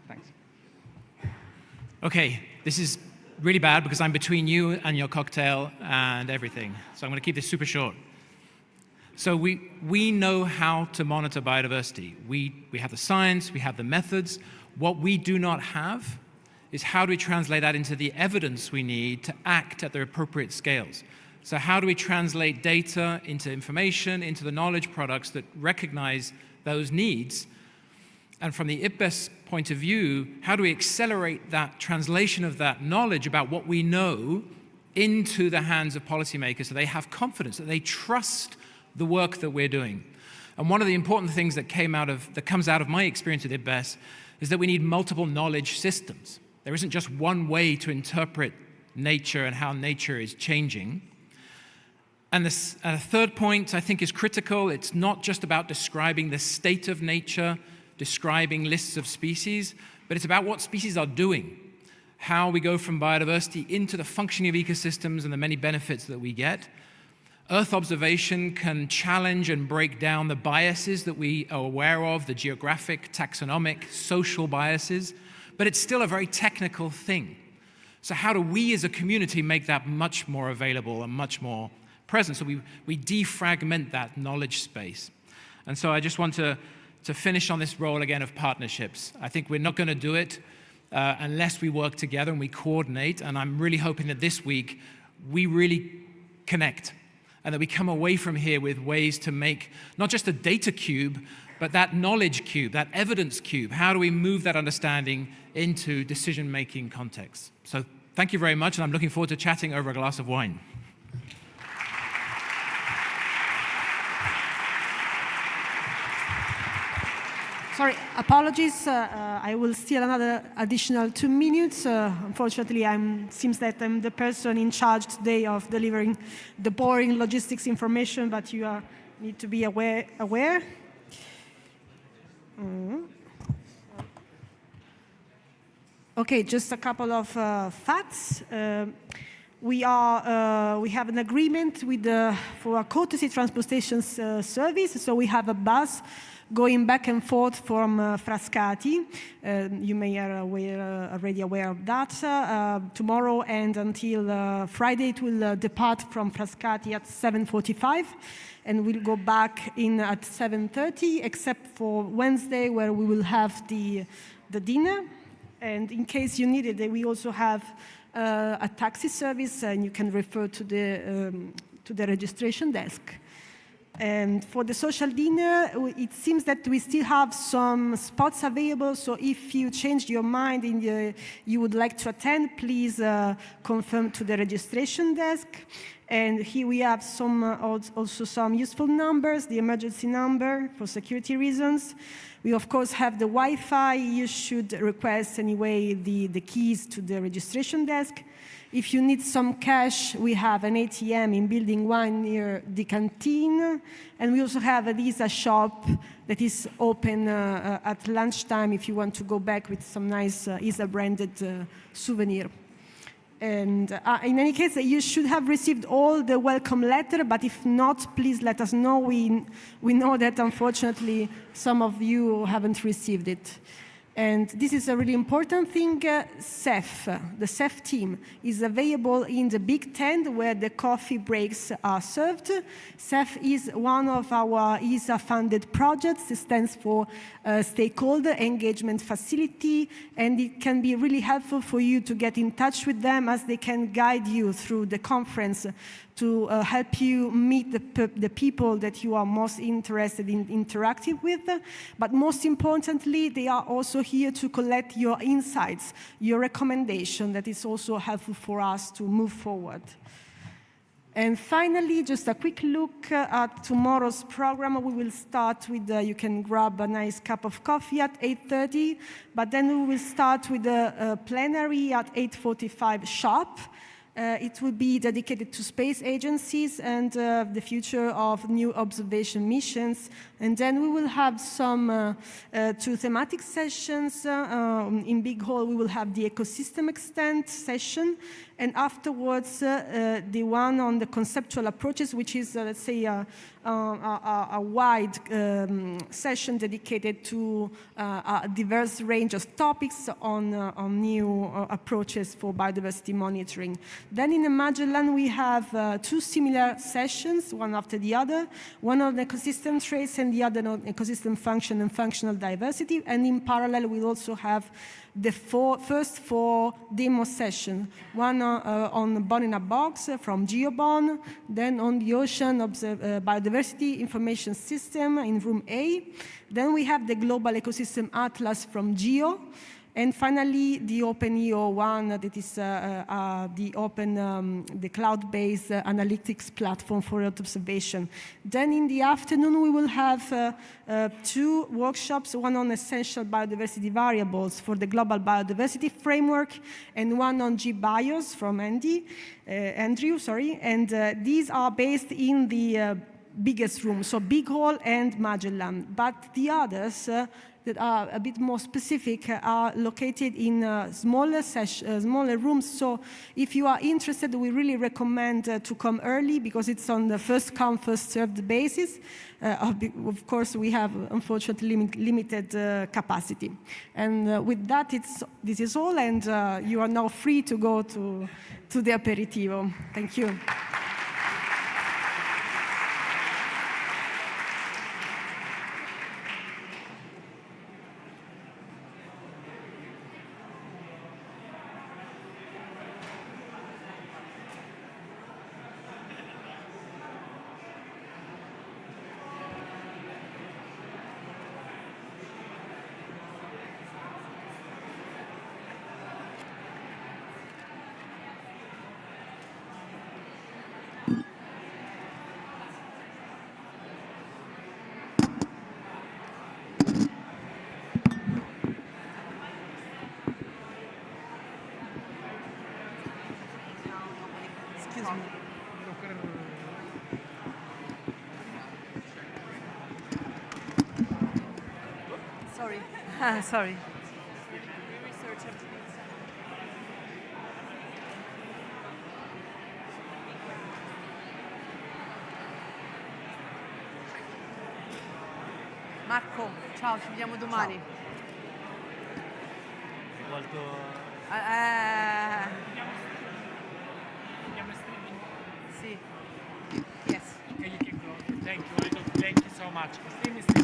Thanks. Okay, this is really bad because I'm between you and your cocktail and everything. So I'm going to keep this super short. So we know how to monitor biodiversity. We have the science, we have the methods. What we do not have is how do we translate that into the evidence we need to act at the appropriate scales. So how do we translate data into information, into the knowledge products that recognize those needs? And from the IPBES point of view, how do we accelerate that translation of that knowledge about what we know into the hands of policymakers so they have confidence, that they trust the work that we're doing? And one of the important things that comes out of my experience at IPBES is that we need multiple knowledge systems. There isn't just one way to interpret nature and how nature is changing. And a third point I think is critical. It's not just about describing the state of nature, describing lists of species, but it's about what species are doing, how we go from biodiversity into the functioning of ecosystems and the many benefits that we get. Earth observation can challenge and break down the biases that we are aware of, the geographic, taxonomic, social biases, but it's still a very technical thing. So how do we as a community make that much more available and much more present? So we defragment that knowledge space. And so I just want to finish on this role again of partnerships. I think we're not going to do it unless we work together and we coordinate. And I'm really hoping that this week we really connect and that we come away from here with ways to make not just a data cube, but that knowledge cube, that evidence cube. How do we move that understanding into decision-making contexts? So thank you very much, and I'm looking forward to chatting over a glass of wine. Sorry, apologies. I will steal another additional 2 minutes. Unfortunately, seems that I'm the person in charge today of delivering the boring logistics information, but you need to be aware. Okay, just a couple of facts. We have an agreement for a courtesy transportation service. So we have a bus going back and forth from Frascati. You may are already aware of that. Tomorrow and until Friday, it will depart from Frascati at 7:45, and we'll go back in at 7:30, except for Wednesday, where we will have the dinner. And in case you need it, we also have a taxi service, and you can refer to the registration desk. And for the social dinner, it seems that we still have some spots available, so if you changed your mind and you would like to attend, please confirm to the registration desk. And here we have also some useful numbers, the emergency number for security reasons. We, of course, have the Wi-Fi. You should request anyway the keys to the registration desk. If you need some cash, we have an ATM in Building 1 near the canteen. And we also have a Visa shop that is open at lunchtime if you want to go back with some nice ISA-branded souvenir. And in any case, you should have received all the welcome letter, but if not, please let us know. We know that, unfortunately, some of you haven't received it. And this is a really important thing. CEF, the CEF team, is available in the big tent where the coffee breaks are served. CEF is one of our ESA-funded projects. It stands for Stakeholder Engagement Facility, and it can be really helpful for you to get in touch with them, as they can guide you through the conference to help you meet the people that you are most interested in interacting with. But most importantly, they are also here to collect your insights, your recommendation. That is also helpful for us to move forward. And finally, just a quick look at tomorrow's program. We will start with, you can grab a nice cup of coffee at 8:30, but then we will start with the plenary at 8:45 sharp. It will be dedicated to space agencies and the future of new observation missions. And then we will have some two thematic sessions. In Big Hall, we will have the ecosystem extent session. And afterwards, the one on the conceptual approaches, which is, let's say, a wide session dedicated to a diverse range of topics on new approaches for biodiversity monitoring. Then in the Magellan, we have two similar sessions, one after the other, one on ecosystem traits and the other on ecosystem function and functional diversity. And in parallel, we'll also have the first four demo sessions, one on Bon in a Box from GEO BON, then on the Ocean Biodiversity Information System in room A. Then we have the Global Ecosystem Atlas from GEO. And finally, the OpenEO one, that is the cloud-based analytics platform for Earth observation. Then in the afternoon, we will have two workshops, one on essential biodiversity variables for the global biodiversity framework, and one on GBIOS from Andrew. And these are based in the biggest room, so Big Hall and Magellan. But the others that are a bit more specific are located in smaller rooms. So if you are interested, we really recommend to come early, because it's on the first come, first served basis. Of course, we have, unfortunately, limited capacity. And with that, this is all, and you are now free to go to the aperitivo. Thank you. Sorry. Marco, ciao, ci vediamo domani. Sì. Yes. Okay, you can go. Thank you. Thank you so much. Stream is still